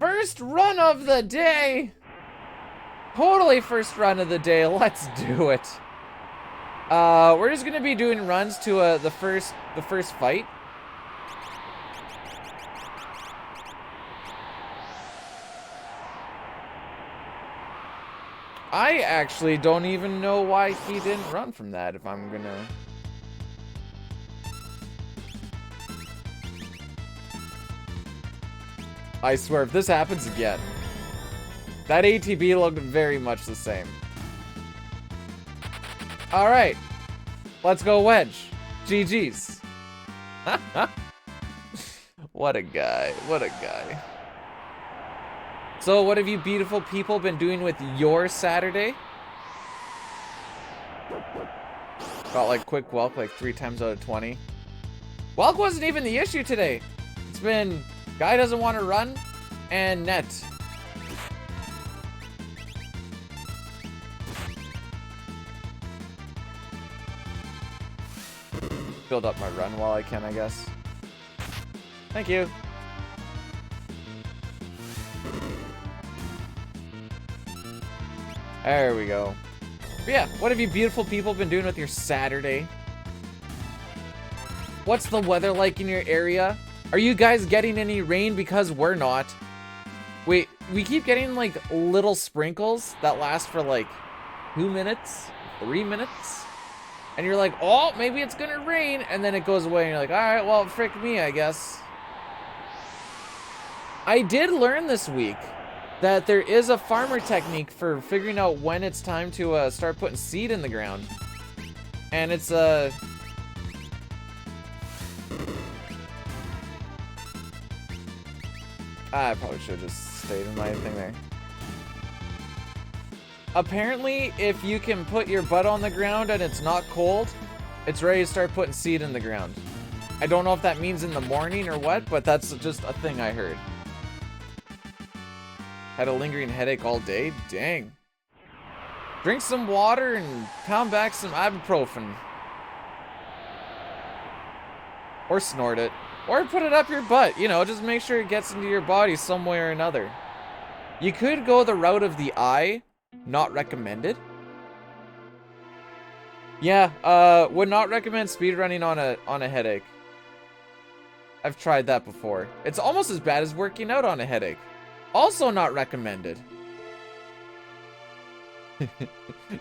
First run of the day. Totally first run of the day. Let's do it. We're just gonna be doing runs to the first fight. I actually don't even know why he didn't run from that, if I'm gonna... I swear, if this happens again, that ATB looked very much the same. Alright. Let's go Wedge. GG's. What a guy. What a guy. So what have you beautiful people been doing with your Saturday? Got like quick Welk like 3 times out of 20. Welk wasn't even the issue today. It's been guy doesn't want to run and net. Build up my run while I can, I guess. Thank you. There we go. But yeah, what have you beautiful people been doing with your Saturday? What's the weather like in your area? Are you guys getting any rain? Because we're not. Wait, we keep getting like little sprinkles that last for like 2 minutes, 3 minutes. And you're like, oh, maybe it's gonna rain. And then it goes away and you're like, all right, well, frick me, I guess. I did learn this week that there is a farmer technique for figuring out when it's time to start putting seed in the ground. And it's I probably should have just stayed in my thing there. Apparently, if you can put your butt on the ground and it's not cold, it's ready to start putting seed in the ground. I don't know if that means in the morning or what, but that's just a thing I heard. Had a lingering headache all day? Dang. Drink some water and pound back some ibuprofen. Or snort it. Or put it up your butt. You know, just make sure it gets into your body some way or another. You could go the route of the eye. Not recommended. Yeah, would not recommend speedrunning on a headache. I've tried that before. It's almost as bad as working out on a headache. Also not recommended.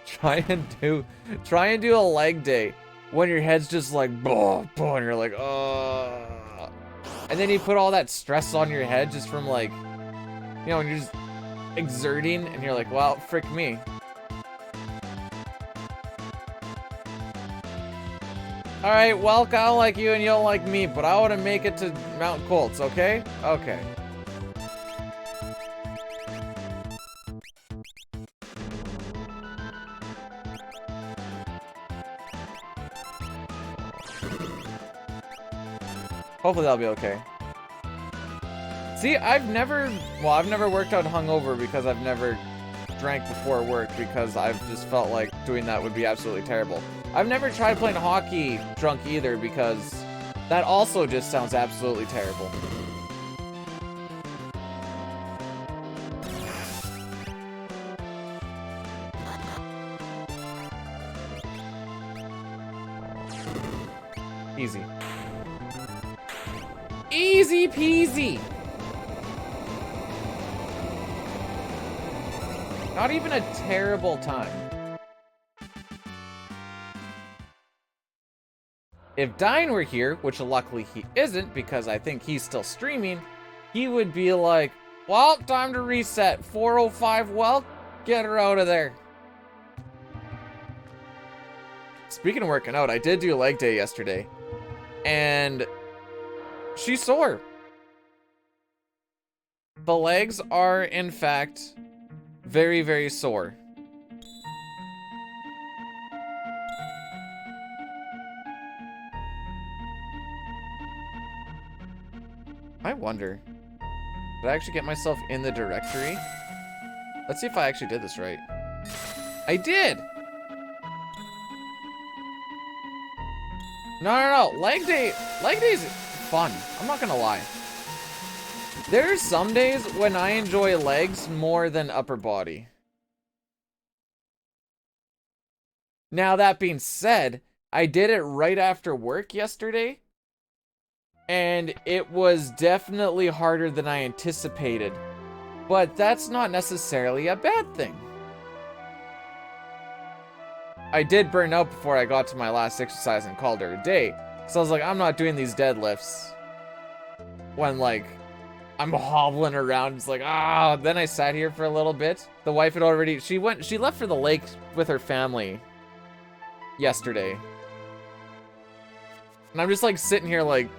Try and do a leg day when your head's just like boom, boom, and you're like, oh. And then you put all that stress on your head just from like, you know, when you're just exerting and you're like, well, frick me. Alright, well, I don't like you and you don't like me, but I want to make it to Mount Colts, okay? Okay. Hopefully that'll be okay. See, I've never worked out hungover because I've never drank before work because I've just felt like doing that would be absolutely terrible. I've never tried playing hockey drunk either because that also just sounds absolutely terrible. Easy. Easy peasy. Not even a terrible time. If Dine were here, which luckily he isn't because I think he's still streaming, he would be like, well, time to reset. 4:05, well, get her out of there. Speaking of working out, I did do leg day yesterday. And she's sore. The legs are, in fact, very, very sore. I wonder, did I actually get myself in the directory? Let's see if I actually did this right. I did! No. Leg day's fun. I'm not gonna lie. There's some days when I enjoy legs more than upper body. Now, that being said, I did it right after work yesterday, and it was definitely harder than I anticipated. But that's not necessarily a bad thing. I did burn out before I got to my last exercise and called it a day. So I was like, I'm not doing these deadlifts when, like, I'm hobbling around. It's like, ah. Then I sat here for a little bit. The wife had already, she left for the lake with her family yesterday. And I'm just like sitting here like,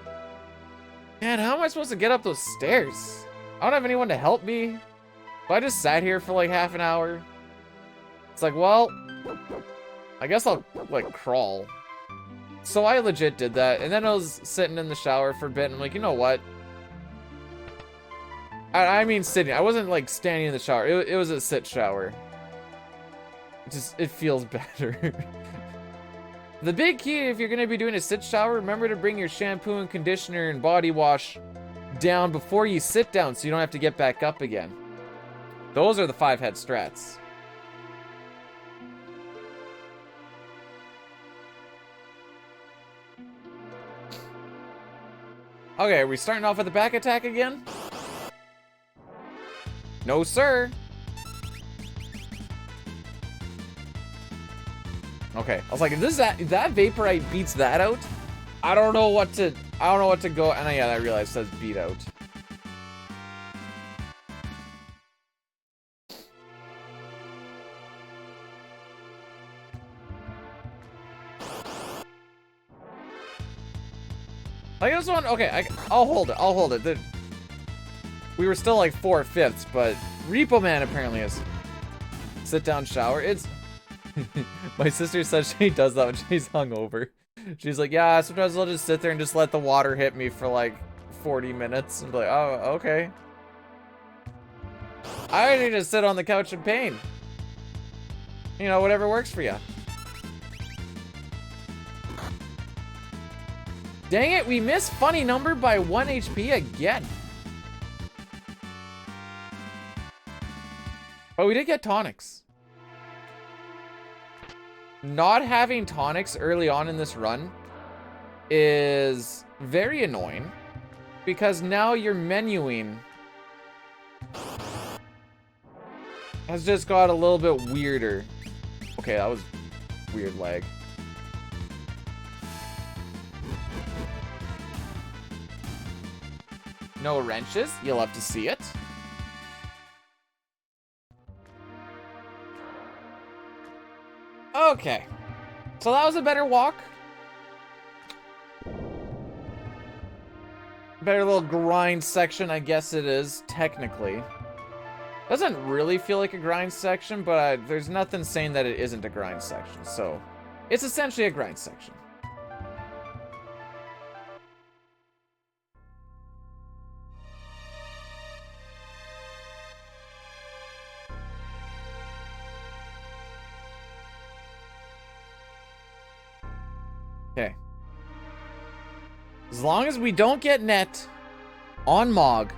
man, how am I supposed to get up those stairs? I don't have anyone to help me. So I just sat here for like half an hour. It's like, well, I guess I'll like crawl. So I legit did that. And then I was sitting in the shower for a bit and I'm like, you know what? I mean sitting. I wasn't like standing in the shower. It was a sit shower. It feels better. The big key, if you're gonna be doing a sit shower, remember to bring your shampoo and conditioner and body wash down before you sit down so you don't have to get back up again. Those are the 5-head strats. Okay, are we starting off with a back attack again? No, sir. Okay, I was like, if that Vaporite beats that out, I don't know what to go. And yeah, I realized it says beat out. Like this one, okay, I'll hold it. We were still like 4/5, but Repo Man apparently is. Sit down shower. It's my sister says she does that when she's hungover. She's like, yeah, sometimes I'll just sit there and just let the water hit me for like 40 minutes and be like, oh, okay. I need to sit on the couch in pain. You know, whatever works for you. Dang it, we missed funny number by 1 HP again. But we did get tonics. Not having tonics early on in this run is very annoying because now your menuing has just got a little bit weirder. Okay, that was weird lag. No wrenches, you'll have to see it. Okay, so that was a better walk. Better little grind section, I guess it is, technically. Doesn't really feel like a grind section, but there's nothing saying that it isn't a grind section, so it's essentially a grind section. Okay. As long as we don't get net on Mog,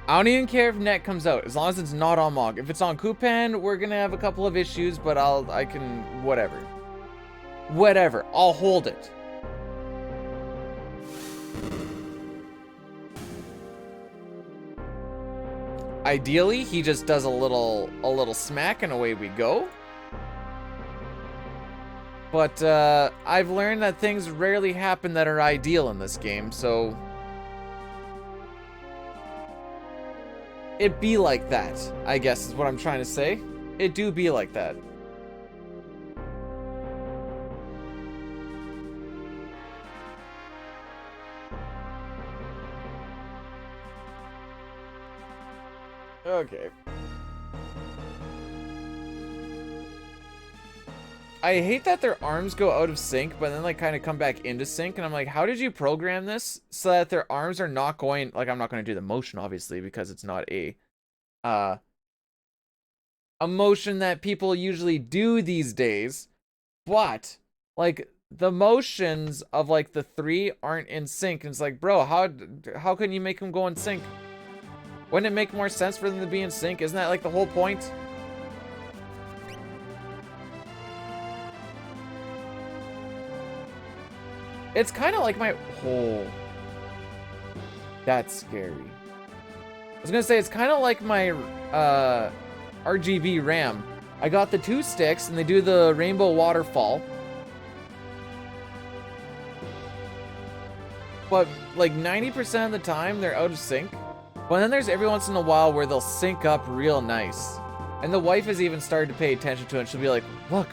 I don't even care if net comes out, as long as it's not on Mog. If it's on Kupan, we're gonna have a couple of issues, but I can, whatever. Whatever, I'll hold it. Ideally, he just does a little smack and away we go. But I've learned that things rarely happen that are ideal in this game, so it be like that, I guess is what I'm trying to say. It do be like that. Okay. I hate that their arms go out of sync, but then like kind of come back into sync, and I'm like, how did you program this so that their arms are not going, like, I'm not going to do the motion obviously because it's not a motion that people usually do these days, but like the motions of like the three aren't in sync, and it's like, bro, how can you make them go in sync? Wouldn't it make more sense for them to be in sync? Isn't that like the whole point? It's kind of like my... Oh. That's scary. I was gonna say, it's kind of like my RGB RAM. I got the 2 sticks, and they do the rainbow waterfall. But, like, 90% of the time, they're out of sync. But then there's every once in a while where they'll sync up real nice. And the wife has even started to pay attention to it, and she'll be like, look,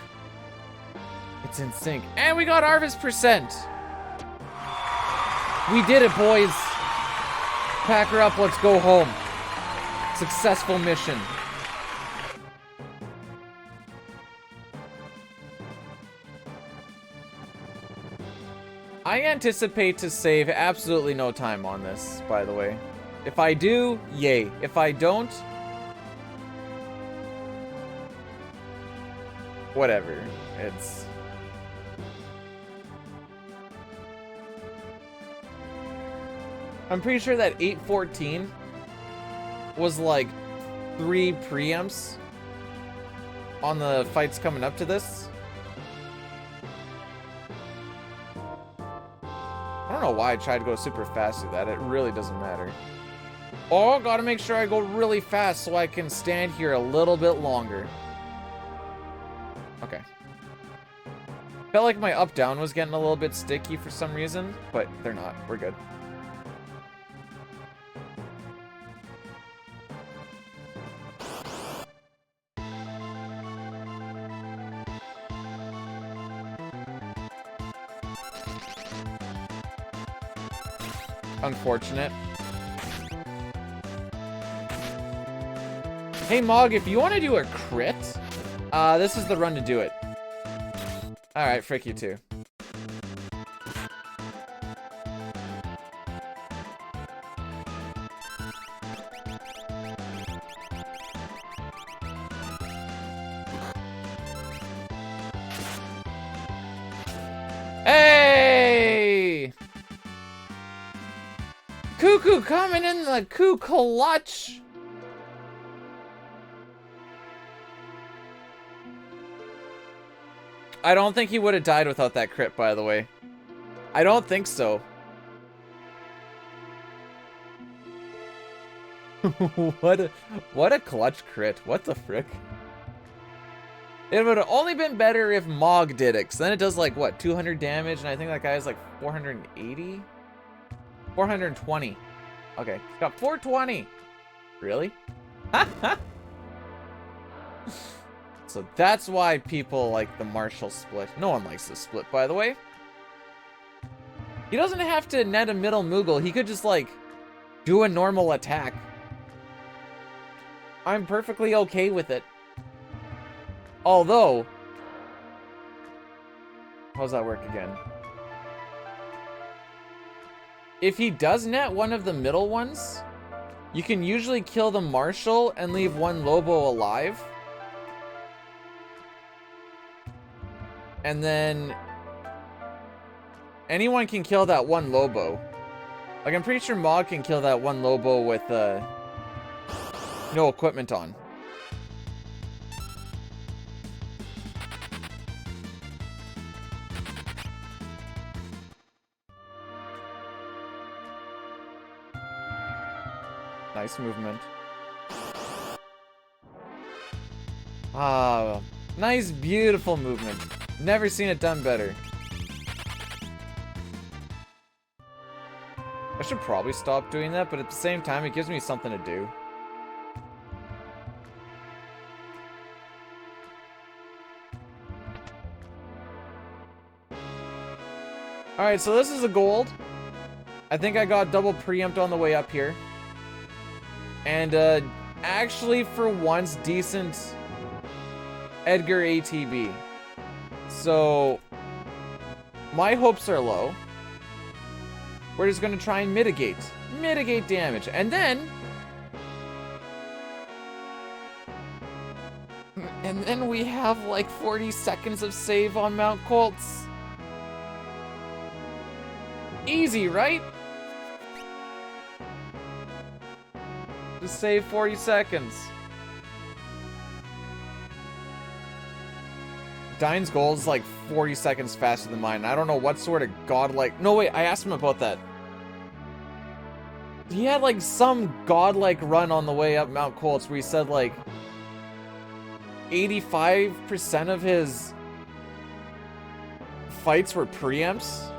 it's in sync. And we got harvest percent! We did it, boys! Pack her up, let's go home. Successful mission. I anticipate to save absolutely no time on this, by the way. If I do, yay. If I don't, whatever. It's... I'm pretty sure that 814 was like 3 preamps on the fights coming up to this. I don't know why I tried to go super fast through that. It really doesn't matter. Oh, gotta make sure I go really fast so I can stand here a little bit longer. Okay. Felt like my up-down was getting a little bit sticky for some reason, but they're not. We're good. Unfortunate. Hey Mog, if you want to do a crit, this is the run to do it. Alright, frick you too. Hey! Cuckoo coming in the coo clutch. I don't think he would have died without that crit, by the way. I don't think so. what a clutch crit. What the frick? It would have only been better if Mog did it, 'cause then it does like, what, 200 damage, and I think that guy has like 480? 420. Okay, he's got 420. Really? So that's why people like the Marshall split. No one likes the split, by the way. He doesn't have to net a middle Moogle. He could just, like, do a normal attack. I'm perfectly okay with it. Although... How's that work again? If he does net one of the middle ones, you can usually kill the Marshal and leave one Lobo alive. And then anyone can kill that one Lobo. Like, I'm pretty sure Mog can kill that one Lobo with no equipment on. Nice movement. Ah, nice, beautiful movement. Never seen it done better. I should probably stop doing that, but at the same time, it gives me something to do. Alright, so this is a gold. I think I got double preempt on the way up here. And, actually, for once, decent Edgar ATB. So, my hopes are low. We're just going to try and mitigate damage. And then we have like 40 seconds of save on Mount Colts. Easy, right? Just save 40 seconds. Dine's goal is like 40 seconds faster than mine. I don't know what sort of godlike... No, wait, I asked him about that. He had like some godlike run on the way up Mount Colts where he said like 85% of his fights were preempts.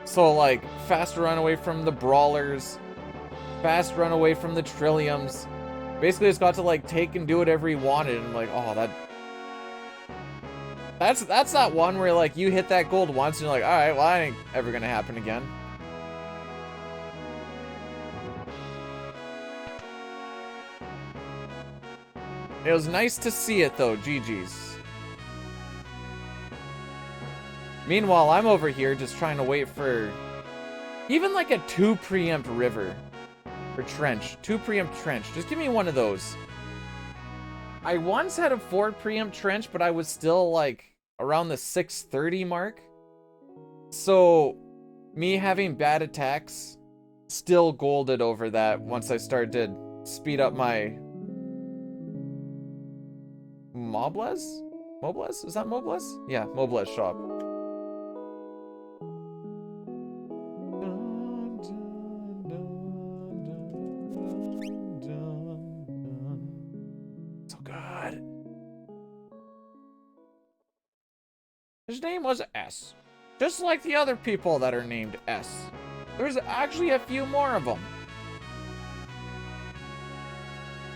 So like fast run away from the brawlers, fast run away from the trilliums. Basically it's got to like take and do whatever he wanted, and like, oh, that's that one where like you hit that gold once and you're like, all right, well, that ain't ever gonna happen again. It was nice to see it though, GG's. Meanwhile, I'm over here just trying to wait for even like a 2 preempt river or trench. 2 preempt trench. Just give me one of those. I once had a 4 preempt trench, but I was still like around the 630 mark. So me having bad attacks still golded over that once I started to speed up my Moblez? Moblez? Is that Moblez? Yeah, Moblez shop. So good. His name was S. Just like the other people that are named S. There's actually a few more of them.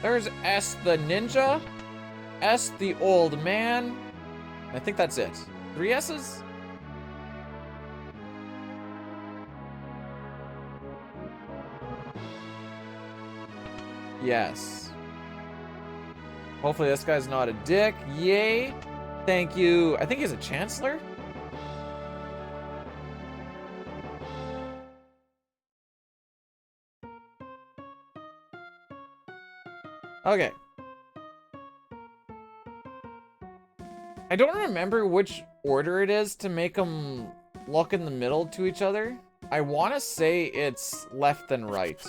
There's S the ninja, S the old man. I think that's it. 3 S's? Yes. Hopefully this guy's not a dick. Yay. Thank you. I think he's a chancellor. Okay. I don't remember which order it is to make them look in the middle to each other. I want to say it's left and right.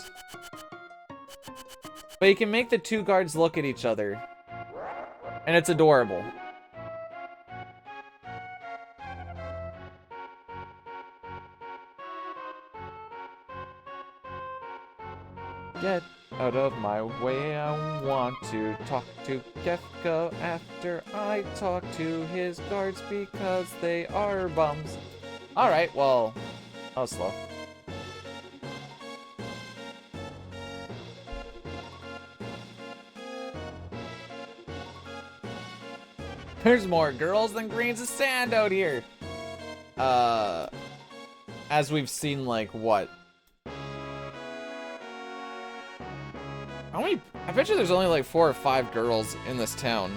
But you can make the 2 guards look at each other. And it's adorable. Get out of my way, I want to talk to Kefka after I talk to his guards because they are bums. Alright, well, that was slow. There's more girls than grains of sand out here. As we've seen, like, what? How many? I bet you there's only like 4 or 5 girls in this town.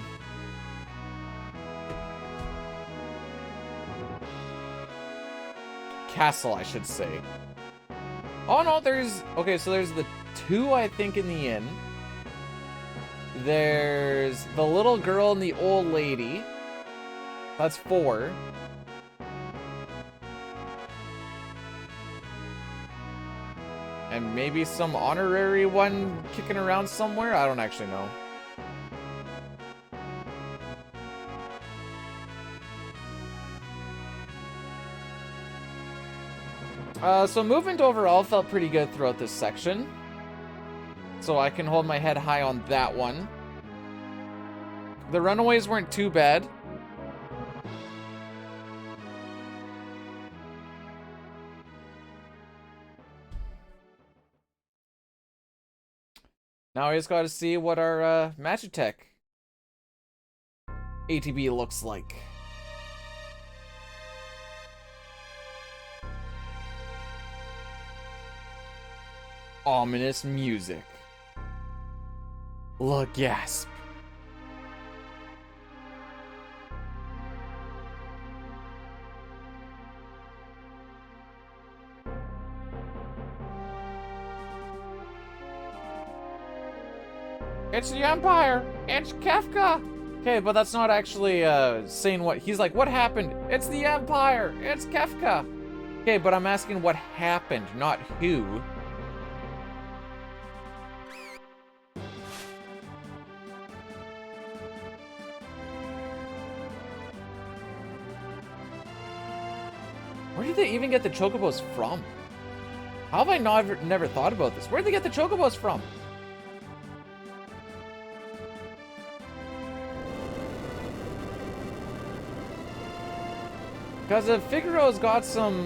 Castle, I should say. Oh no, there's... Okay, so there's the 2, I think, in the inn. There's the little girl and the old lady. That's 4. And maybe some honorary one kicking around somewhere? I don't actually know. So movement overall felt pretty good throughout this section. So I can hold my head high on that one. The runaways weren't too bad. Now I just gotta see what our Magitech ATB looks like. Ominous music. Look, gasp. It's the Empire! It's Kefka! Okay, but that's not actually saying what... He's like, what happened? It's the Empire! It's Kefka! Okay, but I'm asking what happened, not who. Where did they even get the chocobos from? How have I never thought about this? Where did they get the chocobos from? Because if Figaro's got some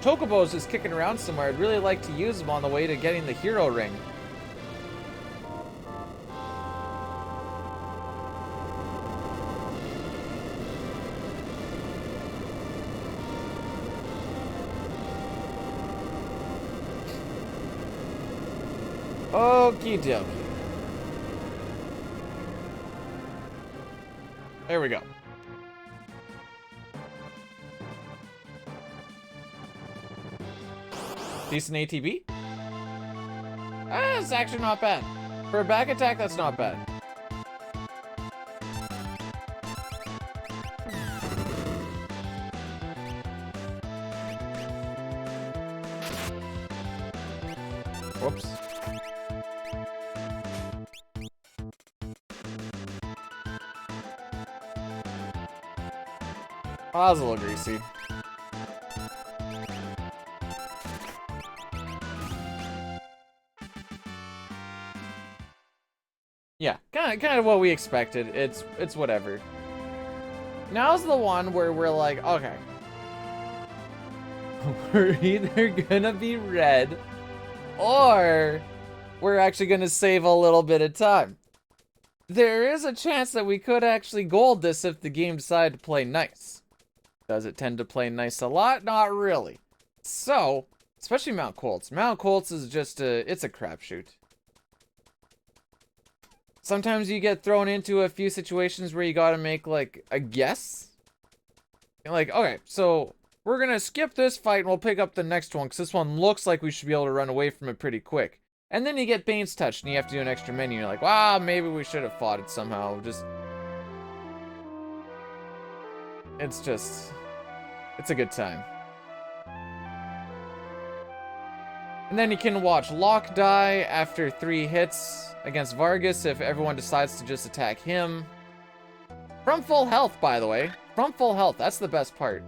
chocobos just kicking around somewhere, I'd really like to use them on the way to getting the hero ring. Okie dokie. There we go. Decent ATB? It's actually not bad. For a back attack, that's not bad. Whoops. Oh, that was a little greasy. Yeah, kind of what we expected. It's whatever. Now's the one where we're like, okay, we're either gonna be red, or we're actually gonna save a little bit of time. There is a chance that we could actually gold this if the game decided to play nice. Does it tend to play nice a lot? Not really. So, especially Mount Colts. Mount Colts is just it's a crapshoot. Sometimes you get thrown into a few situations where you gotta make, like, a guess. You're like, okay, so we're gonna skip this fight and we'll pick up the next one, because this one looks like we should be able to run away from it pretty quick. And then you get Bane's Touch and you have to do an extra menu. You're like, wow, maybe we should have fought it somehow. It's a good time. And then you can watch Locke die after 3 hits against Vargas if everyone decides to just attack him. From full health, by the way. From full health, that's the best part.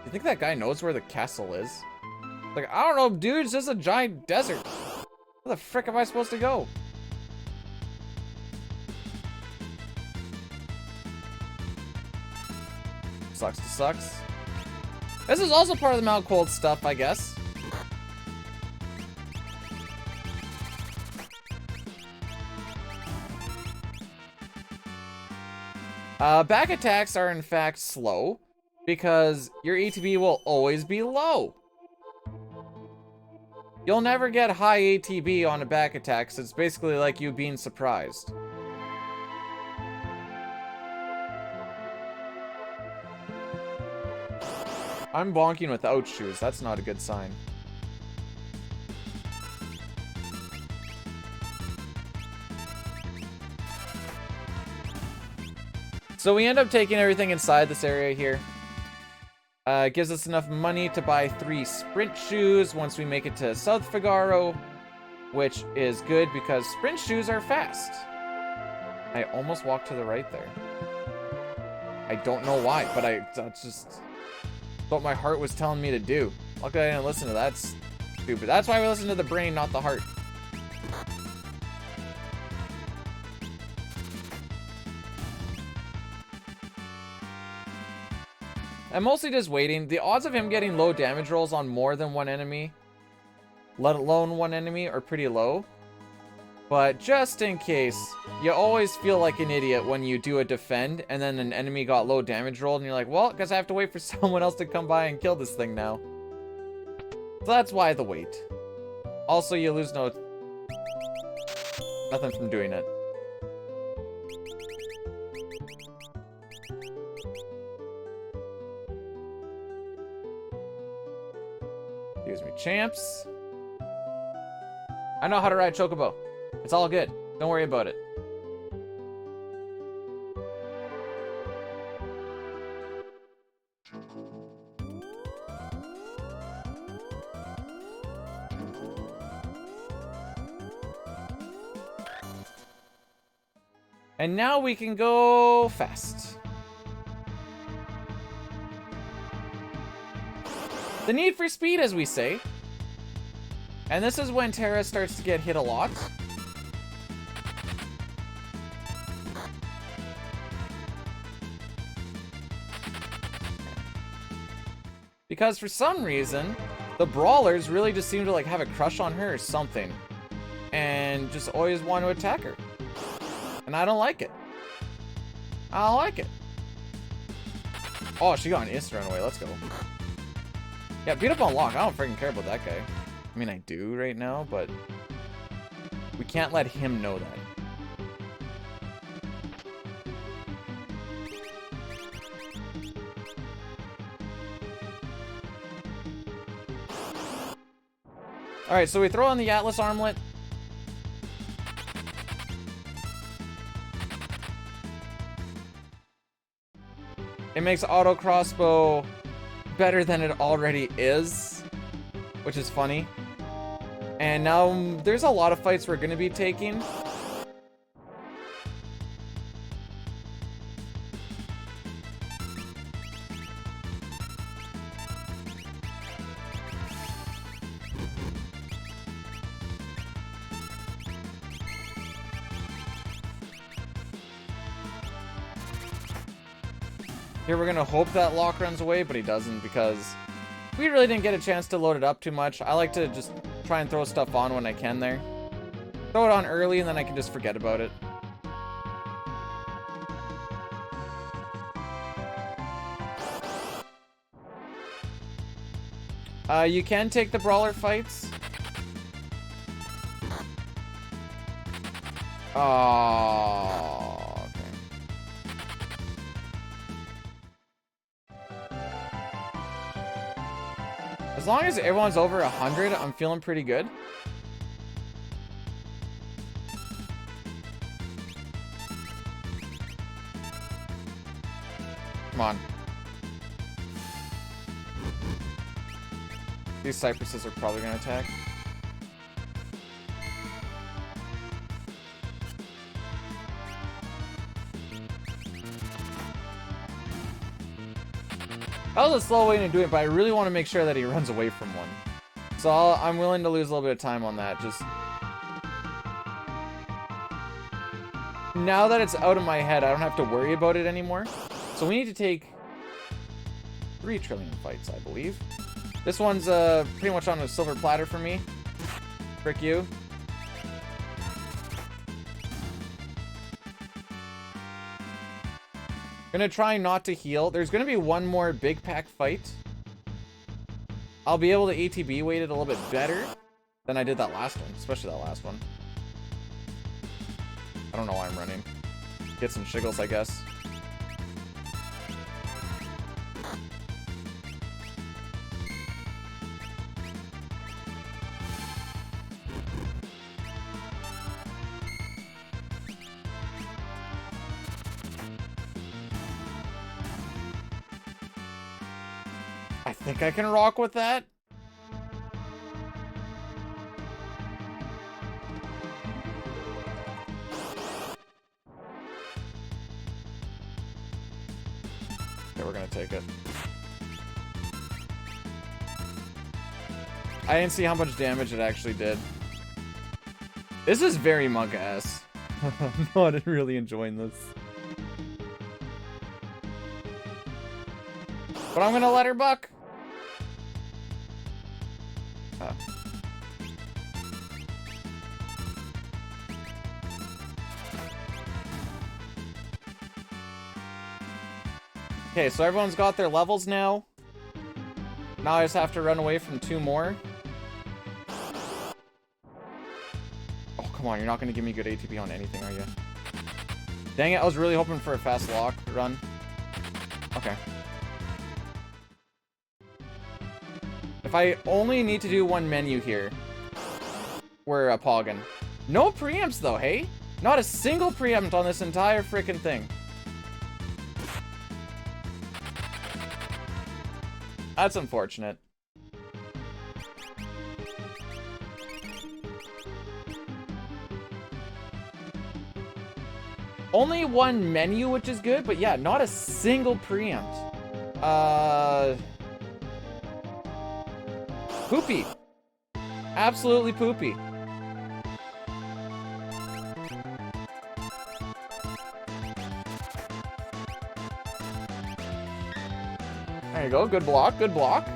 You think that guy knows where the castle is? Like, I don't know, dude, it's just a giant desert. Where the frick am I supposed to go? Sucks to sucks. This is also part of the Mount Cold stuff, I guess. Back attacks are in fact slow because your ATB will always be low. You'll never get high ATB on a back attack, so it's basically like you being surprised. I'm bonking without shoes. That's not a good sign. So we end up taking everything inside this area here. It gives us enough money to buy 3 sprint shoes once we make it to South Figaro, which is good because sprint shoes are fast. I almost walked to the right there. I don't know why, but that's just what my heart was telling me to do. Luckily I didn't listen to that stupid. That's why we listen to the brain, not the heart. I'm mostly just waiting. The odds of him getting low damage rolls on more than one enemy, let alone one enemy, are pretty low. But just in case, you always feel like an idiot when you do a defend and then an enemy got low damage rolled and you're like, well, guess I have to wait for someone else to come by and kill this thing now. So that's why the wait. Also, you lose nothing from doing it. Excuse me, champs. I know how to ride Chocobo. It's all good. Don't worry about it. And now we can go fast. The need for speed, as we say. And this is when Terra starts to get hit a lot. Because for some reason, the brawlers really just seem to like have a crush on her or something. And just always want to attack her. And I don't like it. I don't like it. Oh, she got an Ist runaway. Let's go. Yeah, beat up on Locke. I don't freaking care about that guy. I mean, I do right now, but we can't let him know that. Alright, so we throw on the Atlas armlet. It makes auto crossbow better than it already is, which is funny. And now there's a lot of fights we're going to be taking. Here we're gonna hope that Locke runs away, but he doesn't because we really didn't get a chance to load it up too much. I like to just try and throw stuff on when I can there. Throw it on early and then I can just forget about it. You can take the brawler fights. Oh, okay. As long as everyone's over 100, I'm feeling pretty good. Come on. These cypresses are probably going to attack. That was a slow way to do it, but I really want to make sure that he runs away from one. So I'm willing to lose a little bit of time on that. Just now that it's out of my head, I don't have to worry about it anymore. So we need to take 3 trillion fights, I believe. This one's pretty much on a silver platter for me. Frick you. Gonna try not to heal. There's gonna be one more big pack fight. I'll be able to ATB weight it a little bit better than I did that last one, especially that last one. I don't know why I'm running. Get some shiggles, I guess. I think I can rock with that. Okay, we're gonna take it. I didn't see how much damage it actually did. This is very monk-ass. I'm not really enjoying this. But I'm gonna let her buck. Okay, so everyone's got their levels now. Now I just have to run away from 2 more. Oh, come on, you're not gonna give me good ATB on anything, are you? Dang it, I was really hoping for a fast lock run. Okay. If I only need to do 1 menu here, we're pogging. No preempts though, hey? Not a single preempt on this entire frickin' thing. That's unfortunate. Only one menu, which is good, but yeah, not a single preempt. Poopy. Absolutely poopy. There you go, good block, good block.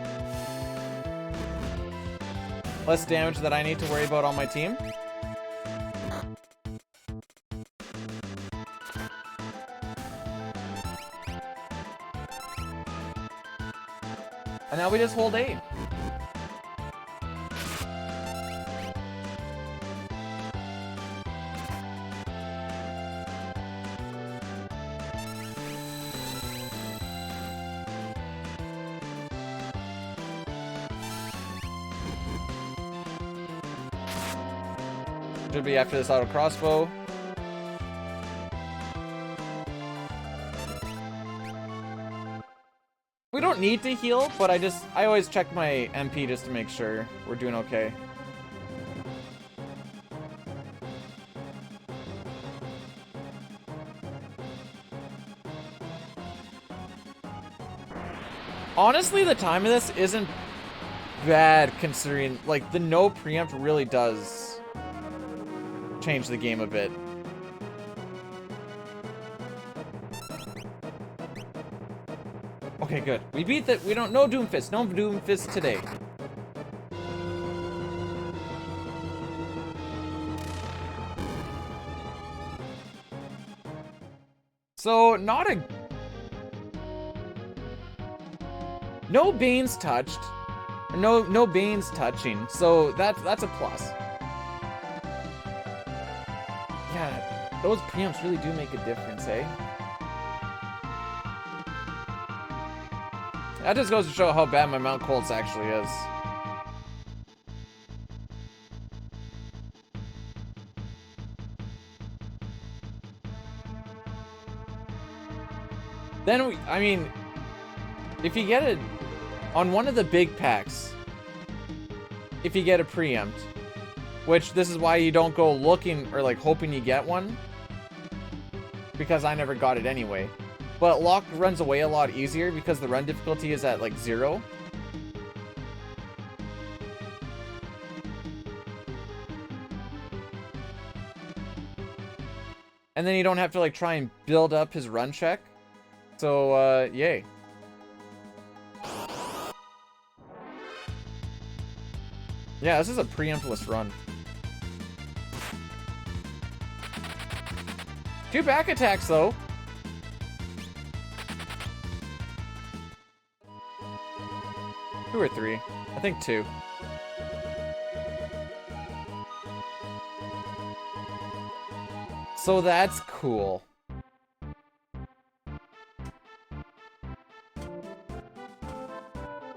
Less damage that I need to worry about on my team. And now we just hold A. Should be after this auto crossbow. We don't need to heal, but I always check my MP just to make sure we're doing okay. Honestly, the time of this isn't bad considering, like, the no preempt really does change the game a bit. Okay, good. We beat that. We don't. No Doomfist. No Doomfist today. So not a. No Bane's touched. No Bane's touching. So that's a plus. Yeah, those preempts really do make a difference, eh? That just goes to show how bad my Mount Colts actually is. Then, I mean, if you get it on one of the big packs, if you get a preempt, which this is why you don't go looking or like hoping you get one, because I never got it anyway. But Lock runs away a lot easier because the run difficulty is at like 0. And then you don't have to like try and build up his run check. So, yay. Yeah, this is a preemptless run. 2 back attacks though. 2 or 3. I think 2. So that's cool.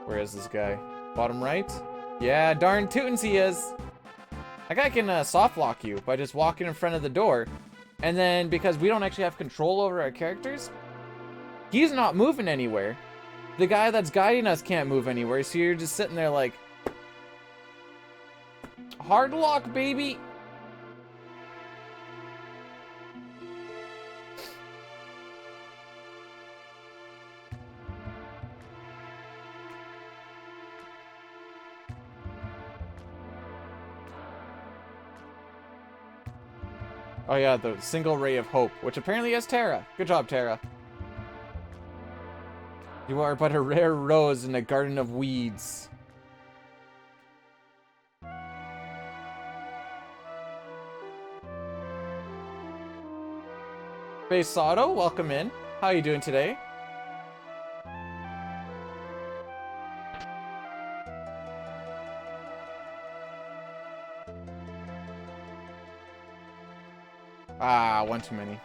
Where is this guy? Bottom right? Yeah, darn tootins he is. That guy can soft lock you by just walking in front of the door. And then because we don't actually have control over our characters, he's not moving anywhere. The guy that's guiding us can't move anywhere, so you're just sitting there like, hard lock, baby. Oh yeah, the single ray of hope, which apparently has Terra. Good job, Terra. You are but a rare rose in a garden of weeds. Basato, welcome in. How are you doing today? Ah, one too many.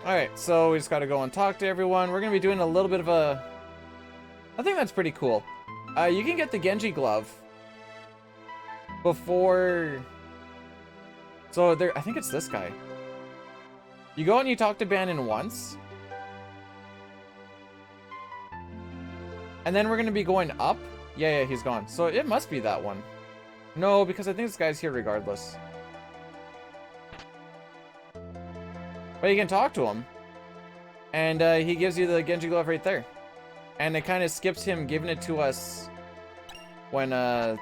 Alright, so we just gotta go and talk to everyone. We're gonna be doing a little bit of a... I think that's pretty cool. You can get the Genji glove before... So there, I think it's this guy. You go and you talk to Bannon once. And then we're gonna be going up. Yeah, he's gone. So it must be that one. No, because I think this guy's here regardless. But you can talk to him. And he gives you the Genji glove right there. And it kind of skips him giving it to us when the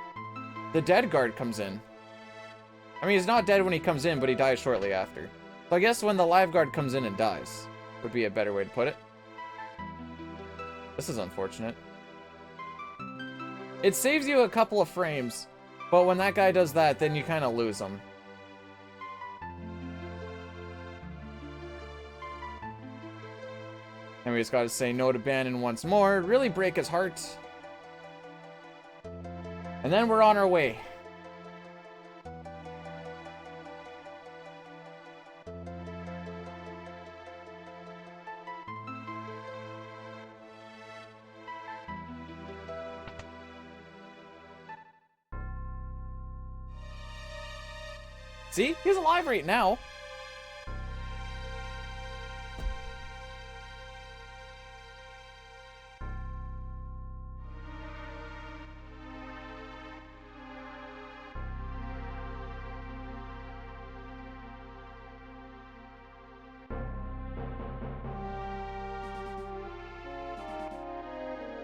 dead guard comes in. I mean, he's not dead when he comes in, but he dies shortly after. So I guess when the live guard comes in and dies would be a better way to put it. This is unfortunate. It saves you a couple of frames, but when that guy does that, then you kind of lose him. And we just gotta say no to Bannon once more, really break his heart. And then we're on our way. See? He's alive right now.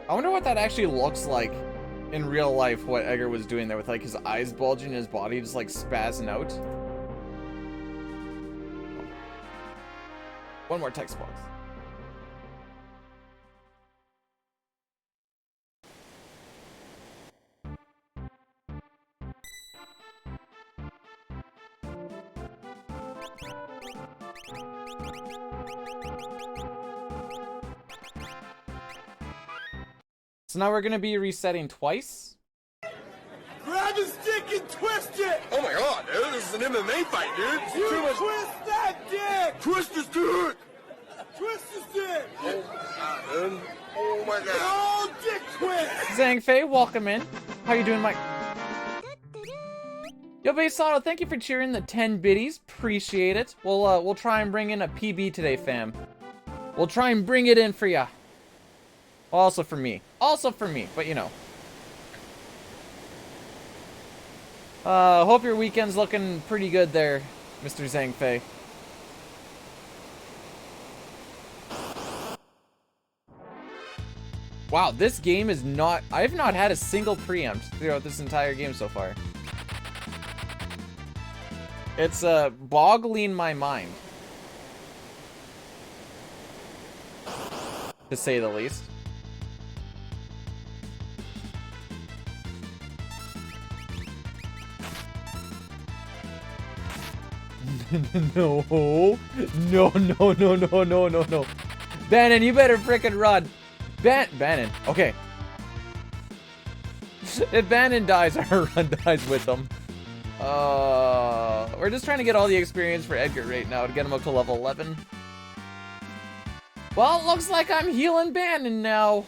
I wonder what that actually looks like in real life, what Edgar was doing there with like his eyes bulging and his body just like spazzing out. One more text box. So now we're gonna be resetting twice. Grab the stick and twist it! Oh my god, dude, this is an MMA fight, dude. It's You too much. twist that dick! Twist this dick! Twist the stick! Oh my god, dude. Oh my god. Oh, dick twist! Zhang Fei, welcome in. How you doing, Mike? Yo, Basato, thank you for cheering the 10 biddies. Appreciate it. We'll try and bring in a PB today, fam. We'll try and bring it in for ya. Also for me. Also for me, but you know. Hope your weekend's looking pretty good there, Mr. Zhang Fei. Wow, this game is not... I've not had a single preempt throughout this entire game so far. It's, boggling my mind. To say the least. No. No, no, no, no, no, no, no. Bannon, you better frickin' run. Bannon, okay. If Bannon dies, our run dies with him. We're just trying to get all the experience for Edgar right now to get him up to level 11. Well, it looks like I'm healing Bannon now.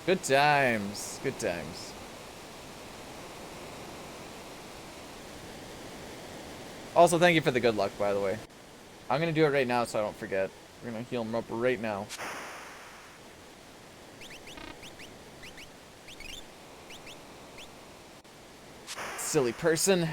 Good times. Good times. Also, thank you for the good luck, by the way. I'm gonna do it right now so I don't forget. We're gonna heal him up right now. Silly person.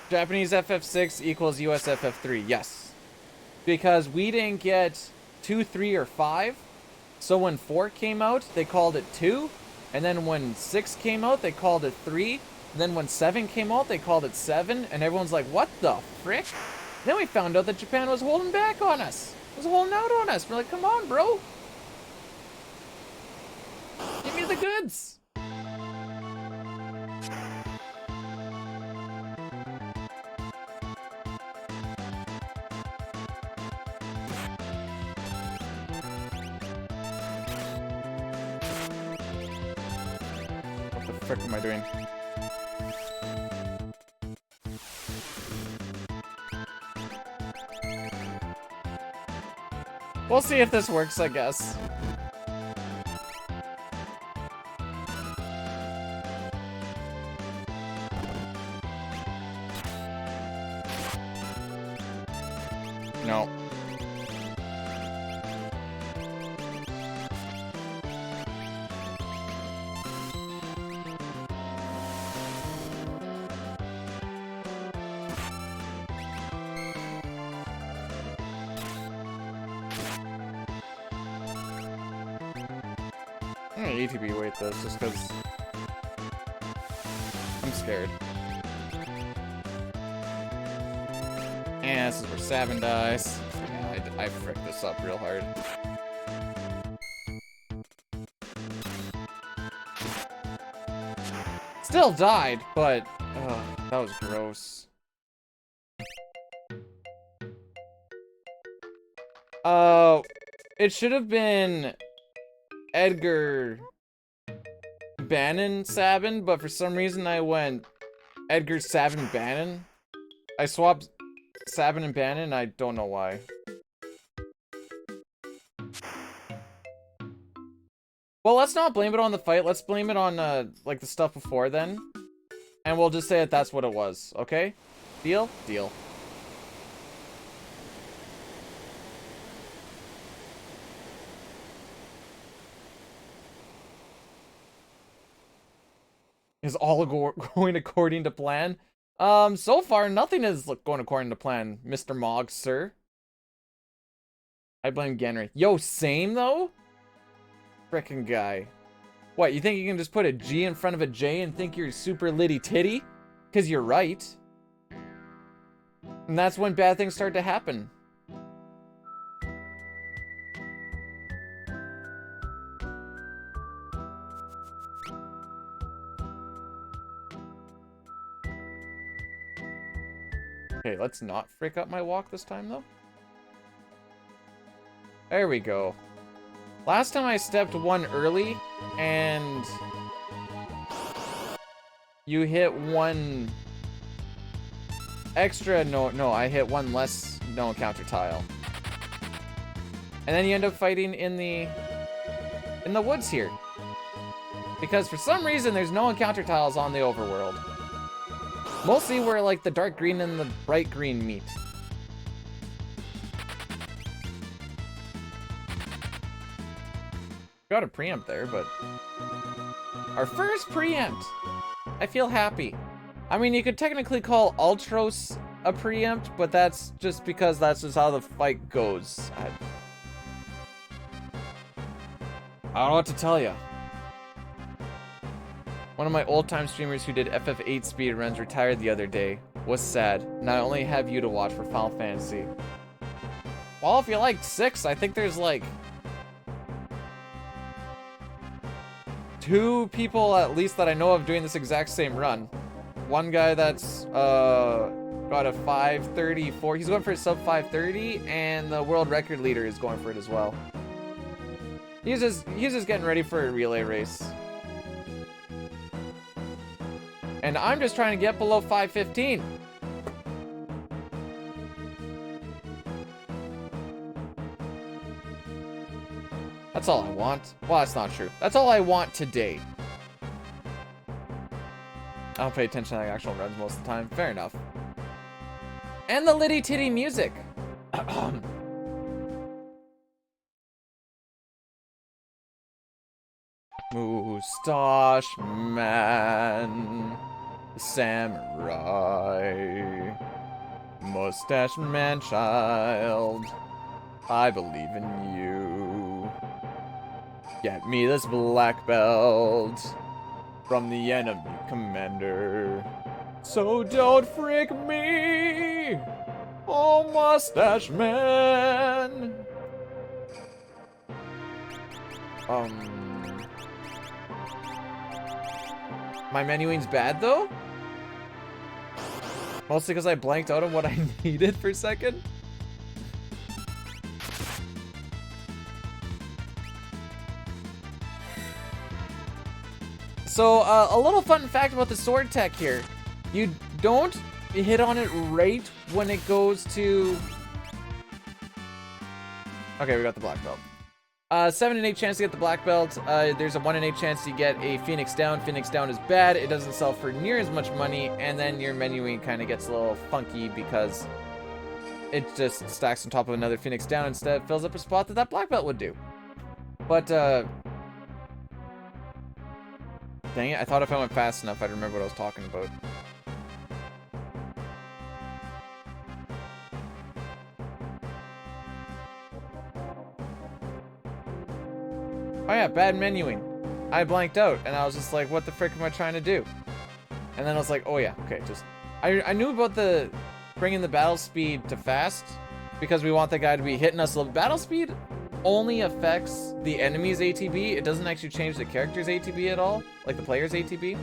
Japanese FF6 equals US FF3, yes. Because we didn't get 2, 3, or 5. So when 4 came out, they called it 2. And then when 6 came out, they called it 3. And then when 7 came out, they called it 7. And everyone's like, what the frick? Then we found out that Japan was holding back on us. It was holding out on us. We're like, come on, bro. Give me the goods. What the frick am I doing? We'll see if this works, I guess. No. I'm gonna ATB weight this just because I'm scared. And this is where Sabin dies. Yeah, I fricked this up real hard. Still died, but that was gross. It should have been Edgar Bannon Sabin, but for some reason I went Edgar Sabin Bannon. I swapped Sabin and Bannon, I don't know why. Well, let's not blame it on the fight. Let's blame it on, like, the stuff before then. And we'll just say that that's what it was, okay? Deal? Deal. Is all going according to plan? So far, nothing is going according to plan, Mr. Moggs, sir. I blame Genry. Yo, same, though? Frickin' guy. What, you think you can just put a G in front of a J and think you're super litty titty? Because you're right. And that's when bad things start to happen. Okay, let's not frick up my walk this time, though. There we go. Last time I stepped one early, and you hit one extra, no, I hit one less no encounter tile. And then you end up fighting in the woods here. Because for some reason, there's no encounter tiles on the overworld. Mostly where, like, the dark green and the bright green meet. Got a preempt there, but... Our first preempt! I feel happy. I mean, you could technically call Ultros a preempt, but that's just because that's just how the fight goes. I don't know what to tell you. One of my old-time streamers who did FF8 speedruns retired the other day. Was sad, and I only have you to watch for Final Fantasy. Well, if you like 6, I think there's like... 2 people at least that I know of doing this exact same run. One guy that's got a 5:34. He's going for a sub 5:30, and the world record leader is going for it as well. He's just getting ready for a relay race. And I'm just trying to get below 5:15. That's all I want. Well, that's not true. That's all I want today. I don't pay attention to the actual runs most of the time. Fair enough. And the litty titty music. Moustache man, samurai, mustache man child, I believe in you. Get me this black belt from the enemy commander, so don't frick me, oh mustache man. My menuing's bad, though? Mostly because I blanked out on what I needed for a second? So, a little fun fact about the sword tech here. You don't hit on it right when it goes to... Okay, we got the black belt. 7 in 8 chance to get the black belt. There's a 1 in 8 chance to get a Phoenix down. Phoenix down is bad. It doesn't sell for near as much money, and then your menuing kind of gets a little funky because it just stacks on top of another Phoenix down instead, fills up a spot that black belt would do. But, dang it, I thought if I went fast enough, I'd remember what I was talking about. Oh yeah, bad menuing. I blanked out, and I was just like, what the frick am I trying to do? And then I was like, oh yeah, okay, just... I knew about the bringing the battle speed to fast, because we want the guy to be hitting us a little. Battle speed only affects the enemy's ATB. It doesn't actually change the character's ATB at all, like the player's ATB.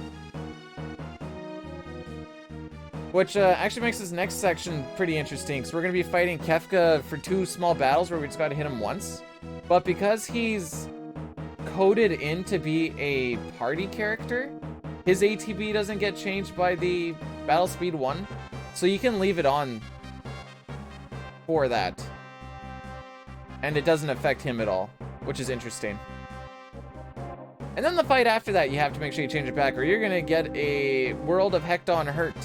Which actually makes this next section pretty interesting, because we're going to be fighting Kefka for 2 small battles where we just got to hit him once. But because he's coded in to be a party character, his ATB doesn't get changed by the battle speed 1, so you can leave it on for that, and it doesn't affect him at all, which is interesting. And then the fight after that, you have to make sure you change it back, or you're gonna get a World of Hecton hurt.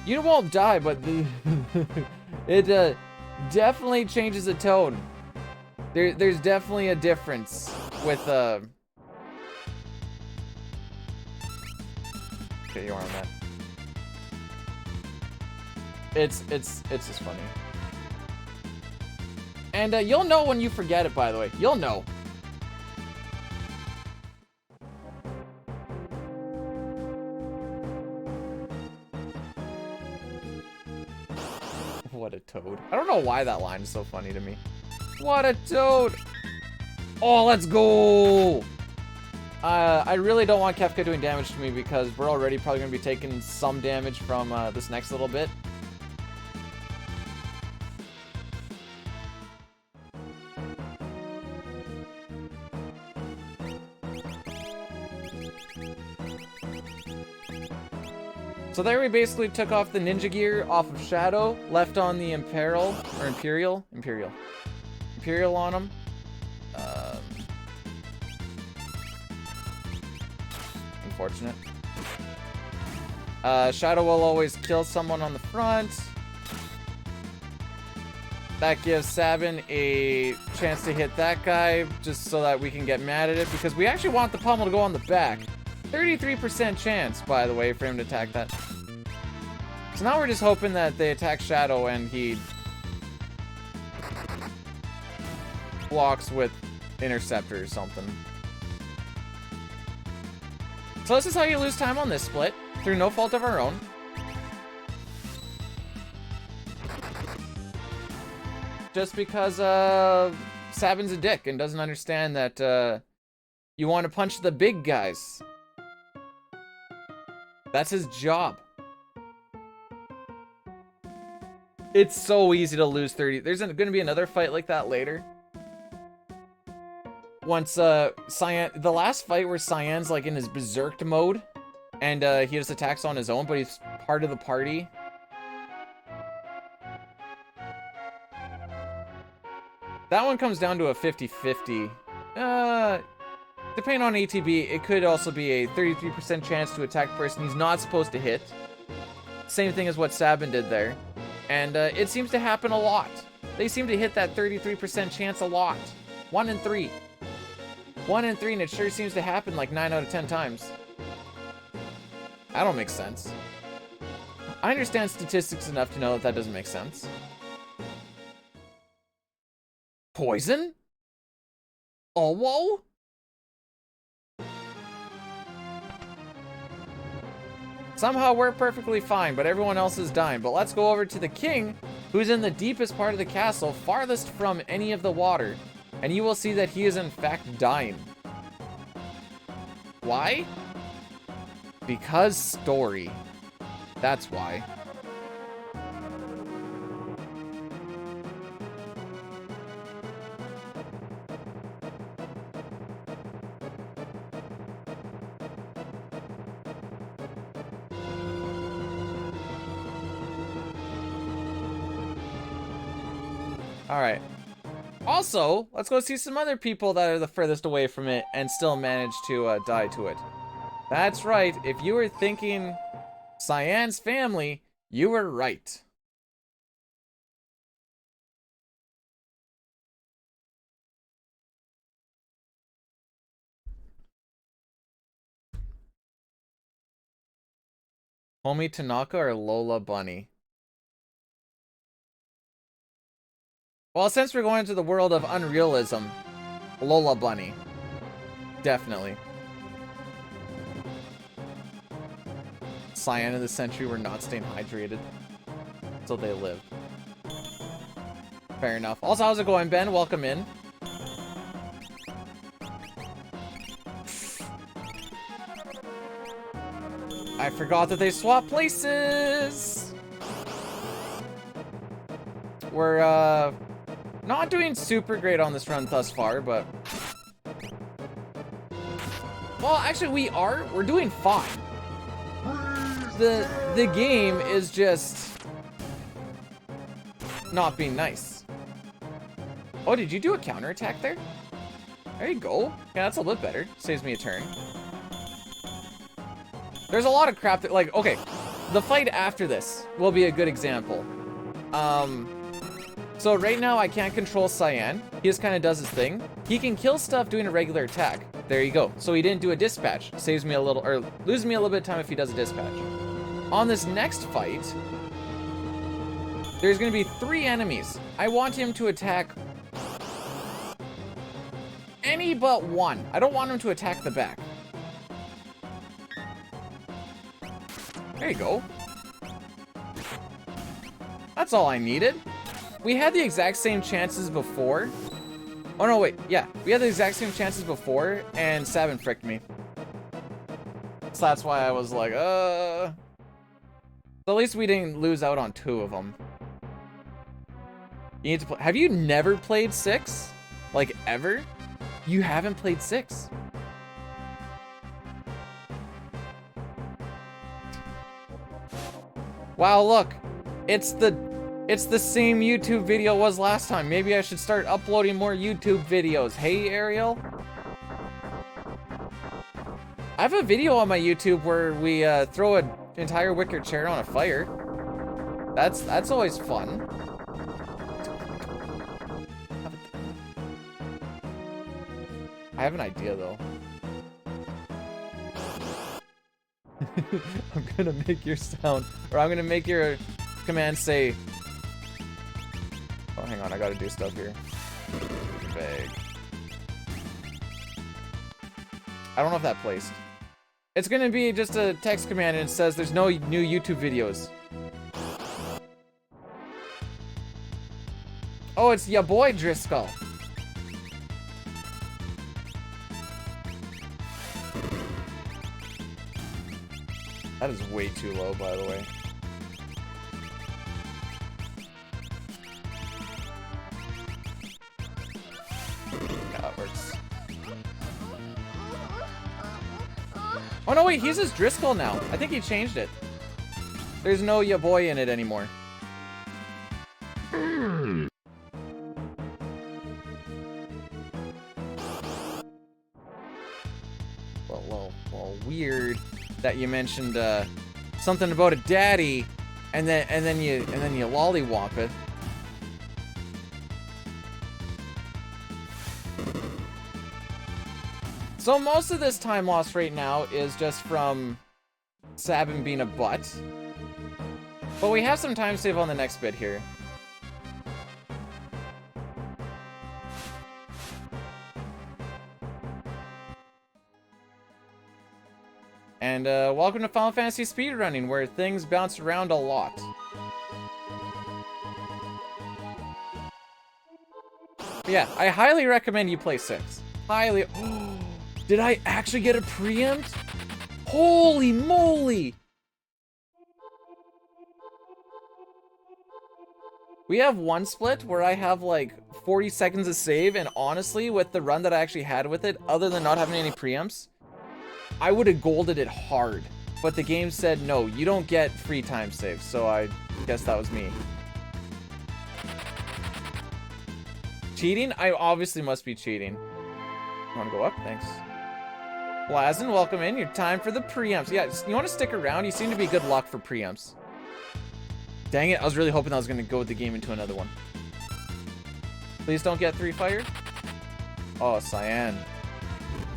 You won't die, but it definitely changes the tone. There's definitely a difference with okay, you are on that. It's just funny. And you'll know when you forget it, by the way. You'll know. What a toad. I don't know why that line is so funny to me. What a toad! Oh, let's go! I really don't want Kefka doing damage to me because we're already probably going to be taking some damage from this next little bit. So there we basically took off the ninja gear off of Shadow, left on the Imperial on him. Unfortunate. Shadow will always kill someone on the front. That gives Sabin a chance to hit that guy, just so that we can get mad at it, because we actually want the pommel to go on the back. 33% chance, by the way, for him to attack that. So now we're just hoping that they attack Shadow and he blocks with Interceptor or something. So this is how you lose time on this split, through no fault of our own. Just because Sabin's a dick and doesn't understand that you want to punch the big guys. That's his job. It's so easy to lose 30. There's going to be another fight like that later. Once Cyan, the last fight where Cyan's like in his berserked mode and he just attacks on his own, but he's part of the party. That one comes down to a 50-50. Depending on ATB, it could also be a 33% chance to attack the person he's not supposed to hit. Same thing as what Sabin did there. And it seems to happen a lot. They seem to hit that 33% chance a lot. 1 in 3. 1 in 3, and it sure seems to happen like 9 out of 10 times. That don't make sense. I understand statistics enough to know that that doesn't make sense. Poison? Oh, whoa? Somehow we're perfectly fine, but everyone else is dying. But let's go over to the king, who's in the deepest part of the castle, farthest from any of the water. And you will see that he is in fact dying. Why? Because story. That's why. Alright. Also, let's go see some other people that are the furthest away from it and still manage to die to it. That's right. If you were thinking Cyan's family, you were right. Homie Tanaka or Lola Bunny? Well, since we're going into the world of unrealism, Lola Bunny. Definitely. Cyan of the century were not staying hydrated. So they lived. Fair enough. Also, how's it going, Ben? Welcome in. I forgot that they swapped places. We're, not doing super great on this run thus far, but... Well, actually, we are. We're doing fine. The game is just... not being nice. Oh, did you do a counterattack there? There you go. Yeah, that's a little bit better. Saves me a turn. There's a lot of crap that, like, okay. The fight after this will be a good example. So right now I can't control Cyan. He just kind of does his thing. He can kill stuff doing a regular attack. There you go. So he didn't do a dispatch. Saves me a little, or loses me a little bit of time if he does a dispatch. On this next fight, there's going to be 3 enemies. I want him to attack any but one. I don't want him to attack the back. There you go. That's all I needed. We had the exact same chances before. Oh no, wait. Yeah, we had the exact same chances before, and Sabin fricked me. So that's why I was like, So at least we didn't lose out on 2 of them. You need to play. Have you never played 6? Like, ever? You haven't played 6. Wow, look. It's the same YouTube video was last time. Maybe I should start uploading more YouTube videos. Hey, Ariel. I have a video on my YouTube where we throw an entire wicker chair on a fire. That's always fun. I have an idea though. I'm gonna make your sound, or I'm gonna make your command say. Oh, hang on, I gotta do stuff here. Bag. I don't know if that placed. It's gonna be just a text command and it says there's no new YouTube videos. Oh, it's ya boy Driscoll. That is way too low, by the way. Yeah, that works. Oh no, wait, he's just Driscoll now. I think he changed it. There's no ya boy in it anymore. Well, weird that you mentioned something about a daddy, and then you lollywomp it. So most of this time lost right now is just from Sabin being a butt. But we have some time save on the next bit here. And welcome to Final Fantasy Speedrunning, where things bounce around a lot. But yeah, I highly recommend you play 6. Highly. Oh, did I actually get a preempt? Holy moly! We have one split where I have like 40 seconds of save, and honestly, with the run that I actually had with it, other than not having any preempts, I would have golded it hard. But the game said, no, you don't get free time saves, so I guess that was me. Cheating? I obviously must be cheating. You want to go up? Thanks. Lazen, welcome in. Your time for the preempts. Yeah, you want to stick around? You seem to be good luck for preempts. Dang it, I was really hoping I was going to go with the game into another one. Please don't get 3 fire. Oh, Cyan.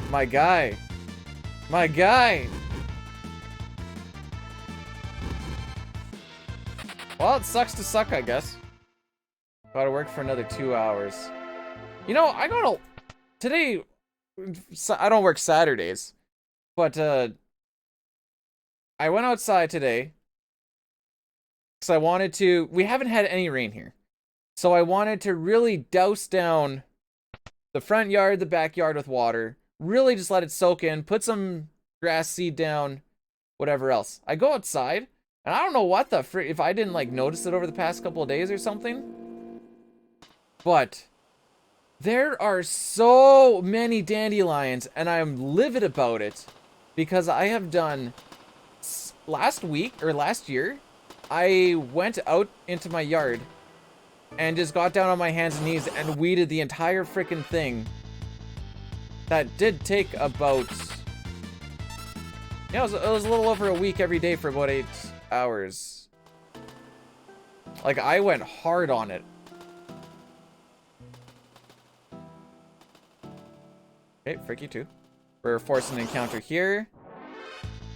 My guy. My guy. Well, it sucks to suck, I guess. Gotta work for another 2 hours. You know, I gotta... Today... I don't work Saturdays. But, I went outside today. Because I wanted to... We haven't had any rain here. So I wanted to really douse down the front yard, the backyard with water. Really just let it soak in. Put some grass seed down. Whatever else. I go outside. And I don't know what the frick... If I didn't, like, notice it over the past couple of days or something. But... There are so many dandelions. And I'm livid about it. Because I have done... Last week, or last year... I went out into my yard and just got down on my hands and knees and weeded the entire freaking thing. That did take about... Yeah, it was a little over a week every day for about 8 hours. Like, I went hard on it. Okay, frick you too. We're forcing an encounter here.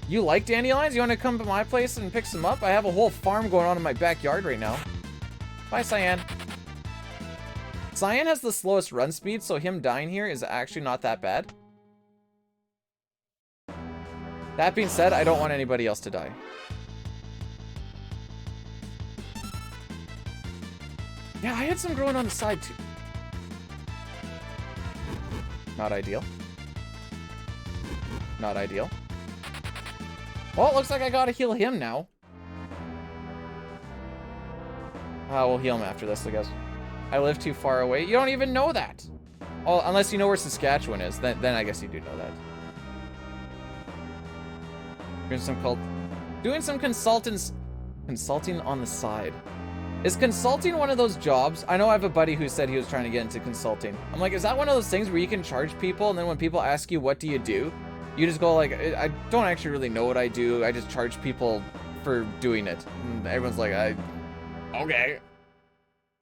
You like dandelions? You want to come to my place and pick some up? I have a whole farm going on in my backyard right now. Bye, Cyan. Cyan has the slowest run speed, so him dying here is actually not that bad. That being said, I don't want anybody else to die. Yeah, I had some growing on the side too. Not ideal. Not ideal. Well, it looks like I gotta heal him now. We'll heal him after this, I guess. I live too far away. You don't even know that. Oh, unless you know where Saskatchewan is. Then I guess you do know that. Doing some consulting on the side. Is consulting one of those jobs? I know I have a buddy who said he was trying to get into consulting. I'm like, is that one of those things where you can charge people and then when people ask you, what do you do? You just go like, I don't actually really know what I do. I just charge people for doing it. And everyone's like, okay.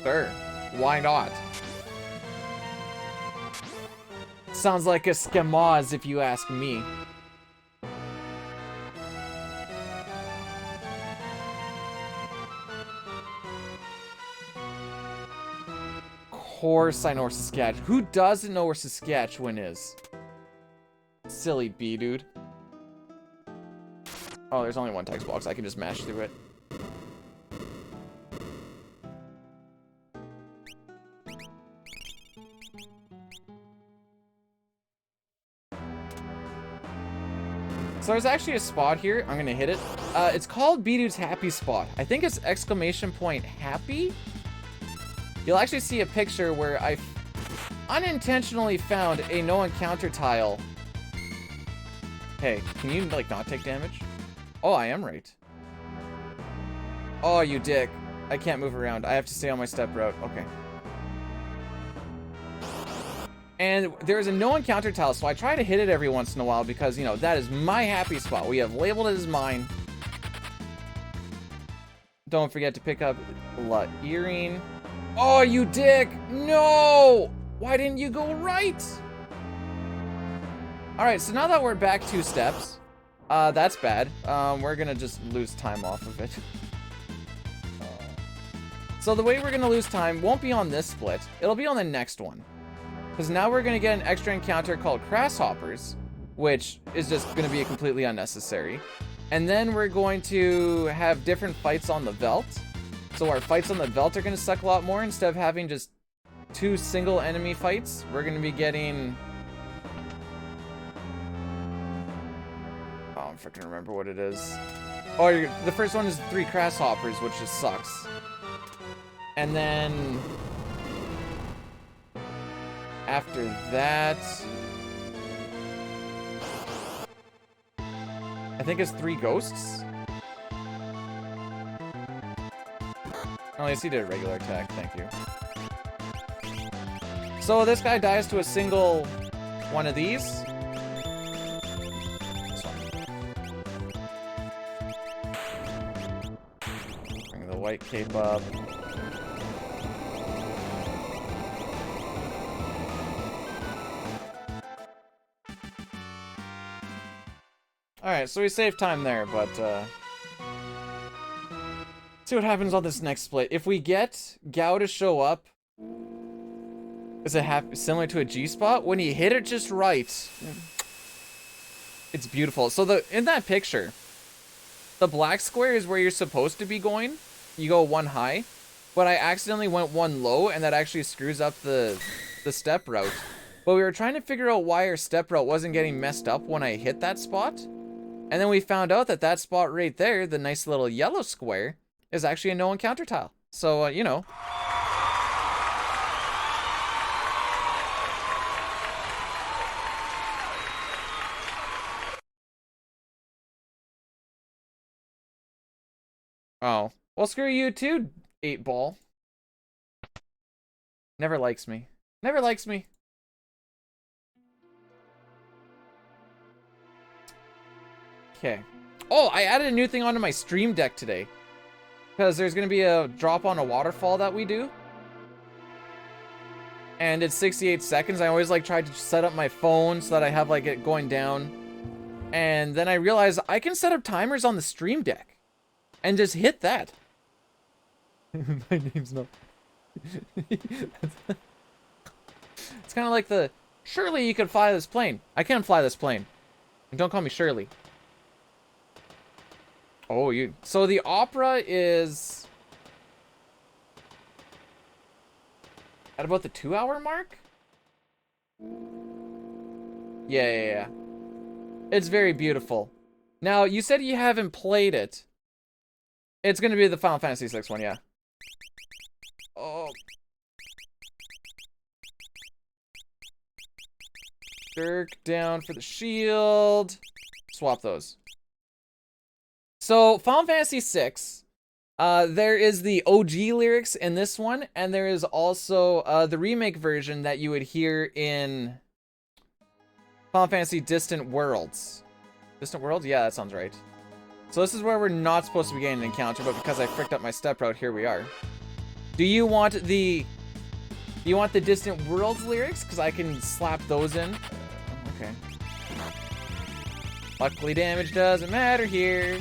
Sure. Why not? Sounds like a schemaz if you ask me. Of course I know where Saskatchewan. Who doesn't know where Saskatchewan is? Silly bee, dude. Oh, there's only one text box. I can just mash through it. So there's actually a spot here. I'm gonna hit it. It's called B-Dude's Happy Spot. I think it's exclamation point happy. You'll actually see a picture where I unintentionally found a no encounter tile. Hey, can you, like, not take damage? Oh, I am right. Oh, you dick. I can't move around. I have to stay on my step route. Okay. And there's a no encounter tile, so I try to hit it every once in a while because, you know, that is my happy spot. We have labeled it as mine. Don't forget to pick up La Earring. Oh, you dick! No! Why didn't you go right? Alright, so now that we're back 2 steps, that's bad. We're gonna just lose time off of it. So the way we're gonna lose time won't be on this split. It'll be on the next one. Because now we're gonna get an extra encounter called Grasshoppers, which is just gonna be completely unnecessary. And then we're going to have different fights on the Veldt. So our fights on the Veldt are gonna suck a lot more. Instead of having just 2 single enemy fights, we're gonna be getting... Oh, I'm freaking remember what it is. Oh, the first one is 3 Grasshoppers, which just sucks. And then... after that... I think it's 3 ghosts. Oh, I see the regular attack, thank you. So this guy dies to a single one of these. This one. Bring the white cape up. Alright, so we saved time there, but See what happens on this next split. If we get Gao to show up, is it similar to a G-spot? When you hit it just right, it's beautiful. So in that picture, the black square is where you're supposed to be going. You go one high, but I accidentally went one low, and that actually screws up the step route. But we were trying to figure out why our step route wasn't getting messed up when I hit that spot. And then we found out that that spot right there, the nice little yellow square, is actually a no encounter tile. So, you know. Oh. Well, screw you too, 8-ball. Never likes me. Never likes me. Okay. Oh, I added a new thing onto my stream deck today. Because there's going to be a drop on a waterfall that we do. And it's 68 seconds. I always like try to set up my phone so that I have like it going down. And then I realized I can set up timers on the stream deck. And just hit that. My name's not... It's kind of like the... Surely you could fly this plane. I can fly this plane. And don't call me Shirley. Oh, you... So the opera is... at about the 2-hour mark? Yeah. It's very beautiful. Now, you said you haven't played it. It's going to be the Final Fantasy VI one, yeah. Oh. Dirk down for the shield. Swap those. So, Final Fantasy VI, there is the OG lyrics in this one, and there is also the remake version that you would hear in Final Fantasy Distant Worlds. Distant Worlds? Yeah, that sounds right. So this is where we're not supposed to be getting an encounter, but because I fricked up my step route, here we are. Do you want the Distant Worlds lyrics? Because I can slap those in. Okay. Luckily, damage doesn't matter here.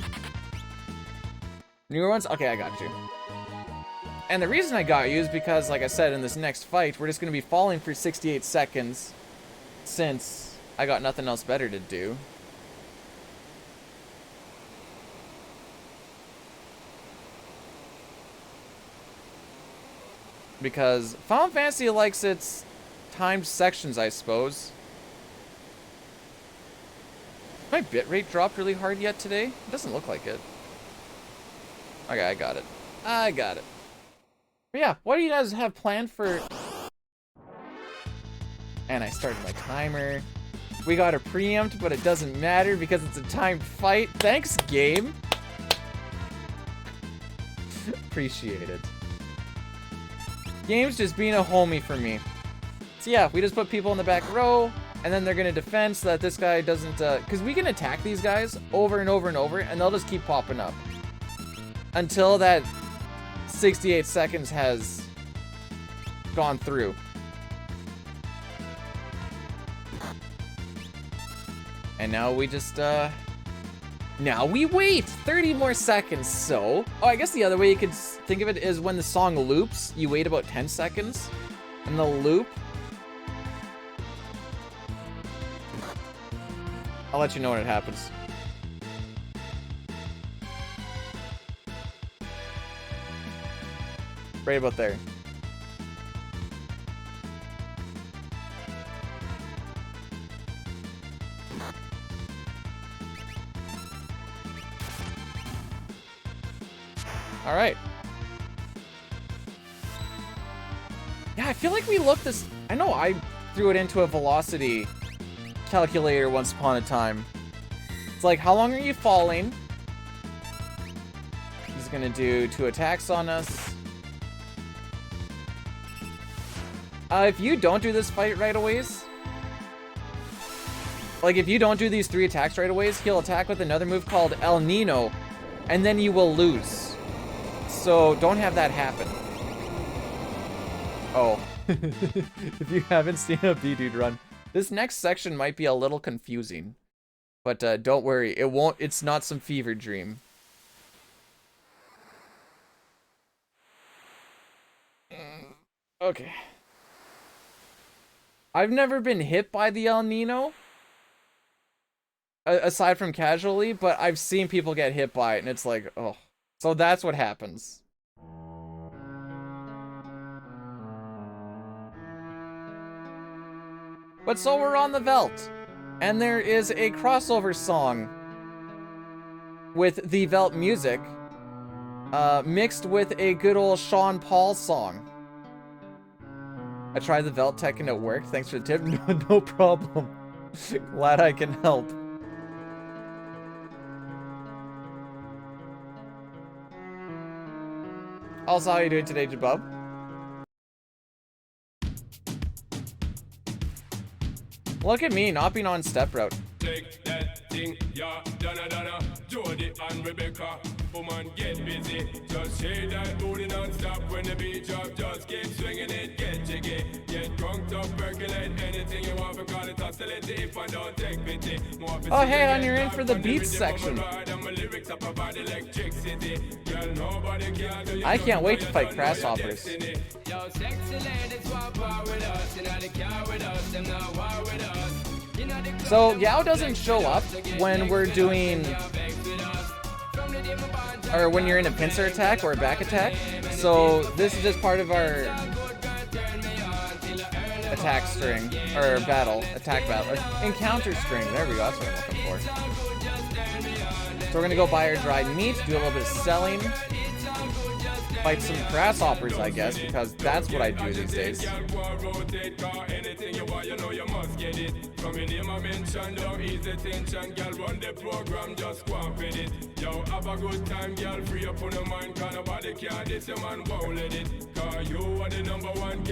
Newer ones? Okay, I got you. And the reason I got you is because, like I said, in this next fight, we're just going to be falling for 68 seconds since I got nothing else better to do. Because Final Fantasy likes its timed sections, I suppose. My bitrate dropped really hard yet today? It doesn't look like it. Okay, I got it. But yeah, what do you guys have planned for... And I started my timer. We got a preempt, but it doesn't matter because it's a timed fight. Thanks, game. Appreciate it. Game's just being a homie for me. So yeah, we just put people in the back row, and then they're gonna defend so that this guy doesn't, because we can attack these guys over and over and over, and they'll just keep popping up. Until that 68 seconds has gone through. And now we just, now we wait 30 more seconds, so... Oh, I guess the other way you could think of it is when the song loops, you wait about 10 seconds. And the loop... I'll let you know when it happens. Right about there. All right. Yeah, I feel like we looked this... I know I threw it into a velocity calculator once upon a time. It's like, how long are you falling? He's gonna do 2 attacks on us. If you don't do this fight right away, like if you don't do these 3 attacks right away, he'll attack with another move called El Nino, and then you will lose. So don't have that happen. Oh. If you haven't seen a B-Dude run, this next section might be a little confusing. But don't worry, it's not some fever dream. Okay. I've never been hit by the El Nino, aside from casually, but I've seen people get hit by it, and it's like, oh. So that's what happens. But so we're on the Velt, and there is a crossover song with the Velt music, mixed with a good old Sean Paul song. I tried the Velt tech and it worked. Thanks for the tip. No problem. Glad I can help. Also, how are you doing today, Jabub? Look at me, not being on step route. Take that thing, yeah, Donna, Jody and Rebecca. Woman, get busy. Just shake that booty non-stop when the beat drop. Just keep swinging it, get jiggy. Get drunk up, percolate anything you want. Call it hostility if I don't take pity. Oh, hey, hon, you're in for the beats section. I can't wait to fight grasshoppers. So, Yao doesn't show up when we're doing... or when you're in a pincer attack or a back attack. So this is just part of our attack string, or attack battle, or encounter string. There we go, that's what I'm looking for. So we're gonna go buy our dried meat, do a little bit of selling, fight some grasshoppers, I guess, because that's what I do these days.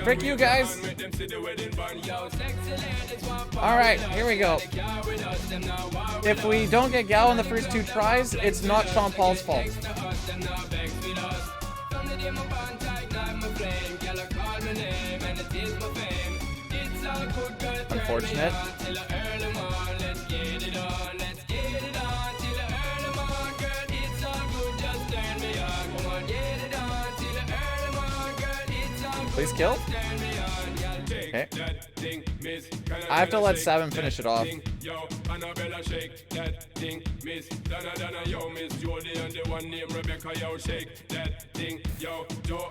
Frick you guys! Alright, here we go. If we don't get Gal in the first 2 tries, it's not Sean Paul's fault. Unfortunate. Please kill. Okay. I have to let Savin finish it off.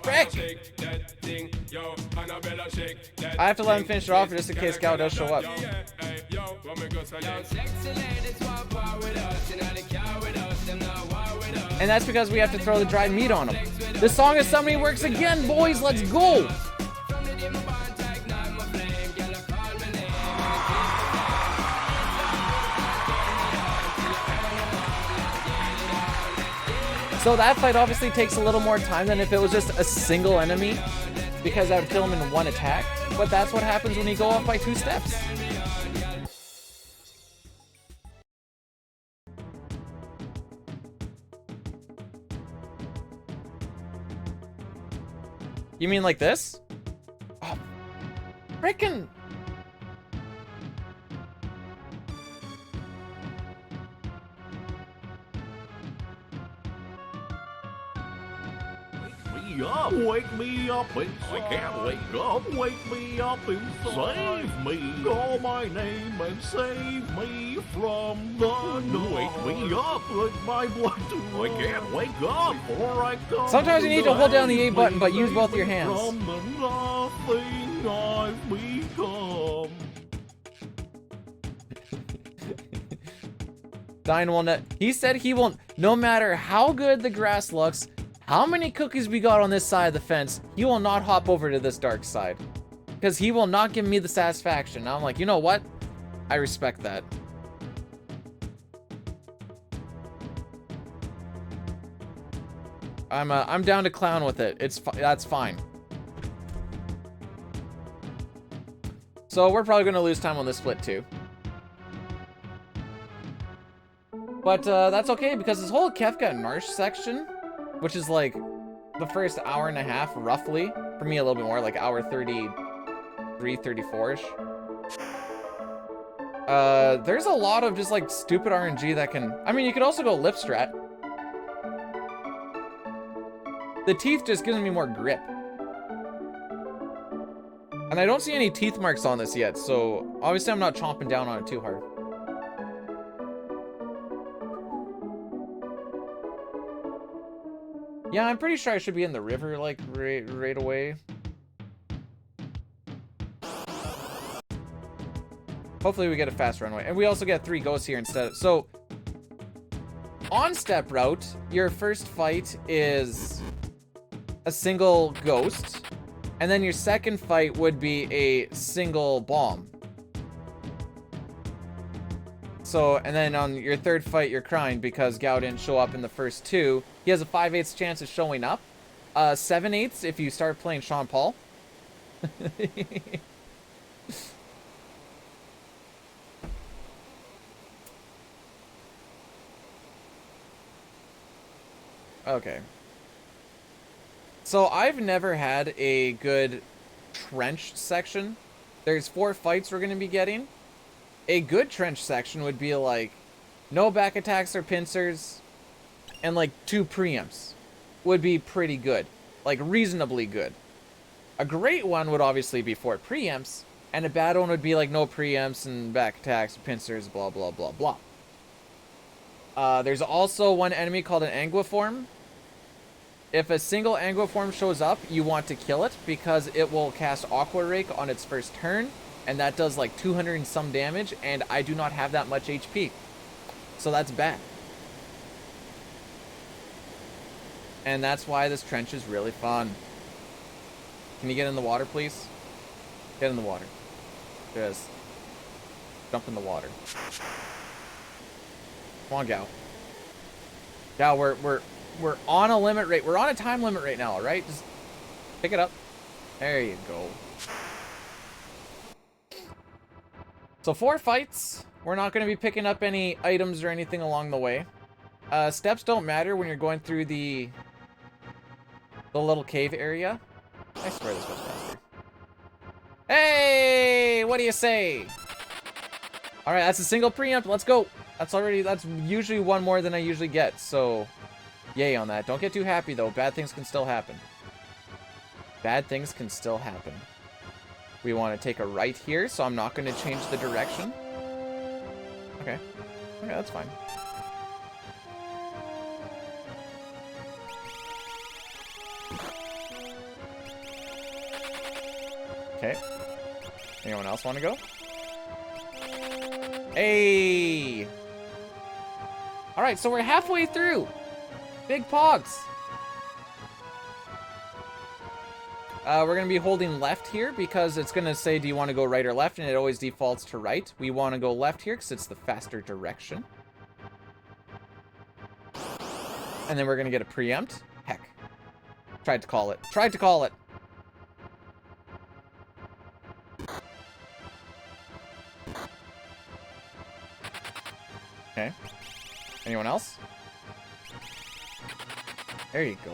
Frick! I have to let him finish it off just in case Gal does show up. And that's because we have to throw the dried meat on him. The Song of Summoning works again, boys! Let's go! So that fight obviously takes a little more time than if it was just a single enemy, because I would kill him in 1 attack, but that's what happens when you go off by 2 steps. You mean like this? Oh, frickin'! Wake me up inside. I can't wake up. Wake me up inside. Save me. Call my name and save me from the dark. Wake me up with my blood. I can't wake up or I come. Sometimes you need to hold down the A button, but use both your hands. From the nothing I've become. Dine Walnut. He said he won't, no matter how good the grass looks, how many cookies we got on this side of the fence, he will not hop over to this dark side. Because he will not give me the satisfaction. Now I'm like, you know what? I respect that. I'm down to clown with it. That's fine. So we're probably gonna lose time on this split too. But that's okay because this whole Kefka and Marsh section, which is like the first hour and a half roughly, for me a little bit more, like hour 33, 34-ish. There's a lot of just like stupid RNG that can, I mean, you could also go lip strat. The teeth just gives me more grip. And I don't see any teeth marks on this yet, so obviously I'm not chomping down on it too hard. Yeah, I'm pretty sure I should be in the river, like, right away. Hopefully we get a fast runway. And we also get 3 ghosts here instead. So, on step route, your first fight is a single ghost. And then your second fight would be a single bomb. So, and then on your third fight, you're crying because Gao didn't show up in the first 2. He has a 5/8 chance of showing up. 7/8 if you start playing Sean Paul. Okay. So I've never had a good trench section. There's 4 fights we're going to be getting. A good trench section would be like no back attacks or pincers and like 2 preempts would be pretty good. Like reasonably good. A great one would obviously be 4 preempts, and a bad one would be like no preempts and back attacks, pincers, blah blah blah blah. There's also one enemy called an Anguiform. If a single Anguiform shows up, you want to kill it because it will cast Aqua Rake on its first turn, and that does like 200 and some damage, and I do not have that much HP. So that's bad. And that's why this trench is really fun. Can you get in the water, please? Get in the water. Just jump in the water. Come on, Gao. Gao, we're on a limit rate. We're on a time limit right now, all right? Just pick it up. There you go. So 4 fights. We're not going to be picking up any items or anything along the way. Steps don't matter when you're going through the little cave area. I swear this goes faster. Hey! What do you say? All right, that's a single preempt. Let's go. That's usually 1 more than I usually get, so yay on that. Don't get too happy, though. Bad things can still happen. Bad things can still happen. We want to take a right here, so I'm not going to change the direction. Okay. Okay, that's fine. Okay. Anyone else want to go? Hey! Alright, so we're halfway through. Big pogs. We're going to be holding left here because it's going to say, do you want to go right or left? And it always defaults to right. We want to go left here because it's the faster direction. And then we're going to get a preempt. Heck. Tried to call it. Tried to call it. Okay. Anyone else? There you go.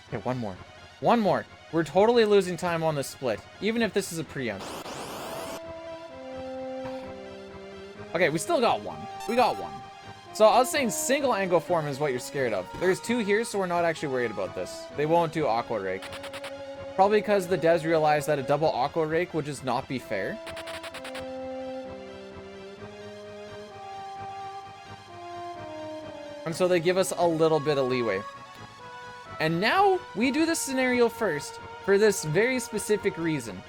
Okay, 1 more. 1 more. We're totally losing time on this split, even if this is a preempt. Okay, we still got 1. We got 1. So I was saying single Anguiform is what you're scared of. There's 2 here, so we're not actually worried about this. They won't do Aqua Rake. Probably because the devs realized that a double Aqua Rake would just not be fair. And so they give us a little bit of leeway. And now we do this scenario first for this very specific reason.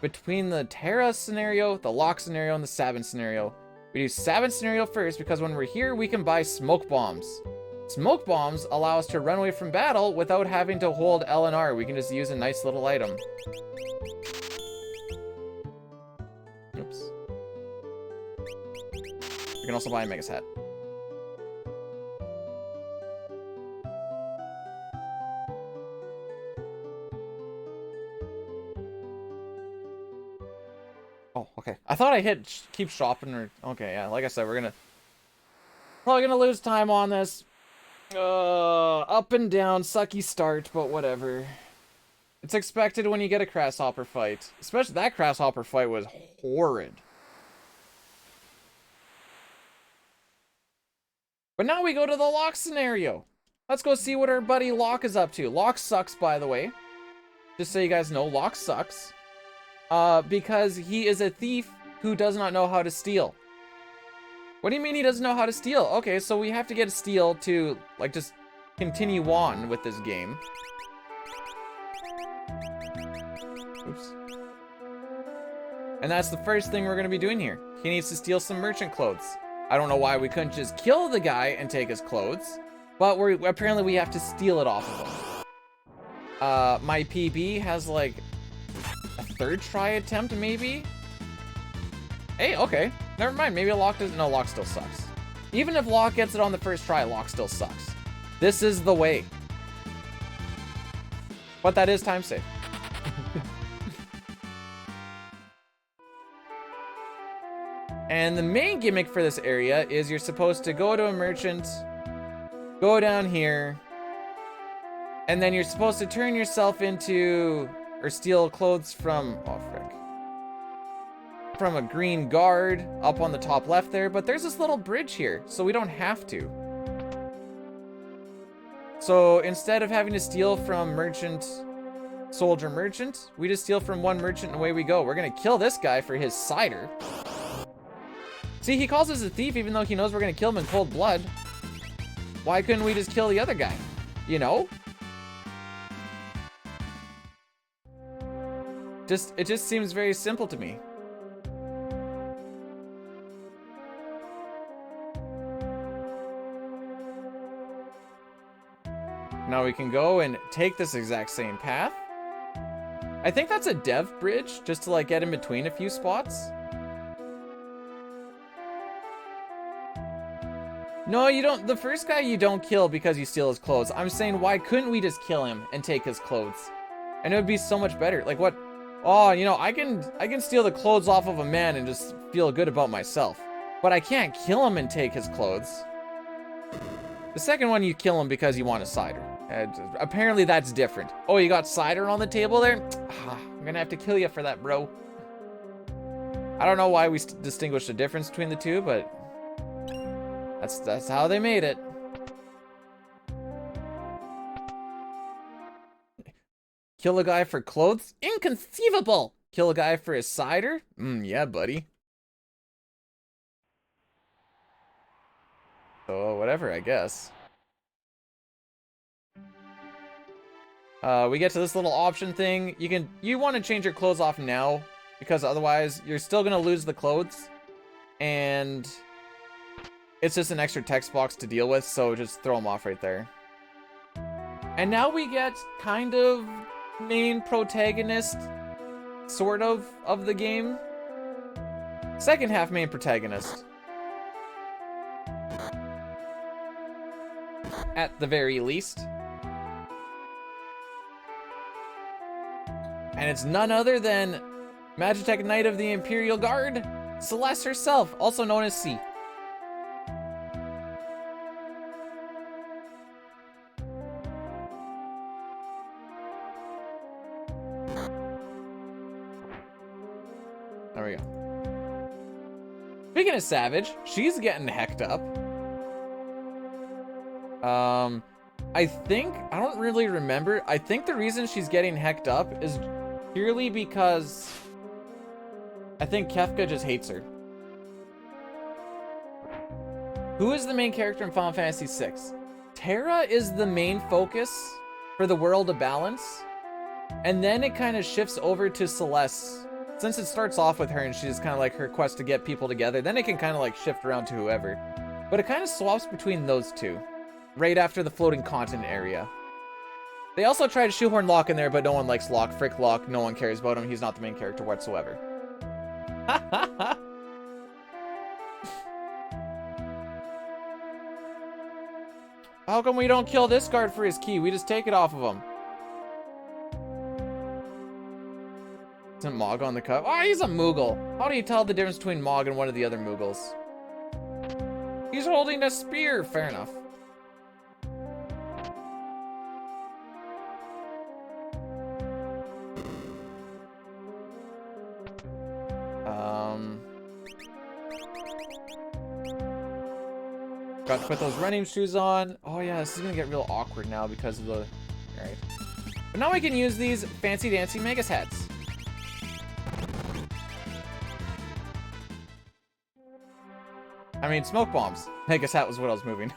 Between the Terra scenario, the Lock scenario, and the Sabin scenario. We do Sabin scenario first because when we're here, we can buy smoke bombs. Smoke bombs allow us to run away from battle without having to hold L and R. We can just use a nice little item. Oops. We can also buy a Megas hat. Oh, okay. I thought I hit keep shopping or... Okay, yeah. Like I said, we're probably gonna lose time on this. Up and down, sucky start, but whatever. It's expected when you get a Grasshopper fight. Especially that Grasshopper fight was horrid. But now we go to the Lock scenario. Let's go see what our buddy Lock is up to. Lock sucks, by the way. Just so you guys know, Lock sucks. Because he is a thief who does not know how to steal. What do you mean he doesn't know how to steal? Okay, so we have to get a steal to, like, just continue on with this game. Oops. And that's the first thing we're going to be doing here. He needs to steal some merchant clothes. I don't know why we couldn't just kill the guy and take his clothes, but apparently we have to steal it off of him. My PB has like a third try attempt, maybe? Hey, okay. Never mind. Maybe Locke doesn't. No, Locke still sucks. Even if Locke gets it on the first try, Locke still sucks. This is the way. But that is time safe. And the main gimmick for this area is you're supposed to go to a merchant, go down here, and then you're supposed to turn yourself into, or steal clothes from, oh frick, from a green guard up on the top left there, but there's this little bridge here, so we don't have to. So instead of having to steal from merchant, soldier merchant, we just steal from one merchant and away we go. We're gonna kill this guy for his cider. See, he calls us a thief even though he knows we're gonna kill him in cold blood. Why couldn't we just kill the other guy? You know? It just seems very simple to me. Now we can go and take this exact same path. I think that's a dev bridge, just to like get in between a few spots. No, you don't. The first guy you don't kill because you steal his clothes. I'm saying, why couldn't we just kill him and take his clothes? And it would be so much better. Like what? Oh, you know, I can steal the clothes off of a man and just feel good about myself. But I can't kill him and take his clothes. The second one, you kill him because you want a cider. Apparently that's different. Oh, you got cider on the table there? I'm gonna have to kill you for that, bro. I don't know why we distinguish the difference between the two, but that's how they made it. Kill a guy for clothes? Inconceivable! Kill a guy for his cider? Yeah, buddy. So, whatever, I guess. We get to this little option thing. You want to change your clothes off now, because otherwise you're still gonna lose the clothes. And it's just an extra text box to deal with, so just throw them off right there. And now we get kind of main protagonist, sort of the game. Second half main protagonist. At the very least. And it's none other than Magitech Knight of the Imperial Guard, Celeste herself, also known as C. There we go. Speaking of Savage, she's getting hecked up. I don't really remember. I think the reason she's getting hecked up is purely because I think Kefka just hates her. Who is the main character in Final Fantasy VI? Terra is the main focus for the World of Balance, and then it kind of shifts over to Celeste. Since it starts off with her and she's kind of like her quest to get people together, then it can kind of like shift around to whoever. But it kind of swaps between those two, right after the floating continent area. They also try to shoehorn Locke in there, but no one likes Locke. Frick Locke, no one cares about him. He's not the main character whatsoever. How come we don't kill this guard for his key? We just take it off of him. Isn't Mog on the cup? Oh, he's a Moogle. How do you tell the difference between Mog and one of the other Moogles? He's holding a spear. Fair enough. Got to put those running shoes on. Oh yeah, this is gonna get real awkward now because of the... Alright. But now I can use these fancy dancy Magus hats. I mean, smoke bombs. I guess that was what I was moving.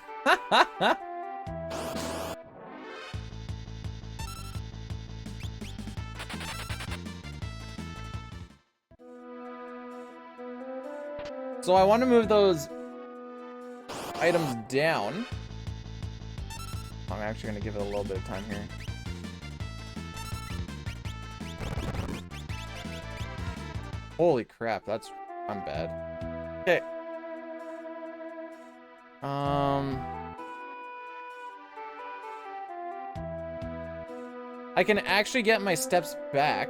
So I want to move those items down. I'm actually going to give it a little bit of time here. Holy crap, I'm bad. Okay. I can actually get my steps back.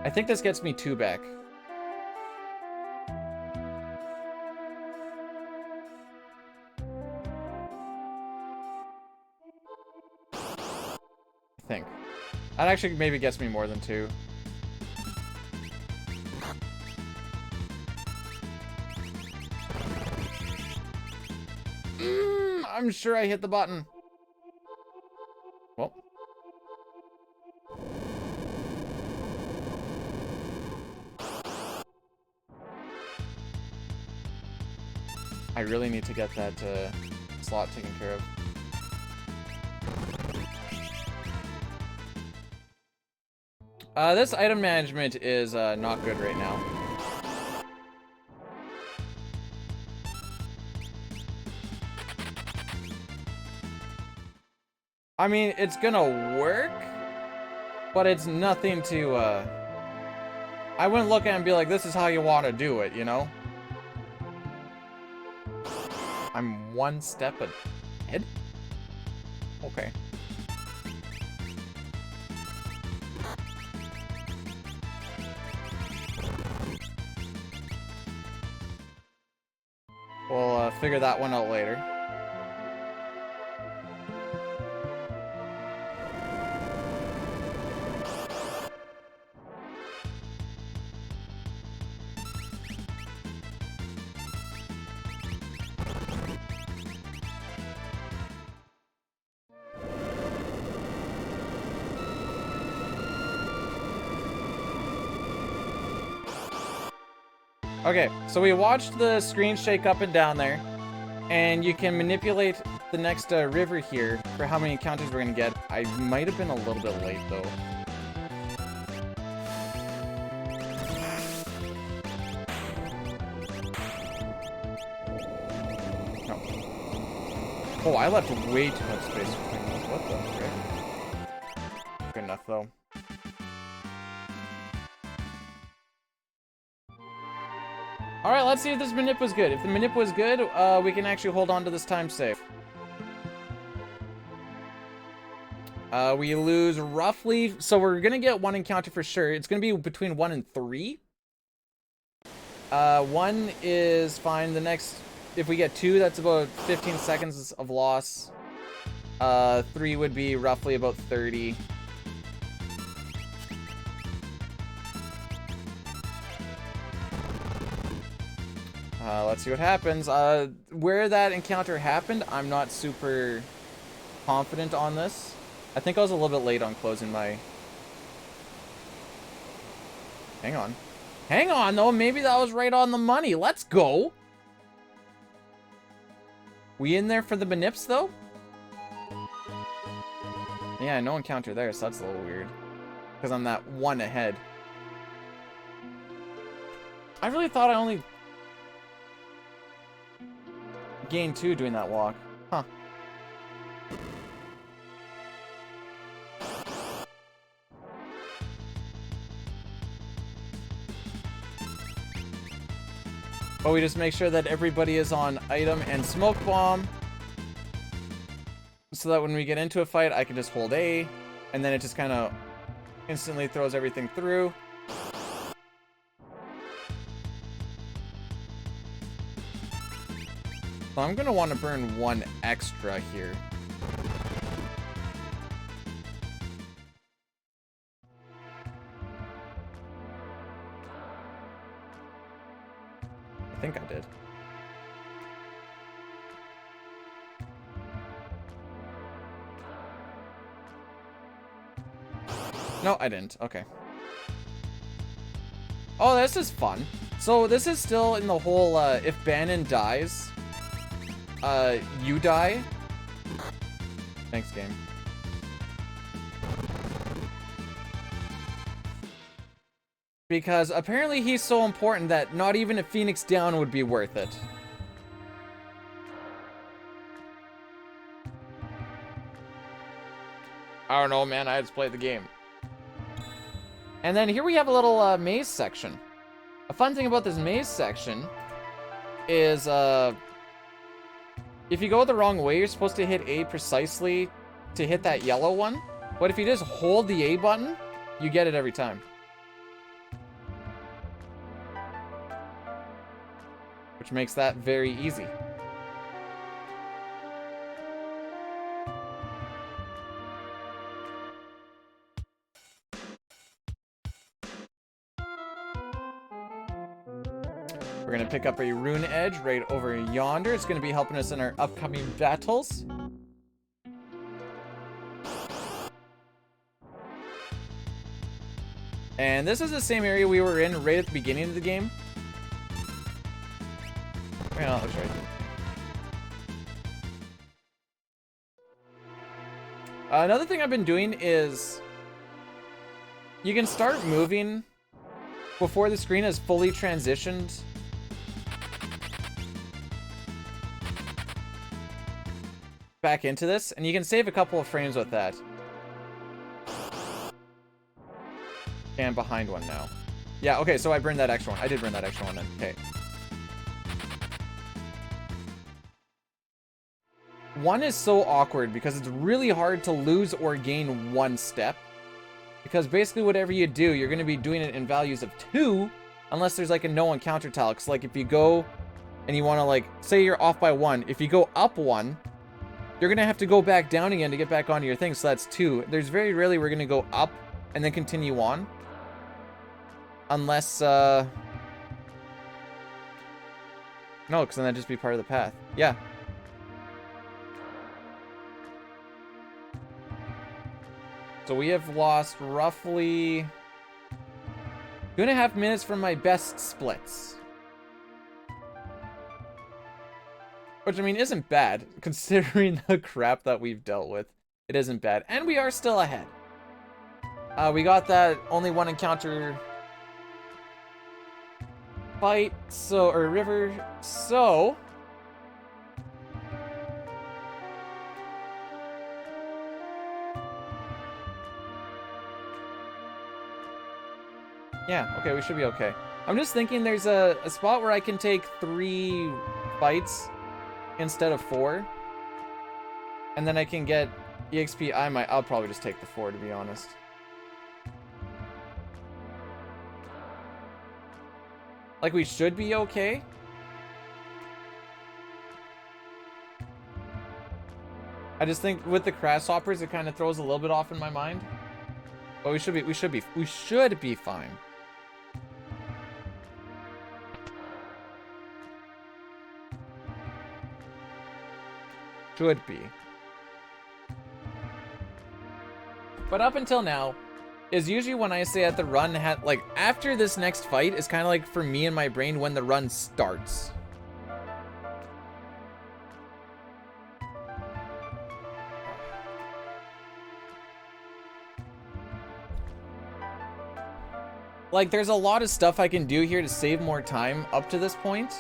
I think this gets me 2 back. I think. That actually maybe gets me more than 2. I'm sure I hit the button. Well. I really need to get that slot taken care of. This item management is not good right now. I mean, it's gonna work, but it's nothing to, I wouldn't look at it and be like, this is how you want to do it, you know? I'm 1 step ahead? Okay. We'll figure that one out later. Okay, so we watched the screen shake up and down there, and you can manipulate the next river here for how many encounters we're gonna get. I might have been a little bit late though. No. Oh, I left way too much space between those. What the frick? Good enough though. Alright, let's see if this manip was good. If the manip was good, we can actually hold on to this time save. We lose roughly... So we're going to get 1 encounter for sure. It's going to be between 1 and 3. 1 is fine. The next... If we get 2, that's about 15 seconds of loss. 3 would be roughly about 30. Let's see what happens. Where that encounter happened, I'm not super confident on this. I think I was a little bit late on closing my... Hang on. Hang on, though. Maybe that was right on the money. Let's go. We in there for the manips, though? Yeah, no encounter there, so that's a little weird. Because I'm that 1 ahead. I really thought I only... gained 2 doing that walk. Huh. But we just make sure that everybody is on item and smoke bomb. So that when we get into a fight, I can just hold A. And then it just kind of instantly throws everything through. So I'm going to want to burn 1 extra here. I think I did. No, I didn't. Okay. Oh, this is fun. So this is still in the whole, if Bannon dies, you die. Thanks, game. Because apparently he's so important that not even a Phoenix down would be worth it. I don't know, man. I just played the game. And then here we have a little maze section. A fun thing about this maze section is if you go the wrong way, you're supposed to hit A precisely to hit that yellow one. But if you just hold the A button, you get it every time. Which makes that very easy. We're gonna pick up a rune edge right over yonder. It's gonna be helping us in our upcoming battles. And this is the same area we were in right at the beginning of the game. Yeah, that's right. Another thing I've been doing is you can start moving before the screen is fully transitioned back into this, and you can save a couple of frames with that. And behind one now. Yeah, okay, so I burned that extra one. I did burn that extra one then. Okay. One is so awkward because it's really hard to lose or gain one step. Because basically whatever you do, you're going to be doing it in values of 2 unless there's like a no encounter tile. Because like if you go and you want to like, say you're off by 1. If you go up 1, you're going to have to go back down again to get back onto your thing. So that's 2. There's very rarely we're going to go up and then continue on. Unless, no, because then that'd just be part of the path. Yeah. So we have lost roughly 2.5 minutes from my best splits. Which, I mean, isn't bad, considering the crap that we've dealt with. It isn't bad. And we are still ahead. We got that only one encounter fight, so, or river, so... Yeah, okay, we should be okay. I'm just thinking there's a spot where I can take 3 fights instead of 4. And then I can get EXP. I'll probably just take the 4, to be honest. Like, we should be okay. I just think with the grasshoppers, it kind of throws a little bit off in my mind. But we should be fine. Should be. But up until now, is usually when I say at the run, like, after this next fight is kind of like, for me in my brain, when the run starts. Like, there's a lot of stuff I can do here to save more time up to this point.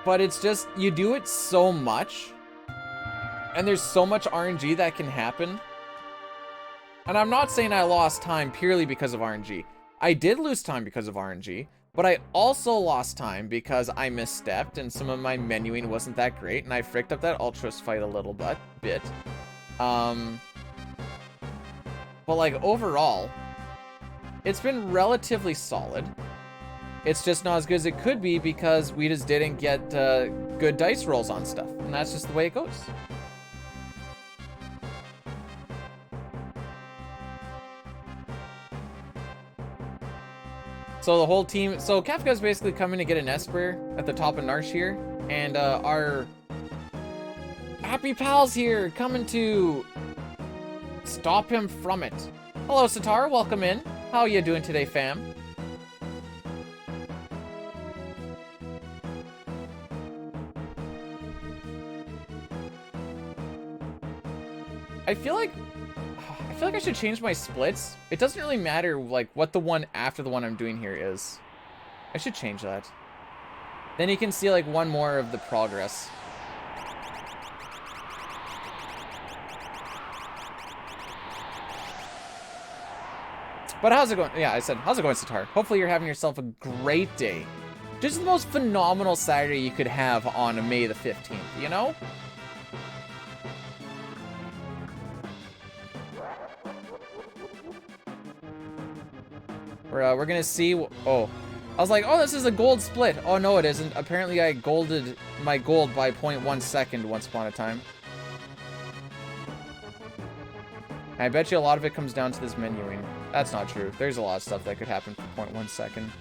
But it's just, you do it so much. And there's so much RNG that can happen. And I'm not saying I lost time purely because of RNG. I did lose time because of RNG. But I also lost time because I misstepped and some of my menuing wasn't that great. And I fricked up that Ultras fight a little bit. But like overall, it's been relatively solid. It's just not as good as it could be because we just didn't get good dice rolls on stuff. And that's just the way it goes. So the whole team, so Kafka's basically coming to get an Esper at the top of Narsh here. And our happy pals here coming to stop him from it. Hello, Sitar, welcome in. How you doing today, fam? I feel like I should change my splits. It doesn't really matter like what the one after the one I'm doing here is. I should change that. Then you can see like one more of the progress. But how's it going? Yeah, I said, how's it going, Sitar? Hopefully you're having yourself a great day. Just the most phenomenal Saturday you could have on May the 15th, you know? We're gonna see. Oh, I was like, oh, this is a gold split. Oh no, it isn't. Apparently, I golded my gold by 0.1 second once upon a time. I bet you a lot of it comes down to this menuing. That's not true. There's a lot of stuff that could happen for 0.1 second.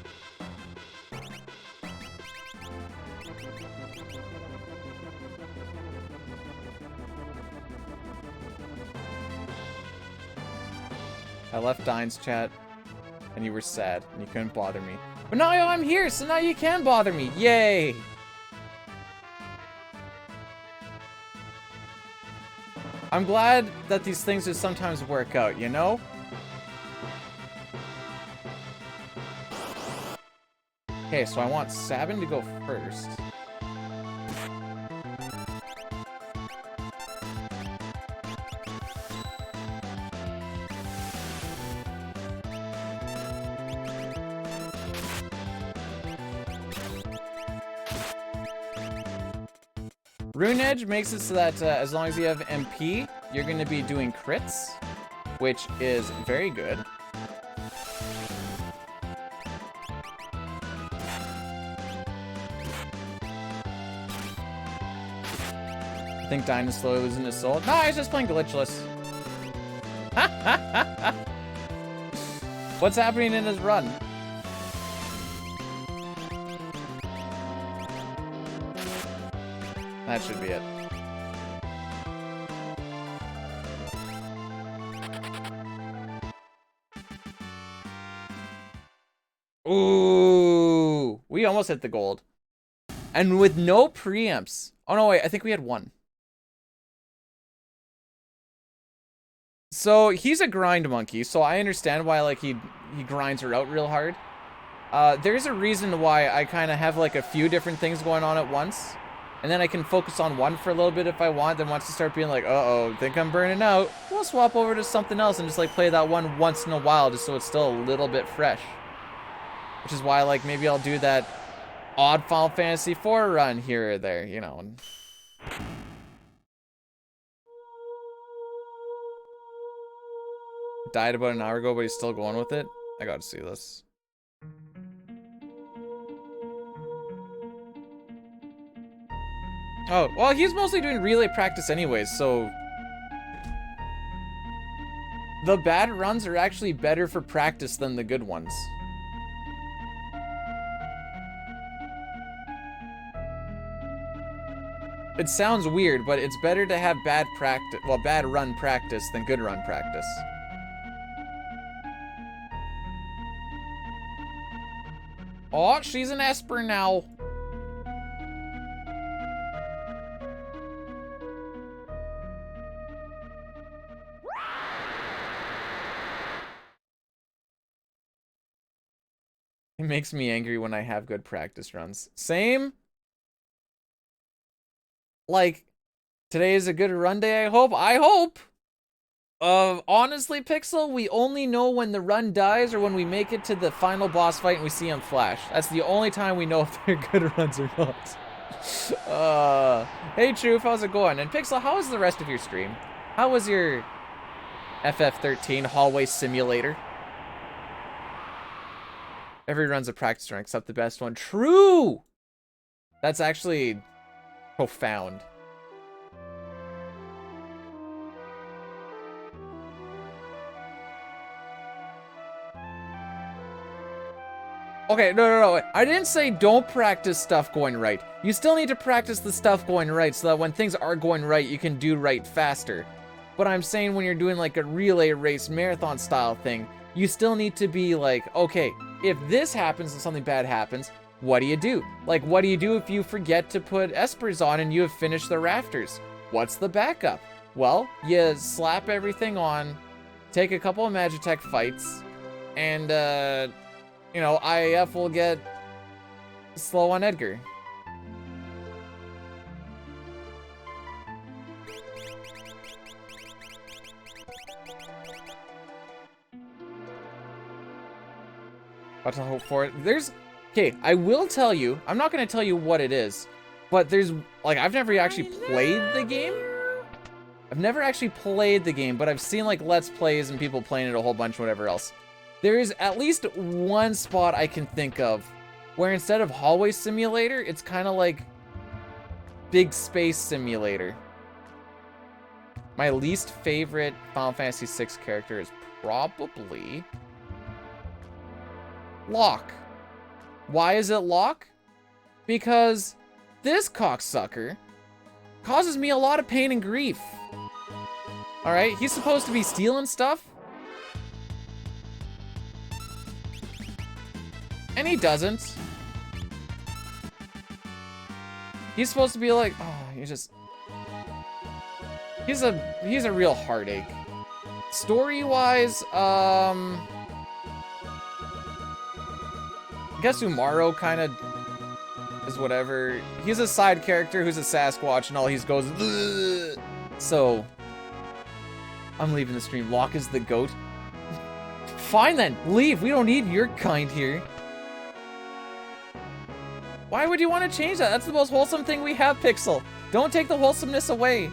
I left Dine's chat. And you were sad, and you couldn't bother me. But now I'm here, so now you can bother me. Yay! I'm glad that these things just sometimes work out, you know? Okay, so I want Sabin to go first. Rune Edge makes it so that as long as you have MP, you're going to be doing crits, which is very good. I think Dinosaur was in his soul. No, he's just playing Glitchless. What's happening in his run? That should be it. Ooh, we almost hit the gold. And with no preamps. Oh no, wait, I think we had one. So he's a grind monkey, so I understand why like he grinds her out real hard. There's a reason why I kind of have like a few different things going on at once. And then I can focus on one for a little bit if I want. Then once I start being like, uh-oh, think I'm burning out, we'll swap over to something else and just like play that one once in a while just so it's still a little bit fresh. Which is why like maybe I'll do that odd Final Fantasy IV run here or there, you know. Died about an hour ago, but he's still going with it. I gotta see this. Oh, well, he's mostly doing relay practice anyways, so... The bad runs are actually better for practice than the good ones. It sounds weird, but it's better to have bad practice, well, bad run practice than good run practice. Oh, she's an Esper now. It makes me angry when I have good practice runs. Same. Like, today is a good run day, I hope. I hope. Honestly, Pixel, we only know when the run dies or when we make it to the final boss fight and we see him flash. That's the only time we know if they're good runs or not. Hey, Truth, how's it going? And Pixel, how was the rest of your stream? How was your FF13 hallway simulator? Every run's a practice run except the best one. True! That's actually profound. Okay, no. I didn't say don't practice stuff going right. You still need to practice the stuff going right so that when things are going right, you can do right faster. But I'm saying when you're doing like a relay race marathon style thing, you still need to be like, okay, if this happens and something bad happens, what do you do? Like, what do you do if you forget to put espers on and you have finished the rafters? What's the backup? Well, you slap everything on, take a couple of Magitech fights, and, you know, IAF will get slow on Edgar. What to hope for it? Okay, I will tell you, I'm not going to tell you what it is, but there's, like, I've never actually played the game. I've never actually played the game, but I've seen, like, Let's Plays and people playing it a whole bunch, whatever else. There is at least one spot I can think of where instead of hallway simulator, it's kind of like big space simulator. My least favorite Final Fantasy VI character is probably Locke. Why is it Locke? Because this cocksucker causes me a lot of pain and grief. Alright, he's supposed to be stealing stuff. And he doesn't. He's supposed to be like, oh, he's a real heartache. Story-wise, I guess Umaro kind of is whatever. He's a side character who's a Sasquatch and all he goes, ugh. So I'm leaving the stream. Locke is the goat. Fine then, leave. We don't need your kind here. Why would you want to change that? That's the most wholesome thing we have, Pixel. Don't take the wholesomeness away.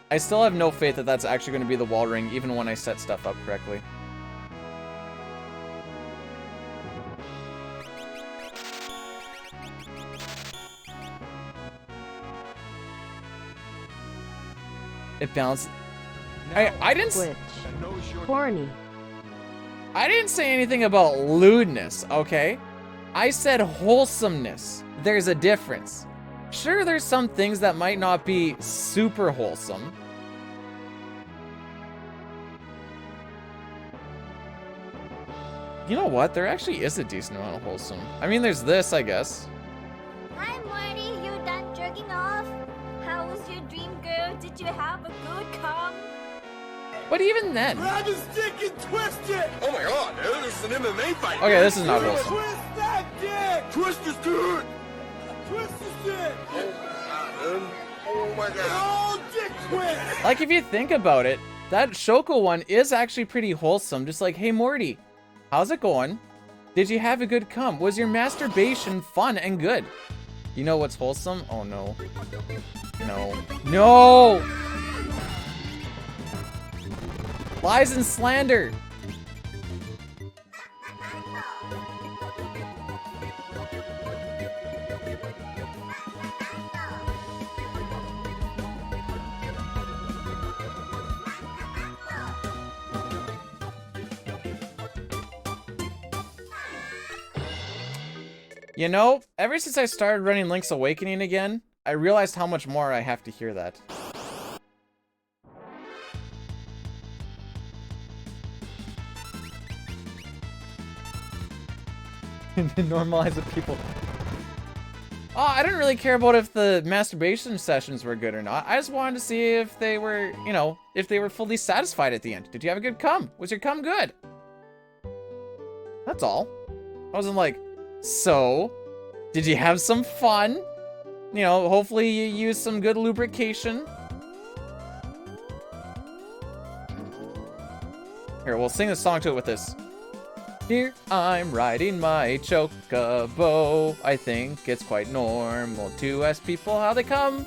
I still have no faith that that's actually going to be the wall ring, even when I set stuff up correctly. It balanced. I didn't. Glitch. Horny. I didn't say anything about lewdness, okay? I said wholesomeness. There's a difference. Sure, there's some things that might not be super wholesome. You know what? There actually is a decent amount of wholesome. I mean, there's this, I guess. Hi, Marty. You done jerking off? How was your dream, girl? Did you have a good come? But even then. Grab his dick and twist it! Oh my god, dude, this is an MMA fight. Okay, this is not wholesome. Twist that dick! Twist this dude! Twist this dick! Oh my god. Oh, dick twist! Like, if you think about it, that Shoko one is actually pretty wholesome. Just like, hey, Morty, how's it going? Did you have a good cum? Was your masturbation fun and good? You know what's wholesome? Oh, no. No. No! Lies and slander. You know, ever since I started running Link's Awakening again, I realized how much more I have to hear that. Normalize the people. Oh, I didn't really care about if the masturbation sessions were good or not. I just wanted to see if they were, you know, if they were fully satisfied at the end. Did you have a good cum? Was your cum good? That's all. I wasn't like, so, did you have some fun? You know, hopefully you used some good lubrication. Here, we'll sing a song to it with this. Here I'm riding my chocobo. I think it's quite normal to ask people how they come.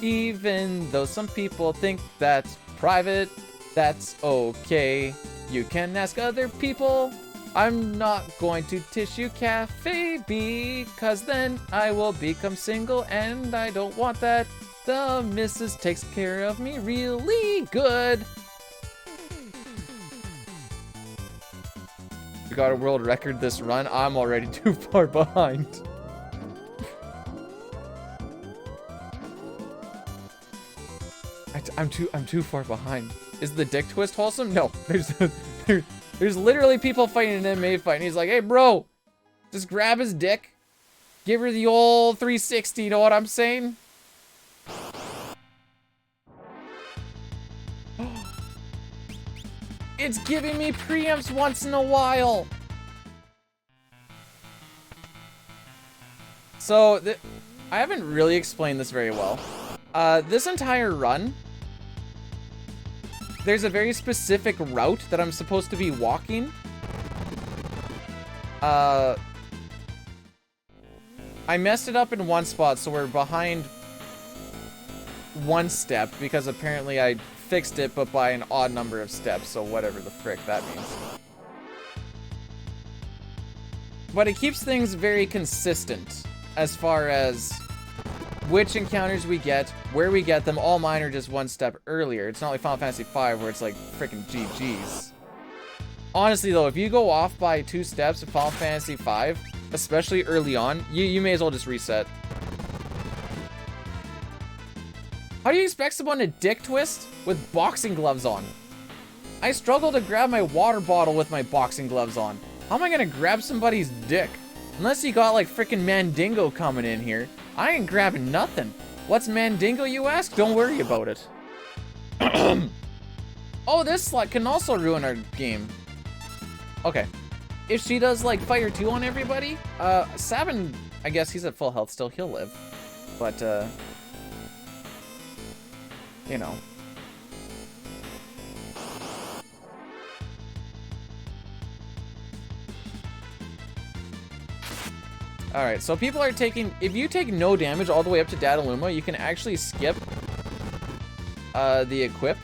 Even though some people think that's private, that's okay. You can ask other people. I'm not going to tissue cafe because then I will become single and I don't want that. The missus takes care of me really good. We got a world record this run. I'm already too far behind. I'm too far behind. Is the dick twist wholesome? No. There's literally people fighting an MMA fight, and he's like, hey, bro, just grab his dick. Give her the old 360, you know what I'm saying? It's giving me preamps once in a while. So, I haven't really explained this very well. This entire run, there's a very specific route that I'm supposed to be walking. I messed it up in one spot, so we're behind one step, because apparently I fixed it, but by an odd number of steps, so whatever the frick that means. But it keeps things very consistent as far as which encounters we get, where we get them. All mine are just one step earlier. It's not like Final Fantasy V where it's like freaking GG's. Honestly though, if you go off by 2 steps in Final Fantasy V, especially early on, you may as well just reset. How do you expect someone to dick twist with boxing gloves on? I struggle to grab my water bottle with my boxing gloves on. How am I gonna grab somebody's dick? Unless you got like freaking Mandingo coming in here. I ain't grabbing nothing. What's Mandingo, you ask? Don't worry about it. Oh, this slut can also ruin our game. Okay. If she does like Fire 2 on everybody, Sabin, I guess he's at full health still, he'll live. But, you know. Alright, so people are taking... If you take no damage all the way up to Dataluma, you can actually skip the equip.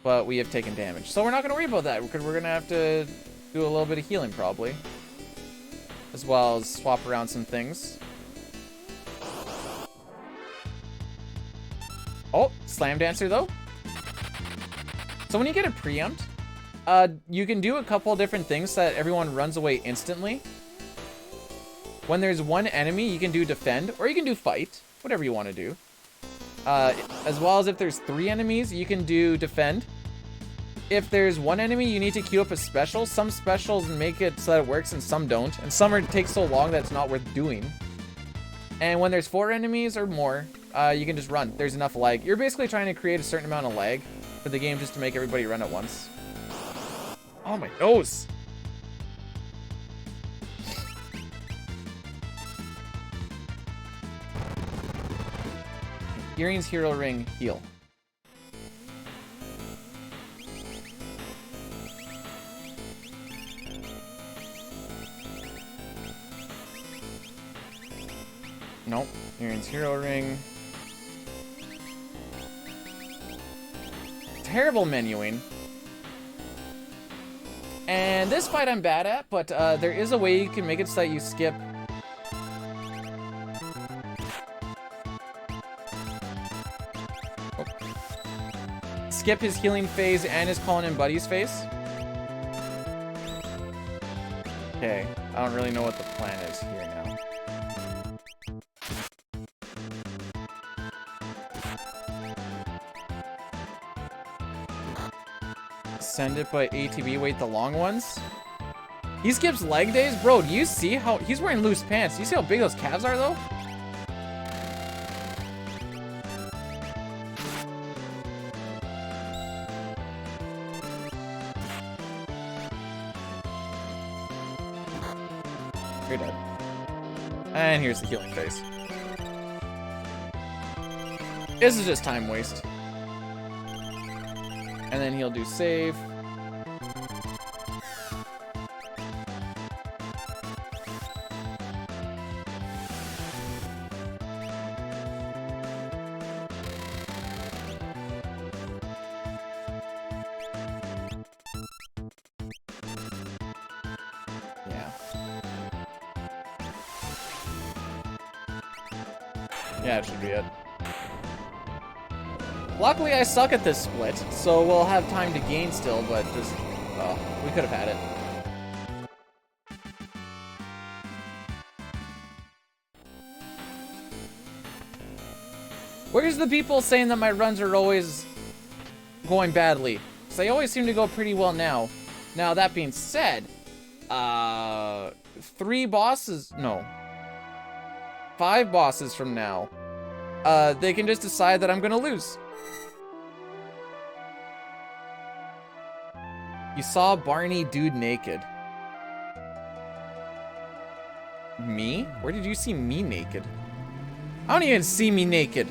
But we have taken damage. So we're not going to worry about that, because we're going to have to do a little bit of healing, probably. As well as swap around some things. Oh, Slam Dancer, though. So when you get a preempt, you can do a couple different things so that everyone runs away instantly. When there's one enemy, you can do defend, or you can do fight, whatever you want to do. As well as if there's 3 enemies, you can do defend. If there's 1 enemy, you need to queue up a special. Some specials make it so that it works, and some don't. And some take so long that it's not worth doing. And when there's 4 enemies or more, you can just run. There's enough lag. You're basically trying to create a certain amount of lag for the game just to make everybody run at once. Oh, my nose! Earrings, Hero Ring, heal. Nope. Earrings, Hero Ring. Terrible menuing. And this fight I'm bad at, but there is a way you can make it so that you skip. Skip his healing phase and his calling in buddies phase. Okay, I don't really know what the plan is here now. Send it by ATB, wait the long ones. He skips leg days? Bro, do you see how he's wearing loose pants? Do you see how big those calves are though? You're dead. And here's the healing phase. This is just time waste. And then he'll do save. Yeah, it should be it. Luckily, I suck at this split, so we'll have time to gain still, but just... well, we could have had it. Where's the people saying that my runs are always going badly? Because they always seem to go pretty well now. Now, that being said, 3 bosses, no. 5 bosses from now, they can just decide that I'm gonna lose. You saw Barney dude naked. Me? Where did you see me naked? I don't even see me naked.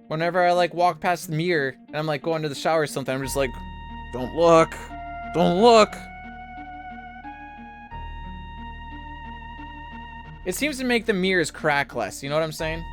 Whenever I like walk past the mirror and I'm like going to the shower or something, I'm just like, don't look, don't look. It seems to make the mirrors crack less, you know what I'm saying?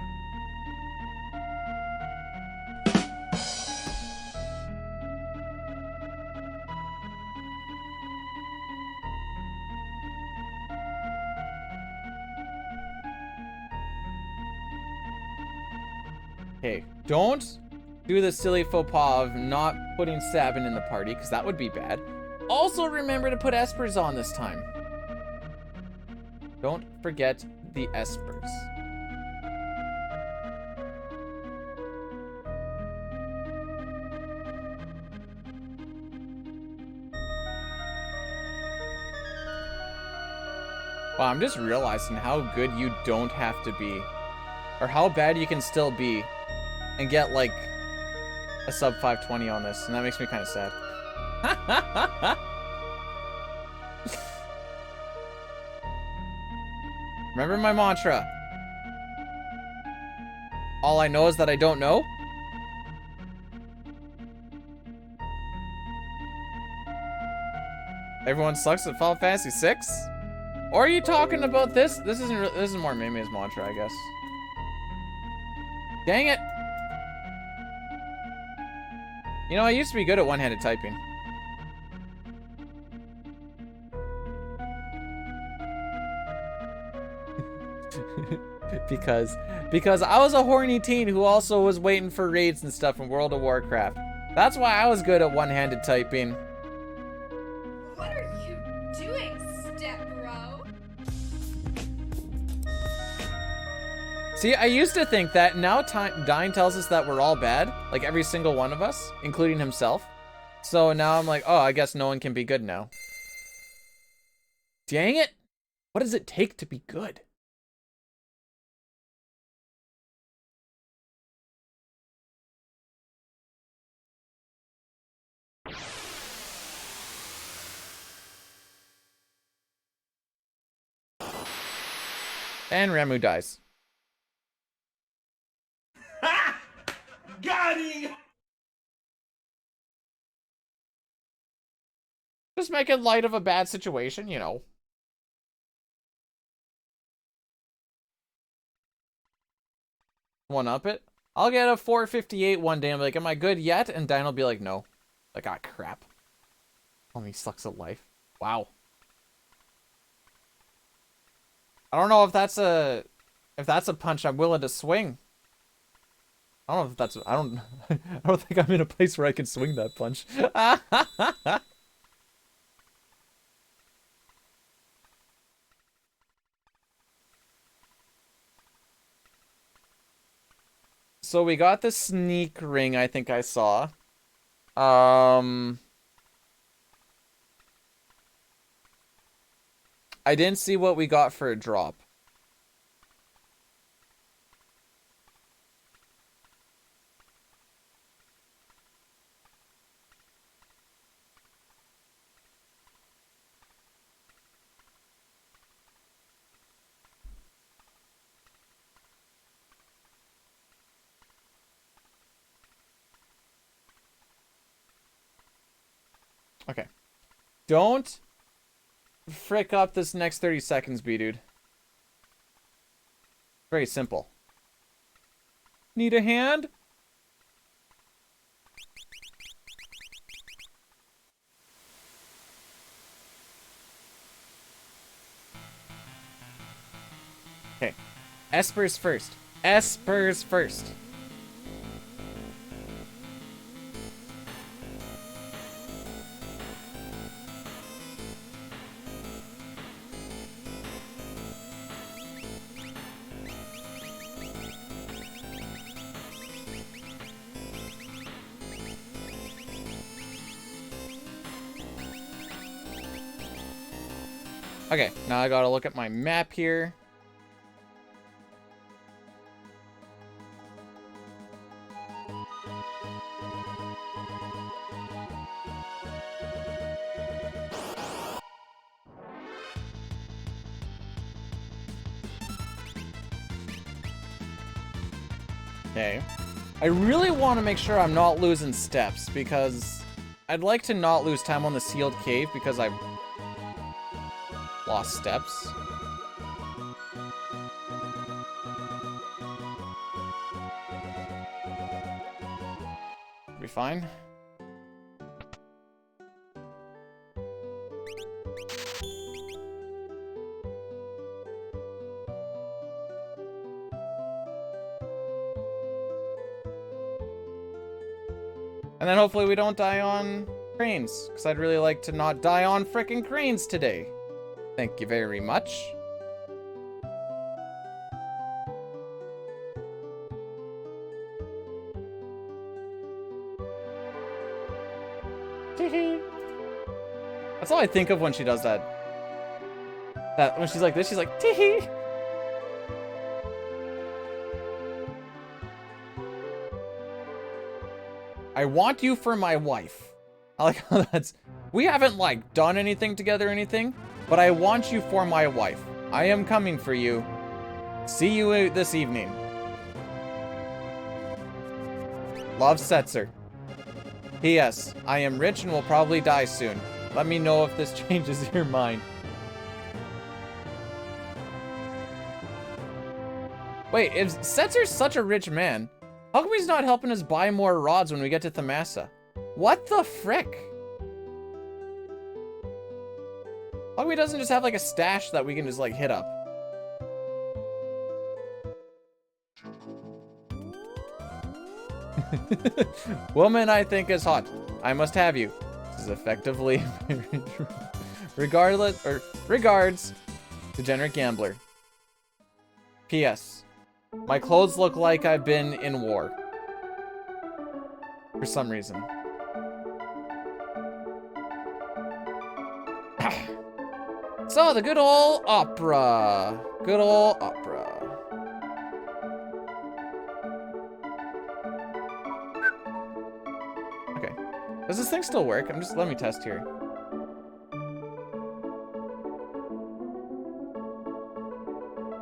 Okay, don't do the silly faux pas of not putting Sabin in the party, because that would be bad. Also remember to put espers on this time. Don't forget the espers. Wow, I'm just realizing how good you don't have to be, or how bad you can still be and get like a sub 520 on this, and that makes me kind of sad. Remember my mantra. All I know is that I don't know. Everyone sucks at Final Fantasy 6? Or are you talking about this? This is more Mimi's mantra, I guess. Dang it. You know, I used to be good at one-handed typing. because I was a horny teen who also was waiting for raids and stuff in World of Warcraft. That's why I was good at one-handed typing. What are you doing, step bro? See, I used to think that. Now Dine tells us that we're all bad, like every single one of us, including himself. So now I'm like, oh, I guess no one can be good now. Dang it! What does it take to be good? And Ramu dies. Got him! Just making light of a bad situation, you know. One up it. I'll get a 458 one day and be like, am I good yet? And Dan will be like, no. Like, ah, crap. Oh, he sucks at life. Wow. I don't know if that's a punch I'm willing to swing. I don't know if that's I don't think I'm in a place where I can swing that punch. So we got the sneak ring, I think I saw. I didn't see what we got for a drop. Okay. Don't frick up this next 30 seconds, B-dude. Very simple. Need a hand? Okay. Espers first. Espers first. Okay, now I gotta look at my map here. Okay. I really want to make sure I'm not losing steps because I'd like to not lose time on the sealed cave because I've lost steps. Be fine. And then hopefully we don't die on cranes, because I'd really like to not die on frickin' cranes today. Thank you very much. That's all I think of when she does that. When she's like this, she's like, tee-hee. I want you for my wife. I like how that's... We haven't, like, done anything together or anything, but I want you for my wife. I am coming for you. See you this evening. Love, Setzer. P.S. I am rich and will probably die soon. Let me know if this changes your mind. Wait, if Setzer's such a rich man, how come he's not helping us buy more rods when we get to Thamasa? What the frick? How come he doesn't just have like a stash that we can just like hit up? Woman I think is hot. I must have you. This is effectively regards, degenerate gambler. P.S. My clothes look like I've been in war. For some reason. So, the good old opera. Good old opera. Okay. Does this thing still work? Let me test here.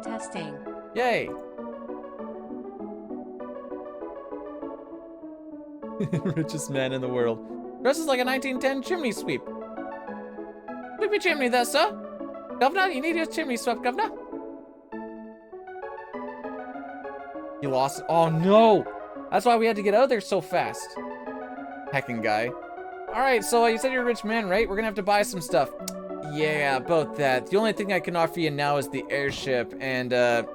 Testing. Yay. Richest man in the world. Dresses like a 1910 chimney sweep. Sweep your chimney there, sir. Governor, you need your chimney swept, Governor. You lost it. Oh, no. That's why we had to get out of there so fast. Heckin' guy. All right, so you said you're a rich man, right? We're gonna have to buy some stuff. Yeah, about that. The only thing I can offer you now is the airship, and the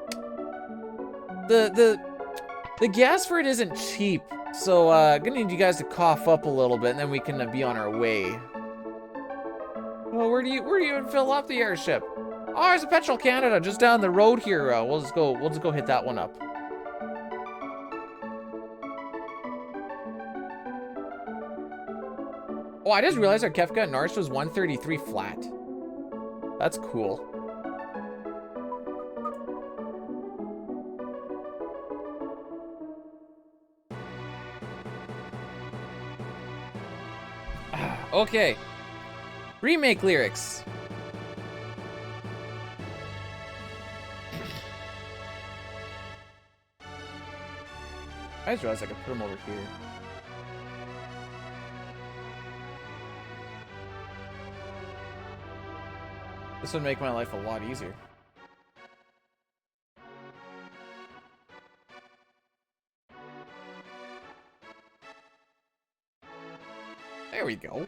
gas for it isn't cheap. So, gonna need you guys to cough up a little bit, and then we can be on our way. Well, where do you fill up the airship? Oh, there's a Petrol Canada just down the road here. We'll just go hit that one up. Oh, I just realized our Kefka at Narsh was 133 flat. That's cool. Okay. Remake lyrics. I just realized I could put them over here. This would make my life a lot easier. There we go.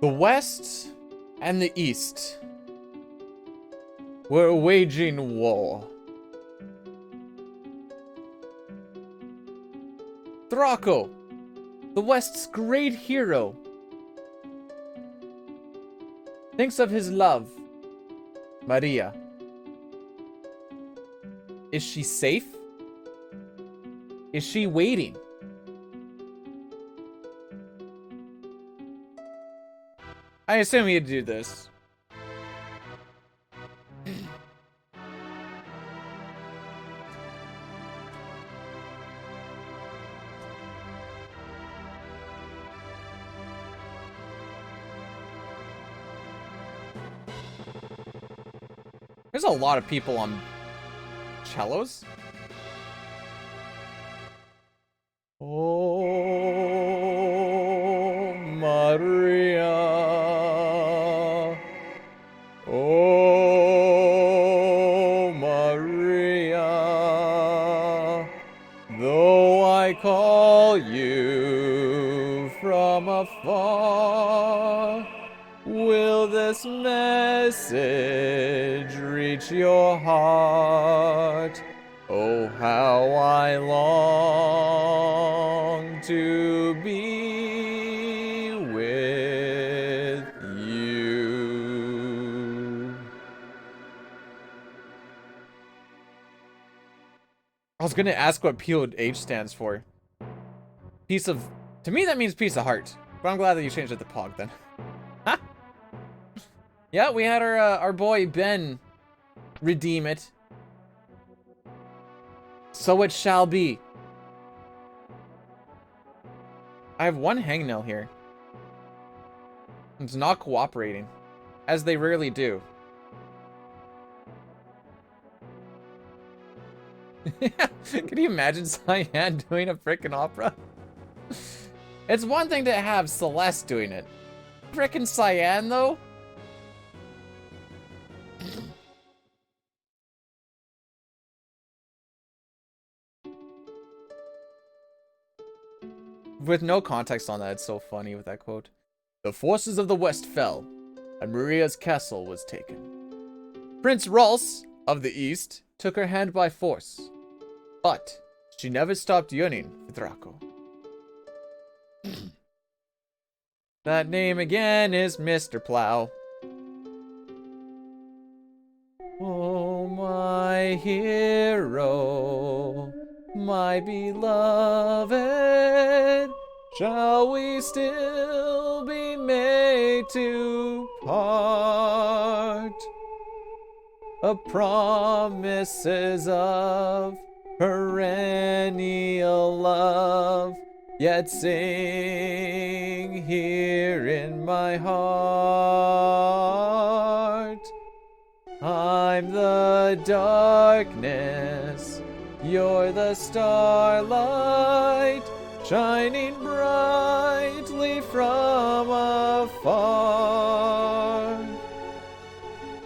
The West and the East were waging war. Draco, the West's great hero, thinks of his love, Maria. Is she safe? Is she waiting? I assume you'd do this. There's a lot of people on cellos. Oh, Maria. Oh, Maria. Though I call you from afar, will this message reach your heart? Oh, how I long to be with you. I was gonna ask what POH stands for. Piece of... To me, that means piece of heart. But I'm glad that you changed it to Pog then. Yeah, we had our boy Ben redeem it. So it shall be. I have one hangnail here. It's not cooperating, as they rarely do. Can you imagine Cyan doing a frickin' opera? It's one thing to have Celeste doing it. Frickin' Cyan, though? With no context on that, it's so funny with that quote. The forces of the West fell, and Maria's castle was taken. Prince Ralse of the East took her hand by force, but she never stopped yearning for Draco. That name again is Mr. Plow. Oh, my hero, my beloved, shall we still be made to part? A promises of perennial love, yet sing here in my heart. I'm the darkness, you're the starlight, shining brightly from afar.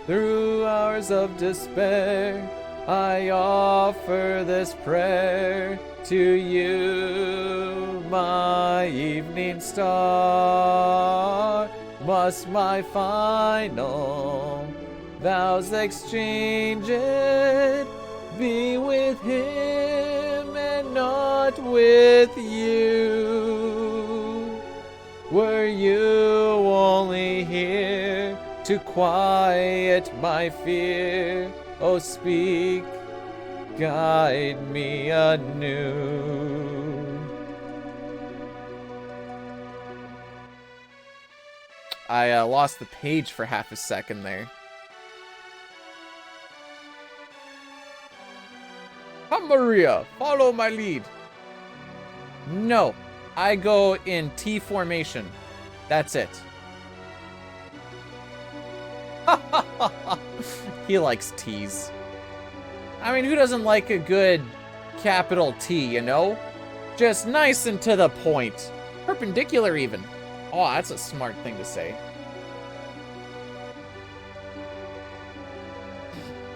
Through hours of despair, I offer this prayer to you, my evening star. Must my final vows exchanged be with him and not with you? Were you only here to quiet my fear? Oh, speak, guide me anew. I lost the page for half a second there. Come, Maria, follow my lead. No, I go in T formation. That's it. He likes T's. I mean, who doesn't like a good capital T, you know? Just nice and to the point. Perpendicular even. Oh, that's a smart thing to say.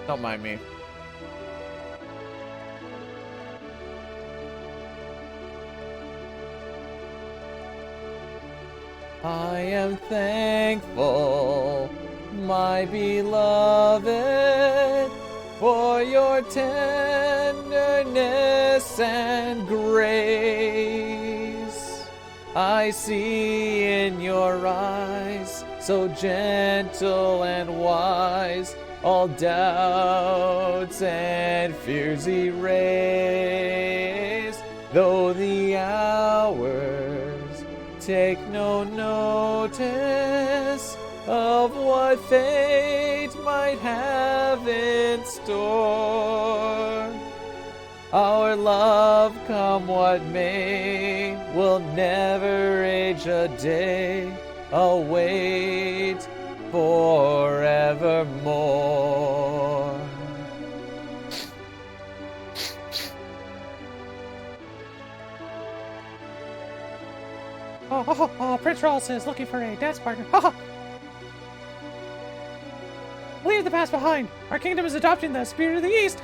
Don't mind me. I am thankful, my beloved, for your tenderness and grace. I see in your eyes, so gentle and wise, all doubts and fears erase, though the hours take no notice of what fate might have in store. Our love, come what may, will never age a day. Await forevermore. Oh, Prince Rolls is looking for a dance partner. Leave the past behind. Our kingdom is adopting the spirit of the East.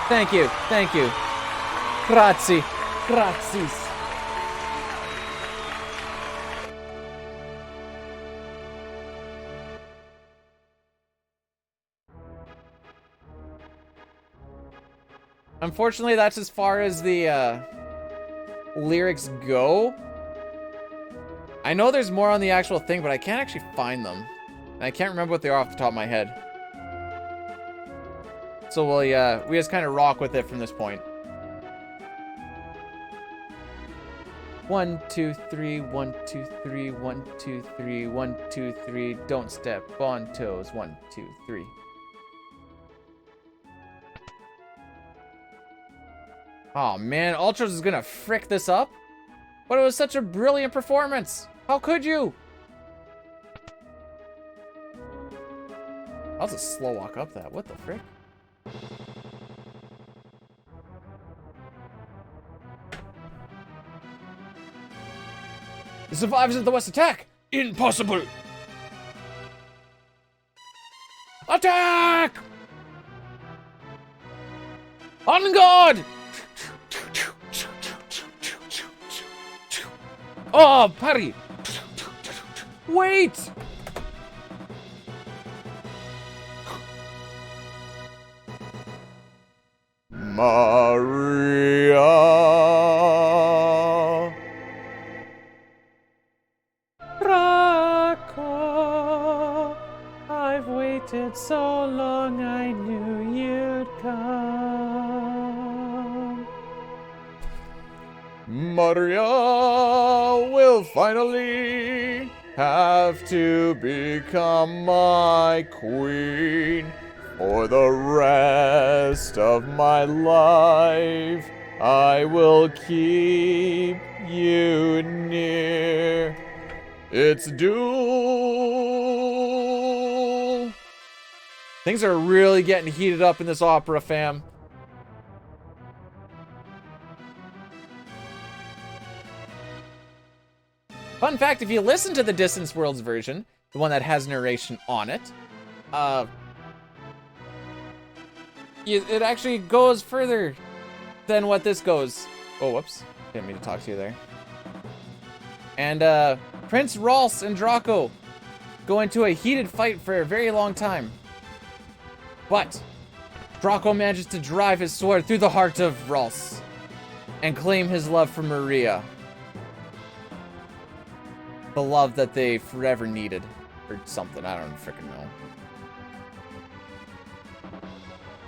Thank you, thank you. Grazie, grazies. Unfortunately, that's as far as the lyrics go. I know there's more on the actual thing, but I can't actually find them. And I can't remember what they are off the top of my head. So we just kind of rock with it from this point. 1, 2, 3, 1, 2, 3, 1, 2, 3, 1, 2, 3. Don't step on toes. 1, 2, 3. Oh man, Ultras is gonna frick this up? But it was such a brilliant performance. How could you? That was a slow walk up that. What the frick? The survivors of the West attack! Impossible! Attack! On guard! Oh, parry! Wait! Maria! Draco, I've waited so long, I knew you'd come. Maria will finally have to become my queen. For the rest of my life, I will keep you near. It's duel. Things are really getting heated up in this opera, fam. Fun fact, if you listen to the Distance Worlds version, the one that has narration on it, it actually goes further than what this goes. Oh, whoops. Didn't mean to talk to you there. And, Prince Rolls and Draco go into a heated fight for a very long time. But Draco manages to drive his sword through the heart of Rolls and claim his love for Maria. The love that they forever needed. Or something, I don't freaking know.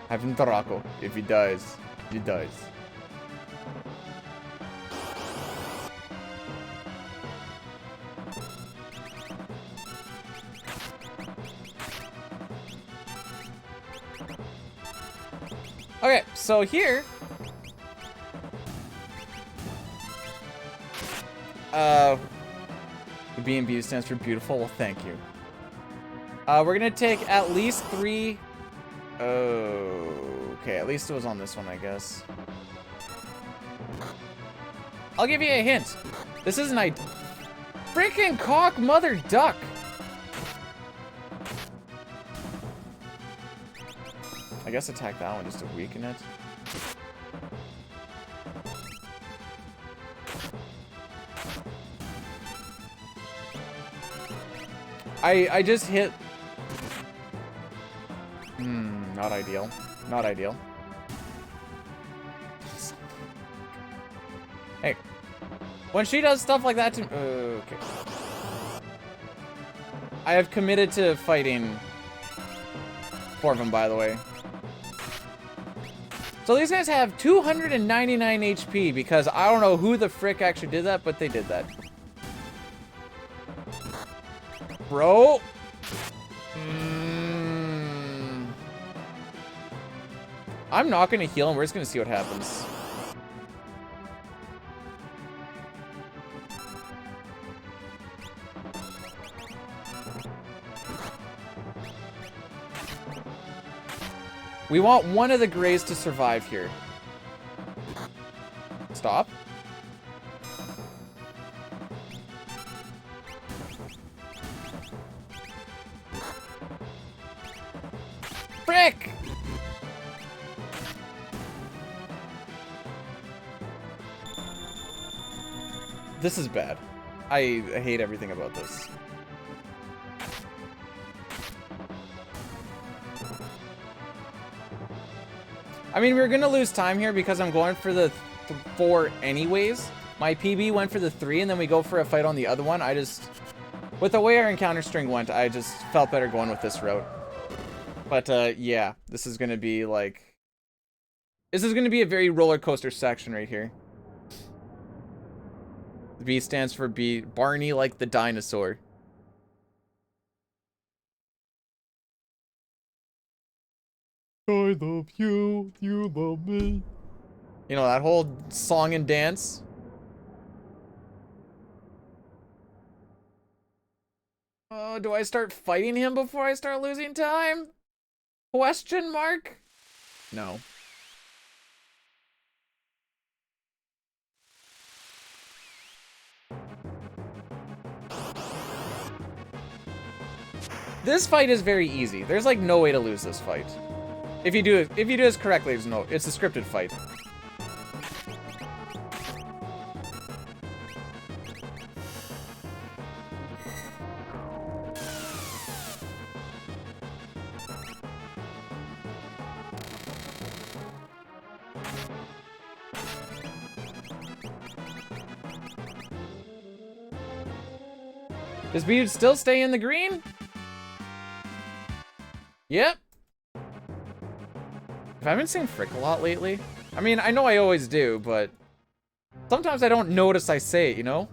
Having Draco, if he dies, he dies. Okay, so here, the B&B stands for beautiful. Well, thank you. We're gonna take at least 3. Okay, at least it was on this one, I guess. I'll give you a hint. This isn't a freaking cock mother duck. I guess attack that one just to weaken it. I just hit. Not ideal. Not ideal. Hey. When she does stuff like that to okay. I have committed to fighting 4 of them, by the way. So these guys have 299 HP because I don't know who the frick actually did that, but they did that. Bro. I'm not going to heal him. We're just going to see what happens. We want one of the Greys to survive here. Stop. Frick! This is bad. I hate everything about this. I mean, we're gonna lose time here because I'm going for the 4 anyways. My PB went for the 3, and then we go for a fight on the other one. I just, with the way our encounter string went, I just felt better going with this route. But yeah, this is gonna be like, this is gonna be a very roller coaster section right here. The B stands for Barney like the dinosaur. I love you, you love me. You know, that whole song and dance. Oh, do I start fighting him before I start losing time? Question mark? No. This fight is very easy. There's like no way to lose this fight. If you do this correctly, it's a scripted fight. Does B still stay in the green? Yep. Have I been saying frick a lot lately? I mean, I know I always do, but sometimes I don't notice I say it, you know?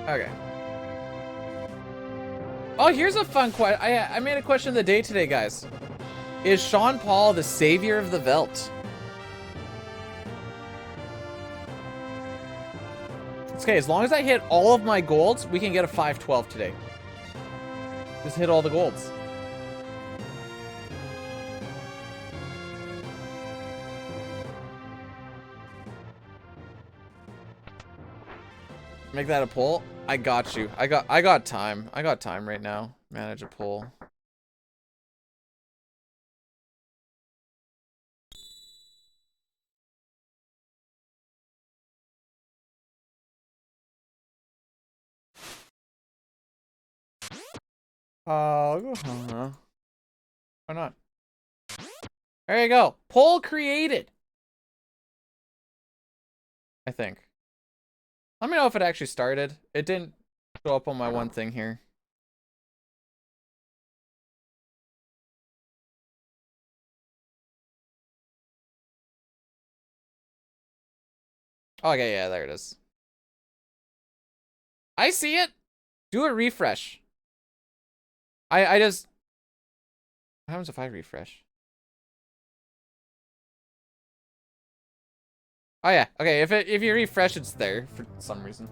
Okay. Oh, here's a fun question. I made a question of the day today, guys. Is Sean Paul the savior of the Veldt? Okay, as long as I hit all of my golds, we can get a 512 today. Just hit all the golds. Make that a pull. I got you. I got time. I got time right now. Manage a pull. Why not? There you go. Poll created. I think. Let me know if it actually started. It didn't show up on my one thing here. Okay, yeah, there it is. I see it. Do a refresh. I just... What happens if I refresh? Oh yeah, okay, if you refresh, it's there for some reason.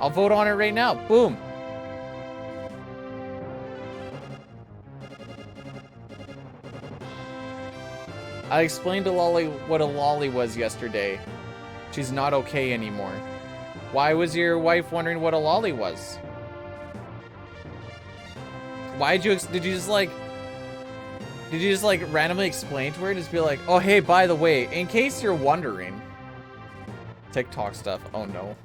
I'll vote on it right now. Boom. I explained to Lolly what a lolly was yesterday. She's not okay anymore. Why was your wife wondering what a lolly was? Did you just like randomly explain to her? Just be like, oh hey, by the way, in case you're wondering. TikTok stuff, oh no.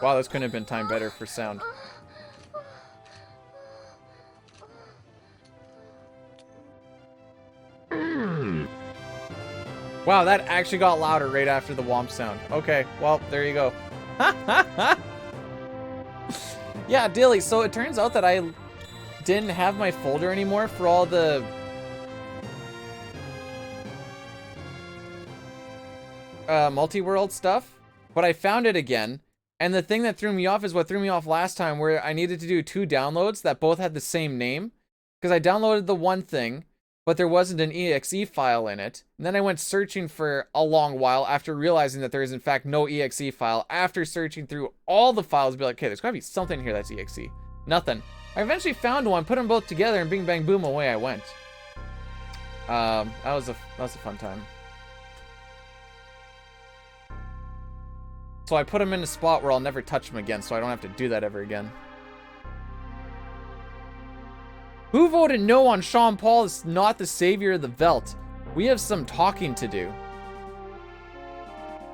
Wow, this couldn't have been timed better for sound. Wow, that actually got louder right after the womp sound. Okay, well, there you go. Yeah, Dilly, so it turns out that I didn't have my folder anymore for all the multi-world stuff, but I found it again. And the thing that threw me off is what threw me off last time, where I needed to do 2 downloads that both had the same name. Because I downloaded the one thing, but there wasn't an exe file in it. And then I went searching for a long while after realizing that there is in fact no exe file. After searching through all the files, be like, okay, there's gotta be something here that's exe. Nothing. I eventually found one, put them both together, and bing bang boom, away I went. That was a fun time. So I put him in a spot where I'll never touch him again, so I don't have to do that ever again. Who voted no on Sean Paul is not the savior of the Veld? We have some talking to do.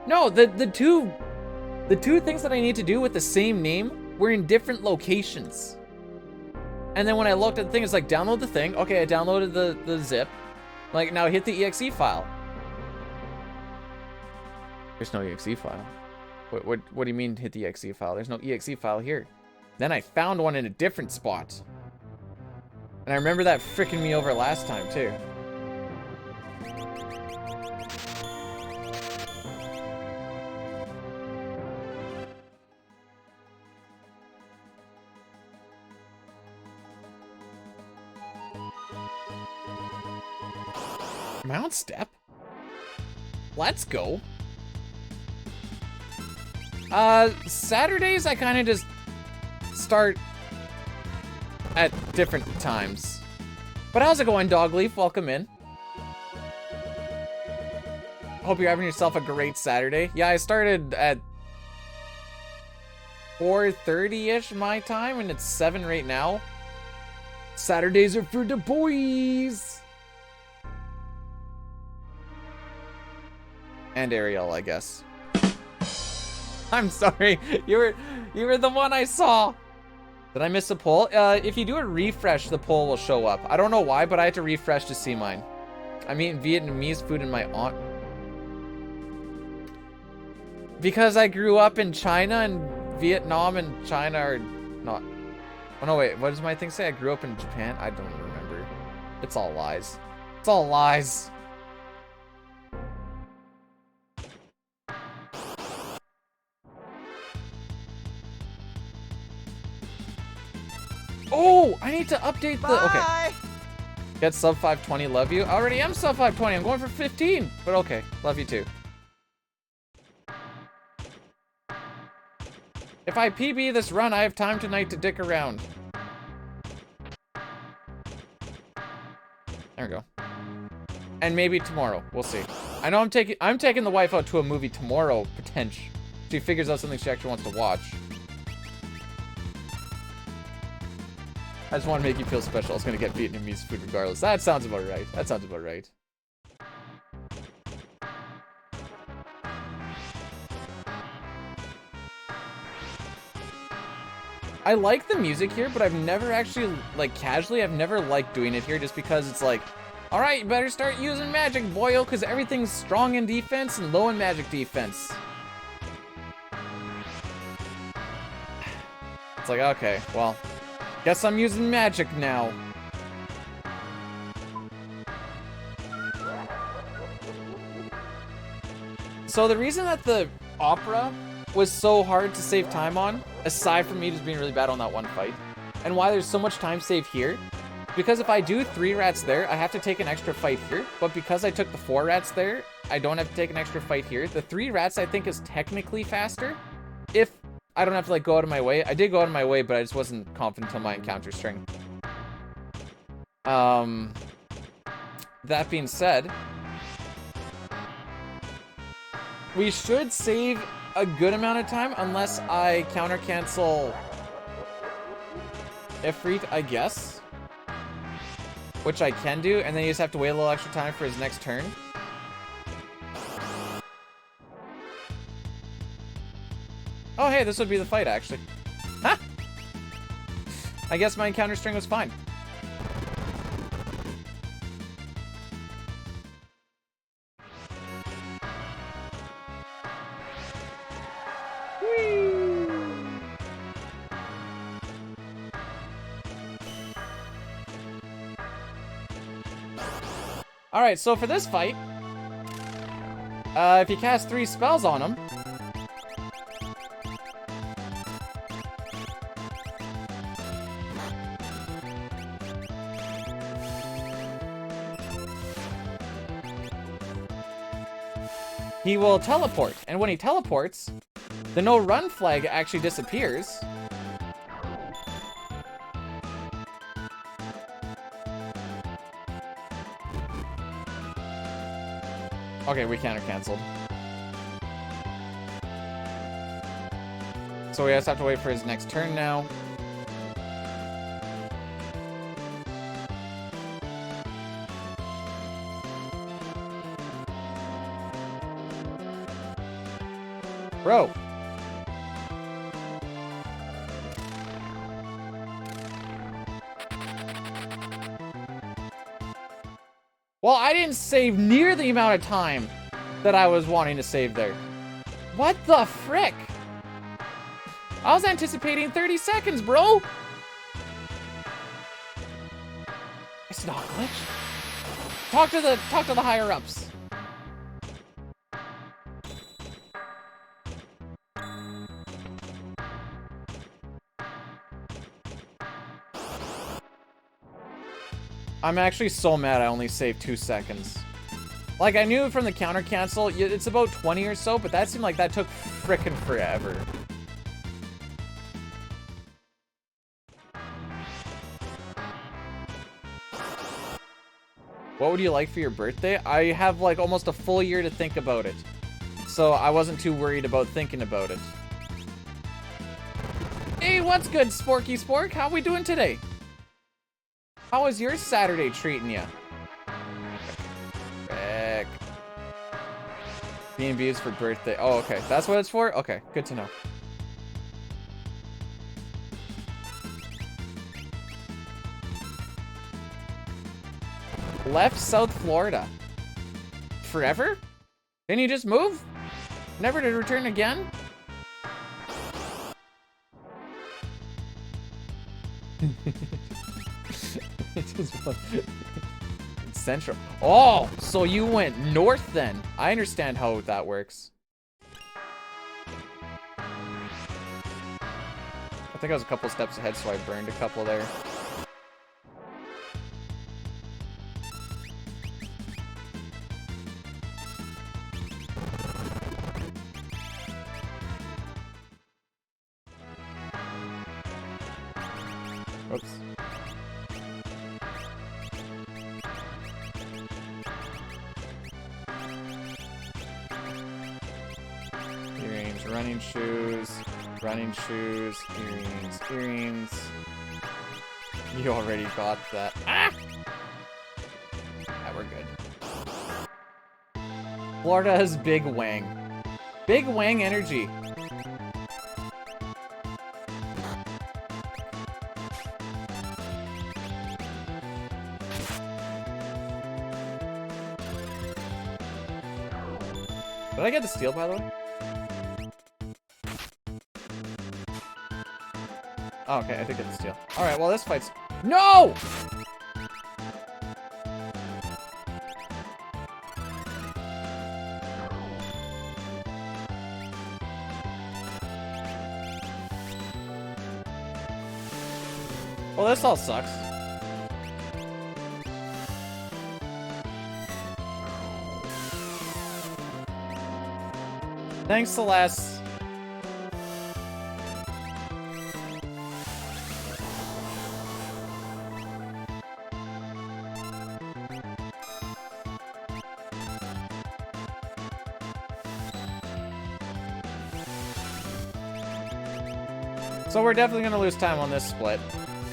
No, the two things that I need to do with the same name were in different locations. And then when I looked at the thing, it's like, download the thing. Okay, I downloaded the zip. Like, now hit the exe file. There's no exe file. What do you mean hit the exe file? There's no exe file here. Then I found one in a different spot. And I remember that fricking me over last time, too. Mount step? Let's go. Saturdays I kind of just start at different times. But how's it going, Dogleaf? Welcome in. Hope you're having yourself a great Saturday. Yeah, I started at 4:30-ish my time, and it's 7 right now. Saturdays are for the boys. And Ariel, I guess. I'm sorry. You were the one I saw. Did I miss a poll? If you do a refresh, the poll will show up. I don't know why, but I had to refresh to see mine. I'm eating Vietnamese food in my aunt. Because I grew up in China, and Vietnam and China are not. Oh no, wait. What does my thing say? I grew up in Japan? I don't remember. It's all lies. It's all lies. Oh, I need to update the... Okay. Get sub 520, love you. I already am sub 520. I'm going for 15. But okay, love you too. If I PB this run, I have time tonight to dick around. There we go. And maybe tomorrow. We'll see. I know I'm taking the wife out to a movie tomorrow, potentially. She figures out something she actually wants to watch. I just want to make you feel special. I was going to get Vietnamese food regardless. That sounds about right. That sounds about right. I like the music here, but I've never actually, like, casually, I've never liked doing it here just because it's like, all right, you better start using magic, boyo, because everything's strong in defense and low in magic defense. It's like, okay, well... Guess I'm using magic now. So the reason that the opera was so hard to save time on, aside from me just being really bad on that one fight, and why there's so much time saved here, because if I do 3 rats there, I have to take an extra fight here, but because I took the 4 rats there, I don't have to take an extra fight here. The 3 rats I think is technically faster, if I don't have to, like, go out of my way. I did go out of my way, but I just wasn't confident until my encounter string. That being said, we should save a good amount of time unless I counter cancel Ifrit, I guess. Which I can do, and then you just have to wait a little extra time for his next turn. Oh, hey, this would be the fight, actually. Ha! I guess my encounter string was fine. Alright, so for this fight, if you cast 3 spells on him, he will teleport. And when he teleports, the no run flag actually disappears. Okay, we counter canceled. So we just have to wait for his next turn now. Bro. Well, I didn't save near the amount of time that I was wanting to save there. What the frick? I was anticipating 30 seconds, bro. It's not glitch. Talk to the higher ups. I'm actually so mad I only saved 2 seconds. Like, I knew from the counter cancel, it's about 20 or so, but that seemed like that took frickin' forever. What would you like for your birthday? I have like almost a full year to think about it. So I wasn't too worried about thinking about it. Hey, what's good, Sporky Spork? How we doing today? How was your Saturday treating ya? Frick. B&B is for birthday. Oh, okay. That's what it's for? Okay, good to know. Left South Florida. Forever? Can you just move? Never to return again? Central. Oh, so you went north then. I understand how that works. I think I was a couple steps ahead, so I burned a couple there. Oops. Earrings, running shoes, earrings, earrings. You already got that. Ah! Yeah, we're good. Florida has big wang. Big wang energy. Did I get the steal, by the way? Oh, okay, I did get the steal. Alright, well, this fight's... No! Well, this all sucks. Thanks, Celeste. So we're definitely gonna lose time on this split,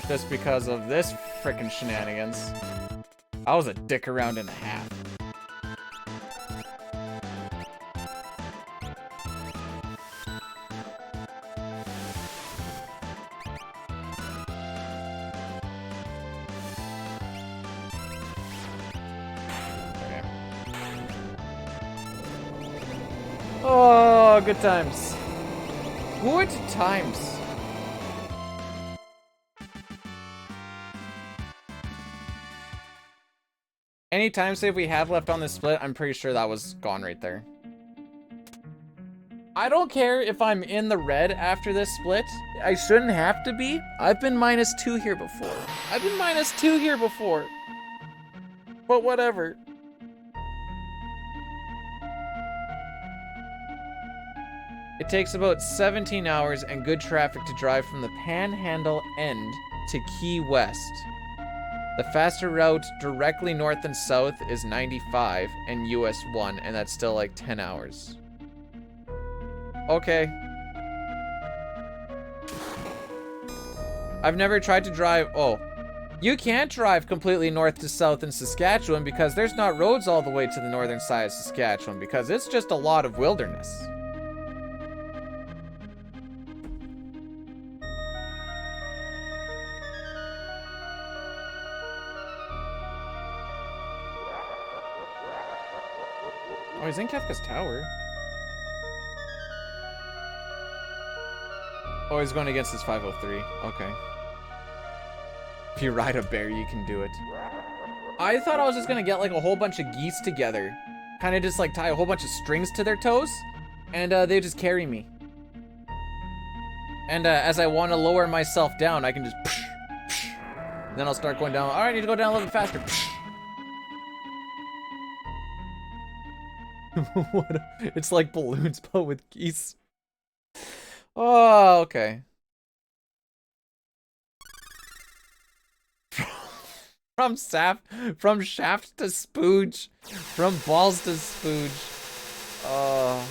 just because of this frickin' shenanigans. I was a dick around and a half. Oh, good times. Good times. Any time save we have left on this split, I'm pretty sure that was gone right there. I don't care if I'm in the red after this split. I shouldn't have to be. I've been -2 here before. I've been -2 here before. But whatever. It takes about 17 hours and good traffic to drive from the Panhandle end to Key West. The faster route directly north and south is 95 and US 1, and that's still like 10 hours. Okay. I've never tried to drive, oh. You can't drive completely north to south in Saskatchewan because there's not roads all the way to the northern side of Saskatchewan because it's just a lot of wilderness. Oh, he's in Kefka's Tower. Oh, he's going against his 503. Okay. If you ride a bear, you can do it. I thought I was just gonna get like a whole bunch of geese together. Kind of just like tie a whole bunch of strings to their toes. And they just carry me. And as I want to lower myself down, I can just psh, psh. Then I'll start going down. All right, I need to go down a little bit faster. What it's like balloons, but with geese. Oh, okay. From shaft to spooge. From balls to spooge. Oh.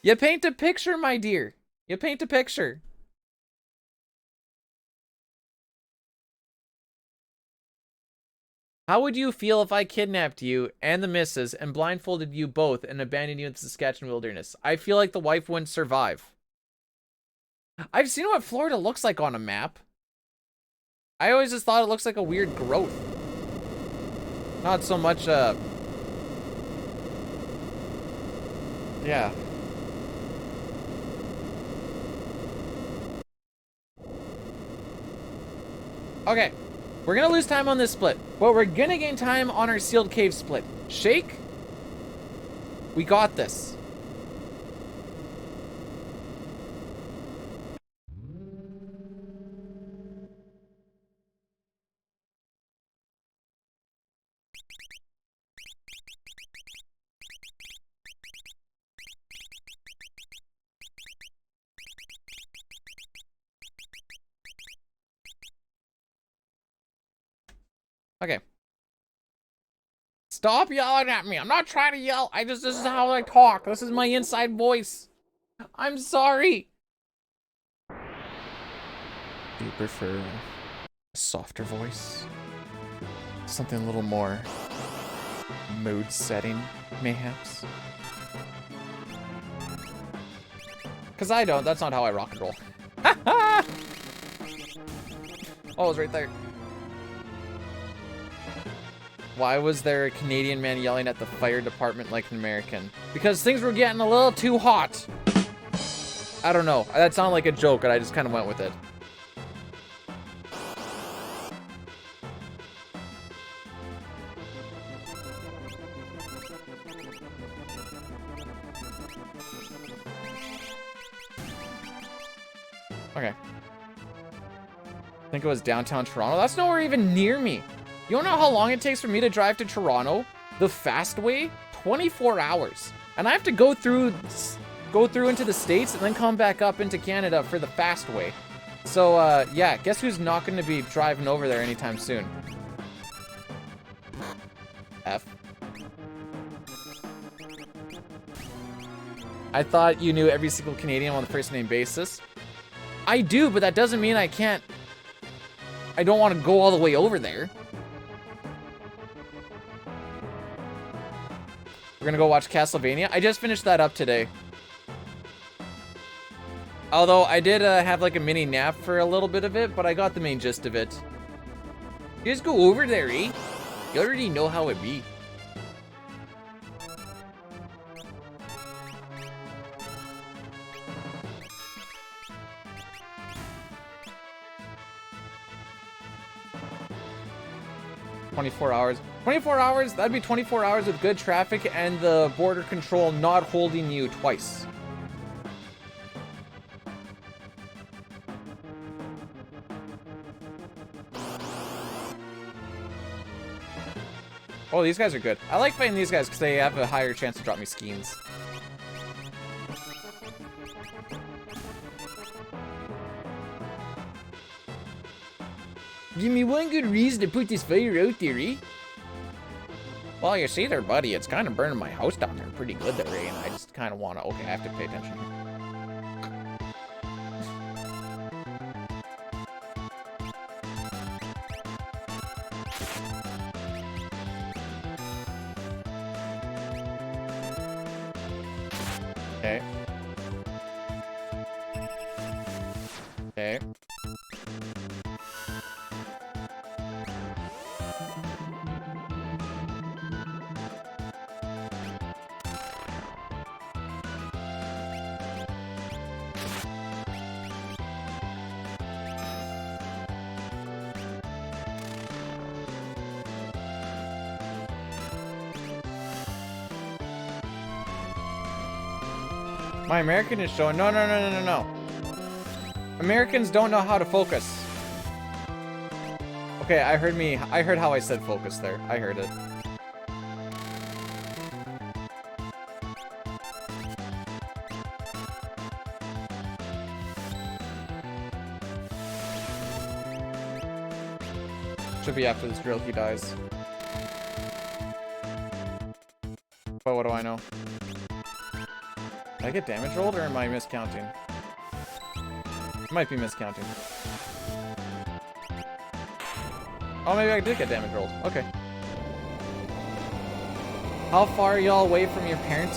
You paint a picture, my dear. You paint a picture. How would you feel if I kidnapped you and the missus and blindfolded you both and abandoned you in the Saskatchewan wilderness? I feel like the wife wouldn't survive. I've seen what Florida looks like on a map. I always just thought it looks like a weird growth. Not so much, yeah. Okay. We're gonna lose time on this split, but we're gonna gain time on our sealed cave split. Shake. We got this. Okay. Stop yelling at me. I'm not trying to yell. This is how I talk. This is my inside voice. I'm sorry. Do you prefer a softer voice? Something a little more mood setting, mayhaps? Because I don't. That's not how I rock and roll. Oh, it's right there. Why was there a Canadian man yelling at the fire department like an American? Because things were getting a little too hot. I don't know. That sounded like a joke, and I just kind of went with it. Okay. I think it was downtown Toronto. That's nowhere even near me. You don't know how long it takes for me to drive to Toronto? The fast way? 24 hours. And I have to go through into the States and then come back up into Canada for the fast way. So, yeah, guess who's not going to be driving over there anytime soon? F. I thought you knew every single Canadian on the first name basis. I do, but that doesn't mean I can't. I don't want to go all the way over there. We're gonna go watch Castlevania. I just finished that up today. Although I did have like a mini nap for a little bit of it, but I got the main gist of it. You just go over there, eh? You already know how it be. 24 hours. 24 hours? That'd be 24 hours with good traffic and the border control not holding you twice. Oh, these guys are good. I like fighting these guys because they have a higher chance to drop me skeins. Give me one good reason to put this fire out there, eh? Well, you see there, buddy, it's kind of burning my house down there pretty good there, eh? And I just kind of want to... Okay, I have to pay attention here. Okay. Okay. My American is showing. No, no, no, no, no, no. Americans don't know how to focus. Okay, I heard how I said focus there. I heard it. Should be after this drill he dies. But what do I know? Did I get damage rolled or am I miscounting? Might be miscounting. Oh, maybe I did get damage rolled. Okay. How far are y'all away from your parents?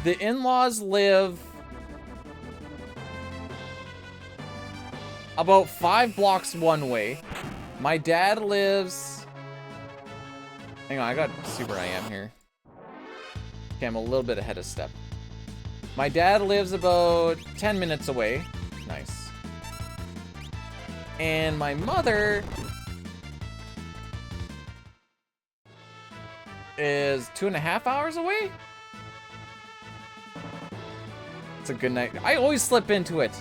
The in-laws live about 5 blocks one way. My dad lives... Hang on, I got super IM here. Okay, I'm a little bit ahead of step. My dad lives about 10 minutes away. Nice. And my mother is 2.5 hours away? It's a good night. I always slip into it.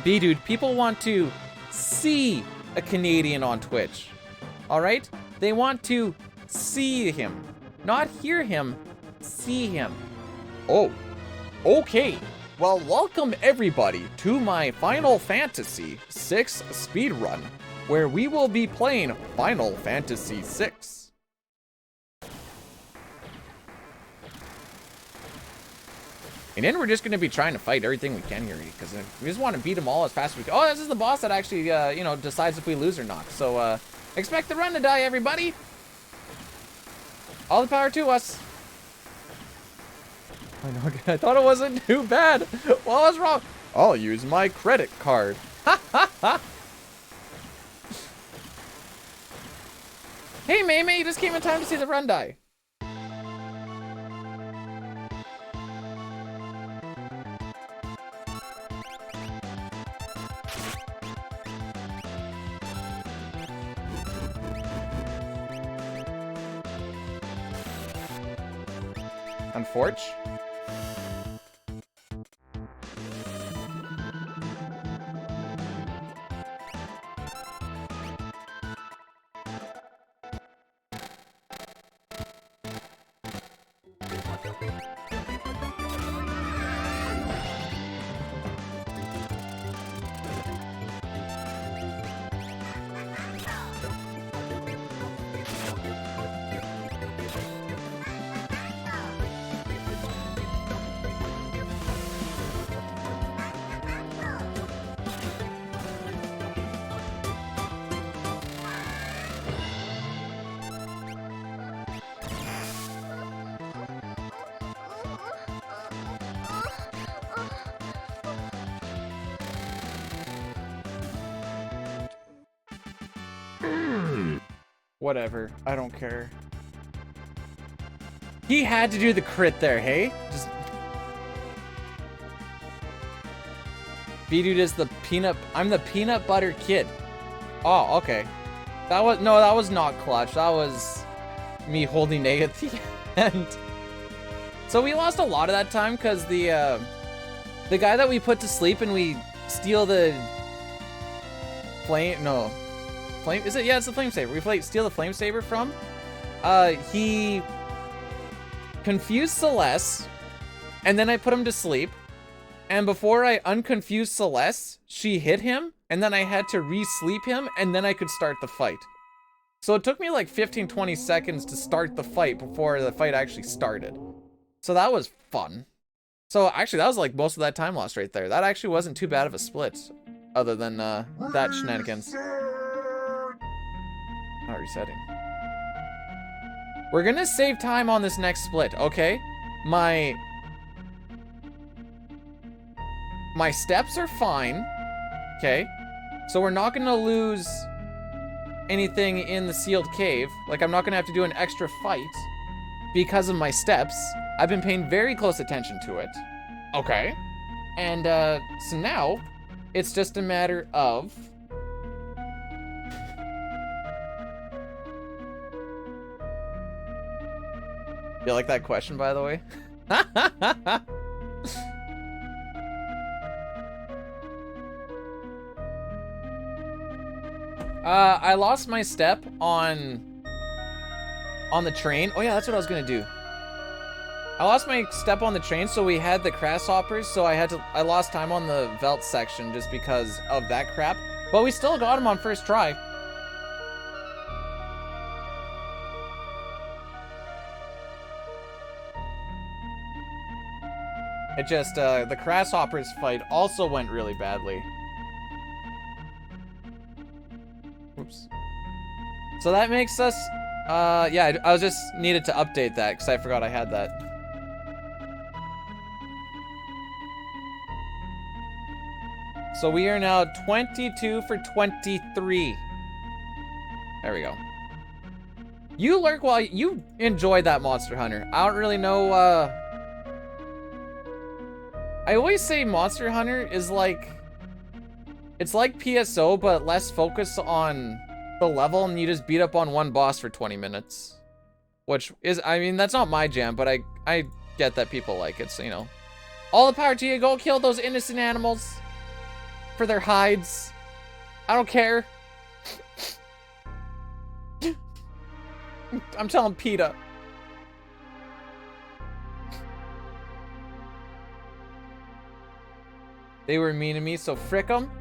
B-dude, people want to see a Canadian on Twitch. Alright? They want to see him. Not hear him, see him. Oh, okay. Well, welcome everybody to my Final Fantasy VI speedrun, where we will be playing Final Fantasy VI. And then we're just going to be trying to fight everything we can here, because we just want to beat them all as fast as we can. Oh, this is the boss that actually, you know, decides if we lose or not. So, expect the run to die, everybody. All the power to us. I know, I thought it wasn't too bad. What was wrong? I'll use my credit card. Ha ha ha. Hey, May, you just came in time to see the run die. Unforge. Whatever. I don't care. He had to do the crit there, hey? Just... B-Dude is the I'm the peanut butter kid. Oh, okay. That was not clutch. That was me holding A at the end. So we lost a lot of that time because the guy that we put to sleep and we steal the flame, is it? Yeah, it's the flame saber. We steal the flame saber from. He confused Celeste, and then I put him to sleep. And before I unconfused Celeste, she hit him, and then I had to re-sleep him, and then I could start the fight. So it took me like 15-20 seconds to start the fight before the fight actually started. So that was fun. So actually, that was like most of that time lost right there. That actually wasn't too bad of a split, other than that shenanigans. Not resetting. We're gonna save time on this next split, okay? My steps are fine, okay? So we're not gonna lose anything in the sealed cave. Like, I'm not gonna have to do an extra fight because of my steps. I've been paying very close attention to it. Okay. And, so now, it's just a matter of... You like that question, by the way? I lost my step on the train. Oh yeah, that's what I was gonna do. I lost my step on the train, so we had the grasshoppers, so I lost time on the Velt section just because of that crap. But we still got him on first try. It just, the grasshoppers fight also went really badly. Oops. So that makes us, yeah, I was just needed to update that because I forgot I had that. So we are now 22 for 23. There we go. You lurk while you enjoy that Monster Hunter. I don't really know, I always say Monster Hunter is like, it's like PSO, but less focused on the level, and you just beat up on one boss for 20 minutes. Which is, I mean, that's not my jam, but I get that people like it, so, you know. All the power to you, go kill those innocent animals for their hides. I don't care. I'm telling PETA. They were mean to me, so frick them?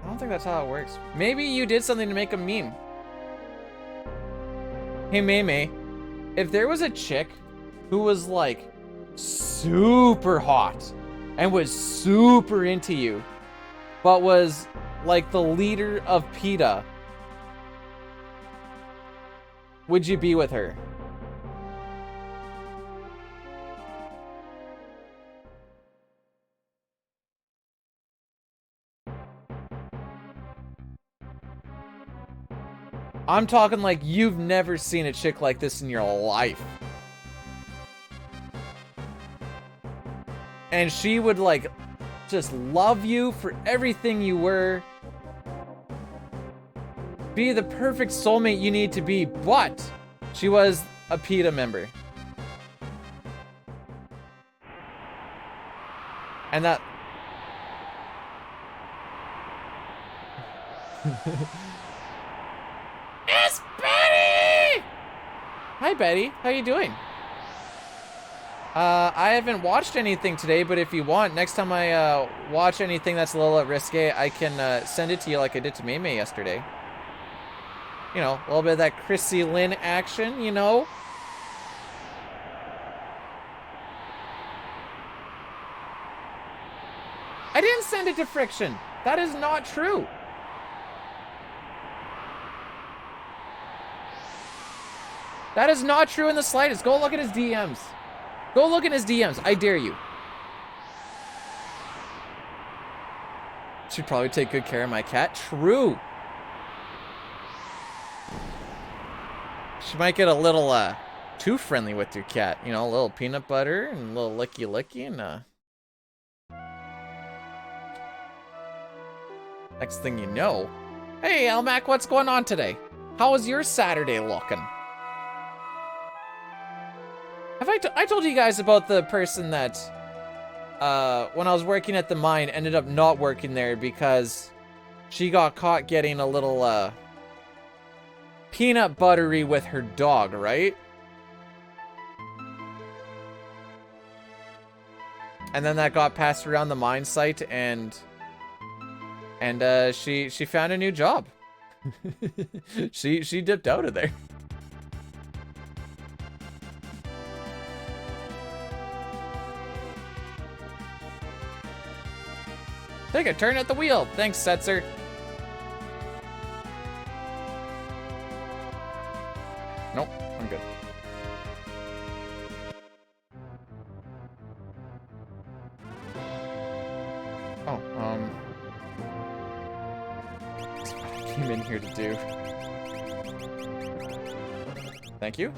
I don't think that's how it works. Maybe you did something to make them mean. Hey, May, if there was a chick who was, like, super hot and was super into you, but was, like, the leader of PETA, would you be with her? I'm talking like you've never seen a chick like this in your life. And she would, like, just love you for everything you were. Be the perfect soulmate you need to be, but she was a PETA member. And that... It's Betty! Hi, Betty. How you doing? I haven't watched anything today, but if you want, next time I watch anything that's a little risque, I can send it to you like I did to May yesterday. You know, a little bit of that Chrissy Lynn action, you know? I didn't send it to Friction. That is not true. That is not true in the slightest. Go look at his DMs. Go look at his DMs. I dare you. Should probably take good care of my cat. True. She might get a little too friendly with your cat. You know, a little peanut butter and a little licky licky and Next thing you know, hey, Elmac, what's going on today? How was your Saturday looking? Have I told you guys about the person that, when I was working at the mine, ended up not working there because she got caught getting a little, peanut buttery with her dog, right? And then that got passed around the mine site, and she found a new job. she dipped out of there. Take a turn at the wheel. Thanks, Setzer. Nope, I'm good. Oh, that's what I came in here to do. Thank you.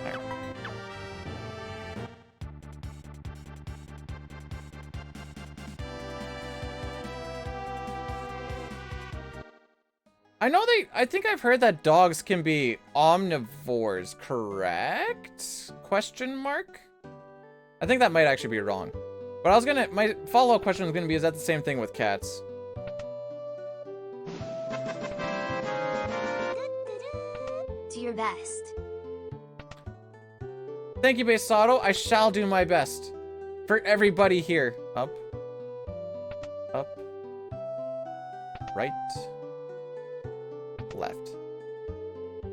There. I think I've heard that dogs can be omnivores, correct? Question mark? I think that might actually be wrong. But my follow-up question was gonna be, is that the same thing with cats? Do your best. Thank you, Besato. I shall do my best. For everybody here. Up. Up. Right. Left.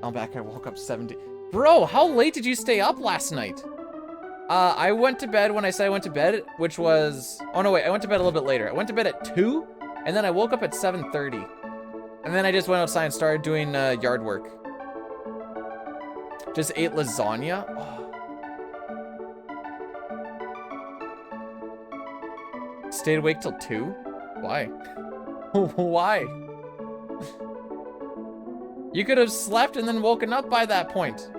I'm back. I woke up 70. Bro, how late did you stay up last night? I went to bed when I said I went to bed, which was... Oh, no, wait. I went to bed a little bit later. I went to bed at 2, and then I woke up at 7:30. And then I just went outside and started doing yard work. Just ate lasagna. Oh. Stayed awake till 2? Why? Why? You could have slept and then woken up by that point.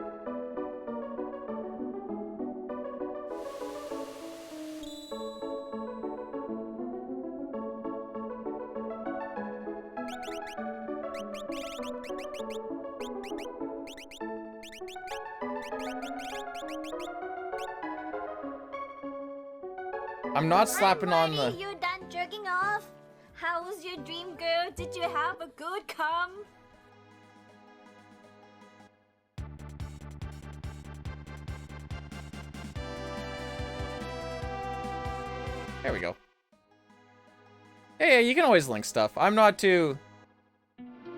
I'm not slapping on the... You done jerking off? How was your dream, girl? Did you have a good come? There we go. Hey, you can always link stuff. I'm not too...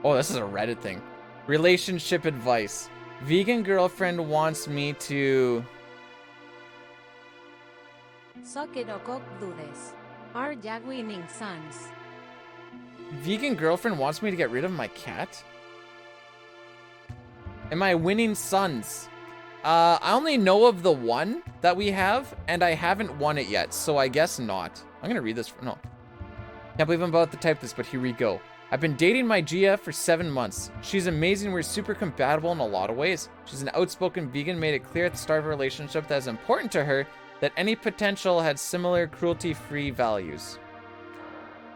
Oh, this is a Reddit thing. Relationship advice. Vegan girlfriend wants me to... Are ya winning sons? Vegan girlfriend wants me to get rid of my cat? Am I winning sons? I only know of the one that we have, and I haven't won it yet, so I guess not. I'm gonna read this. No. Can't believe I'm about to type this, but here we go. I've been dating my GF for 7 months. She's amazing. We're super compatible in a lot of ways. She's an outspoken vegan, made it clear at the start of our relationship that it's important to her that any potential had similar cruelty-free values.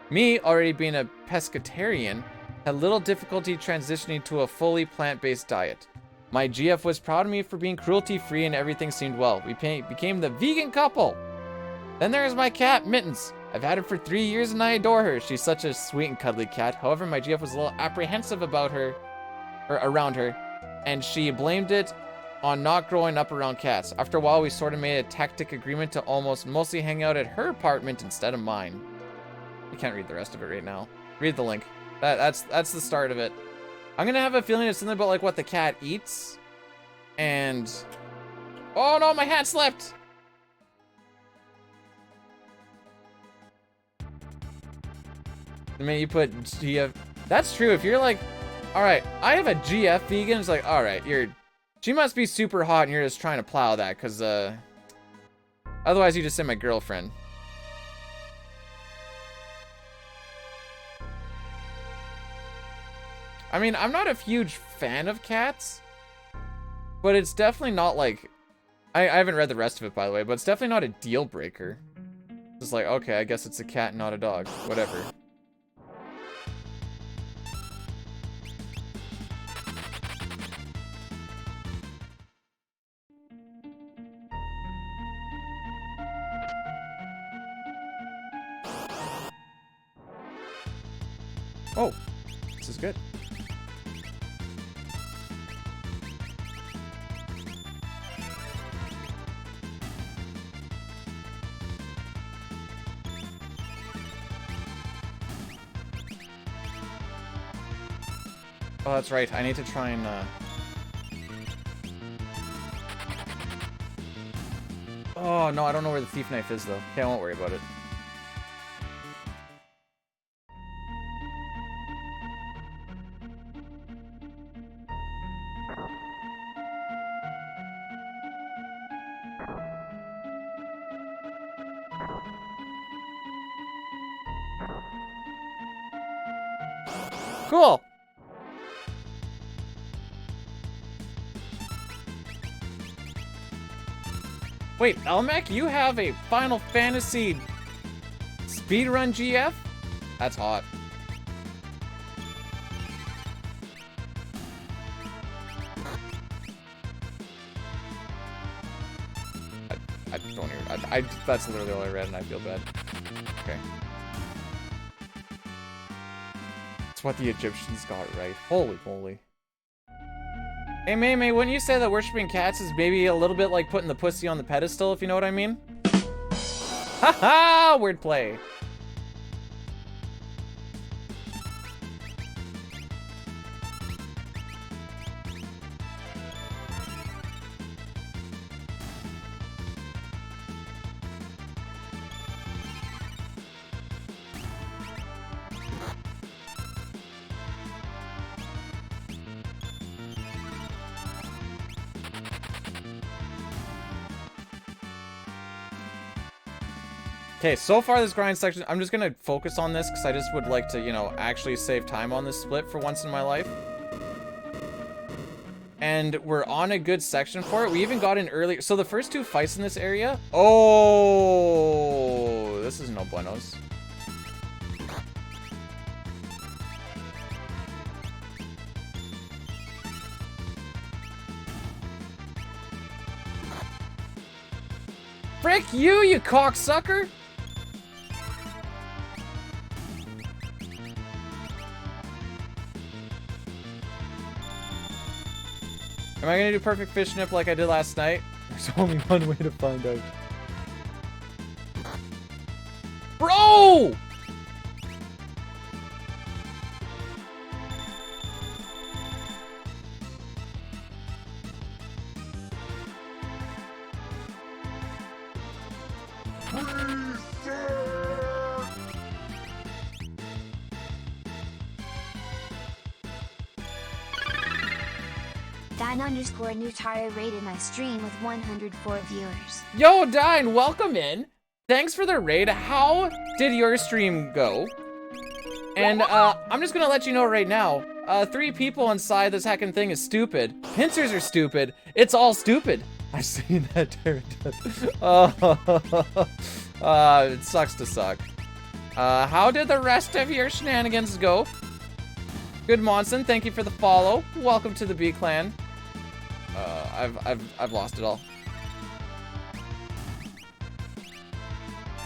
Me, already being a pescatarian, had little difficulty transitioning to a fully plant-based diet. My GF was proud of me for being cruelty-free and everything seemed well. We became the vegan couple. Then there's my cat, Mittens. I've had her for 3 years and I adore her. She's such a sweet and cuddly cat. However, my GF was a little apprehensive about her, or around her, and she blamed it on not growing up around cats. After a while, we sort of made a tactic agreement to mostly hang out at her apartment instead of mine. I can't read the rest of it right now. Read the link. That's the start of it. I'm gonna have a feeling it's something about like what the cat eats. And... Oh no, my hat slipped! The minute you put GF... That's true, if you're like... Alright, I have a GF vegan, it's like, alright, she must be super hot and you're just trying to plow that, because, otherwise you just say my girlfriend. I mean, I'm not a huge fan of cats, but it's definitely not like... I haven't read the rest of it, by the way, but it's definitely not a deal breaker. It's like, okay, I guess it's a cat, not a dog. Whatever. Oh, this is good. Oh, that's right. I need to try and, Oh, no, I don't know where the thief knife is, though. Okay, I won't worry about it. Cool! Wait, Elmec, you have a Final Fantasy speedrun GF? That's hot. I don't even, that's literally all I read and I feel bad. Okay. It's what the Egyptians got right. Holy moly. Hey, May, wouldn't you say that worshipping cats is maybe a little bit like putting the pussy on the pedestal, if you know what I mean? Haha! Wordplay. Okay, so far this grind section, I'm just gonna focus on this because I just would like to, you know, actually save time on this split for once in my life. And we're on a good section for it. We even got in early. So the first two fights in this area. Oh, this is no buenos. Frick you cocksucker! Am I gonna do perfect fish nip like I did last night? There's only one way to find out. Bro! Dine_Nutari rated my stream with 104 viewers. Yo, Dine, welcome in. Thanks for the raid. How did your stream go? And I'm just gonna let you know right now, 3 people inside this heckin' thing is stupid. Pincers are stupid. It's all stupid. I've seen that, it sucks to suck. How did the rest of your shenanigans go? Good Monson, thank you for the follow. Welcome to the B clan. I've lost it all.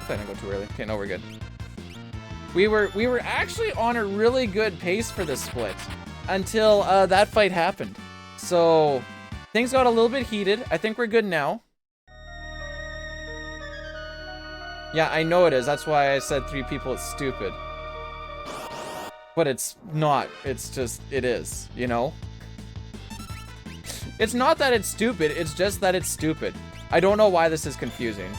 I didn't go too early. Okay, no, we're good. We were actually on a really good pace for this split until that fight happened. So things got a little bit heated. I think we're good now. Yeah, I know it is. That's why I said 3 people is stupid. But it's not. It's just, it is, you know? It's not that it's stupid, it's just that it's stupid. I don't know why this is confusing.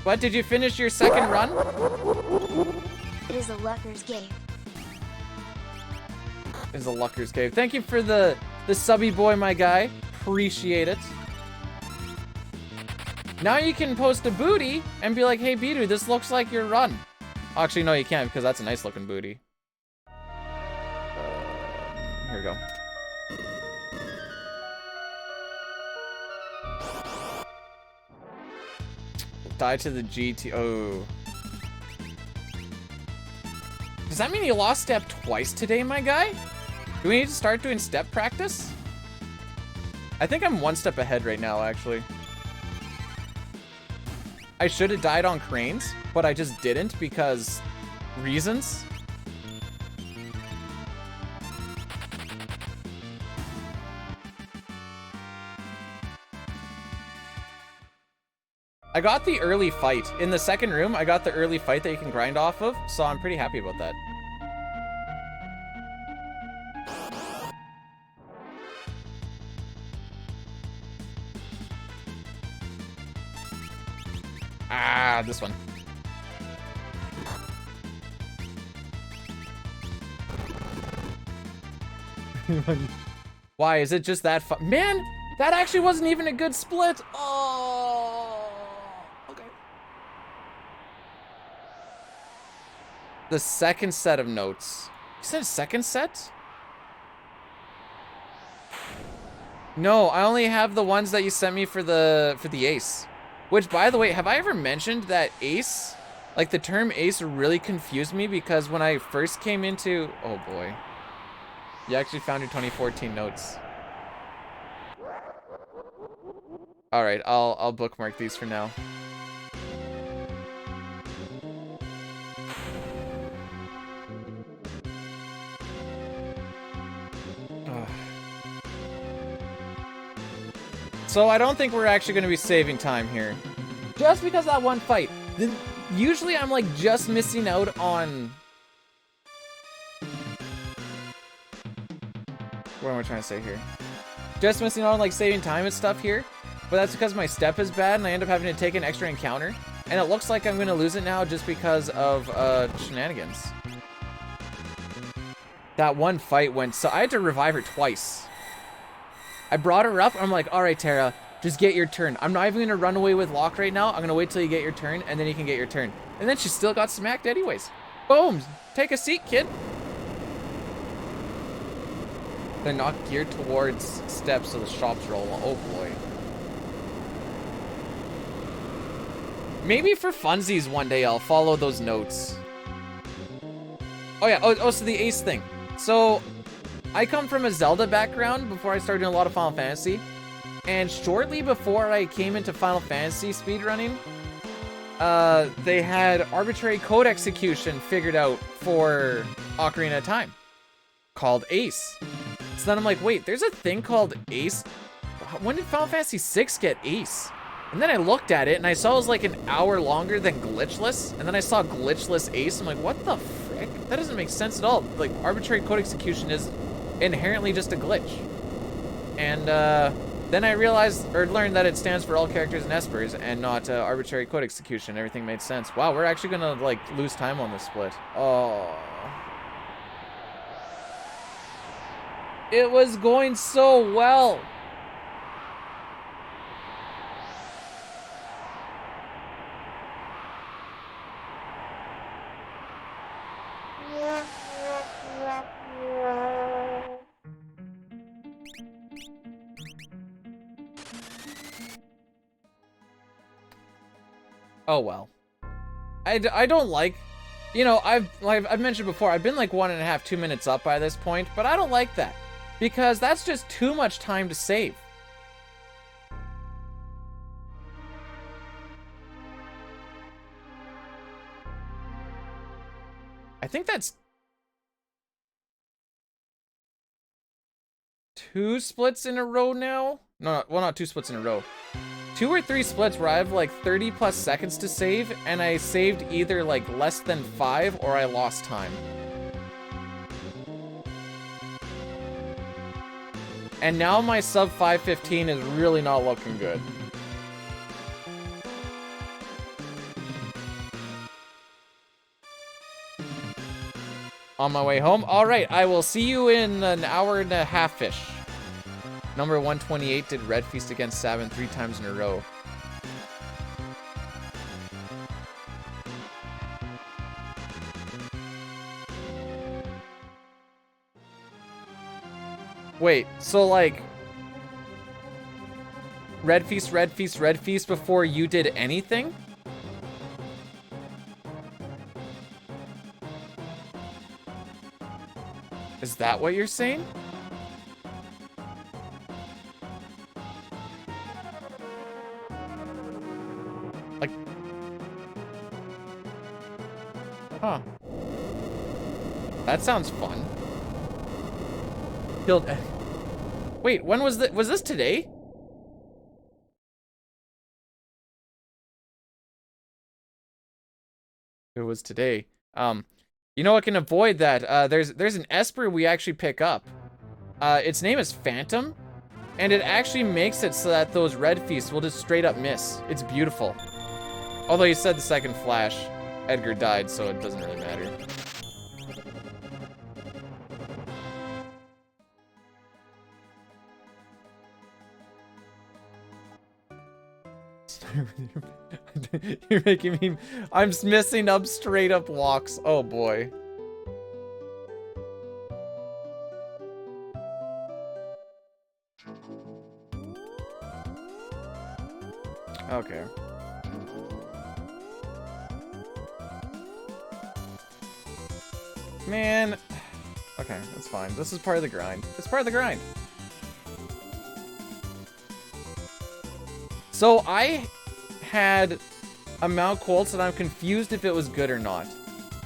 What, did you finish your second run? It is a Lucker's Cave. It is a Lucker's Cave. Thank you for the subby boy, my guy. Appreciate it. Now you can post a booty and be like, hey, Bidu, this looks like your run. Actually, no, you can't because that's a nice looking booty. Here we go. Die to the GT. Oh. Does that mean you lost step twice today, my guy? Do we need to start doing step practice? I think I'm one step ahead right now, actually. I should have died on cranes, but I just didn't because reasons. I got the early fight. In the second room, I got the early fight that you can grind off of, so I'm pretty happy about that. Ah, this one. Why is it just that fun? Man, that actually wasn't even a good split. Oh, okay. The second set of notes. You said second set? No, I only have the ones that you sent me for the ace. Which, by the way, have I ever mentioned that ace, like the term ace really confused me because when I first came into, oh boy. You actually found your 2014 notes. All right, I'll bookmark these for now. So I don't think we're actually going to be saving time here. Just because of that one fight. Usually I'm like just missing out on... What am I trying to say here? Just missing out on like saving time and stuff here. But that's because my step is bad and I end up having to take an extra encounter. And it looks like I'm going to lose it now just because of shenanigans. That one fight went... So I had to revive her twice. I brought her up. I'm like, all right, Tara, just get your turn. I'm not even going to run away with Locke right now. I'm going to wait till you get your turn, and then you can get your turn. And then she still got smacked anyways. Boom. Take a seat, kid. They're not geared towards steps, so the shops roll. Oh, boy. Maybe for funsies one day I'll follow those notes. Oh, yeah. Oh, so the ace thing. So... I come from a Zelda background before I started doing a lot of Final Fantasy. And shortly before I came into Final Fantasy speedrunning, they had arbitrary code execution figured out for Ocarina of Time called Ace. So then I'm like, wait, there's a thing called Ace? When did Final Fantasy VI get Ace? And then I looked at it and I saw it was like an hour longer than Glitchless. And then I saw Glitchless Ace. I'm like, what the frick? That doesn't make sense at all. Like, arbitrary code execution is inherently just a glitch. And then I realized or learned that it stands for all characters and espers and not arbitrary code execution. Everything made sense. Wow, we're actually gonna like lose time on this split. Oh, it was going so well. Oh well. I don't like, you know, I've mentioned before, I've been like 1.5, 2 minutes up by this point, but I don't like that because that's just too much time to save. I think that's 2 splits in a row now. No, well, not 2 splits in a row. 2 or 3 splits where I have like 30 plus seconds to save and I saved either like less than 5 or I lost time. And now my sub 515 is really not looking good. On my way home. All right, I will see you in an hour and a half-ish. Number 128 did Red Feast against Sabin 3 times in a row. Wait, so like Red Feast, Red Feast, Red Feast before you did anything? Is that what you're saying? Like... Huh. That sounds fun. Killed... Wait, when was this? Was this today? It was today. You know what can avoid that? There's an Esper we actually pick up. Its name is Phantom, and it actually makes it so that those red feasts will just straight up miss. It's beautiful. Although you said the second flash, Edgar died, so it doesn't really matter. You're making me... I'm missing up straight up walks. Oh boy. Okay. Man. Okay, that's fine. This is part of the grind. It's part of the grind. So I had a Mount Colts and I'm confused if it was good or not.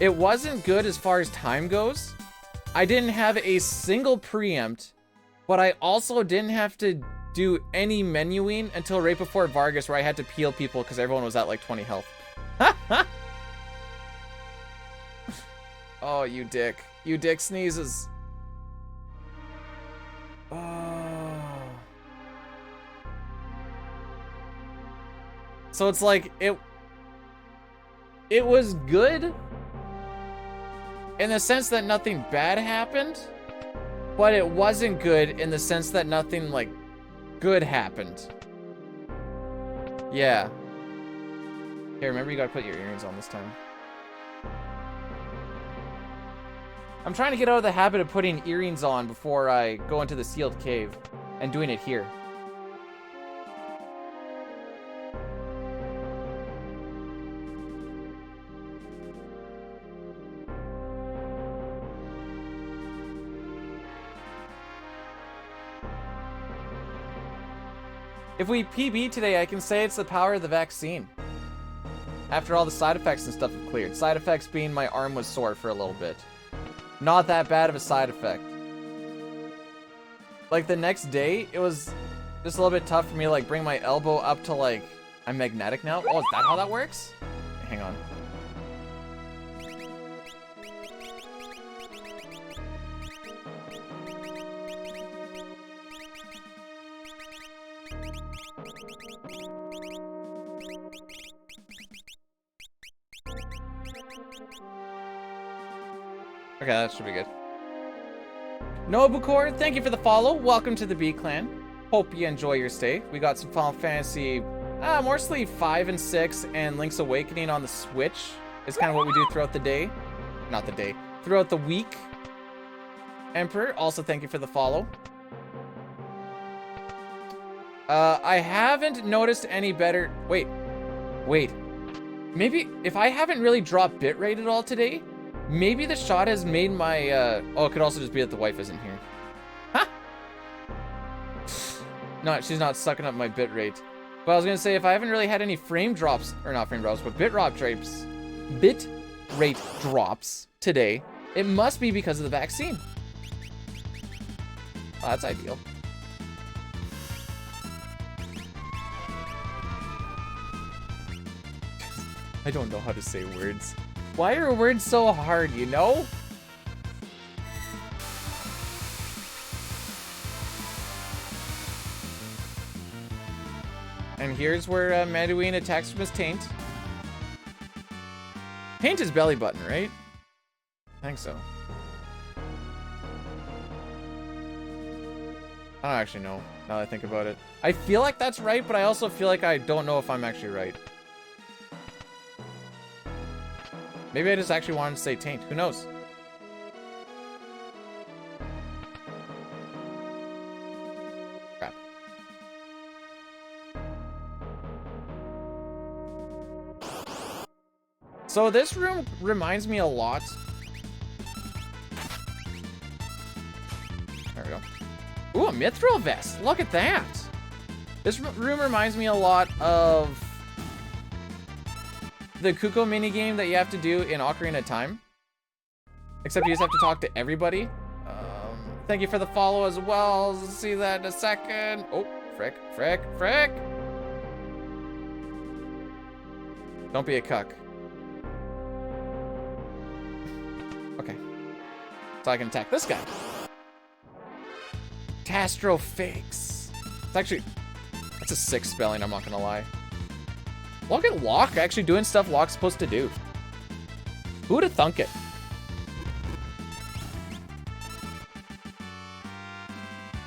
It wasn't good as far as time goes. I didn't have a single preempt, but I also didn't have to do any menuing until right before Vargas, where I had to peel people because everyone was at like 20 health. Oh, you dick. You dick sneezes. Oh. So it's like, it was good in the sense that nothing bad happened, but it wasn't good in the sense that nothing, like, good happened. Yeah. Here, remember you gotta put your earrings on this time. I'm trying to get out of the habit of putting earrings on before I go into the sealed cave and doing it here. If we PB today, I can say it's the power of the vaccine. After all the side effects and stuff have cleared. Side effects being my arm was sore for a little bit. Not that bad of a side effect. Like the next day, it was just a little bit tough for me to like bring my elbow up to like, I'm magnetic now? Oh, is that how that works? Hang on. Okay, that should be good. Nobukor, thank you for the follow. Welcome to the B Clan. Hope you enjoy your stay. We got some Final Fantasy, mostly 5 and 6, and Link's Awakening on the Switch. Is kind of what we do throughout the day. Not the day. Throughout the week. Emperor, also thank you for the follow. I haven't noticed any better... Wait. Maybe if I haven't really dropped bitrate at all today, maybe the shot has made my, oh, it could also just be that the wife isn't here. Huh? No, she's not sucking up my bitrate. But I was gonna say, if I haven't really had any frame drops, or not frame drops, but bitrate drops today, it must be because of the vaccine. Oh, that's ideal. I don't know how to say words. Why are words so hard, you know? And here's where Maduine attacks from his taint. Taint is belly button, right? I think so. I don't actually know, now that I think about it. I feel like that's right, but I also feel like I don't know if I'm actually right. Maybe I just actually wanted to say taint. Who knows? Crap. So this room reminds me a lot There we go. Ooh, a mithril vest. Look at that. This room reminds me a lot of the Kuko minigame that you have to do in Ocarina of Time. Except you just have to talk to everybody. Thank you for the follow as well. See that in a second. Oh, frick. Don't be a cuck. Okay. So I can attack this guy. Tastrophax. It's actually... That's a sick spelling, I'm not gonna lie. Look at Locke actually doing stuff Locke's supposed to do. Who would have thunk it?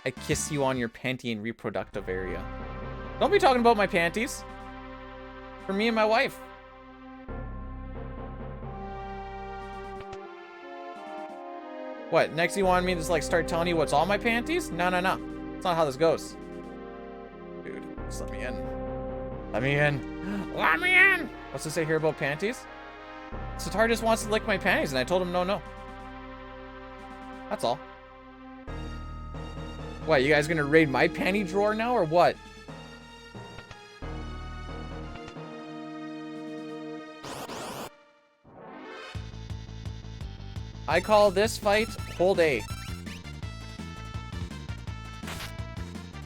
I kiss you on your panty and reproductive area. Don't be talking about my panties. For me and my wife. What, next you want me to just like start telling you what's on my panties? No. That's not how this goes. Dude, just let me in. Let me in. Let me in! What's to say here about panties? Satar just wants to lick my panties and I told him no. That's all. What, you guys gonna raid my panty drawer now or what? I call this fight hold A.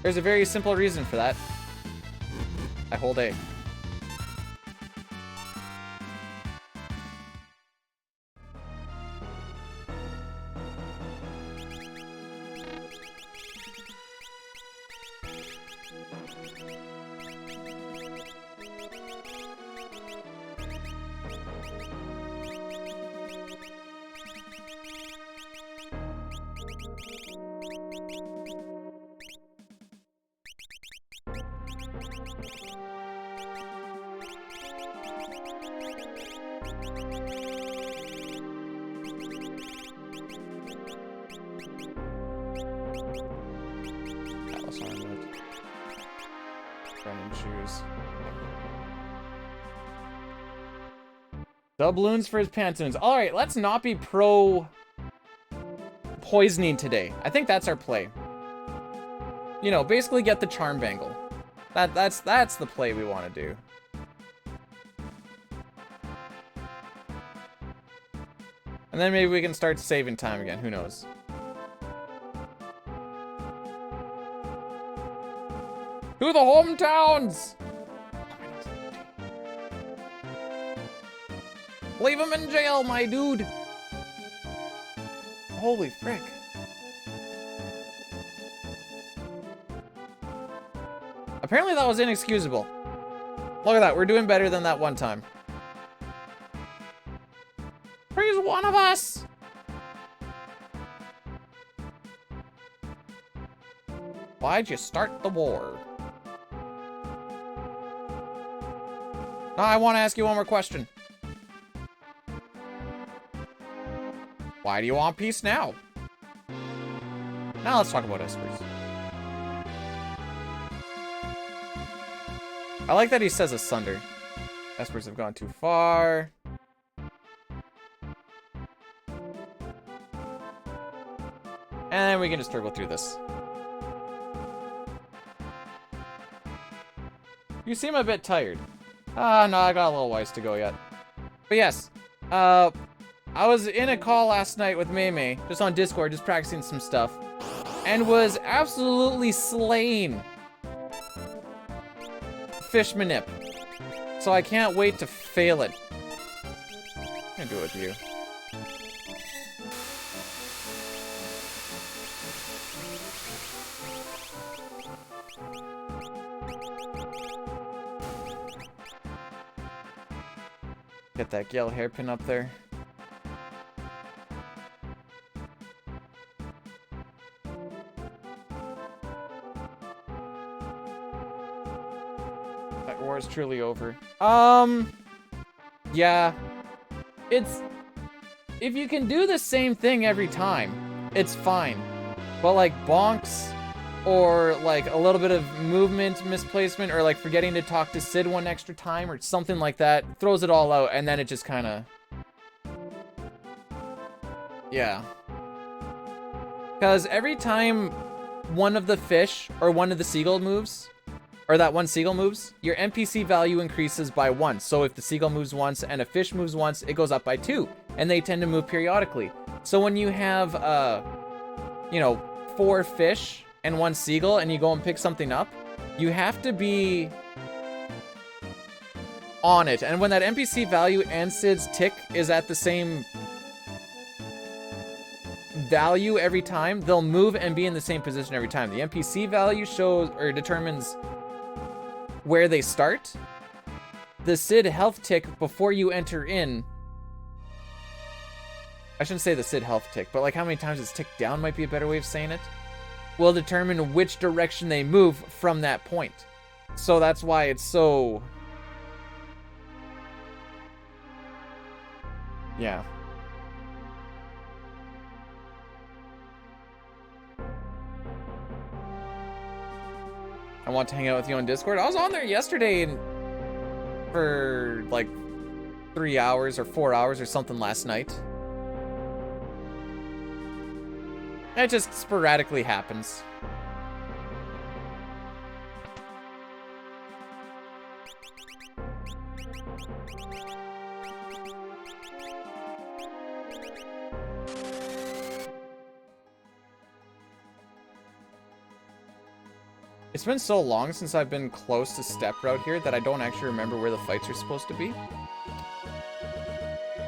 There's a very simple reason for that. I hold A. Doubloons for his pantaloons. All right, let's not be pro poisoning today. I think that's our play. You know, basically get the charm bangle. That's the play we want to do. And then maybe we can start saving time again. Who knows? To the hometowns! Leave him in jail, my dude! Holy frick. Apparently that was inexcusable. Look at that, we're doing better than that one time. He's one of us! Why'd you start the war? Now I want to ask you one more question. Why do you want peace now? Now let's talk about Espers. I like that he says asunder. Espers have gone too far. And we can just turbo through this. You seem a bit tired. Ah, no, I got a little ways to go yet. But yes, I was in a call last night with Maymay, just on Discord, just practicing some stuff, and was absolutely slain fish manip. So I can't wait to fail it. I'm gonna do it with you. Get that yellow hairpin up there. That war is truly over. Yeah. It's... If you can do the same thing every time, it's fine. But like bonks, or like a little bit of movement misplacement, or like forgetting to talk to Sid one extra time, or something like that, throws it all out, and then it just kind of... Yeah. Because every time one of the fish or one of the seagull moves, or that one seagull moves, your NPC value increases by 1. So if the seagull moves once and a fish moves once, it goes up by 2. And they tend to move periodically. So when you have, 4 fish and 1 seagull and you go and pick something up, you have to be on it. And when that NPC value and Sid's tick is at the same value every time, they'll move and be in the same position every time. The NPC value shows or determines where they start. The Sid health tick before you enter in, I shouldn't say the Sid health tick, but like how many times it's ticked down might be a better way of saying it, will determine which direction they move from that point. So that's why it's so... yeah. I want to hang out with you on Discord. I was on there yesterday for like 3 hours or 4 hours or something last night. It just sporadically happens. It's been so long since I've been close to step route here that I don't actually remember where the fights are supposed to be.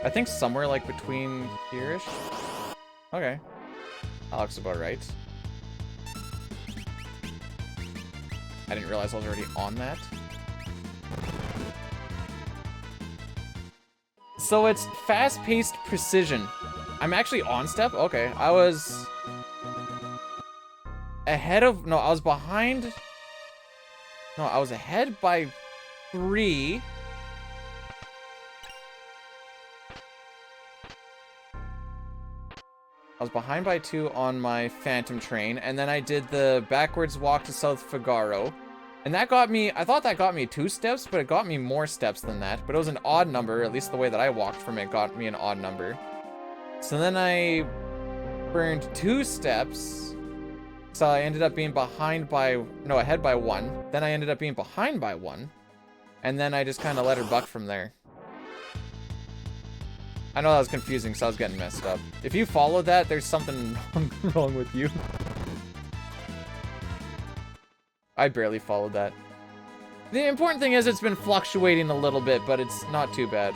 I think somewhere like between here-ish. Okay. That looks about right. I didn't realize I was already on that. So it's fast-paced precision. I'm actually on step? Okay. I was ahead of... no, I was behind... no, I was ahead by 3. I was behind by 2 on my Phantom train, and then I did the backwards walk to South Figaro. And that got me, I thought that got me 2 steps, but it got me more steps than that. But it was an odd number, at least the way that I walked from it got me an odd number. So then I burned 2 steps. So I ended up being behind by, no, ahead by 1. Then I ended up being behind by 1. And then I just kind of let her buck from there. I know that was confusing, so I was getting messed up. If you followed that, there's something wrong with you. I barely followed that. The important thing is it's been fluctuating a little bit, but it's not too bad.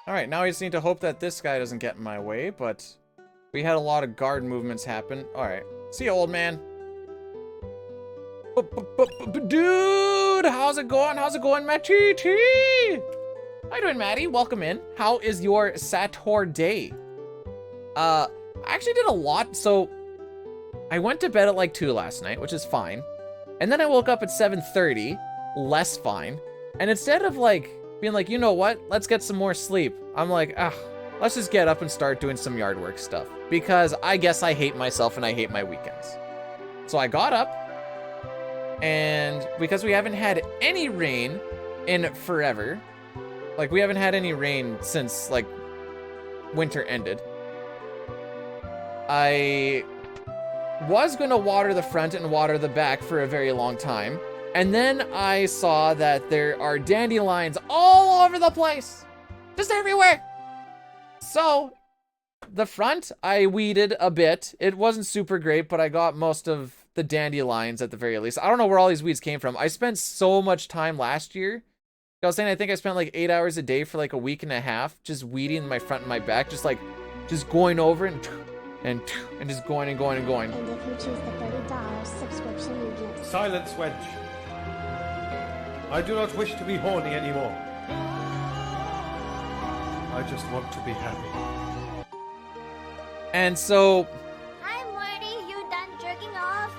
Alright, now I just need to hope that this guy doesn't get in my way, but we had a lot of guard movements happen. Alright. See you, old man. Dude, how's it going? How's it going, Matty? How you doing, Maddie? Welcome in. How is your Saturday? I actually did a lot. So, I went to bed at like 2 last night, which is fine. And then I woke up at 7:30, less fine. And instead of like being like, you know what? Let's get some more sleep. I'm like, let's just get up and start doing some yard work stuff. Because I guess I hate myself and I hate my weekends. So I got up. And because we haven't had any rain in forever. Like, we haven't had any rain since, like, winter ended. I was going to water the front and water the back for a very long time. And then I saw that there are dandelions all over the place. Just everywhere. So, the front, I weeded a bit. It wasn't super great, but I got most of the dandelions at the very least. I don't know where all these weeds came from. I spent so much time last year. I was saying I think I spent like 8 hours a day for like a week and a half just weeding my front and my back. Just going over and just going and going and going. And if you choose the $30 subscription, you get... Silence, wench. I do not wish to be horny anymore. I just want to be happy. And so... Hi, Morty. You done jerking off?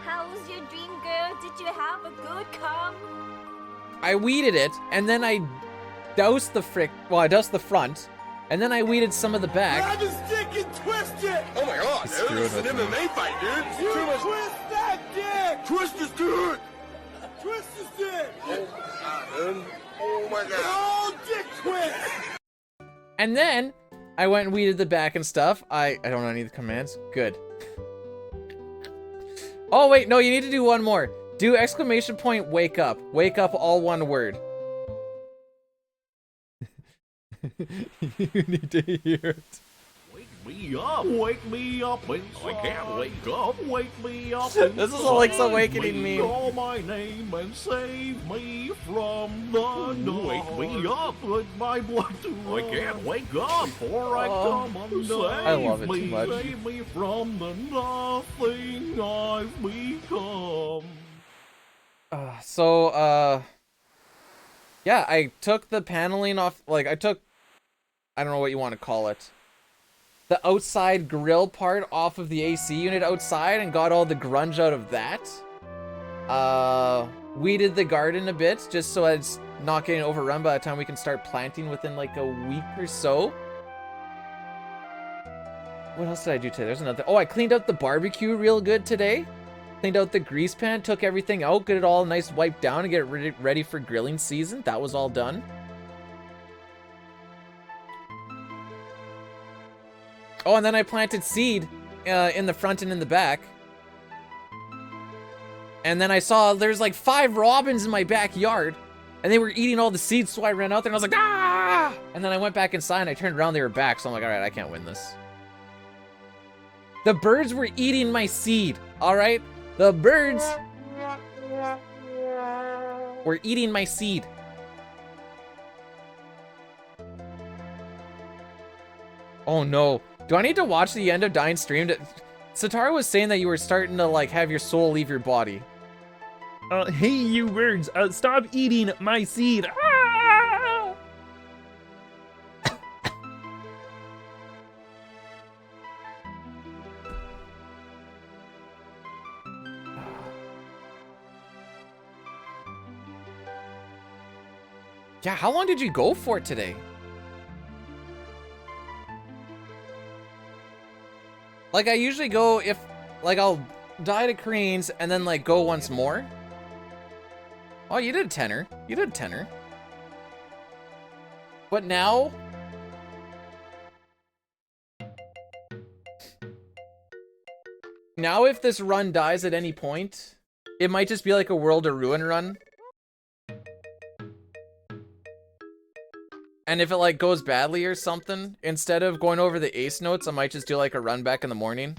How was your dream, girl? Did you have a good come? I weeded it, and then I doused the I doused the front, And then I weeded some of the back. Grab the stick and twist it! Oh my god, He's screwing this is an with me. MMA fight, dude! You twist that dick! Twist this dick! Twist this dick! Oh my god. Oh, dick twist! And then I went and weeded the back and stuff. I don't know any of the commands. Good. Oh wait, no, you need to do one more. Do exclamation point wake up. Wake up, all one word. You need to hear it. Wake me up inside. I can't wake up, wake me up This is a Link's Awakening me. meme. Call my name and save me from the dark. Wake me up with my blood to run. I can't wake up before I come undone. I love it too much. Save me from the nothing I've become. Yeah, I took the paneling off, like, I don't know what you want to call it. The outside grill part off of the AC unit outside and got all the grunge out of that. Weeded the garden a bit, just so it's not getting overrun by the time we can start planting within, like, a week or so. What else did I do today? There's another. Oh, I cleaned out the barbecue real good today. Cleaned out the grease pan, took everything out, get it all nice wiped down, and get it ready for grilling season. That was all done. Oh, and then I planted seed in the front and in the back. And then I saw there's like 5 robins in my backyard, and they were eating all the seeds, so I ran out there and I was like, ah! And then I went back inside and I turned around, they were back, so I'm like, all right, I can't win this. The birds were eating my seed, all right? The birds were eating my seed. Oh no. Do I need to watch the end of Dying stream? Satara was saying that you were starting to like have your soul leave your body. Hey you birds, stop eating my seed. Ah! Yeah, how long did you go for today? Like, I usually go if, like, I'll die to cranes and then, like, go once more. Oh, you did a tenner. You did a tenner. But now... Now if this run dies at any point, it might just be like a World of Ruin run. And if it, like, goes badly or something, instead of going over the ace notes, I might just do, like, a run back in the morning.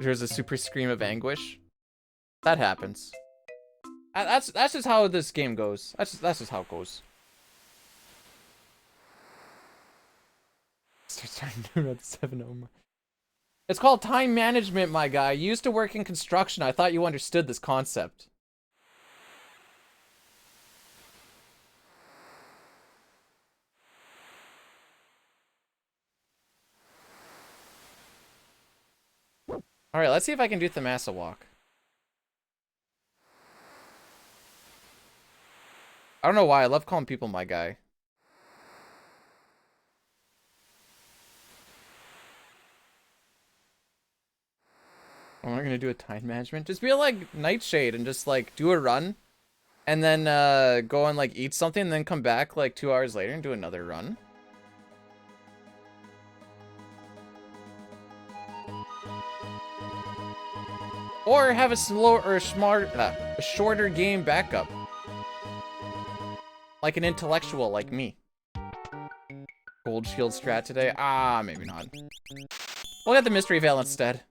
Here's a super scream of anguish. That happens. That's just how this game goes. That's just how it goes. Start starting to do the 7-0. It's called time management, my guy. You used to work in construction. I thought you understood this concept. Alright, let's see if I can do Thamasa Walk. I don't know why, I love calling people my guy. Am I gonna do a time management? Just be like Nightshade and just like do a run. And then go and like eat something and then come back like 2 hours later and do another run. Or have a slow or a shorter game backup. Like an intellectual like me. Gold shield strat today? Ah, maybe not. We'll get the mystery veil instead.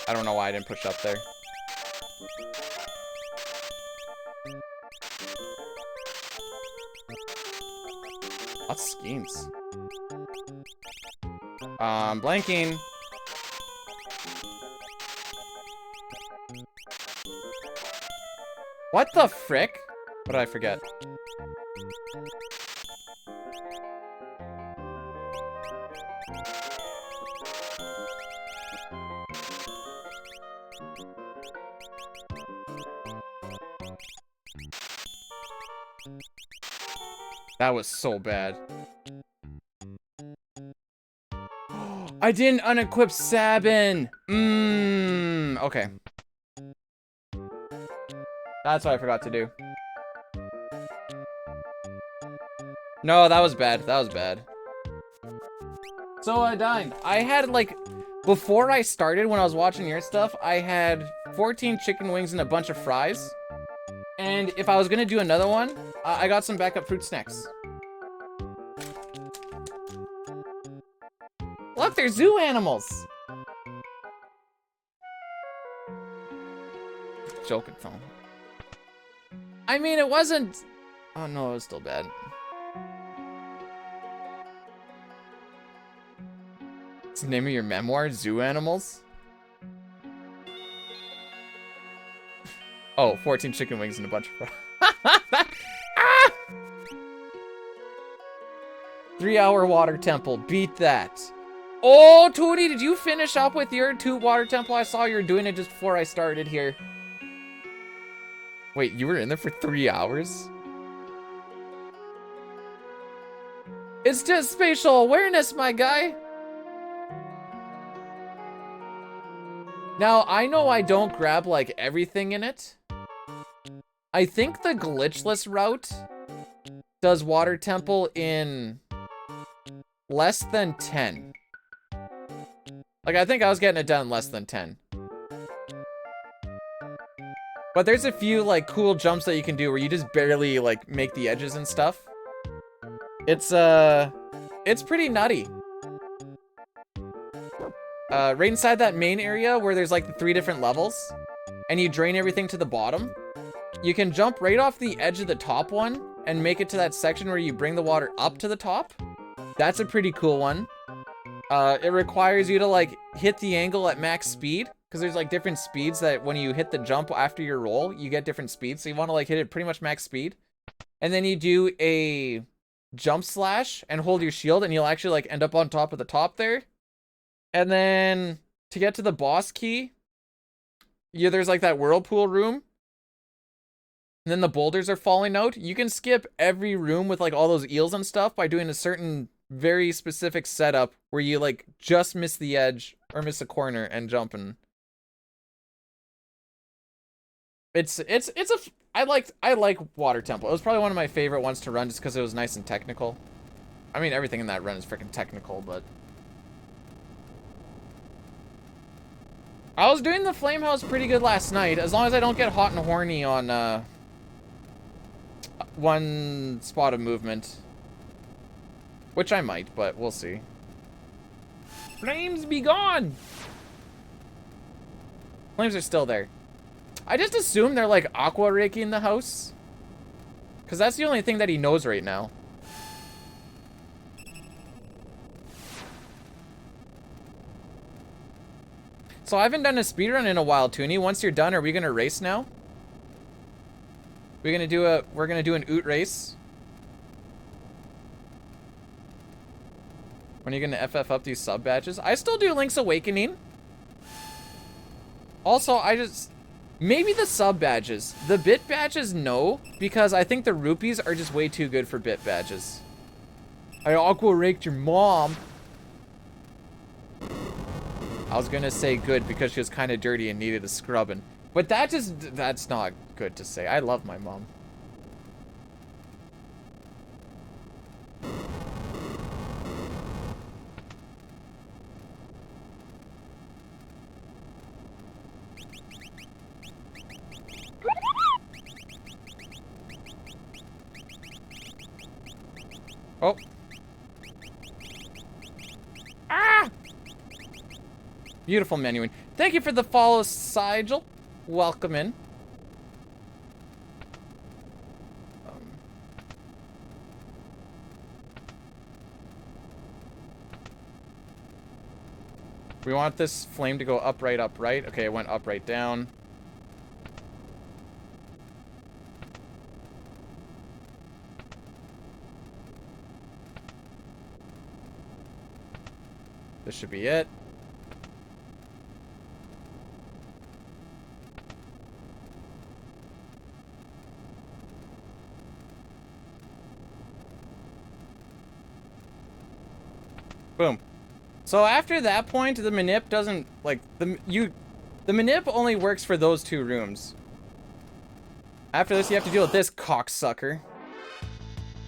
I don't know why I didn't push up there. Lots of schemes. Blanking. What the frick? What did I forget? That was so bad. I didn't unequip Sabin. Okay. That's what I forgot to do. No, that was bad. That was bad. So I died. I had like, before I started, when I was watching your stuff, I had 14 chicken wings and a bunch of fries. And if I was gonna do another one, I got some backup fruit snacks. Look, they're zoo animals. Joking phone. I mean, it wasn't... Oh no, it was still bad. It's the name of your memoir, Zoo Animals? Oh, 14 chicken wings and a bunch of fries. Ah! 3-hour water temple, beat that. Oh, Tootie, did you finish up with your 2 water temple? I saw you were doing it just before I started here. Wait, you were in there for 3 hours? It's just spatial awareness, my guy. Now, I know I don't grab, like, everything in it. I think the glitchless route does water temple in less than 10. Like, I think I was getting it done in less than 10. But there's a few, like, cool jumps that you can do where you just barely, like, make the edges and stuff. It's pretty nutty. Right inside that main area where there's, like, the 3 different levels, and you drain everything to the bottom, you can jump right off the edge of the top one and make it to that section where you bring the water up to the top. That's a pretty cool one. It requires you to, like, hit the angle at max speed, because there's, like, different speeds that when you hit the jump after your roll, you get different speeds. So you want to, like, hit it pretty much max speed. And then you do a jump slash and hold your shield, and you'll actually, like, end up on top of the top there. And then to get to the boss key, there's, like, that whirlpool room. And then the boulders are falling out. You can skip every room with, like, all those eels and stuff by doing a certain very specific setup where you, like, just miss the edge or miss a corner and jump. And I like Water Temple. It was probably one of my favorite ones to run just because it was nice and technical. I mean, everything in that run is freaking technical, but I was doing the flame house pretty good last night, as long as I don't get hot and horny on one spot of movement. Which I might, but we'll see. Flames be gone! Flames are still there. I just assume they're, like, aqua raking the house, because that's the only thing that he knows right now. So I haven't done a speedrun in a while, Toonie. Once you're done, are we gonna race now? We're gonna do an oot race. When are you gonna FF up these sub badges? I still do Link's Awakening. Also, maybe the sub badges. The bit badges, no, because I think the rupees are just way too good for bit badges. I aqua raked your mom. I was gonna say good because she was kind of dirty and needed a scrubbing. But that's not good to say. I love my mom. Oh. Ah! Beautiful menuing. Thank you for the follow, Sigil. Welcome in. We want this flame to go upright, upright. Okay, it went upright, down. This should be it. Boom. So after that point, the manip doesn't, like, the manip only works for those 2 rooms. After this, you have to deal with this cocksucker.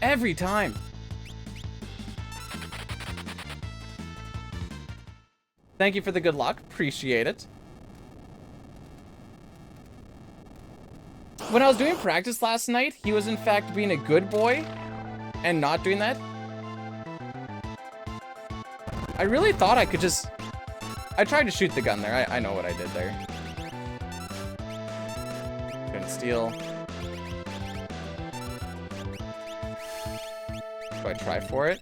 Every time. Thank you for the good luck. Appreciate it. When I was doing practice last night, he was in fact being a good boy and not doing that. I really thought I could just... I tried to shoot the gun there. I know what I did there. Couldn't steal. Do I try for it?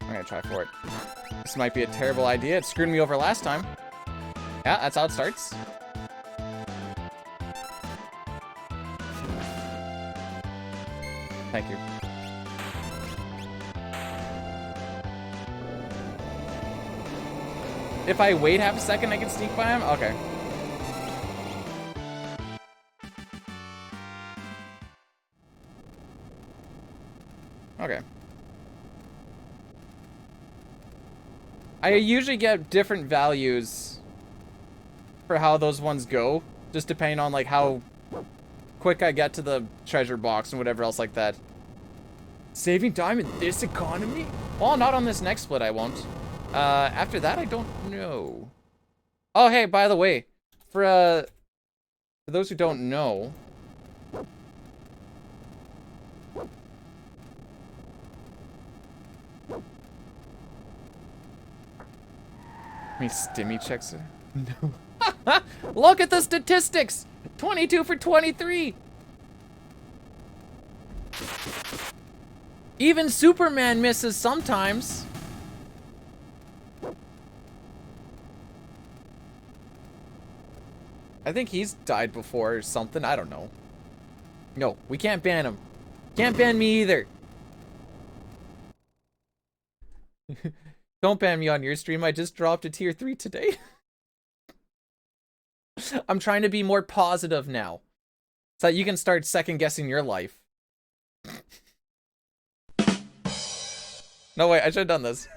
I'm gonna try for it. This might be a terrible idea. It screwed me over last time. Yeah, that's how it starts. Thank you. If I wait half a second, I can sneak by him? Okay. Okay. I usually get different values for how those ones go, just depending on like how quick I get to the treasure box and whatever else like that. Saving time in this economy? Well, not on this next split, I won't. After that, I don't know. Oh, hey, by the way, for those who don't know, me stimmy checks it. No. Look at the statistics. 22 for 23. Even Superman misses sometimes. I think he's died before or something. I don't know. No, we can't ban him. Can't ban me either. Don't ban me on your stream. I just dropped a tier 3 today. I'm trying to be more positive now, so that you can start second guessing your life. No, wait, I should have done this.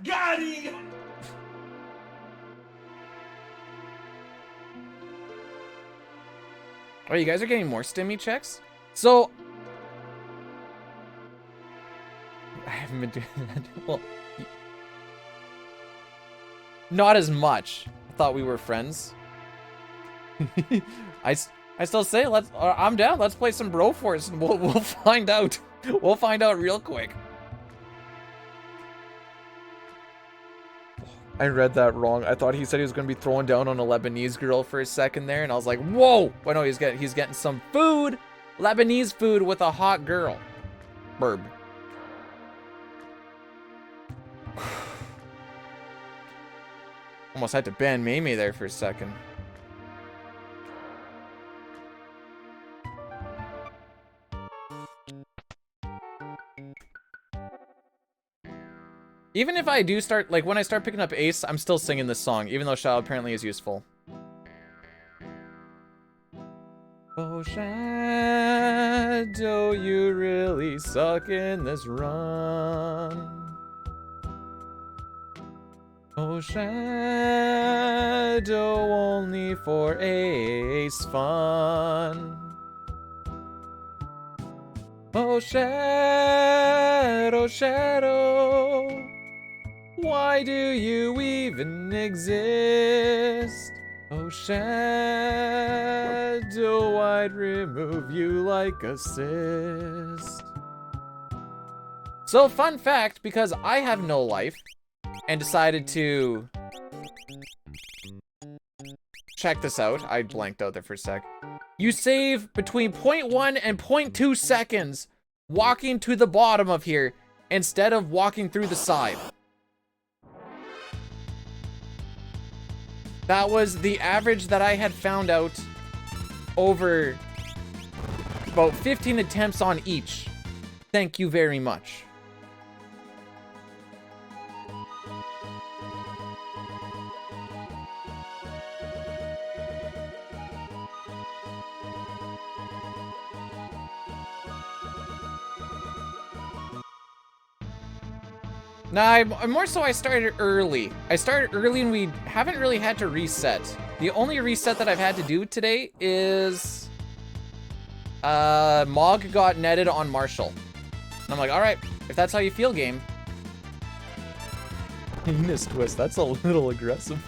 Got him! Oh, you guys are getting more stimmy checks? So, I haven't been doing that. Well, not as much. I thought we were friends. I still say I'm down. Let's play some Broforce and we'll find out. We'll find out real quick. I read that wrong. I thought he said he was going to be throwing down on a Lebanese girl for a second there, and I was like, whoa! But no, he's getting some food. Lebanese food with a hot girl. Burb. Almost had to ban Mamie there for a second. Even if I do start, like, when I start picking up Ace, I'm still singing this song, even though Shadow apparently is useful. Oh, Shadow, you really suck in this run. Oh, Shadow, only for Ace fun. Oh, Shadow, Shadow, why do you even exist? Oh, Shadow, I'd remove you like a cyst. So, fun fact, because I have no life, and decided to check this out. I blanked out there for a sec. You save between 0.1 and 0.2 seconds walking to the bottom of here instead of walking through the side. That was the average that I had found out over about 15 attempts on each. Thank you very much. Nah, I'm more so I started early. I started early and we haven't really had to reset. The only reset that I've had to do today is Mog got netted on Marshall. And I'm like, all right, if that's how you feel, game. Penis twist, that's a little aggressive.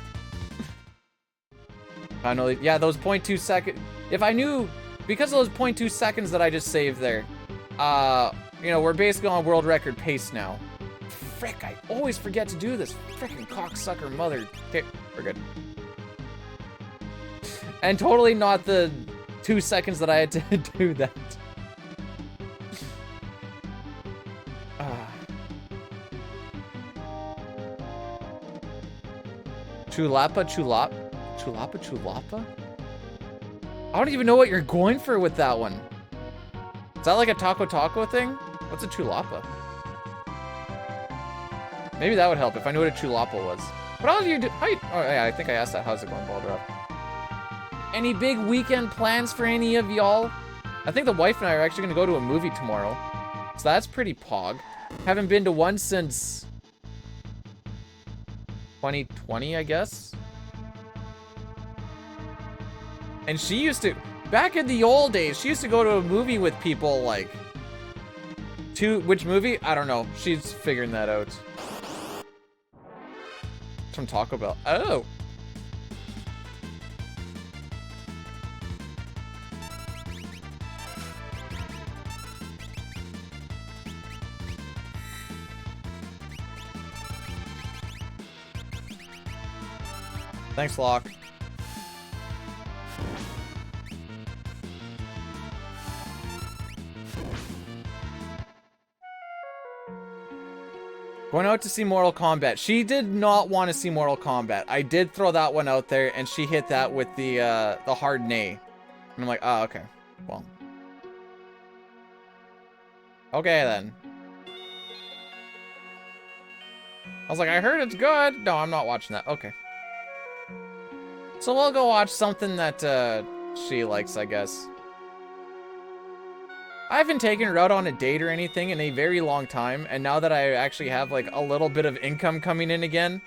I know, yeah, those 0.2 seconds. If I knew, because of those 0.2 seconds that I just saved there, you know, we're basically on world record pace now. Frick, I always forget to do this. Frickin' cocksucker mother. Okay, we're good. And totally not the 2 seconds that I had to do that. Chulapa? I don't even know what you're going for with that one. Is that like a taco thing? What's a chulapa? Maybe that would help if I knew what a chulapa was. What else do you do? Oh yeah, I think I asked that. How's it going, Baldur? Any big weekend plans for any of y'all? I think the wife and I are actually gonna go to a movie tomorrow. So that's pretty pog. Haven't been to one since 2020, I guess. And she used to, back in the old days, she used to go to a movie with people like, which movie? I don't know. She's figuring that out. From Taco Bell. Oh. Thanks, Locke. Going out to see Mortal Kombat. She did not want to see Mortal Kombat. I did throw that one out there, and she hit that with the hard nay. And I'm like, oh, okay. Well. Okay, then. I was like, I heard it's good. No, I'm not watching that. Okay. So we'll go watch something that she likes, I guess. I haven't taken her out on a date or anything in a very long time, and now that I actually have like a little bit of income coming in again,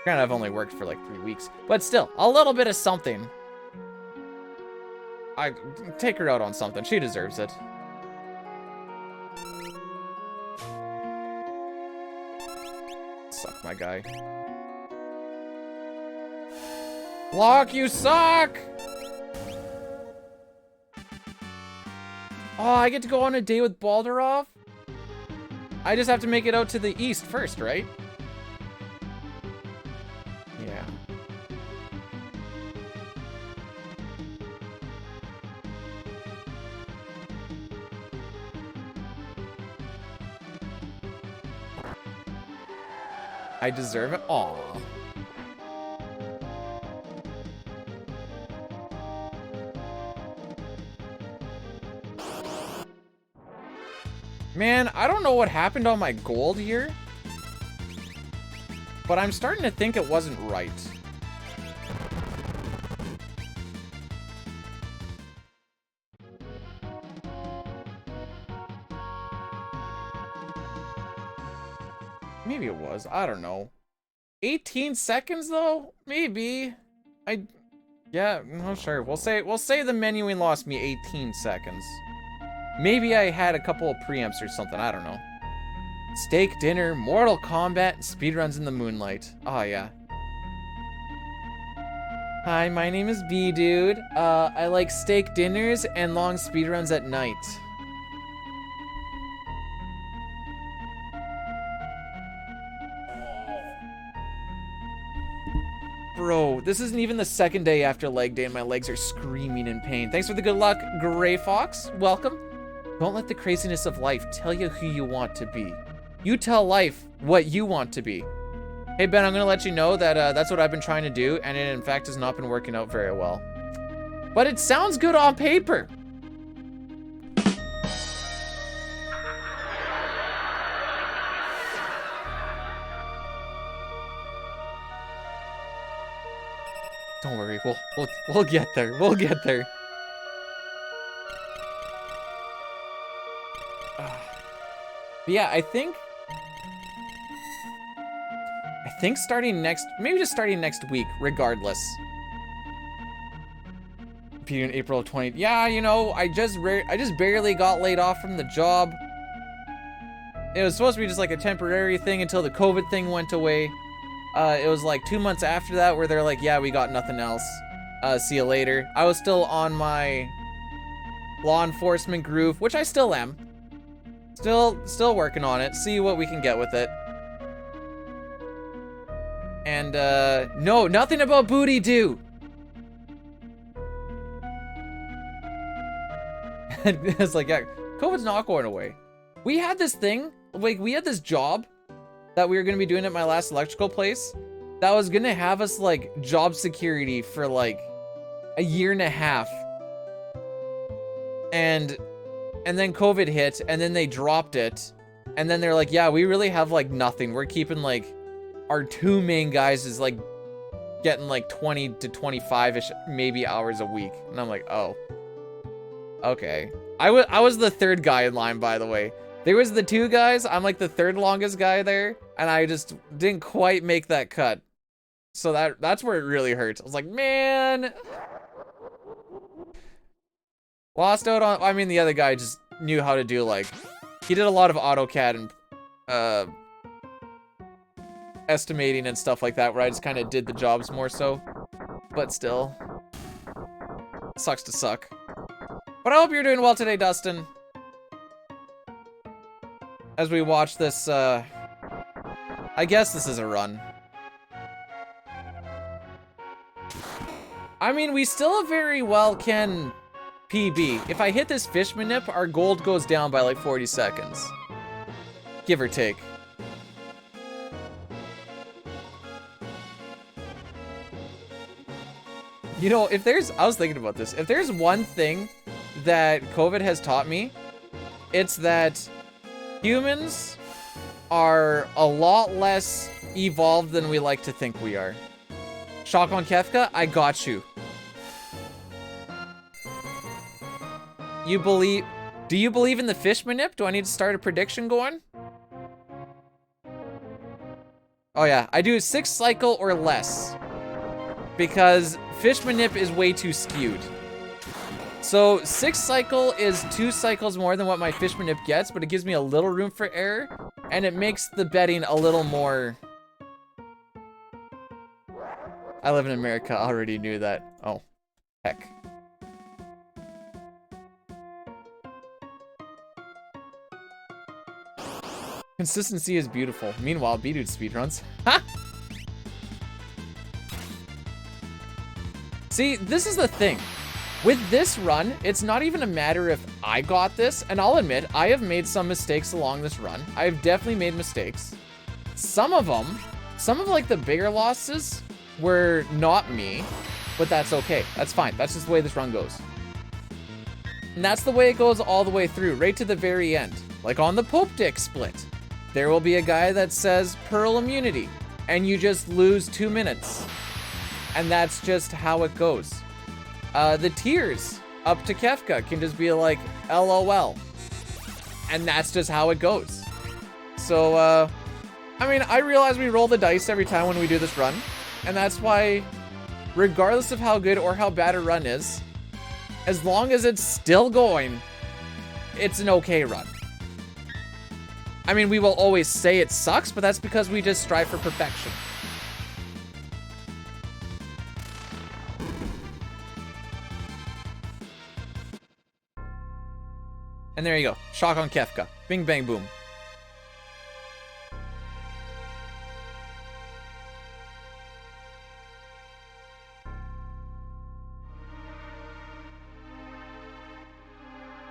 granted I've only worked for like 3 weeks, but still, a little bit of something. I take her out on something. She deserves it. Suck, my guy. Locke, you suck! Oh, I get to go on a date with Balderov? I just have to make it out to the east first, right? Yeah. I deserve it. Aw. Man, I don't know what happened on my gold here, but I'm starting to think it wasn't right. Maybe it was. I don't know. 18 seconds though? Maybe. Yeah, no, sure. We'll say the menuing lost me 18 seconds. Maybe I had a couple of preamps or something, I don't know. Steak dinner, Mortal Kombat, and speedruns in the moonlight. Oh, yeah. Hi, my name is B-Dude. I like steak dinners and long speedruns at night. Bro, this isn't even the second day after leg day and my legs are screaming in pain. Thanks for the good luck, Gray Fox. Welcome. Don't let the craziness of life tell you who you want to be. You tell life what you want to be. Hey, Ben, I'm going to let you know that that's what I've been trying to do, and it, in fact, has not been working out very well. But it sounds good on paper. Don't worry, we'll get there. We'll get there. But yeah, I think think maybe just starting next week, regardless. In April of 20. Yeah, you know, I just barely got laid off from the job. It was supposed to be just like a temporary thing until the COVID thing went away. It was like 2 months after that where they're like, yeah, we got nothing else. See you later. I was still on my law enforcement groove, which I still am. Still working on it. See what we can get with it. And, no, nothing about booty do. It's like, yeah, COVID's not going away. We had this thing, like, we had this job that we were gonna be doing at my last electrical place that was gonna have us, like, job security for, like, a year and a half. And then COVID hit, and then they dropped it. And then they're like, yeah, we really have, like, nothing. We're keeping, like, our 2 main guys is, like, getting, like, 20 to 25-ish, maybe, hours a week. And I'm like, oh. Okay. I was the 3rd guy in line, by the way. There was the 2 guys. I'm like the 3rd longest guy there, and I just didn't quite make that cut. So that's where it really hurt. I was like, man. Lost out on. I mean, the other guy just knew how to do, like, he did a lot of AutoCAD and estimating and stuff like that, where I just kind of did the jobs more so. But still, sucks to suck. But I hope you're doing well today, Dustin. As we watch this, I guess this is a run. I mean, we still very well can PB. If I hit this fish manip, our gold goes down by like 40 seconds. Give or take. You know, I was thinking about this. If there's one thing that COVID has taught me, it's that humans are a lot less evolved than we like to think we are. Shock on Kefka, I got you. Do you believe in the fish manip? Do I need to start a prediction going? Oh yeah, I do 6 cycle or less. Because fish manip is way too skewed. So 6 cycle is 2 cycles more than what my fish manip gets, but it gives me a little room for error, and it makes the betting a little more... I live in America, I already knew that. Oh, heck. Consistency is beautiful. Meanwhile, B-Dude speedruns. Ha! See, this is the thing. With this run, it's not even a matter if I got this, and I'll admit, I have made some mistakes along this run. I've definitely made mistakes. Some of like the bigger losses were not me, but that's okay. That's fine. That's just the way this run goes. And that's the way it goes all the way through, right to the very end. Like on the Pope Dick split, there will be a guy that says Pearl Immunity, and you just lose 2 minutes. And that's just how it goes. The tiers up to Kefka can just be like, LOL. And that's just how it goes. So, I mean, I realize we roll the dice every time when we do this run. And that's why, regardless of how good or how bad a run is, as long as it's still going, it's an okay run. I mean, we will always say it sucks, but that's because we just strive for perfection. And there you go. Shock on Kefka. Bing, bang, boom.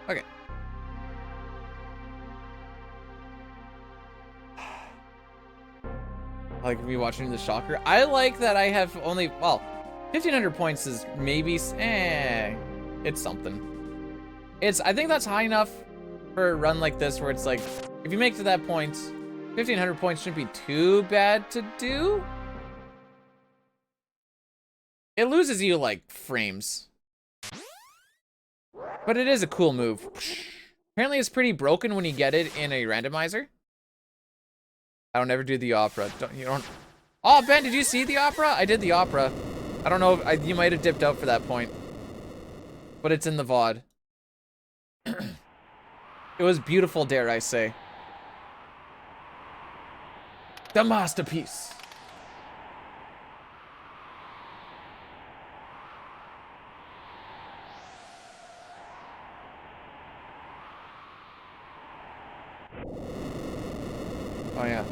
Okay. I like rewatching the Shocker. I like that I have only, well, 1,500 points is maybe, it's something. I think that's high enough for a run like this where it's like, if you make it to that point, 1,500 points shouldn't be too bad to do. It loses you like frames. But it is a cool move. Apparently it's pretty broken when you get it in a randomizer. I don't ever do the opera. Oh, Ben, did you see the opera? I did the opera. I don't know if you might have dipped out for that point. But it's in the VOD. It was beautiful, dare I say. The masterpiece. Oh, yeah.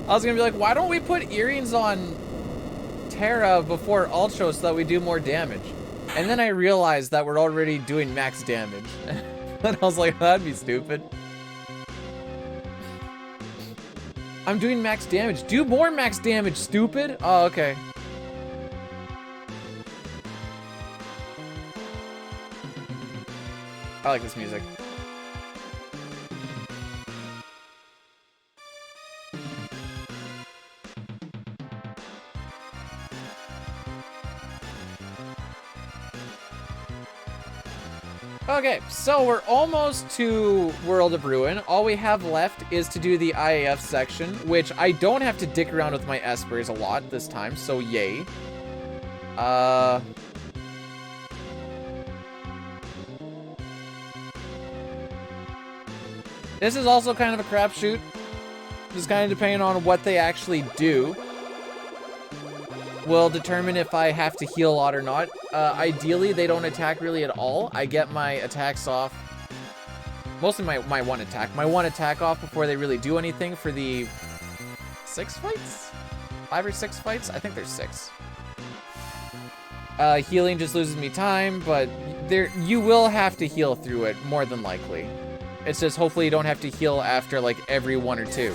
I was gonna be like, why don't we put earrings on Terra before Ultra so that we do more damage? And then I realized that we're already doing max damage. And I was like, that'd be stupid. I'm doing max damage. Do more max damage, stupid. Oh, okay. I like this music. Okay, so we're almost to World of Ruin. All we have left is to do the IAF section, which I don't have to dick around with my espers a lot this time, so yay. This is also kind of a crapshoot. Just kind of depending on what they actually do will determine if I have to heal a lot or not. Ideally, they don't attack really at all. I get my attacks off, mostly my one attack off before they really do anything for the 6 fights? 5 or 6 fights? I think there's 6. Healing just loses me time, but you will have to heal through it, more than likely. It's just hopefully you don't have to heal after like every 1 or 2.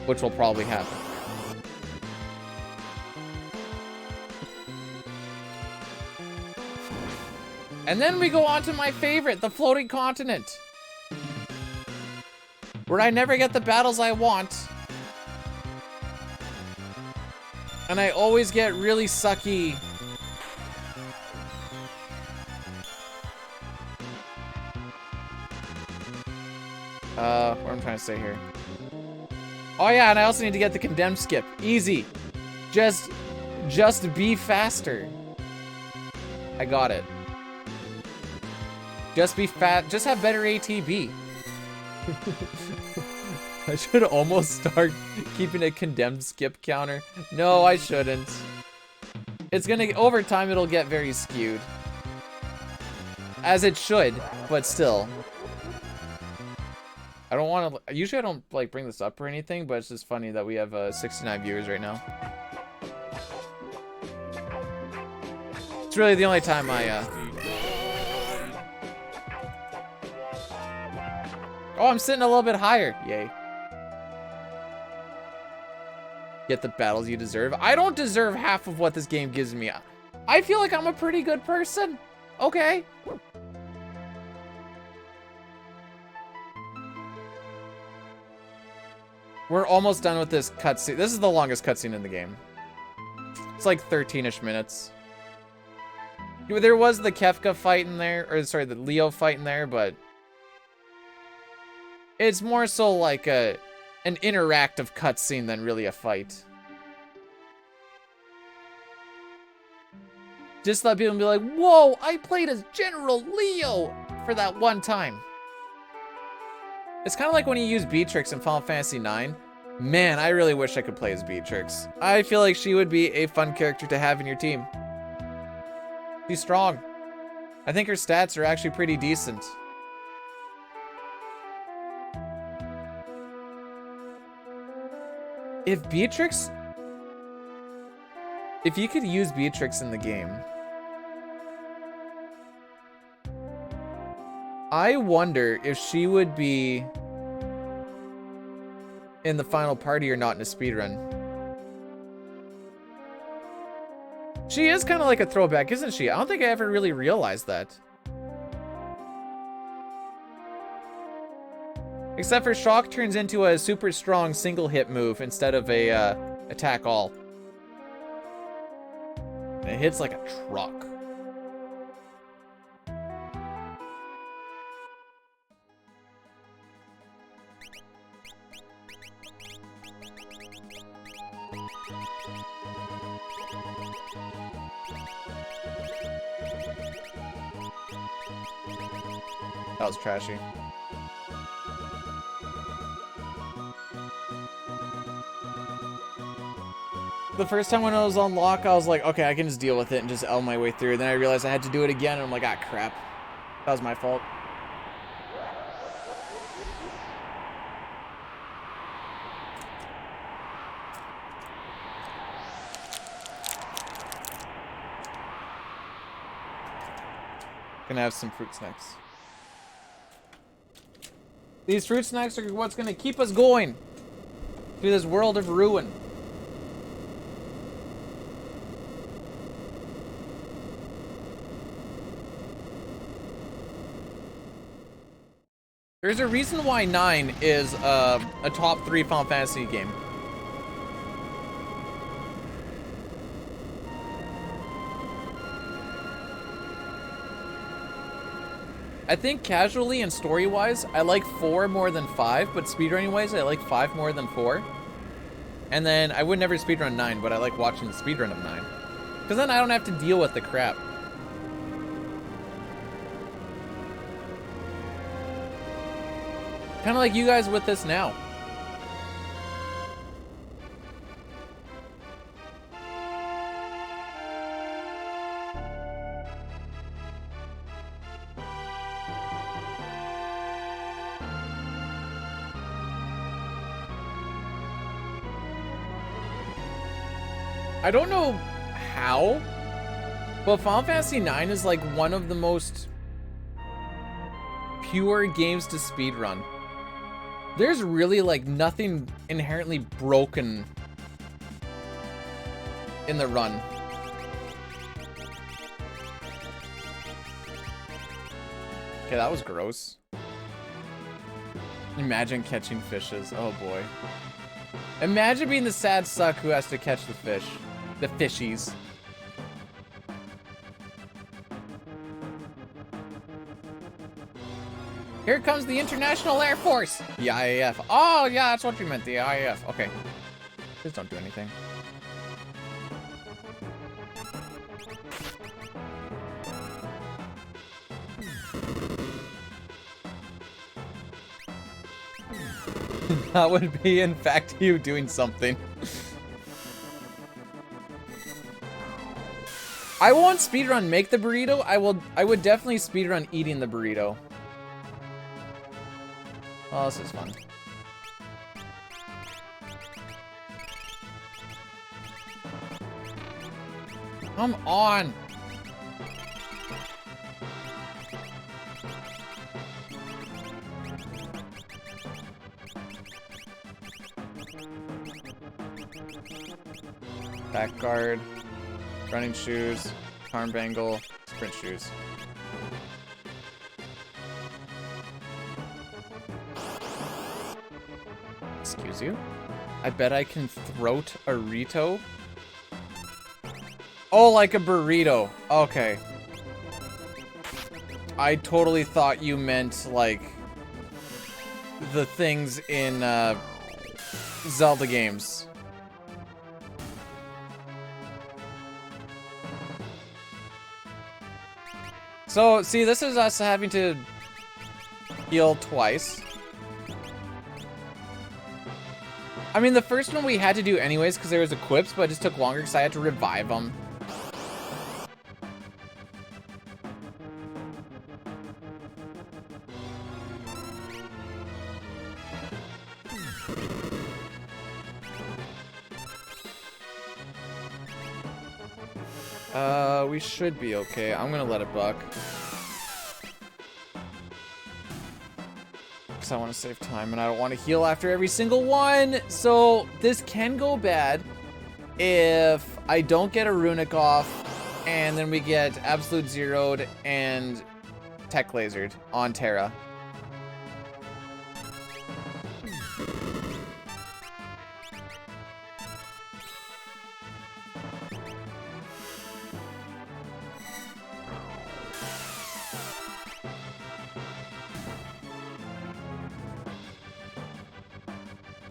Which will probably happen. And then we go on to my favorite, the floating continent. Where I never get the battles I want. And I always get really sucky. What I'm trying to say here. Oh yeah, and I also need to get the condemned skip. Easy. Just be faster. I got it. Just be fat. Just have better ATB. I should almost start keeping a condemned skip counter. No, I shouldn't. It's gonna, over time, it'll get very skewed. As it should, but still. I don't want to, usually I don't like bring this up or anything, but it's just funny that we have 69 viewers right now. It's really the only time I, Oh, I'm sitting a little bit higher. Yay. Get the battles you deserve. I don't deserve half of what this game gives me. I feel like I'm a pretty good person. Okay. We're almost done with this cutscene. This is the longest cutscene in the game. It's like 13-ish minutes. There was the Kefka fight in there, or sorry, the Leo fight in there, but it's more so like an interactive cutscene than really a fight. Just let people be like, whoa, I played as General Leo for that one time. It's kind of like when you use Beatrix in Final Fantasy IX. Man, I really wish I could play as Beatrix. I feel like she would be a fun character to have in your team. She's strong. I think her stats are actually pretty decent. If you could use Beatrix in the game, I wonder if she would be in the final party or not in a speedrun. She is kind of like a throwback, isn't she? I don't think I ever really realized that. Except for Shock turns into a super strong single hit move instead of a attack all. And it hits like a truck. That was trashy. The first time when I was on lock, I was like, okay, I can just deal with it and just L my way through. Then I realized I had to do it again, and I'm like, ah, crap. That was my fault. Gonna have some fruit snacks. These fruit snacks are what's gonna keep us going through this world of ruin. There's a reason why 9 is a top 3 Final Fantasy game. I think casually and story-wise, I like 4 more than 5, but speedrunning-wise, I like 5 more than 4. And then I would never speedrun 9, but I like watching the speedrun of 9. Because then I don't have to deal with the crap. Kind of like you guys with this now. I don't know how, but Final Fantasy IX is like one of the most pure games to speedrun. There's really like nothing inherently broken in the run. Okay, that was gross. Imagine catching fishes. Oh boy. Imagine being the sad suck who has to catch the fish. The fishies. Here comes the International Air Force! The IAF. Oh, yeah, that's what you meant, the IAF. Okay. Just don't do anything. That would be, in fact, you doing something. I won't speedrun make the burrito. I would definitely speedrun eating the burrito. Oh, this is fun. Come on. Back guard, running shoes, arm bangle, sprint shoes. Excuse you? I bet I can throat a Rito. Oh, like a burrito. Okay. I totally thought you meant like the things in Zelda games. So, see, this is us having to heal twice. I mean, the first one we had to do anyways because there was equips, but it just took longer because I had to revive them. We should be okay. I'm gonna let it buck. Because I want to save time and I don't want to heal after every single one. So this can go bad if I don't get a runic off and then we get absolute zeroed and tech lasered on Terra.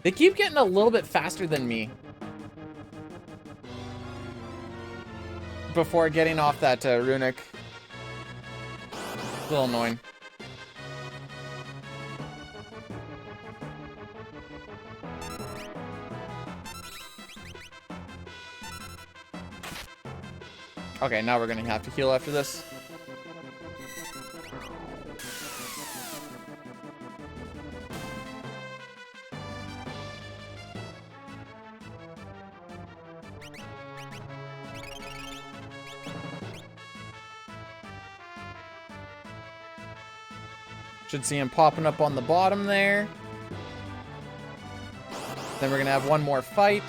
They keep getting a little bit faster than me before getting off that runic. A little annoying. Okay, now we're gonna have to heal after this. Should see him popping up on the bottom there. Then we're gonna have one more fight.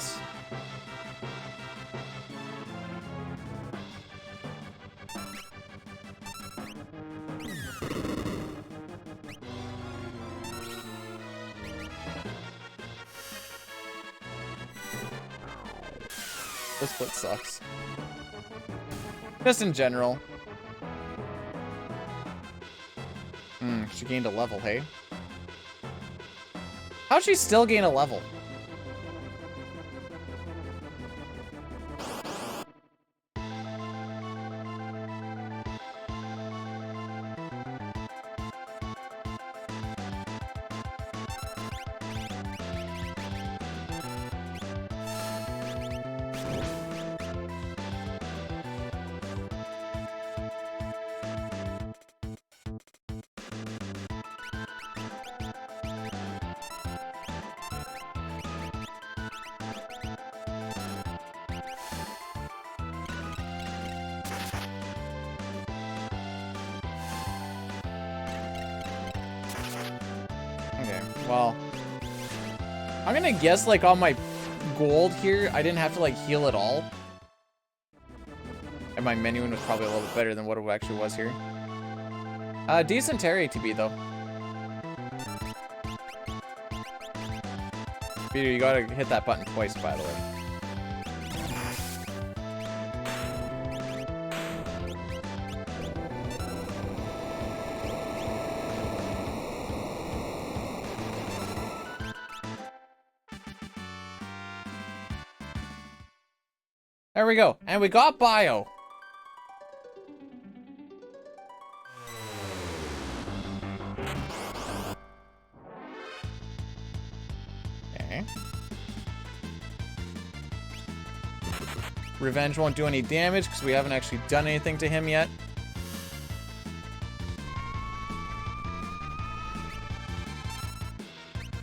This split sucks. Just in general. She gained a level, hey? How'd she still gain a level? Well, I'm gonna guess, like, on my gold here, I didn't have to, like, heal at all. And my menuing was probably a little bit better than what it actually was here. Decent Terry ATB, though. Peter, you gotta hit that button twice, by the way. There we go. And we got bio. Okay. Revenge won't do any damage because we haven't actually done anything to him yet.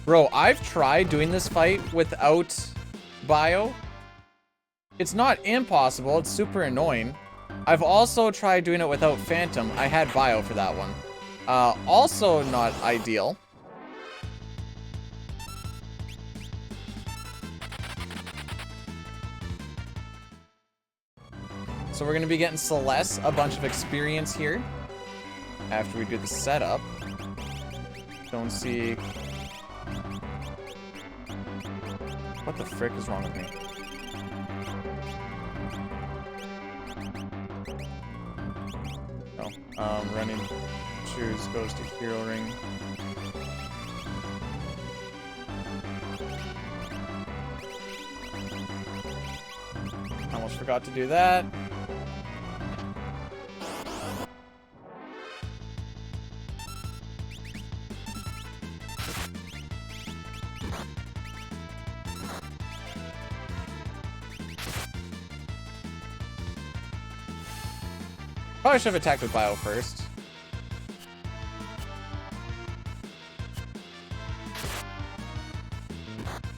Bro, I've tried doing this fight without bio. It's not impossible, it's super annoying. I've also tried doing it without Phantom. I had bio for that one. Also not ideal. So we're gonna be getting Celeste a bunch of experience here after we do the setup. Don't see... What the frick is wrong with me? Running choose goes to hero ring. Almost forgot to do that. Probably should have attacked with bio first.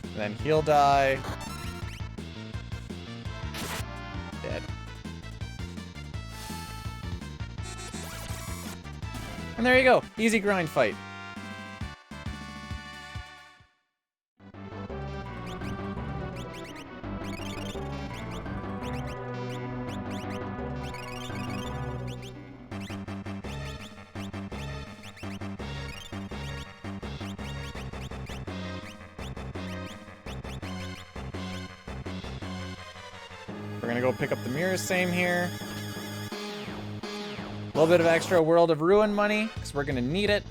And then heal die. Dead. And there you go. Easy grind fight. We're gonna go pick up the mirrors, same here. A little bit of extra World of Ruin money, because we're gonna need it.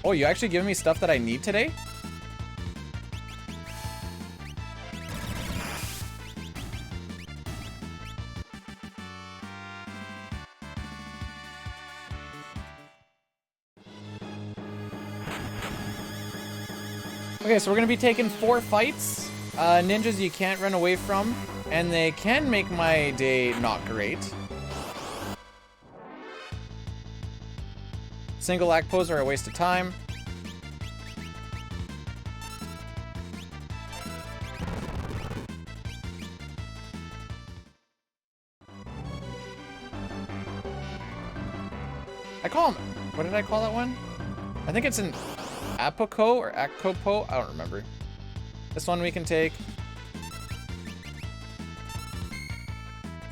Oh, you actually giving me stuff that I need today? Okay, so we're gonna be taking 4 fights. ninjas you can't run away from, and they can make my day not great. Single act pose are a waste of time. I call him, what did I call that one? I think it's an Apoco or Akopo, I don't remember. This one we can take.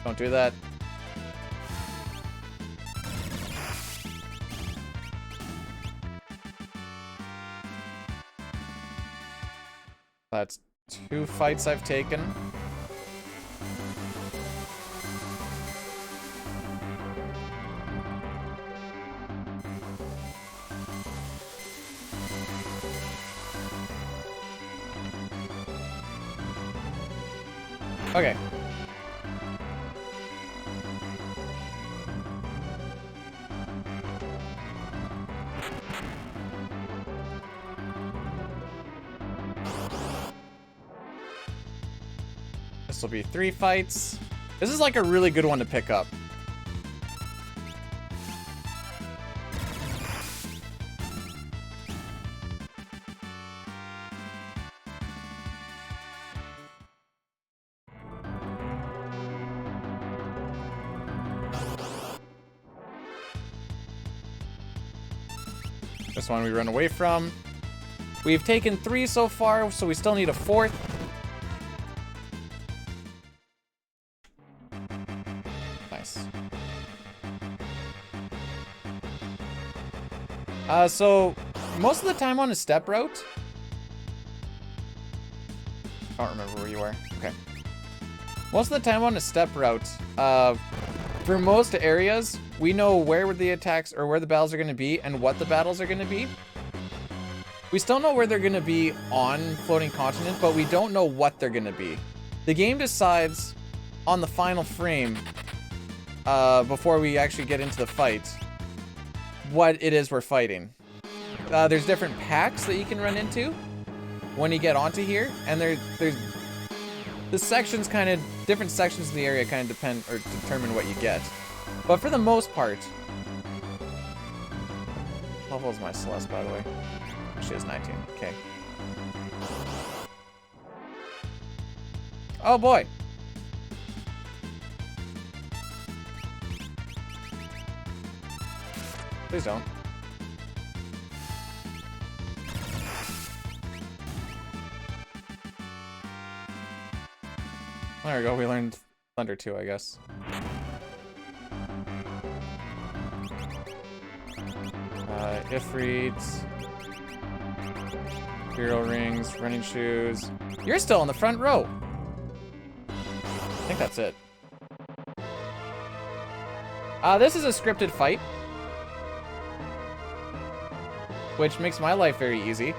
Don't do that. That's 2 fights I've taken. Okay. This will be 3 fights. This is like a really good one to pick up. This one we run away from. We've taken 3 so far, so we still need a 4th. Nice. So most of the time on a step route. I don't remember where you were. Okay. Most of the time on a step route, for most areas, we know where the attacks or where the battles are going to be and what the battles are going to be. We still know where they're going to be on Floating Continent, but we don't know what they're going to be. The game decides on the final frame, before we actually get into the fight, what it is we're fighting. There's different packs that you can run into when you get onto here, and there's the sections kind of, different sections of the area kind of depend or determine what you get. But for the most part, what level is my Celeste, by the way? She is 19. Okay. Oh boy. Please don't. There we go. We learned Thunder too, I guess. Ifrits. Hero rings, running shoes. You're still in the front row. I think that's it. This is a scripted fight, which makes my life very easy.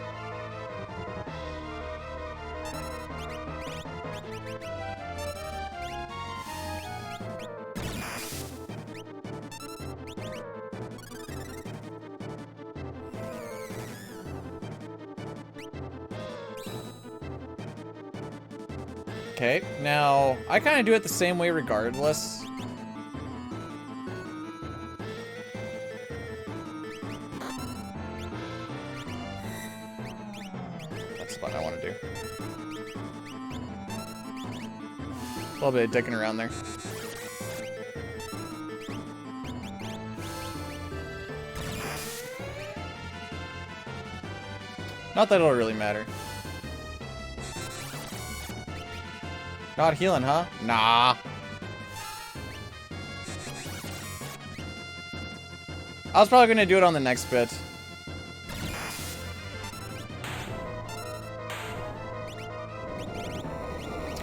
Okay, now, I kind of do it the same way regardless. That's what I want to do. A little bit of dicking around there. Not that it'll really matter. Not healing, huh? Nah. I was probably gonna do it on the next bit.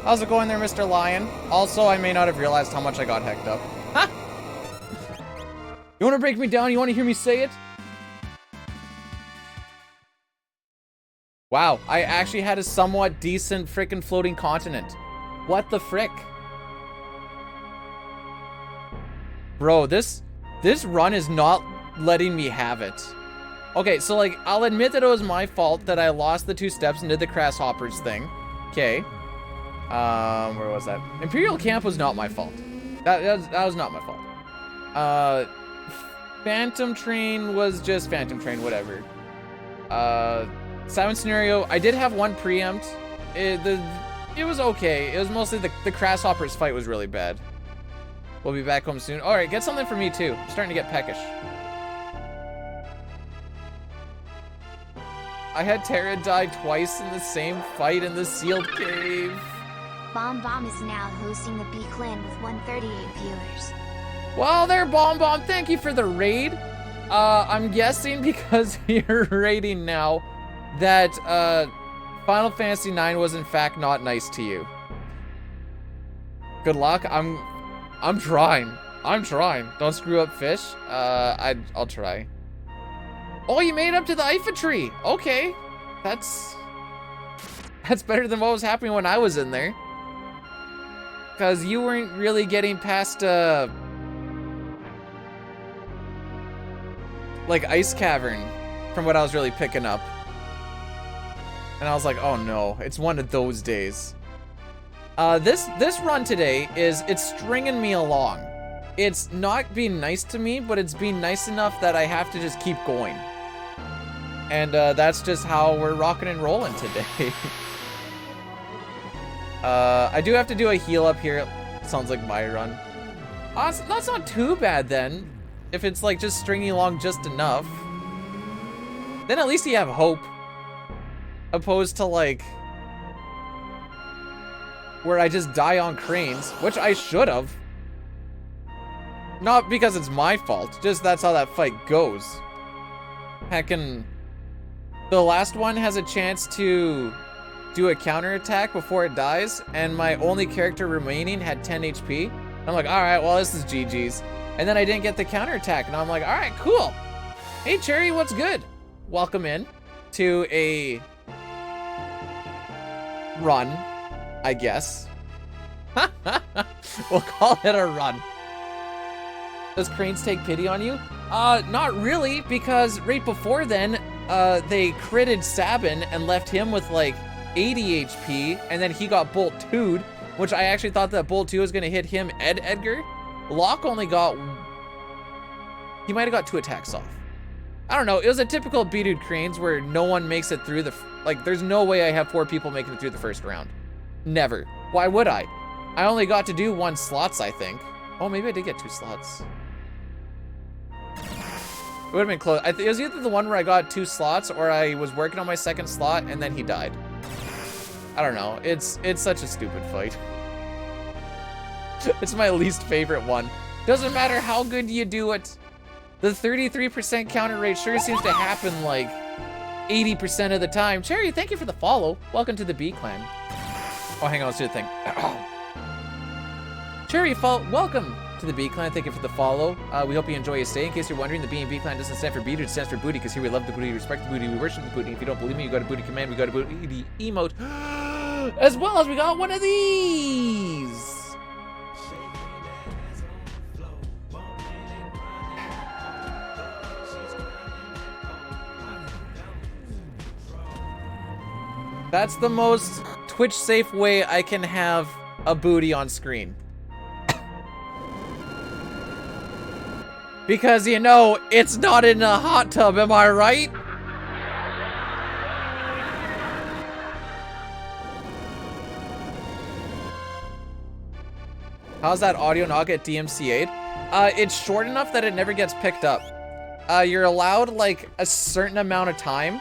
How's it going there, Mr. Lion? Also, I may not have realized how much I got hecked up. Ha! You wanna break me down? You wanna hear me say it? Wow, I actually had a somewhat decent frickin' floating continent. What the frick? Bro, this run is not letting me have it. Okay, so like, I'll admit that it was my fault that I lost the 2 steps and did the grasshoppers thing. Okay. Where was that? Imperial Camp was not my fault. That was not my fault. Phantom Train was just Phantom Train, whatever. Silent Scenario, I did have one preempt. It was okay. It was mostly the Grasshoppers fight was really bad. We'll be back home soon. All right, get something for me too. I'm starting to get peckish. I had Terra die twice in the same fight in the sealed cave. Bomb Bomb is now hosting the B Clan with 138 viewers. Well, there, Bomb Bomb. Thank you for the raid. I'm guessing because you're raiding now that Final Fantasy IX was in fact not nice to you. Good luck. I'm trying. I'm trying. Don't screw up fish. I'll try. Oh, you made it up to the Eiffel tree. Okay. That's better than what was happening when I was in there. Because you weren't really getting past, like, Ice Cavern from what I was really picking up. And I was like, oh no, it's one of those days. This run today it's stringing me along. It's not being nice to me, but it's being nice enough that I have to just keep going. And that's just how we're rocking and rolling today. I do have to do a heal up here. Sounds like my run. That's not too bad then. If it's like just stringing along just enough. Then at least you have hope. Opposed to like where I just die on cranes, which I should have. Not because it's my fault, just that's how that fight goes. Heckin', the last one has a chance to do a counterattack before it dies, and my only character remaining had 10 HP. I'm like, alright, well, this is GG's. And then I didn't get the counterattack, and I'm like, alright, cool. Hey, Cherry, what's good? Welcome in to a run, I guess. We'll call it a run. Does Cranes take pity on you? Not really, because right before then, they critted Sabin and left him with like 80 HP, and then he got Bolt 2'd, which I actually thought that Bolt 2 was gonna hit him and Edgar. Locke only got, he might have got 2 attacks off. I don't know, it was a typical B-Dude Cranes where no one makes it through the, like there's no way I have 4 people making it through the first round. Never. Why would I? I only got to do 1 slots, I think. Oh, maybe I did get 2 slots. It would have been close. It was either the one where I got 2 slots or I was working on my 2nd slot and then he died. I don't know. It's such a stupid fight. It's my least favorite one. Doesn't matter how good you do it. The 33% counter rate sure seems to happen like 80% of the time. Cherry, thank you for the follow. Welcome to the B Clan. Oh, hang on, let's do the thing. Cherry, welcome to the B Clan. Thank you for the follow. We hope you enjoy your stay. In case you're wondering, the B and B Clan doesn't stand for B-Dude, it stands for booty, because here we love the booty, we respect the booty, we worship the booty. If you don't believe me, you got a booty command, we got a booty emote. As well as we got one of these. That's the most Twitch safe way I can have a booty on screen. Because, you know, it's not in a hot tub, am I right? How's that audio not get DMCA'd? It's short enough that it never gets picked up. You're allowed, like, a certain amount of time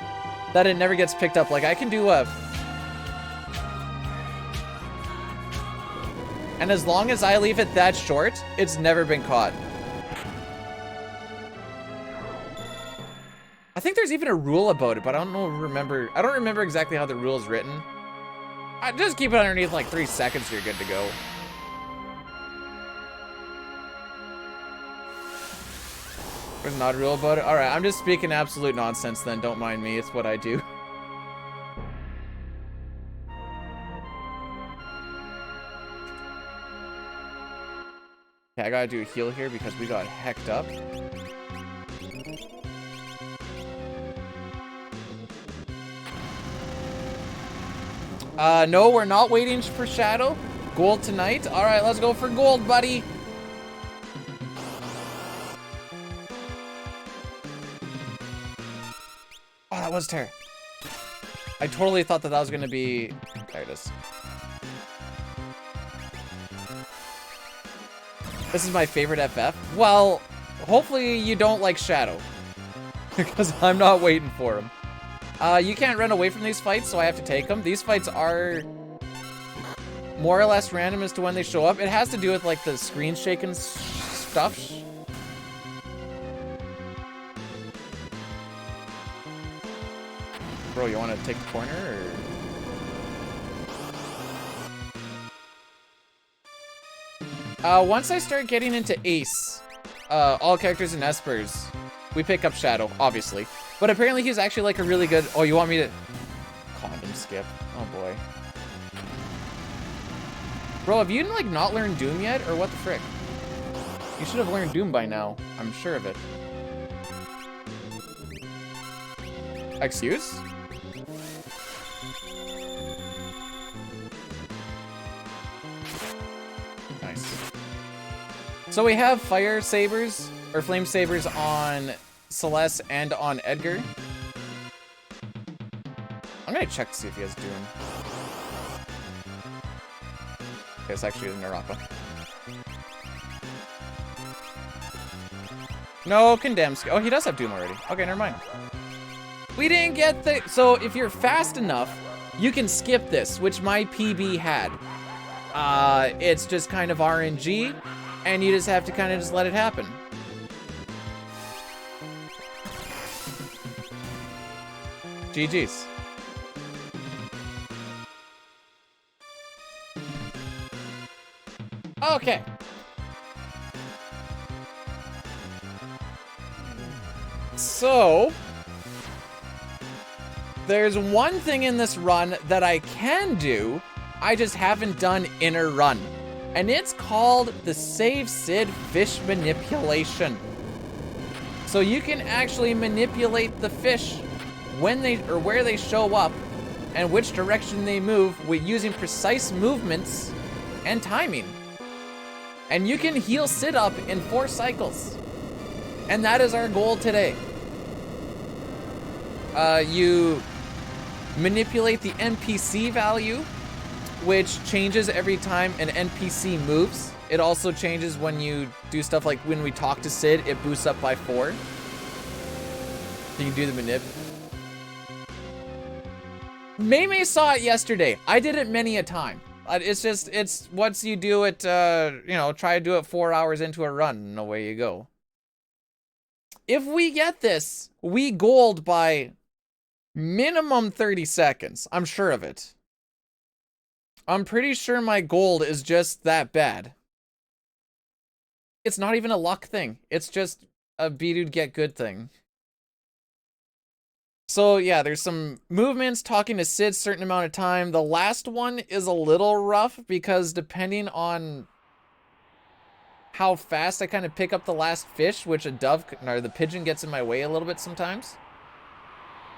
that it never gets picked up. Like, I can do a... And as long as I leave it that short, it's never been caught. I think there's even a rule about it, but I don't remember exactly how the rule is written. Just keep it underneath like 3 seconds, you're good to go. There's not a rule about it? Alright, I'm just speaking absolute nonsense then, don't mind me, it's what I do. Okay, I gotta do a heal here because we got hecked up. No, we're not waiting for Shadow. Gold tonight. All right, let's go for gold, buddy. Oh, that was Terra. I totally thought that was gonna be... There it is. This is my favorite FF. Well, hopefully you don't like Shadow. Because I'm not waiting for him. You can't run away from these fights, so I have to take them. These fights are more or less random as to when they show up. It has to do with, like, the screen shaking stuff. Bro, you want to take the corner, or...? Once I start getting into Ace, all characters and Espers, we pick up Shadow, obviously. But apparently he's actually, like, a really good... Oh, you want me to... Condom skip. Oh, boy. Bro, have you, like, not learned Doom yet, or what the frick? You should have learned Doom by now. I'm sure of it. Excuse? Nice. So we have fire sabers, or flame sabers on Celeste and on Edgar. I'm gonna check to see if he has Doom. Okay, it's actually a Narapa. No, condemns. Oh, he does have Doom already. Okay, never mind. We didn't get the... So, if you're fast enough, you can skip this, which my PB had. It's just kind of RNG, and you just have to kind of just let it happen. GG's. Okay. So, there's one thing in this run that I can do, I just haven't done in a run. And it's called the Save Sid Fish Manipulation. So you can actually manipulate the fish when they, or where they show up, and which direction they move with using precise movements and timing. And you can heal Sid up in 4 cycles. And that is our goal today. You manipulate the NPC value, which changes every time an NPC moves. It also changes when you do stuff like when we talk to Sid, it boosts up by 4. You can do the manip. Maymay saw it yesterday. I did it many a time. It's once you do it, you know, try to do it 4 hours into a run, and away you go. If we get this, we gold by minimum 30 seconds. I'm sure of it. I'm pretty sure my gold is just that bad. It's not even a luck thing. It's just a B-dude get good thing. So yeah, there's some movements, talking to Sid certain amount of time. The last one is a little rough because depending on how fast I kind of pick up the last fish, which a dove, or the pigeon gets in my way a little bit sometimes.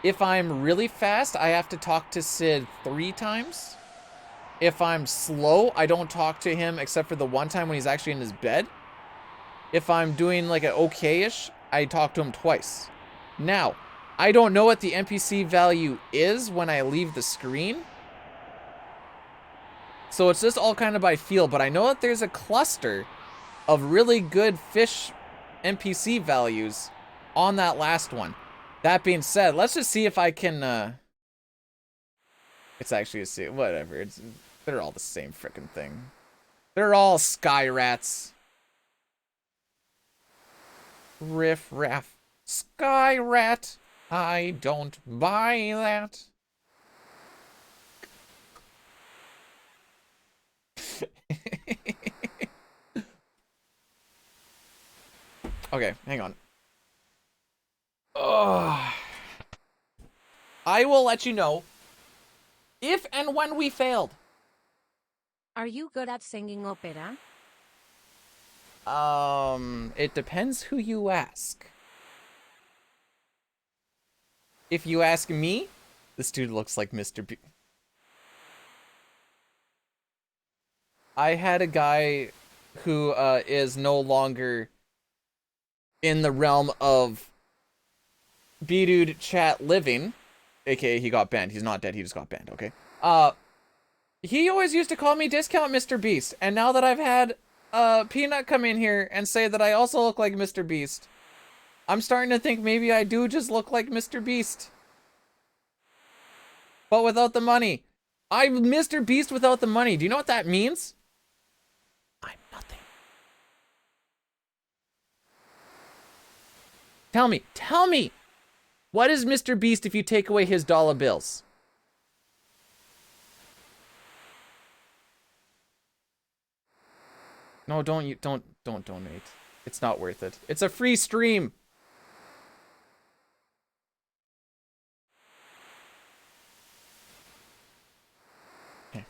If I'm really fast, I have to talk to Sid 3 times. If I'm slow, I don't talk to him except for the one time when he's actually in his bed. If I'm doing like an okay-ish, I talk to him twice. Now, I don't know what the NPC value is when I leave the screen. So it's just all kind of by feel, but I know that there's a cluster of really good fish NPC values on that last one. That being said, let's just see if I can, it's actually a, whatever, they're all the same frickin' thing. They're all sky rats. Riff raff. Sky rat. I don't buy that. Okay, hang on. Ugh. I will let you know if and when we failed. Are you good at singing opera? It depends who you ask. If you ask me, this dude looks like Mr. B. I had a guy who is no longer in the realm of B-Dude chat living, aka he got banned. He's not dead, he just got banned, okay? He always used to call me Discount Mr. Beast, and now that I've had Peanut come in here and say that I also look like Mr. Beast, I'm starting to think maybe I do just look like Mr. Beast. But without the money. I'm Mr. Beast without the money. Do you know what that means? I'm nothing. Tell me. What is Mr. Beast if you take away his dollar bills? No, don't donate. It's not worth it. It's a free stream. Okay.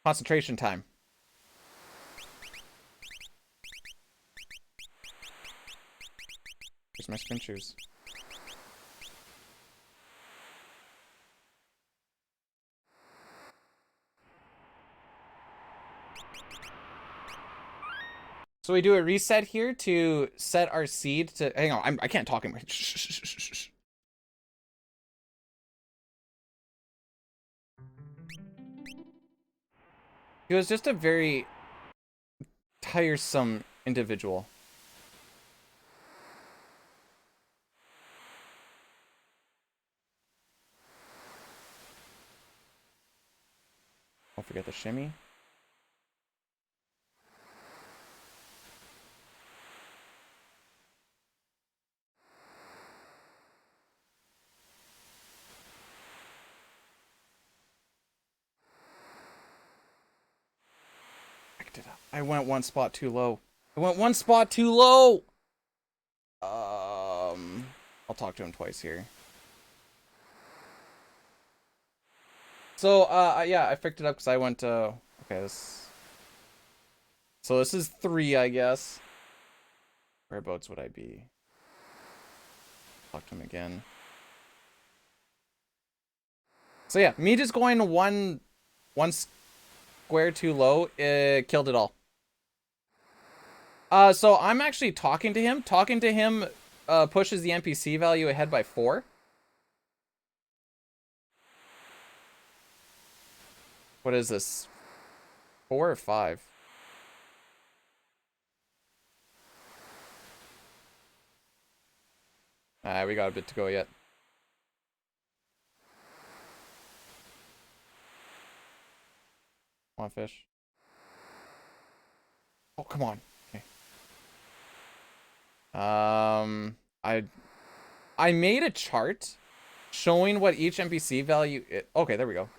Concentration time. Where's my spin shoes? So we do a reset here to set our seed to... Hang on, I can't talk anymore. Shh. He was just a very tiresome individual. Don't forget the shimmy. I went one spot too low. I'll talk to him twice here. So, yeah, I picked it up because I went, okay, this... So this is 3, I guess. Whereabouts would I be? Talk to him again. So yeah, me just going one square too low, killed it all. So I'm actually talking to him. Talking to him pushes the NPC value ahead by 4. What is this? 4 or 5? We got a bit to go yet. Want fish? Oh, come on. Okay. I made a chart showing what each NPC value is. Okay, there we go.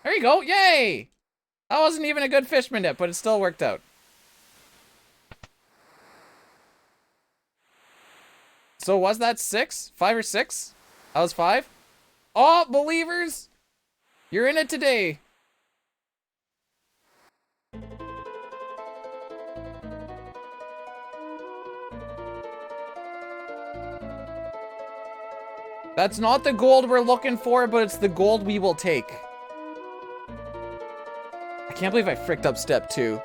There you go. Yay! That wasn't even a good fish minute, but it still worked out. So was that 6? 5 or 6? That was 5? Oh, believers! You're in it today. That's not the gold we're looking for, but it's the gold we will take. I can't believe I fricked up step 2.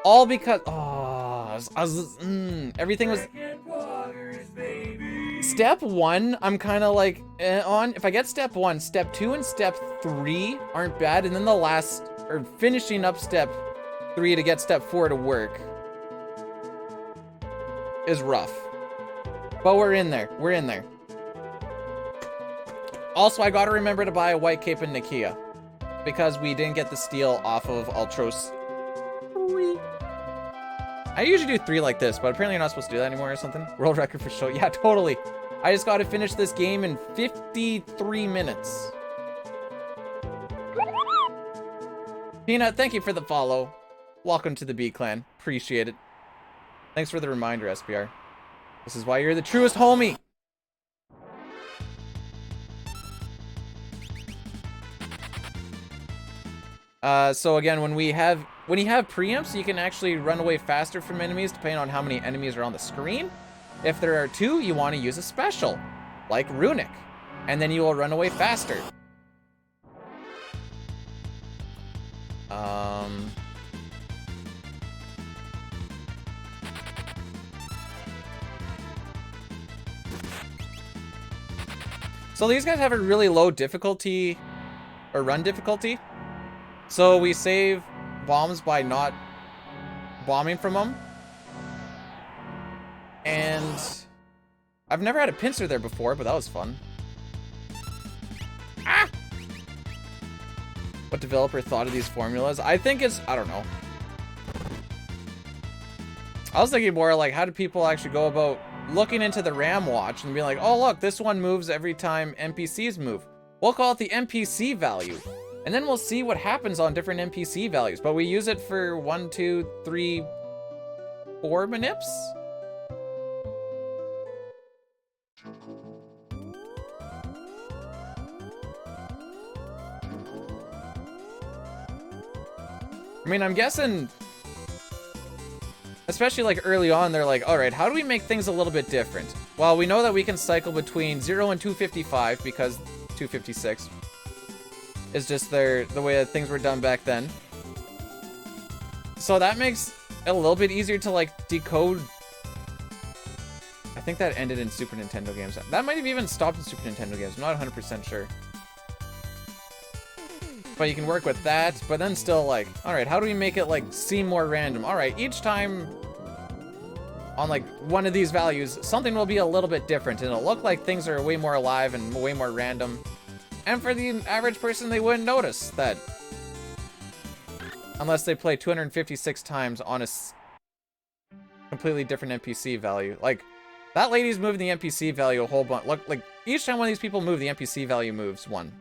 All because... Oh, everything was... Step 1, I'm kind of like on. If I get step 1, step 2 and step 3 aren't bad. And then the last, or finishing up step 3 to get step 4 to work is rough. But we're in there. We're in there. Also, I gotta remember to buy a white cape in Nikia because we didn't get the steal off of Ultros 3. I usually do 3 like this, but apparently you're not supposed to do that anymore or something. World record for show. Yeah, totally. I just got to finish this game in 53 minutes. Peanut, thank you for the follow. Welcome to the B Clan. Appreciate it. Thanks for the reminder, SPR. This is why you're the truest homie. So again, when you have preempts, you can actually run away faster from enemies depending on how many enemies are on the screen. If there are 2, you want to use a special, like Runic, and then you will run away faster. So these guys have a really low difficulty, or run difficulty. So we save bombs by not bombing from them. And I've never had a pincer there before, but that was fun. Ah! What developer thought of these formulas? I think it's, I don't know. I was thinking more like, how do people actually go about looking into the RAM watch and be like, oh look, this one moves every time NPCs move. We'll call it the NPC value. And then we'll see what happens on different NPC values. But we use it for 1, 2, 3, 4 manips? I mean, I'm guessing, especially like early on, they're like, all right, how do we make things a little bit different? Well, we know that we can cycle between 0 and 255 because 256 is just the way that things were done back then. So that makes it a little bit easier to like decode. I think that ended in Super Nintendo games. That might have even stopped in Super Nintendo games. I'm not 100% sure. But you can work with that, but then still like, all right, how do we make it like seem more random? All right, each time on like one of these values, something will be a little bit different and it'll look like things are way more alive and way more random. And for the average person, they wouldn't notice that unless they play 256 times on a completely different NPC value. Like that lady's moving the NPC value a whole bunch. Look, like each time one of these people move, the NPC value moves 1.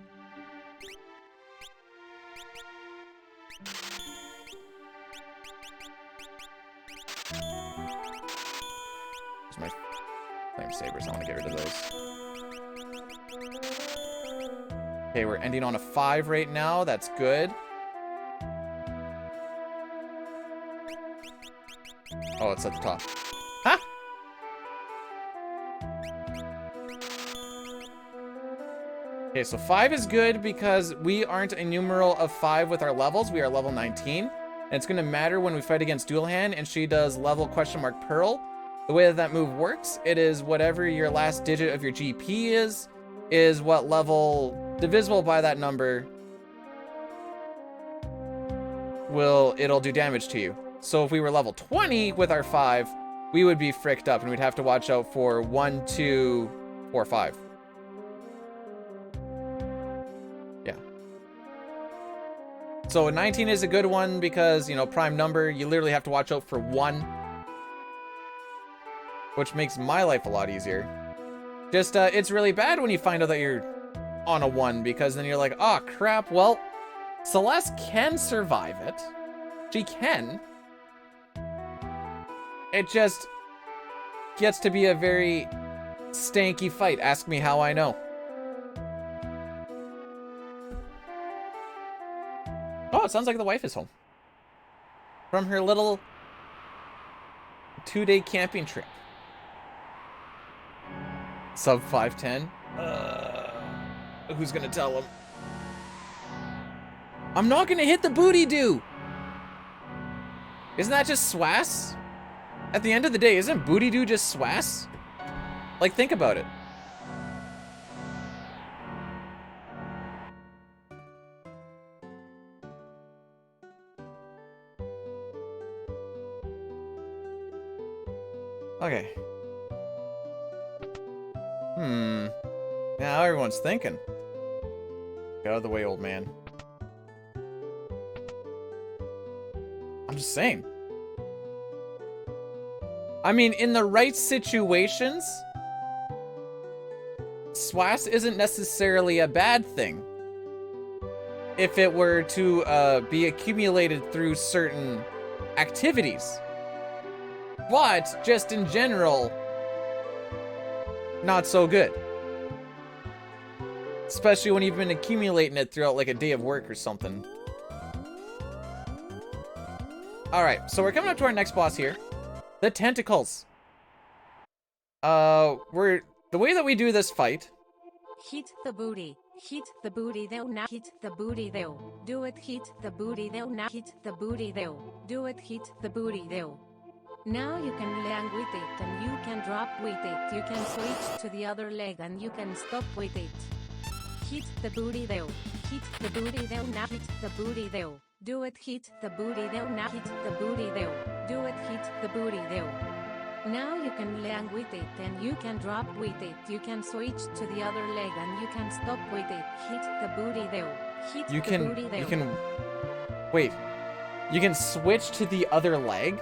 My flame sabers, I want to get rid of those. Okay, we're ending on a 5 right now. That's good. Oh, it's at the top. Huh? Okay, so 5 is good because we aren't a numeral of 5 with our levels. We are level 19. And it's going to matter when we fight against Dual Hand and she does level / Pearl. The way that move works, it is whatever your last digit of your GP is what level divisible by that number it'll do damage to you. So if we were level 20 with our 5, we would be fricked up and we'd have to watch out for 1, 2, 4, 5. Yeah. So 19 is a good one because, you know, prime number, you literally have to watch out for 1. Which makes my life a lot easier. Just, it's really bad when you find out that you're on a 1, because then you're like, oh crap, well, Celeste can survive it. She can. It just gets to be a very stanky fight. Ask me how I know. Oh, it sounds like the wife is home. From her little 2-day camping trip. Sub 510. Who's gonna tell him? I'm not gonna hit the booty do. Isn't that just swass? At the end of the day, isn't booty do just swass? Like, think about it. Okay. Now everyone's thinking. Get out of the way, old man. I'm just saying. I mean, in the right situations, swass isn't necessarily a bad thing. If it were to be accumulated through certain activities. But, just in general, not so good. Especially when you've been accumulating it throughout like a day of work or something. Alright, so we're coming up to our next boss here. The tentacles. The way that we do this fight. Hit the booty. Hit the booty though, now hit the booty though. Do it, hit the booty though, now hit the booty though. Do it, hit the booty though. Now you can land with it and you can drop with it. You can switch to the other leg and you can stop with it. Hit the booty though. Hit the booty though, now hit the booty though. Do it, hit the booty though, now hit the booty though. Do it, hit the booty though. Now you can land with it and you can drop with it. You can switch to the other leg and you can stop with it. Hit the booty though. Hit the booty though. You can wait. You can switch to the other leg?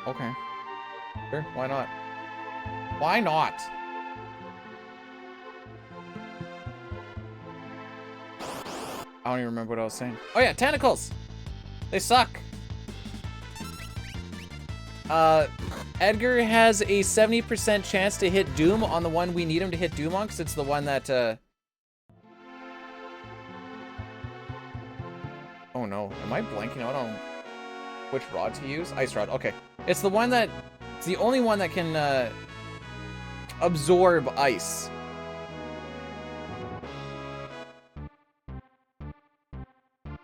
Okay. Sure, why not? Why not? I don't even remember what I was saying. Oh yeah, tentacles! They suck. Edgar has a 70% chance to hit Doom on the one we need him to hit Doom on, because it's the one that, Oh no, am I blanking out on which rod to use? Ice rod, okay. It's the one that, it's the only one that can, absorb ice.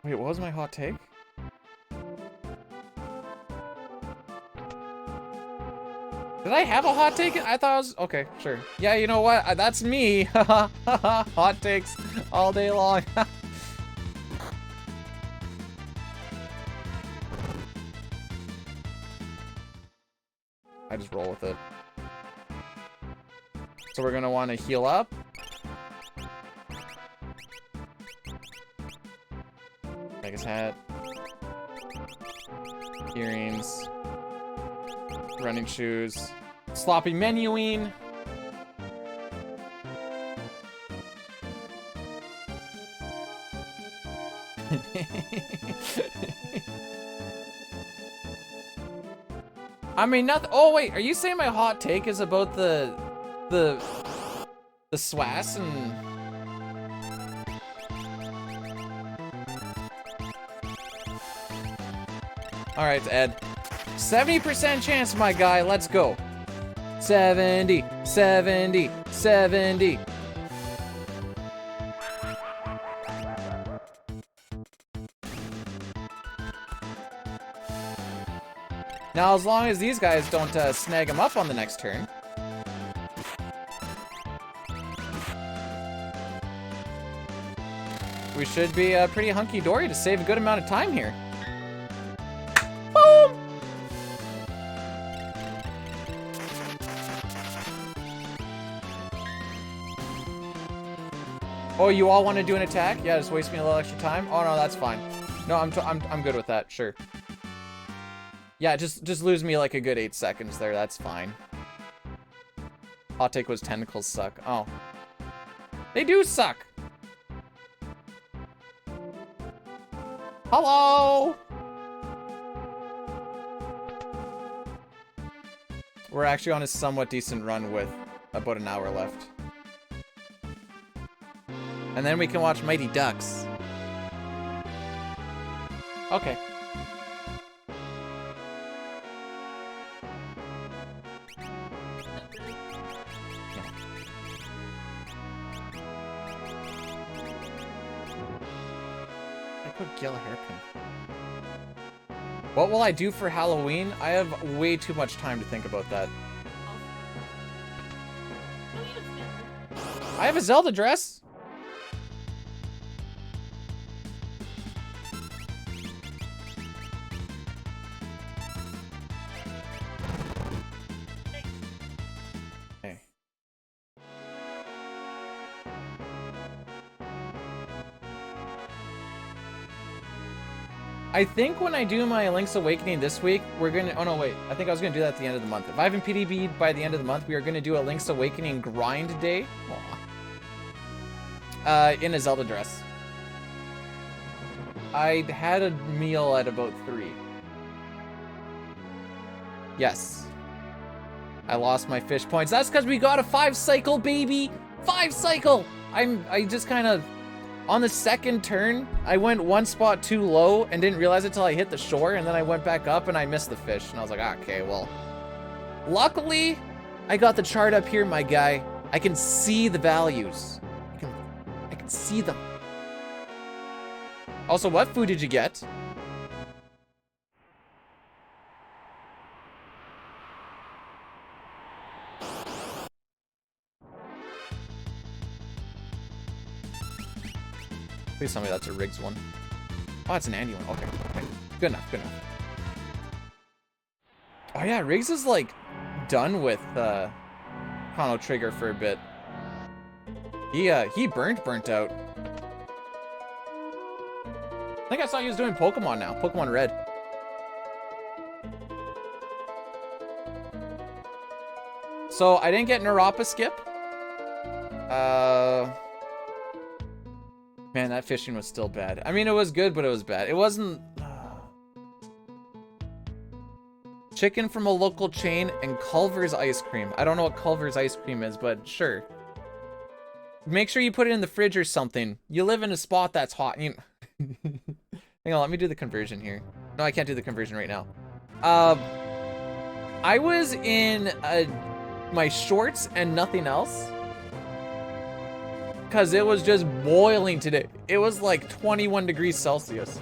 Wait, what was my hot take? Did I have a hot take? I thought I was... Okay, sure. Yeah, you know what? That's me. Hot takes all day long. I just roll with it. So we're going to want to heal up. Vegas hat. Earrings. Running shoes. Sloppy menuing. I mean, nothing. Oh wait, are you saying my hot take is about the swass and? All right, Ed. 70% chance, my guy. Let's go. 70, 70, 70. Now, as long as these guys don't snag him up on the next turn. We should be pretty hunky-dory to save a good amount of time here. Boom! Oh, you all want to do an attack? Yeah, just waste me a little extra time. Oh no, that's fine. No, I'm good with that. Sure. Yeah, just lose me like a good 8 seconds there. That's fine. Hot take was tentacles suck. Oh, they do suck. Hello. We're actually on a somewhat decent run with about an hour left. And then we can watch Mighty Ducks. Okay. I put Gil a hairpin. What will I do for Halloween? I have way too much time to think about that. I have a Zelda dress. I think when I do my Link's Awakening this week, we're gonna... Oh no, wait. I think I was gonna do that at the end of the month. If I haven't PDB'd by the end of the month, we are gonna do a Link's Awakening grind day. In a Zelda dress. I had a meal at about 3. Yes. I lost my fish points. That's because we got a 5 cycle, baby! 5 cycle! I just kind of On the second turn, I went one spot too low and didn't realize it till I hit the shore, and then I went back up and I missed the fish. And I was like, okay, well. Luckily, I got the chart up here, my guy. I can see the values. I can see them. Also, what food did you get? Please tell me that's a Riggs one. Oh, it's an Andy one. Okay. Okay. Good enough. Good enough. Oh yeah, Riggs is like done with Chrono Trigger for a bit. He burnt out. I think I saw he was doing Pokemon now. Pokemon Red. So I didn't get Narapa skip. Man, that fishing was still bad. I mean, it was good, but it was bad. It wasn't... Chicken from a local chain and Culver's ice cream. I don't know what Culver's ice cream is, but sure. Make sure you put it in the fridge or something. You live in a spot that's hot. You... Hang on, let me do the conversion here. No, I can't do the conversion right now. I was in my shorts and nothing else. Because it was just boiling today. It was like 21 degrees Celsius.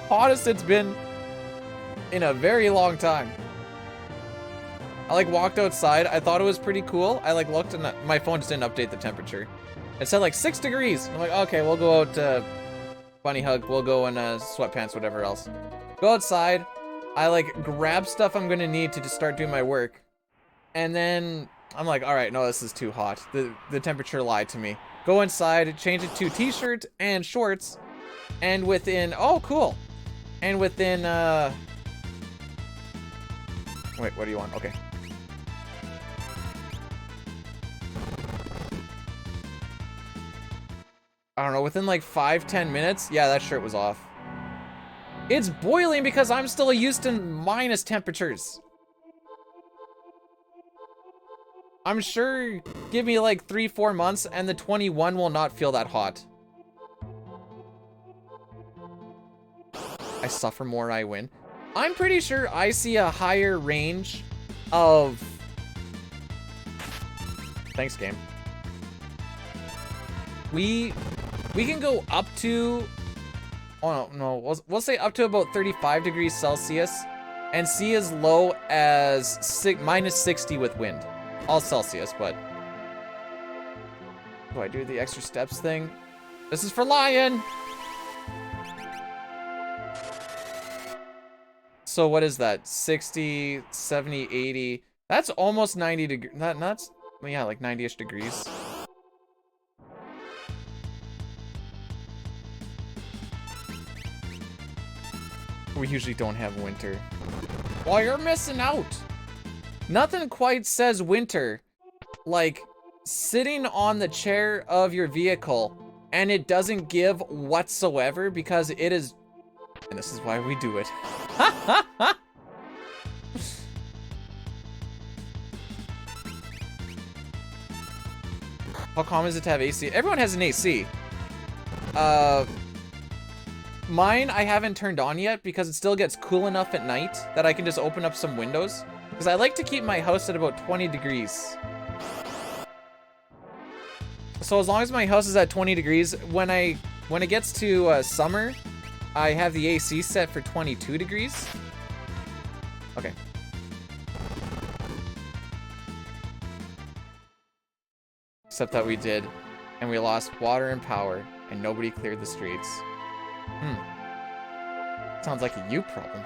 Hottest it's been in a very long time. I like walked outside. I thought it was pretty cool. I like looked and my phone just didn't update the temperature. It said like 6 degrees. I'm like, okay, we'll go out bunny hug. We'll go in sweatpants, whatever else. Go outside. I like grab stuff I'm gonna need to just start doing my work. And then I'm like, all right, no, this is too hot. The temperature lied to me. Go inside, change it to t-shirt and shorts, and within, oh, cool. And within, wait, what do you want? Okay. I don't know, within like 5-10 minutes, yeah, that shirt was off. It's boiling because I'm still used to minus temperatures. I'm sure give me like 3-4 months and the 21 will not feel that hot. I suffer more, I win. I'm pretty sure I see a higher range of... Thanks, game. We can go up to... Oh, no. We'll say up to about 35 degrees Celsius and see as low as minus 60 with wind. All Celsius, but... Do I do the extra steps thing? This is for Lion! So what is that? 60, 70, 80... That's almost 90 degrees... That's... Yeah, like 90-ish degrees. We usually don't have winter. Well, you're missing out! Nothing quite says winter like sitting on the chair of your vehicle and it doesn't give whatsoever because it is, and this is why we do it. How common is it to have AC? Everyone has an AC. Mine I haven't turned on yet because it still gets cool enough at night that I can just open up some windows. Because I like to keep my house at about 20 degrees. So as long as my house is at 20 degrees, when it gets to summer, I have the AC set for 22 degrees. Okay. Except that we did, and we lost water and power, and nobody cleared the streets. Sounds like a you problem.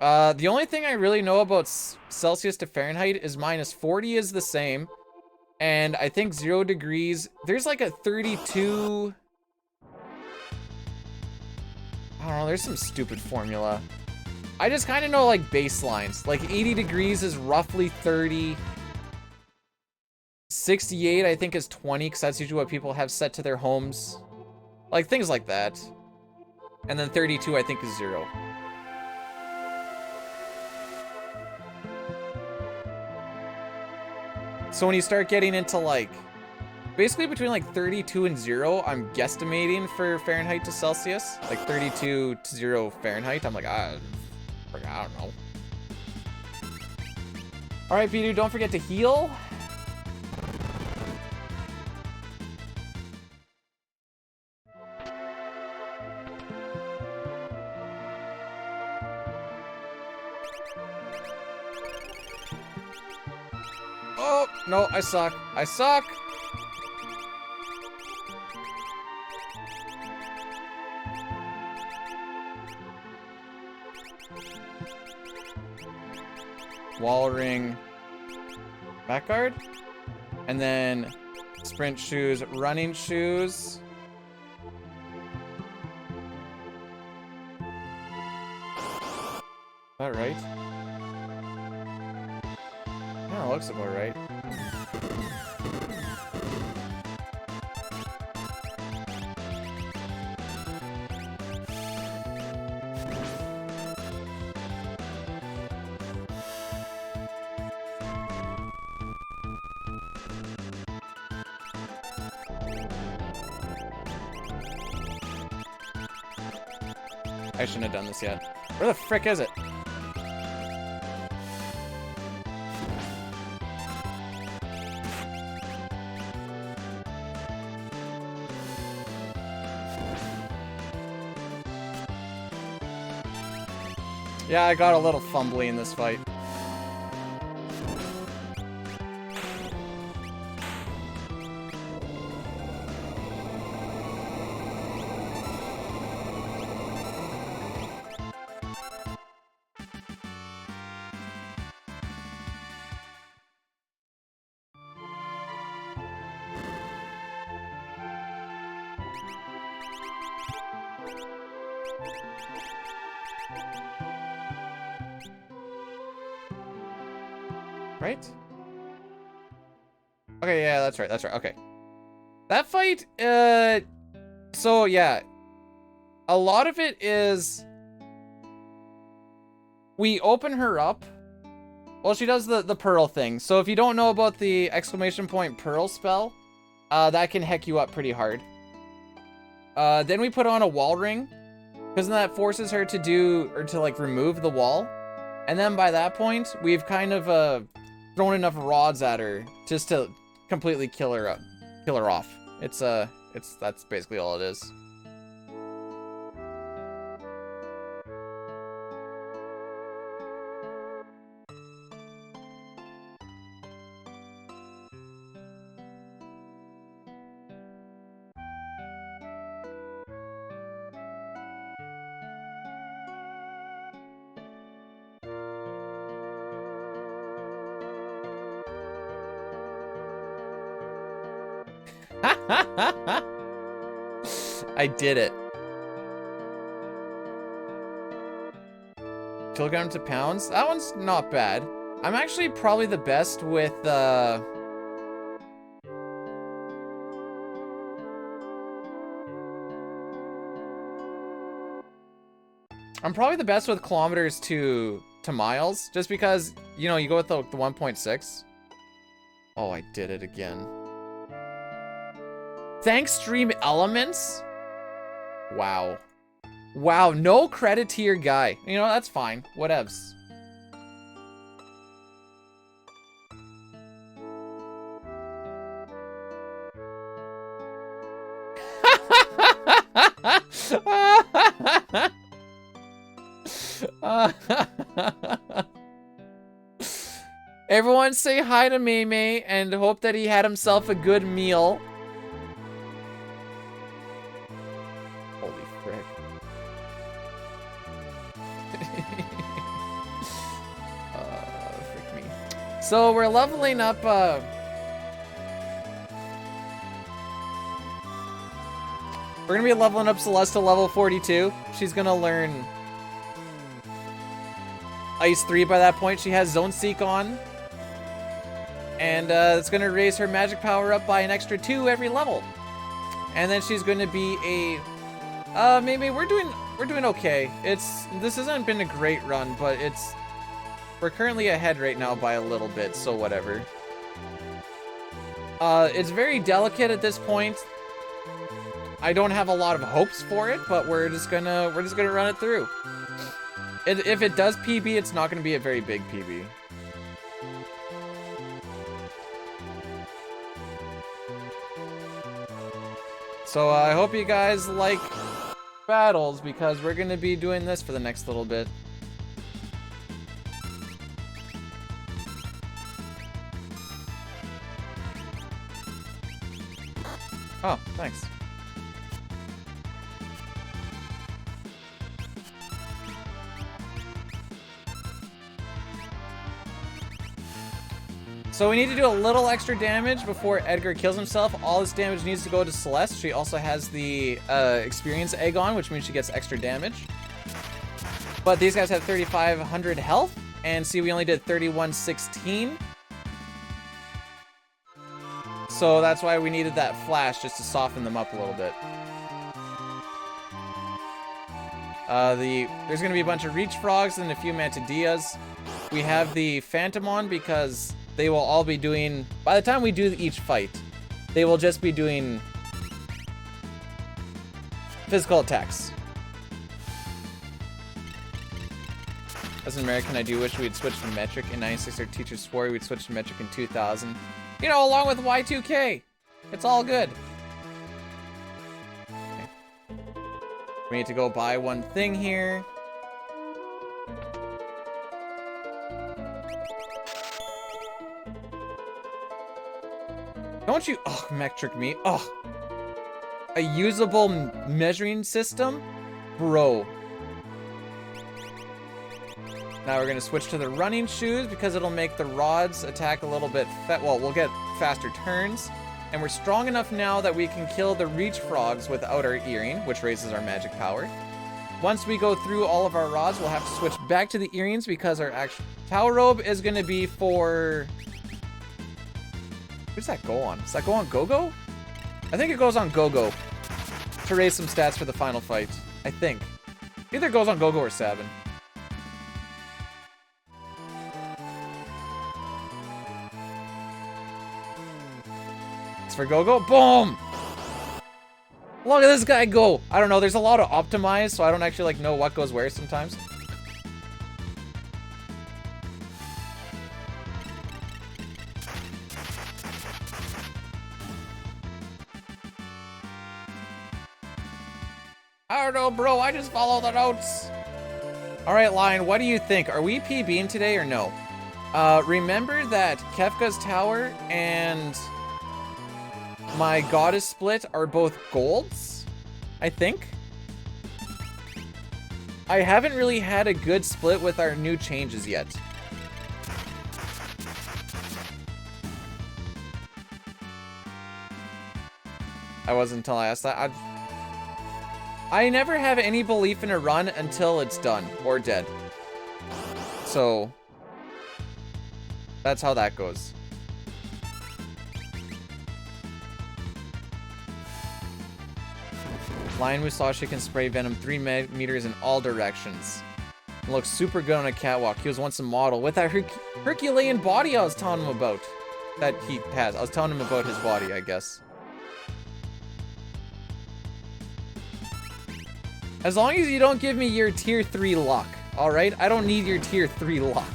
The only thing I really know about Celsius to Fahrenheit is minus 40 is the same. And I think 0 degrees, there's like a 32... I don't know, there's some stupid formula. I just kind of know like baselines. Like 80 degrees is roughly 30. 68 I think is 20 because that's usually what people have set to their homes. Like things like that. And then 32 I think is 0. So when you start getting into like, basically between like 32 and 0, I'm guesstimating for Fahrenheit to Celsius. Like 32 to 0 Fahrenheit. I'm like, I don't know. All right, Peter, don't forget to heal. Oh, no, I suck. I suck. Wall ring. Back guard. And then sprint shoes, running shoes. Is that right? Yeah, it looks about right. I shouldn't have done this yet. Where the frick is it? Yeah, I got a little fumbly in this fight. Right? Okay, yeah, that's right, okay. That fight, so yeah. A lot of it is... we open her up. Well, she does the pearl thing. So if you don't know about the exclamation point pearl spell, that can heck you up pretty hard. Then we put on a wall ring, because then that forces her to do, or to like remove the wall. And then by that point, we've kind of thrown enough rods at her just to completely kill her off. That's basically all it is. I did it. Kilograms to pounds? That one's not bad. I'm actually probably the best with, I'm probably the best with kilometers to miles, just because, you know, you go with the 1.6. Oh, I did it again. Thanks, Stream Elements? Wow. Wow, no credit to your guy. You know, that's fine. Whatevs. Everyone say hi to Mei and hope that he had himself a good meal. Holy frick. Frick me. So we're leveling up, we're gonna be leveling up Celeste to level 42. She's gonna learn Ice 3 by that point. She has Zone Seek on. And it's gonna raise her magic power up by an extra 2 every level. And then she's gonna be a maybe we're doing okay. This hasn't been a great run, but we're currently ahead right now by a little bit, so whatever. It's very delicate at this point. I don't have a lot of hopes for it, but we're just gonna run it through. If it does PB, it's not gonna be a very big PB. So I hope you guys like battles, because we're gonna be doing this for the next little bit. Oh, thanks. So we need to do a little extra damage before Edgar kills himself. All this damage needs to go to Celeste. She also has the experience egg on, which means she gets extra damage. But these guys have 3,500 health, and see, we only did 3,116. So that's why we needed that flash, just to soften them up a little bit. There's gonna be a bunch of Reach Frogs and a few Mantadillas. We have the Phantom on because they will all be doing, by the time we do each fight, they will just be doing physical attacks. As an American, I do wish we'd switch to metric. In 96, our teachers swore we'd switch to metric in 2000. You know, along with Y2K. It's all good. Okay. We need to go buy one thing here. Don't you, oh, metric me, oh. A usable measuring system? Bro. Now we're gonna switch to the running shoes because it'll make the rods attack a little bit, well, we'll get faster turns. And we're strong enough now that we can kill the Reach Frogs without our earring, which raises our magic power. Once we go through all of our rods, we'll have to switch back to the earrings because our actual Tower Robe is gonna be for... What does that go on? Does that go on Go-Go? I think it goes on Go-Go to raise some stats for the final fight. I think. Either it goes on Go-Go or Sabin. It's for Go-Go. Boom! Look at this guy go! I don't know, there's a lot of optimize, so I don't actually like know what goes where sometimes. I don't know, bro. I just follow the notes. All right, Lion, what do you think? Are we PBing today or no? Remember that Kefka's Tower and my Goddess Split are both golds, I think. I haven't really had a good split with our new changes yet. I wasn't until I asked that. I never have any belief in a run until it's done or dead. So that's how that goes. Lion Musashi can spray venom 3 meters in all directions. It looks super good on a catwalk. He was once a model with that Herculean body I was telling him about. That he has. I was telling him about his body, I guess. As long as you don't give me your tier 3 luck, alright? I don't need your tier 3 luck.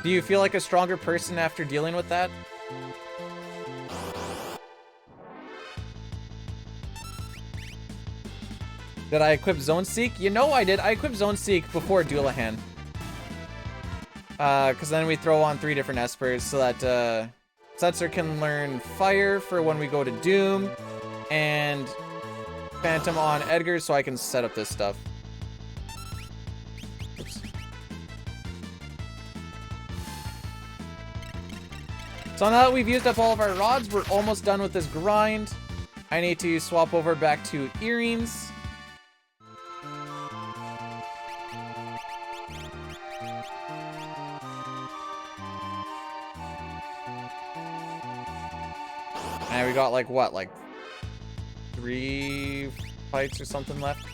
Do you feel like a stronger person after dealing with that? Did I equip Zone Seek? You know I did. I equipped Zone Seek before Doulahan. Because then we throw on 3 different espers so that Setzer can learn Fire for when we go to Doom, and Phantom on Edgar so I can set up this stuff. Oops. So now that we've used up all of our rods, we're almost done with this grind. I need to swap over back to earrings. And we got like what, like 3 fights or something left?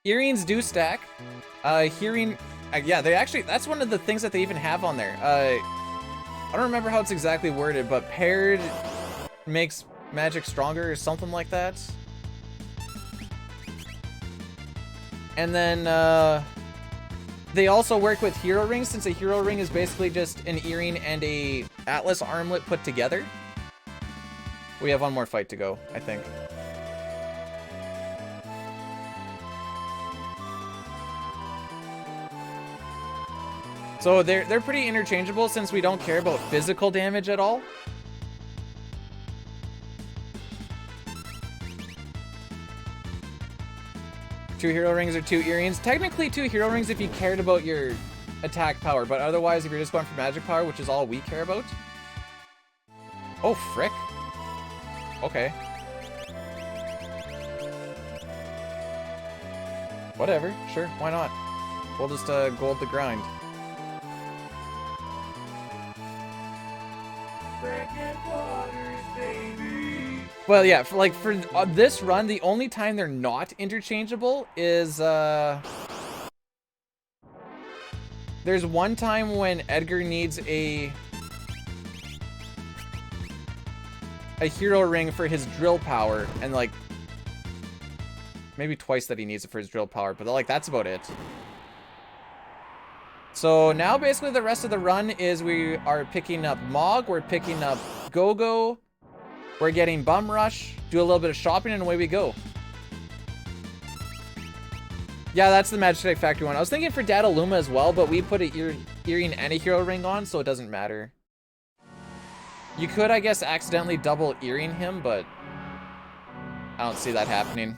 Earrings do stack. Hearing, yeah, they actually, that's one of the things that they even have on there. I don't remember how it's exactly worded, but paired makes magic stronger or something like that. And then, they also work with hero rings, since a hero ring is basically just an earring and a atlas armlet put together. We have one more fight to go, I think. So they're pretty interchangeable since we don't care about physical damage at all. Two hero rings or two earrings. Technically two hero rings if you cared about your attack power, but otherwise if you're just going for magic power, which is all we care about. Oh, frick. Okay. Whatever, sure, why not? We'll just gold the grind. Well, yeah, for this run, the only time they're not interchangeable is, there's one time when Edgar needs a hero ring for his drill power, and, like, maybe twice that he needs it for his drill power, but, like, that's about it. So now, basically, the rest of the run is we are picking up Mog, we're picking up Go-Go, we're getting Bum Rush, do a little bit of shopping, and away we go. Yeah, that's the Magic Factory one. I was thinking for Dataluma as well, but we put an earring and a hero ring on, so it doesn't matter. You could, I guess, accidentally double earring him, but I don't see that happening.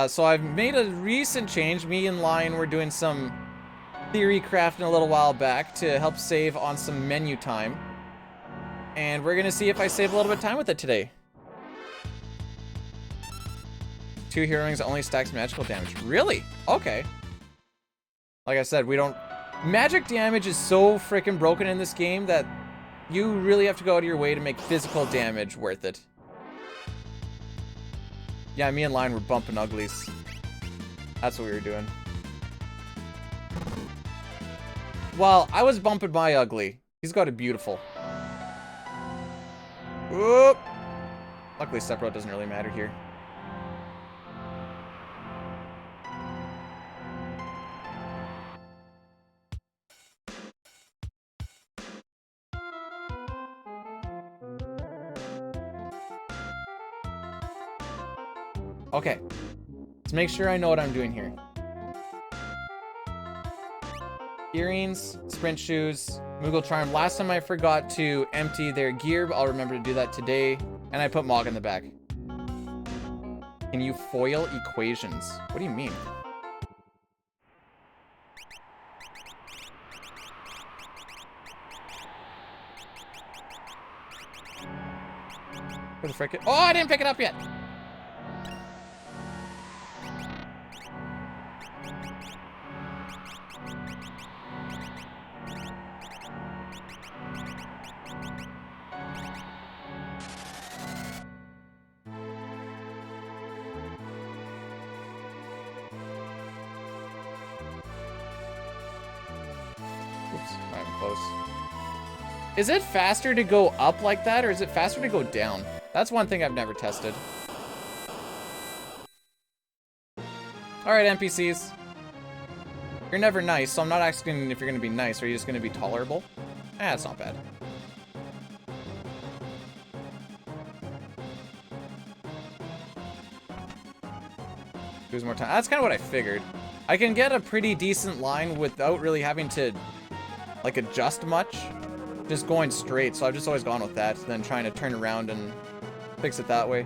So I've made a recent change. Me and Lion were doing some theory crafting a little while back to help save on some menu time. And we're gonna see if I save a little bit of time with it today. Two hero rings only stacks magical damage. Really? Okay. Like I said, we don't... Magic damage is so freaking broken in this game that you really have to go out of your way to make physical damage worth it. Yeah, me and Lion were bumping uglies. That's what we were doing. Well, I was bumping my ugly. He's got it beautiful. Whoop! Luckily, step road doesn't really matter here. Okay. Let's make sure I know what I'm doing here. Earrings, sprint shoes, Moogle Charm. Last time I forgot to empty their gear, but I'll remember to do that today. And I put Mog in the back. Can you foil equations? What do you mean? Where the frick? Oh, I didn't pick it up yet! Is it faster to go up like that, or is it faster to go down? That's one thing I've never tested. Alright, NPCs. You're never nice, so I'm not asking if you're gonna be nice. Are you just gonna be tolerable? Eh, it's not bad. Lose more time. That's kind of what I figured. I can get a pretty decent line without really having to, like, adjust much. Just going straight, so I've just always gone with that, then trying to turn around and fix it that way.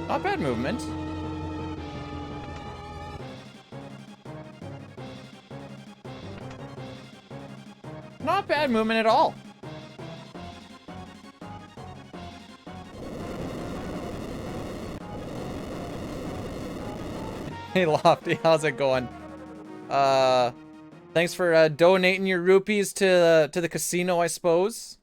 Not bad movement. Not bad movement at all. Hey Lofty, how's it going? Thanks for donating your rupees to the casino, I suppose.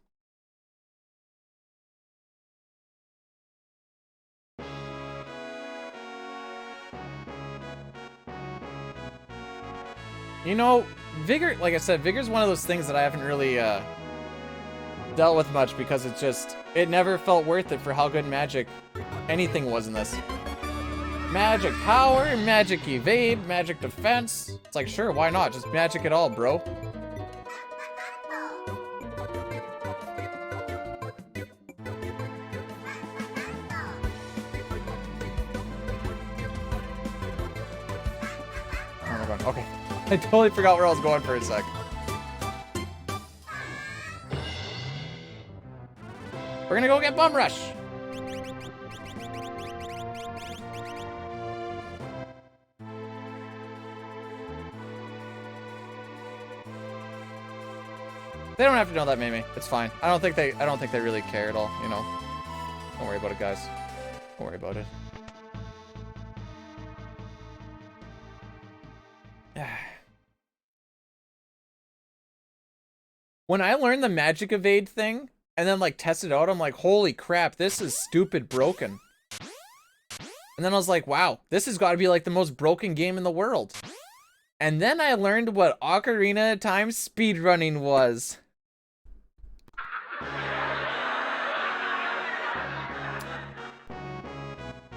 You know, Vigor, like I said, Vigor's one of those things that I haven't really dealt with much because it never felt worth it for how good magic anything was in this. Magic power, magic evade, magic defense. It's like, sure, why not? Just magic it all, bro. Oh my god, okay. I totally forgot where I was going for a sec. We're gonna go get Bum Rush. They don't have to know that, Mimi. It's fine. I don't think they really care at all, you know. Don't worry about it, guys. Don't worry about it. When I learned the magic evade thing and then like tested out, I'm like, holy crap, this is stupid broken. And then I was like, wow, this has got to be like the most broken game in the world. And then I learned what Ocarina of Time speedrunning was.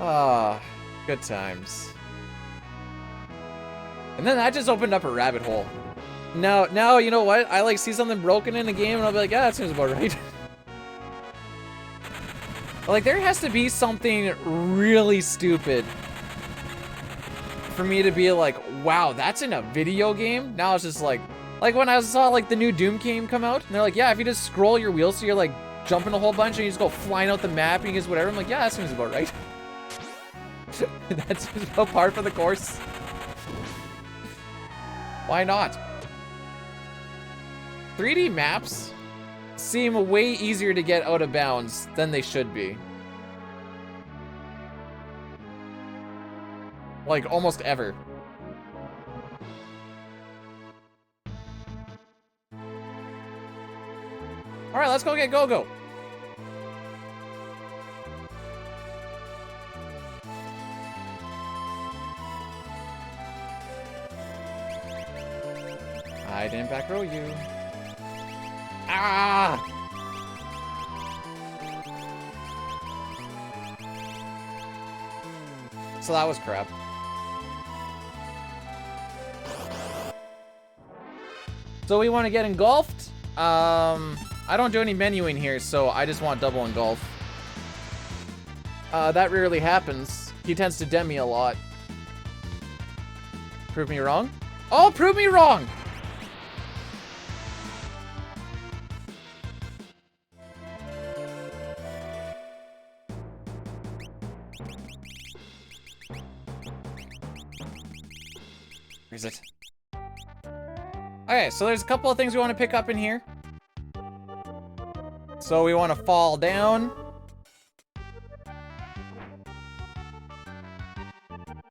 Ah, good times. And then that just opened up a rabbit hole. Now, you know what? I like see something broken in a game and I'll be like, yeah, that seems about right. Like, there has to be something really stupid for me to be like, wow, that's in a video game? Now it's just like when I saw like the new Doom game come out, and they're like, yeah, if you just scroll your wheels so you're like jumping a whole bunch and you just go flying out the map and you just whatever, I'm like, yeah, that seems about right. That's just a par for the course. Why not? 3D maps seem way easier to get out of bounds than they should be. Like, almost ever. Alright, let's go get Go-Go. I didn't back row you. Ah! So that was crap. So we want to get engulfed. I don't do any menuing here, so I just want double engulf. That rarely happens. He tends to demi a lot. Prove me wrong? Oh, prove me wrong! Where is it? Okay, so there's a couple of things we want to pick up in here. So we want to fall down.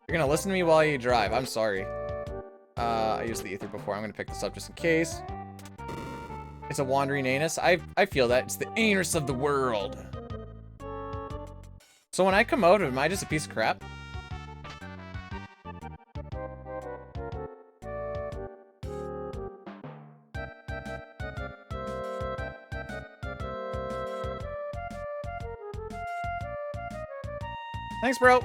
You're gonna listen to me while you drive. I'm sorry. I used the ether before. I'm gonna pick this up just in case. It's a wandering anus. I feel that. It's the anus of the world. So when I come out, am I just a piece of crap? Thanks, bro.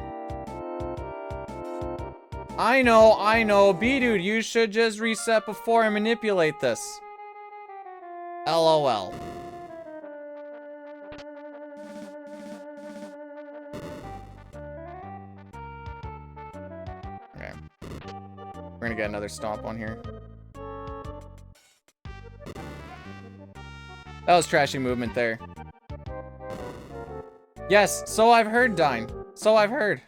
I know. B-Dude, you should just reset before I manipulate this. LOL. Okay. We're gonna get another stomp on here. That was trashy movement there. Yes, so I've heard, Dine. So I've heard.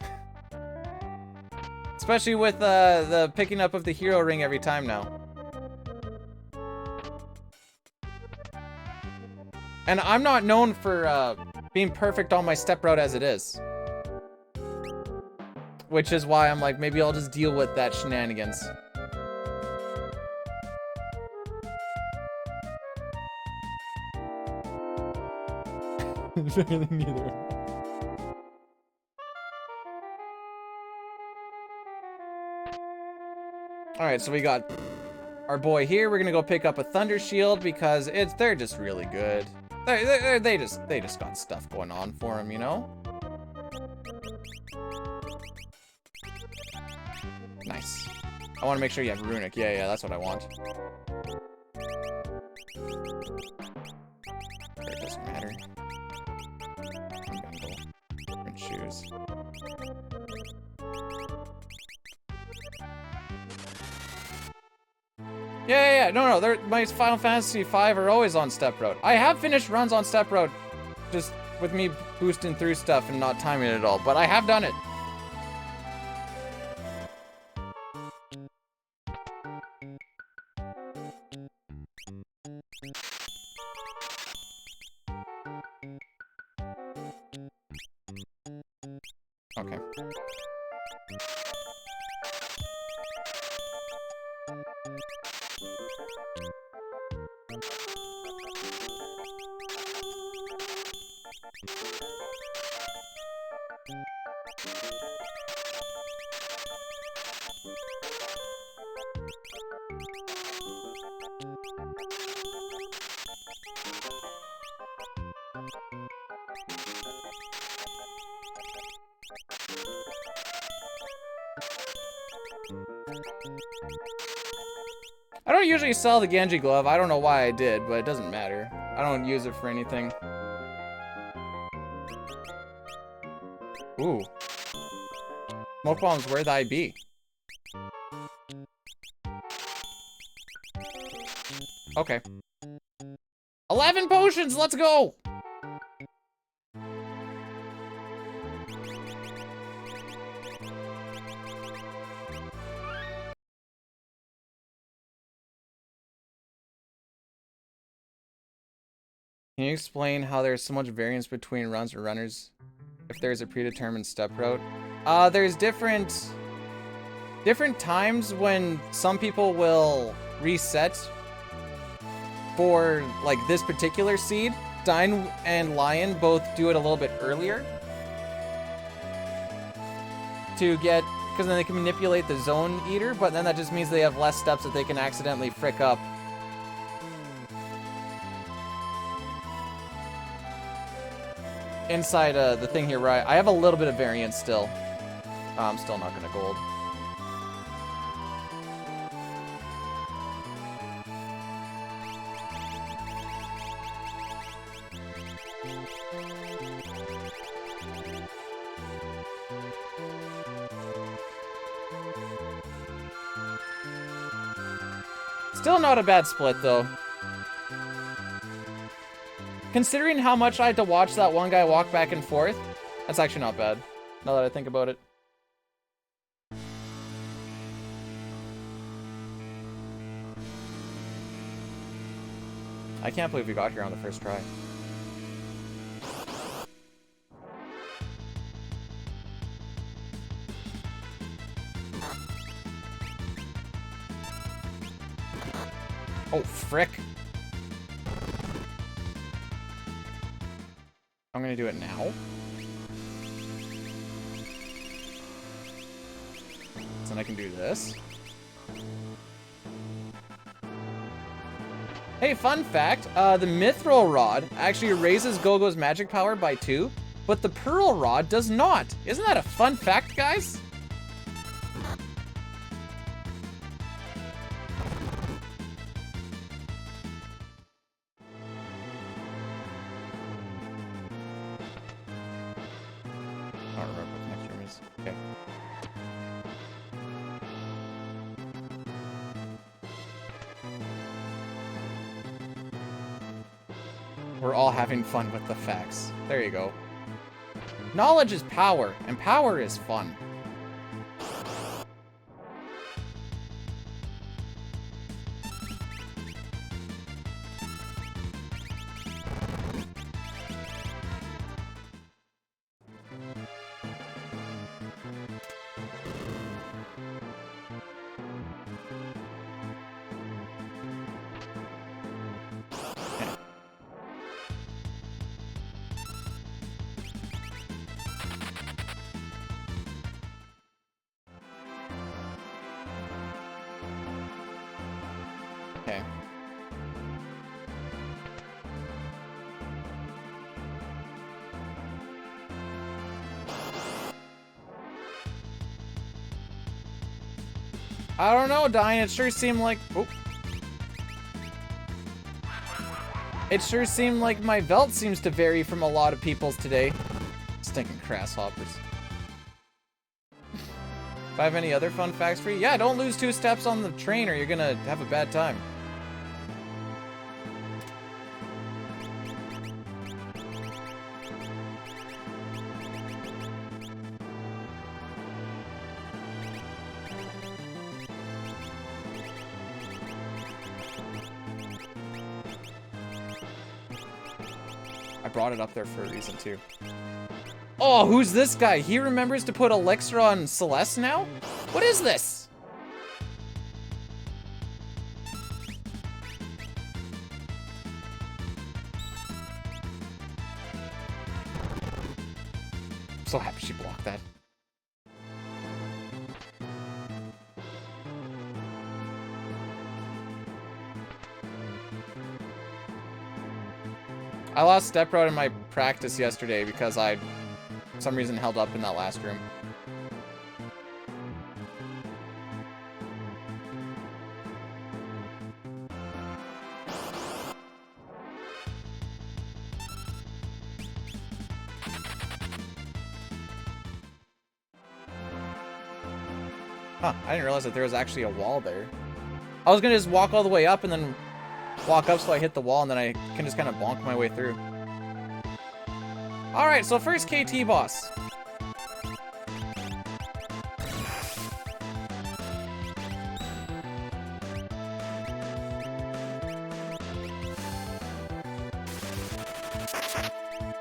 Especially with the picking up of the hero ring every time now. And I'm not known for being perfect on my step route as it is. Which is why I'm like, maybe I'll just deal with that shenanigans. Neither. Alright, so we got our boy here. We're gonna go pick up a Thunder Shield because they're just really good. They just got stuff going on for them, you know? Nice. I want to make sure you have Runic. Yeah, that's what I want. It doesn't matter. I'm gonna go different shoes. Yeah. No. My Final Fantasy V are always on Step Road. I have finished runs on Step Road, just with me boosting through stuff and not timing it at all. But I have done it. Okay. I don't usually sell the Genji glove. I don't know why I did, but it doesn't matter. I don't use it for anything. Ooh. Smoke bombs, where thy be? Okay. 11 potions, let's go! Can you explain how there's so much variance between runs or runners if there's a predetermined step route? There's different times when some people will reset for like this particular seed. Dine and Lion both do it a little bit earlier to get, because then they can manipulate the zone eater, but then that just means they have less steps that they can accidentally frick up. Inside the thing here, right? I have a little bit of variance still. I'm still not gonna gold. Still not a bad split though. Considering how much I had to watch that one guy walk back and forth, that's actually not bad, now that I think about it. I can't believe we got here on the first try. Oh, frick. I'm gonna do it now. So then I can do this. Hey, fun fact, the Mithril Rod actually raises Gogo's magic power by 2, but the Pearl Rod does not. Isn't that a fun fact, guys? I don't remember what the next room is. Okay. We're all having fun with the facts. There you go. Knowledge is power, and power is fun. Okay. I don't know, Diane. It sure seemed like... Oh. It sure seemed like my belt seems to vary from a lot of people's today. Stinking grasshoppers. If I have any other fun facts for you? Yeah, don't lose 2 steps on the train or you're gonna have a bad time. I brought it up there for a reason too. Oh, who's this guy? He remembers to put elixir on Celeste now? What is this? I'm so happy she blocked that. I lost step route in my practice yesterday because I, for some reason, held up in that last room. Huh, I didn't realize that there was actually a wall there. I was gonna just walk all the way up and then walk up so I hit the wall and then I can just kind of bonk my way through. Alright, so first KT boss.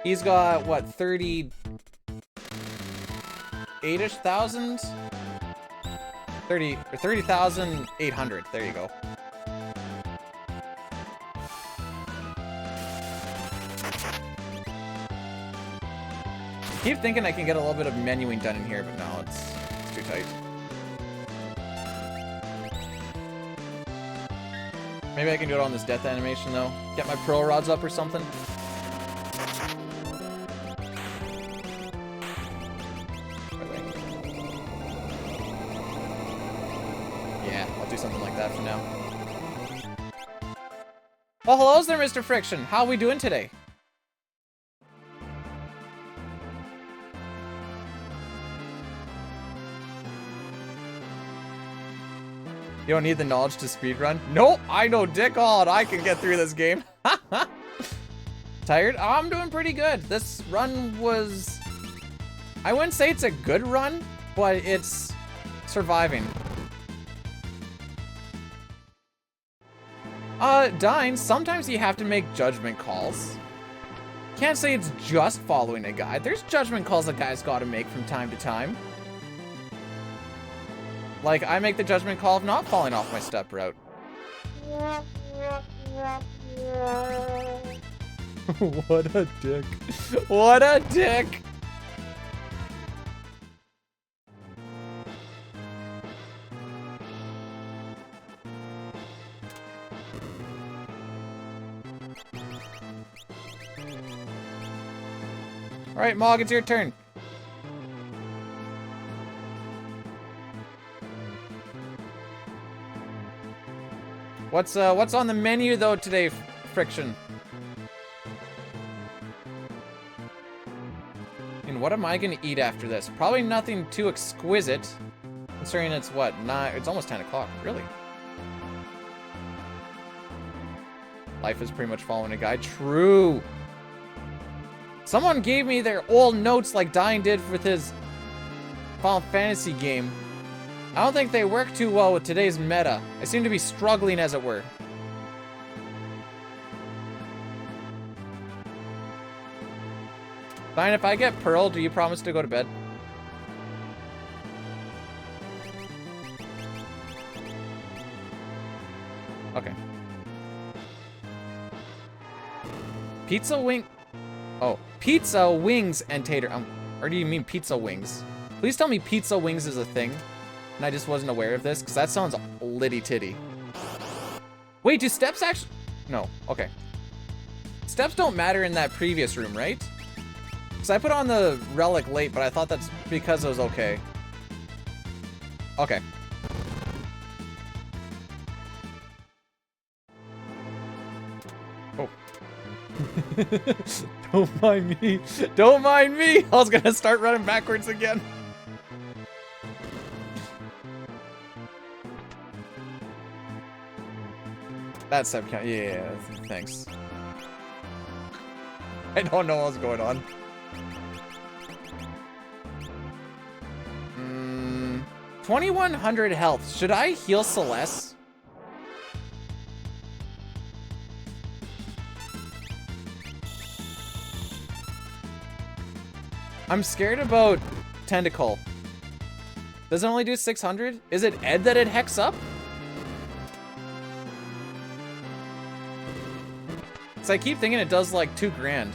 He's got, what, 38-ish thousand? 30,800. There you go. Keep thinking I can get a little bit of menuing done in here, but no, it's too tight. Maybe I can do it on this death animation though. Get my pro rods up or something. Yeah, I'll do something like that for now. Well, hello there, Mr. Friction. How are we doing today? You don't need the knowledge to speedrun? Nope, I know dick all and I can get through this game. Tired? I'm doing pretty good. This run was... I wouldn't say it's a good run, but it's surviving. Dine, sometimes you have to make judgment calls. Can't say it's just following a guide. There's judgment calls a guy's gotta make from time to time. Like, I make the judgment call of not falling off my step route. What a dick. What a dick! Alright, Mog, it's your turn. What's on the menu though today, Friction? And what am I gonna eat after this? Probably nothing too exquisite, considering it's what, it's almost 10 o'clock, really. Life is pretty much following a guide. True. Someone gave me their old notes like Dying did with his Final Fantasy game. I don't think they work too well with today's meta. I seem to be struggling, as it were. Fine, if I get Pearl, do you promise to go to bed? Okay. Pizza wing... Oh, pizza, wings, and tater... or do you mean pizza wings? Please tell me pizza wings is a thing. And I just wasn't aware of this, because that sounds litty titty. Wait, do steps actually... No, okay. Steps don't matter in that previous room, right? Because I put on the relic late, but I thought that's because it was okay. Okay. Oh. Don't mind me. Don't mind me. I was gonna start running backwards again. That step count. Yeah, thanks. I don't know what's going on. 2100 health. Should I heal Celeste? I'm scared about Tentacle. Does it only do 600? Is it Ed that it hex up? So I keep thinking it does like 2 grand.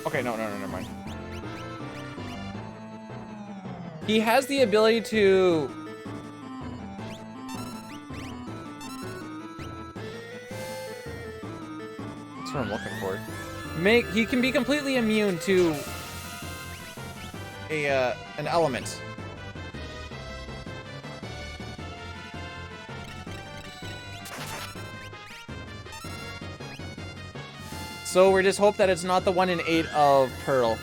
Okay, no, never mind. He has the ability to... That's what I'm looking for. He can be completely immune to an element. So we're just hope that it's not the 1 in 8 of Pearl.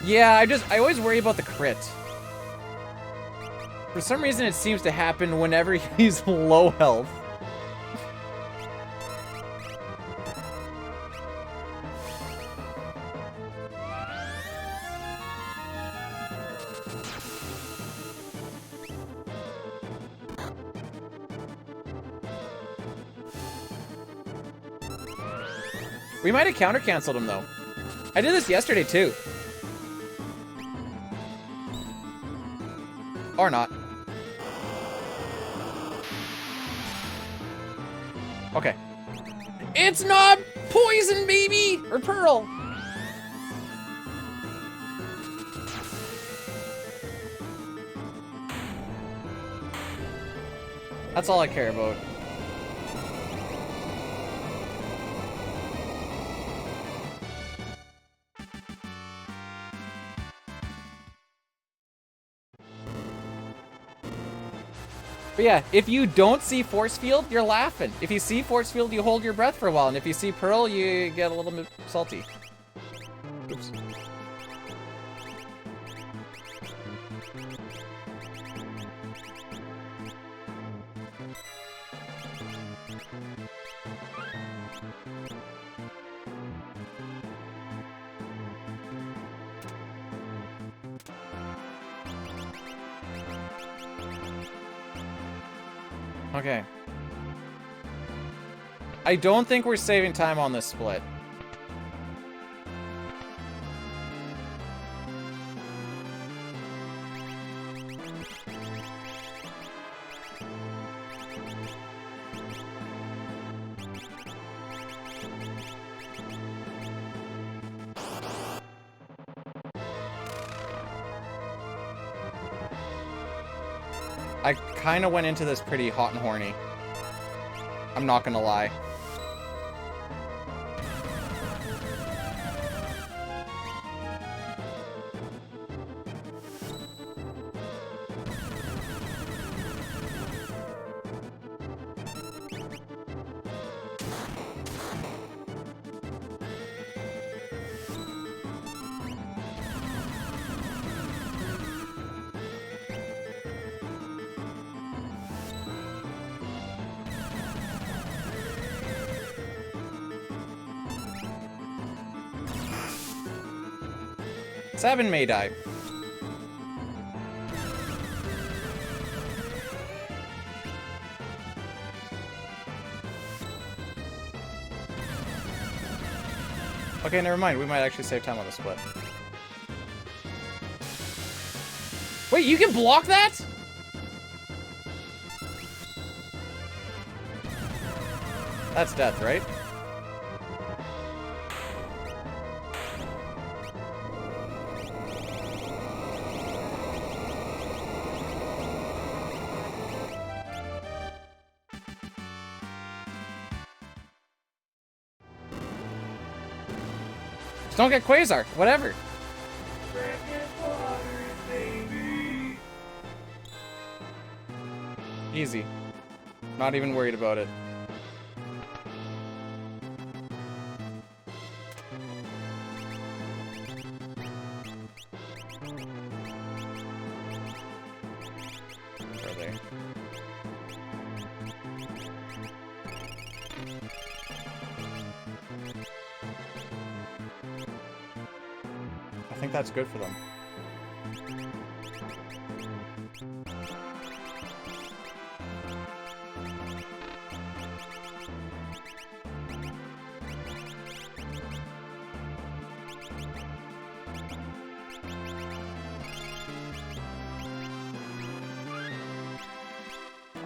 Yeah, I always worry about the crit. For some reason it seems to happen whenever he's low health. We might have counter-canceled him, though. I did this yesterday, too. Or not. Okay. It's not poison, baby! Or Pearl! That's all I care about. But yeah, if you don't see Force Field, you're laughing. If you see Force Field, you hold your breath for a while. And if you see Pearl, you get a little bit salty. Oops. Okay. I don't think we're saving time on this split. I kind of went into this pretty hot and horny. I'm not gonna lie. Seven may die. Okay, never mind. We might actually save time on the split. Wait, you can block that? That's death, right? Don't get Quasar, whatever. Easy. Not even worried about it. Where are they? I think that's good for them.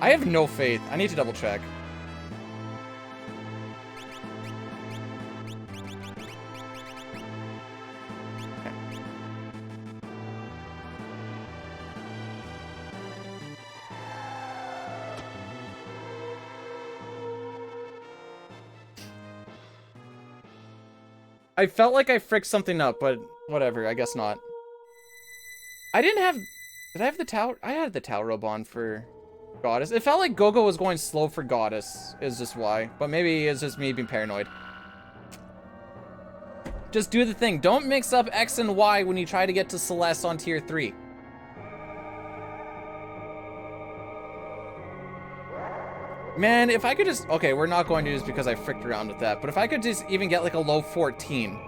I have no faith. I need to double check. I felt like I fricked something up, but whatever, I guess not. I didn't have... Did I have the tower? I had the tower robe on for Goddess. It felt like Gogo was going slow for Goddess, is just why. But maybe it's just me being paranoid. Just do the thing. Don't mix up X and Y when you try to get to Celeste on tier 3. Man, if I could just... Okay, we're not going to just because I fricked around with that. But if I could just even get like a low 14.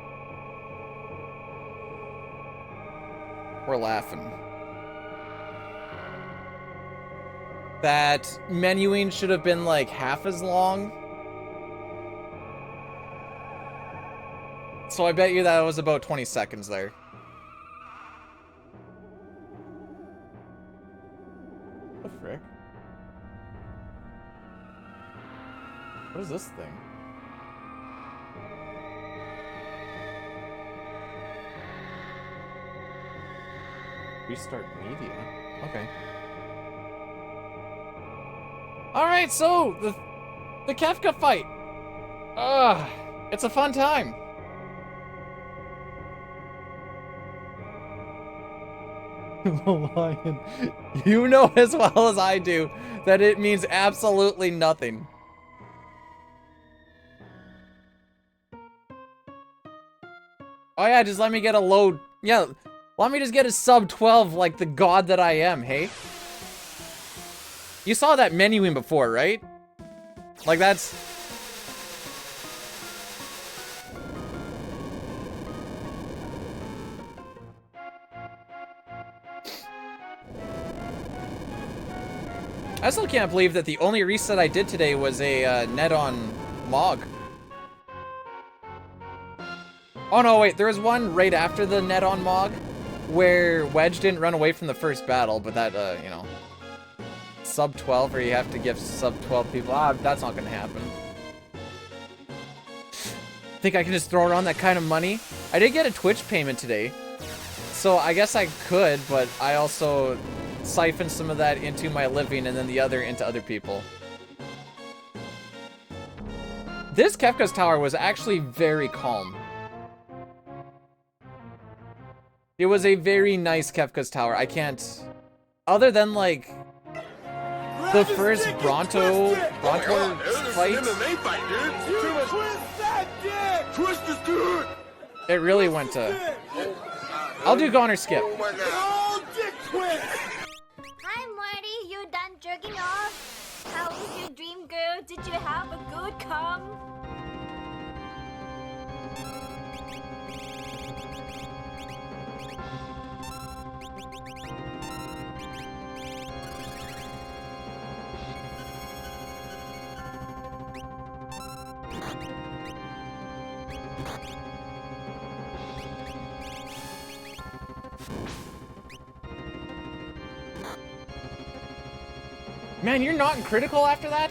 We're laughing. That menuing should have been like half as long. So I bet you that was about 20 seconds there. What the frick? What is this thing? Restart media. Okay. Alright, so the Kefka fight. It's a fun time. The lion. You know as well as I do that it means absolutely nothing. Oh yeah, just let me get a low... Yeah, let me just get a sub 12 like the god that I am, hey? You saw that menuing before, right? Like that's... I still can't believe that the only reset I did today was a net on Mog. Oh no, wait, there was one right after the net on Mog where Wedge didn't run away from the first battle, but that, you know, sub 12 or you have to give sub 12 people, that's not gonna happen. Think I can just throw around that kind of money? I did get a Twitch payment today, so I guess I could, but I also siphon some of that into my living and then the other into other people. This Kefka's tower was actually very calm. It was a very nice Kefka's tower. I can't... Other than, like, the first Bronto fight, it really went to... I'll do Goner skip. Hi Marty, you done jerking off? How was your dream, girl? Did you have a good come? Man, you're not in critical after that?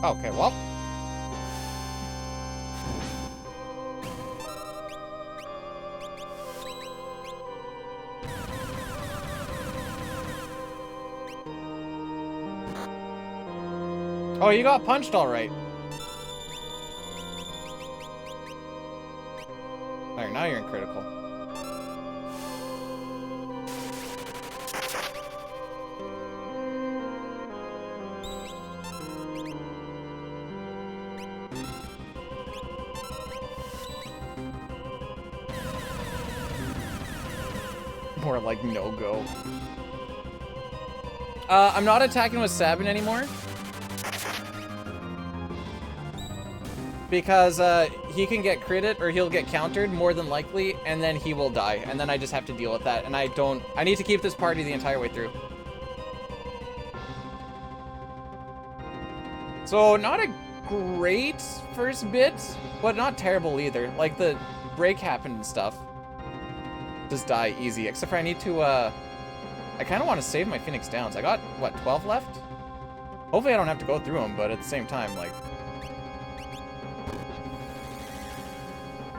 Okay, well. Oh, you got punched all right. Alright, now you're in critical. More like no-go. I'm not attacking with Sabin anymore. Because he can get critted or he'll get countered more than likely, and then he will die, and then I just have to deal with that, and I need to keep this party the entire way through. So not a great first bit, but not terrible either. Like the break happened and stuff. Just die easy, except for I need to I kind of want to save my Phoenix Downs. I got what, 12 left? Hopefully I don't have to go through them, but at the same time, like...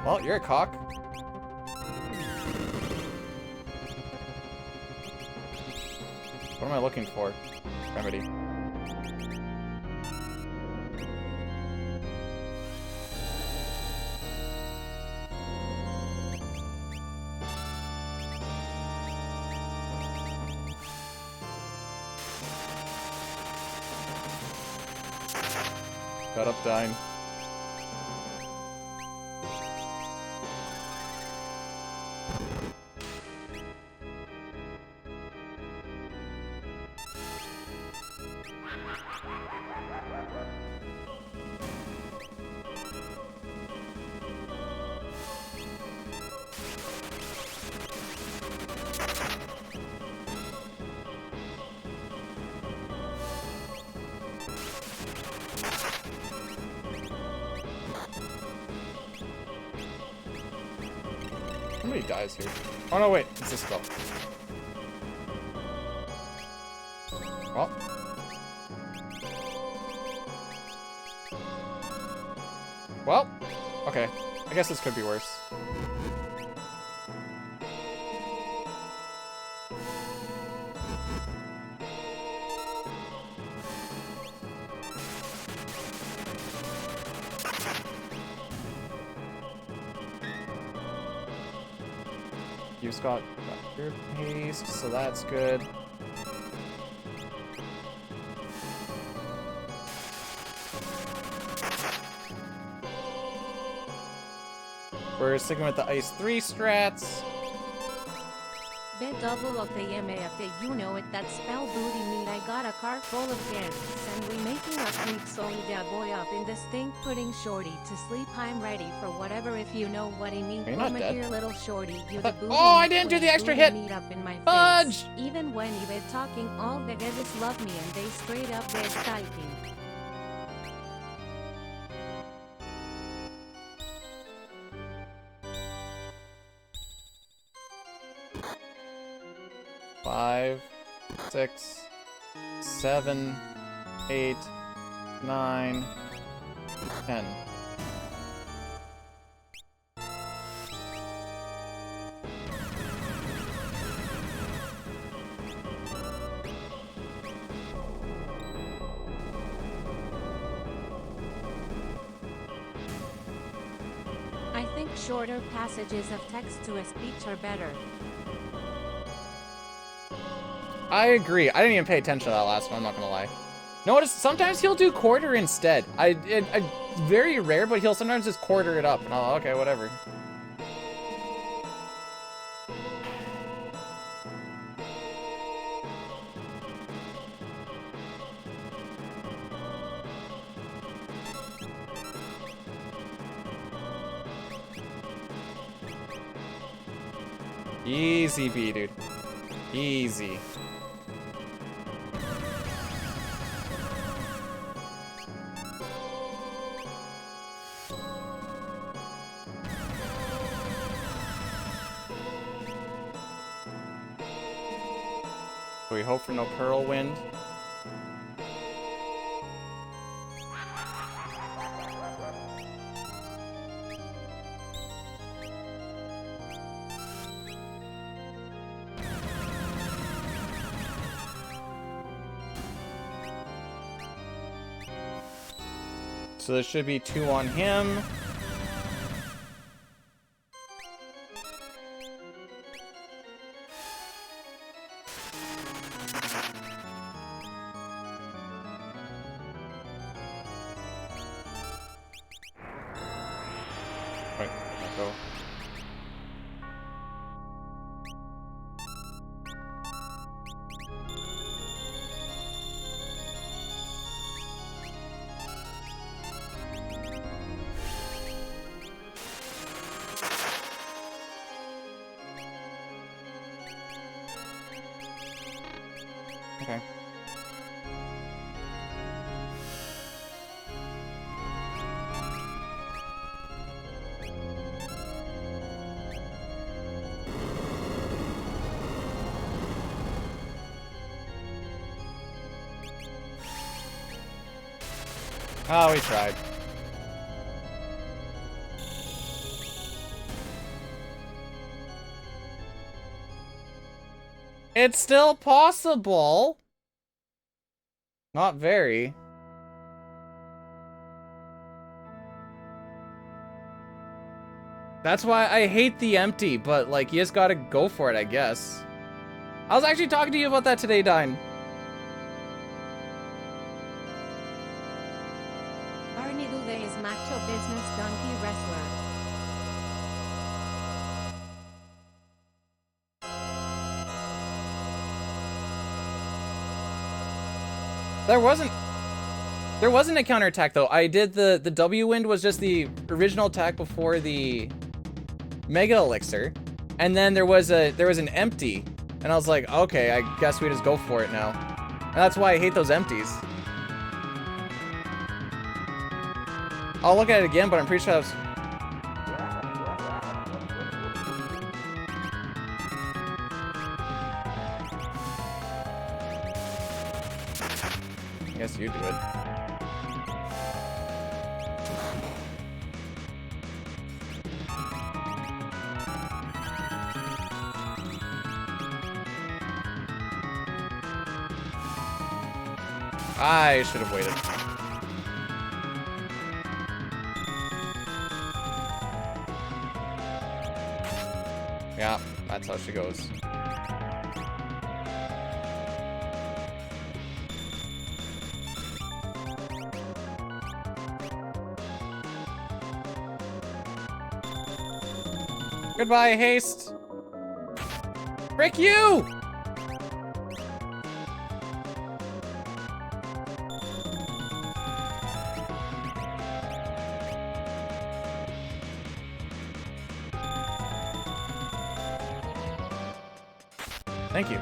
Well, you're a cock. What am I looking for? Remedy. Got up, dying. Somebody dies here. Oh no, wait, it's this spell. Well. Well, okay. I guess this could be worse. You've got your paste, so that's good. We're sticking with the Ice 3 strats. Bet double of the emulator, you know it, that spell booty meat. I got a car full of carrots, and we making a sweet soda boy up in this thing, putting shorty to sleep. I'm ready for whatever, if you know what I mean. You're not Come dead. here, little shorty. You the booty Oh, I meat didn't do with the extra booty hit. meat up in my Fudge! face. Even when you were talking, all the guys love me, and they straight up red typing. Five, 6, 7, 8, 9, 10. I think shorter passages of text to a speech are better. I agree. I didn't even pay attention to that last one, I'm not gonna lie. Notice, sometimes he'll do quarter instead. Very rare, but he'll sometimes just quarter it up. And I'll, okay, whatever. Easy B, dude. Easy. So we hope for no Pearl Wind. So there should be 2 on him. Wait, let go. Okay. Oh, we tried. It's still possible. Not very. That's why I hate the empty, but like, you just gotta go for it, I guess. I was actually talking to you about that today, Dine. Barney Dude is macho business donkey wrestler. There wasn't a counterattack though. I did the W wind was just the original attack before the Mega Elixir. And then there was an empty. And I was like, okay, I guess we just go for it now. And that's why I hate those empties. I'll look at it again, but I'm pretty sure that was... I guess you do it. I should have waited. Yeah, that's how she goes. Goodbye, haste. Frick you! Thank you.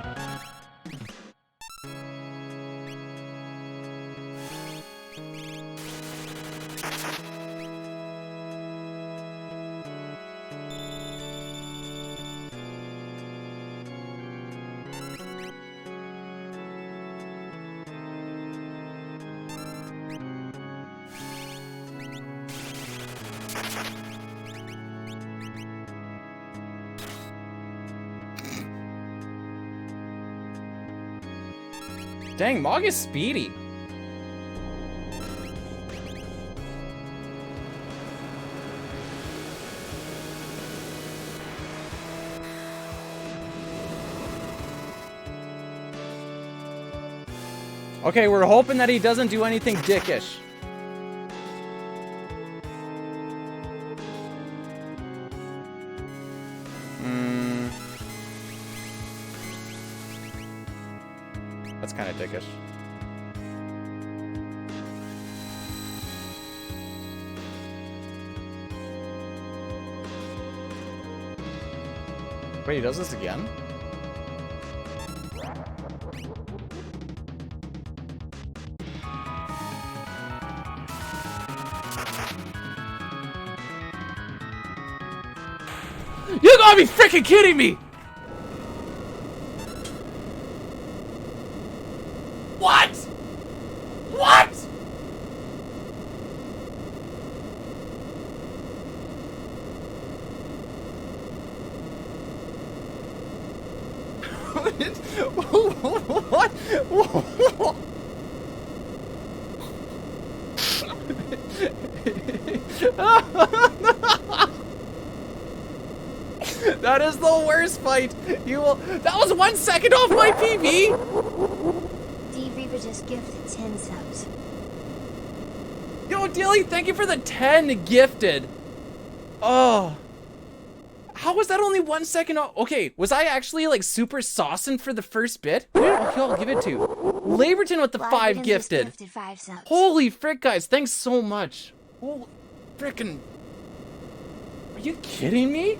Dang, Mog is speedy. Okay, we're hoping that he doesn't do anything dickish. That's kind of dickish. Wait, he does this again? You gotta be freaking kidding me! What? What? What? That is the worst fight. You will. That was 1 second off my PB. D-Reaver just gifted 10 subs. Yo, Dilly, thank you for the 10 gifted. Oh. How was that only 1 second off? Okay, was I actually like super saucing for the first bit? Who I'll give it to? Laberton with the 5 gifted. 5 subs. Holy frick, guys. Thanks so much. Holy frickin'. Are you kidding me?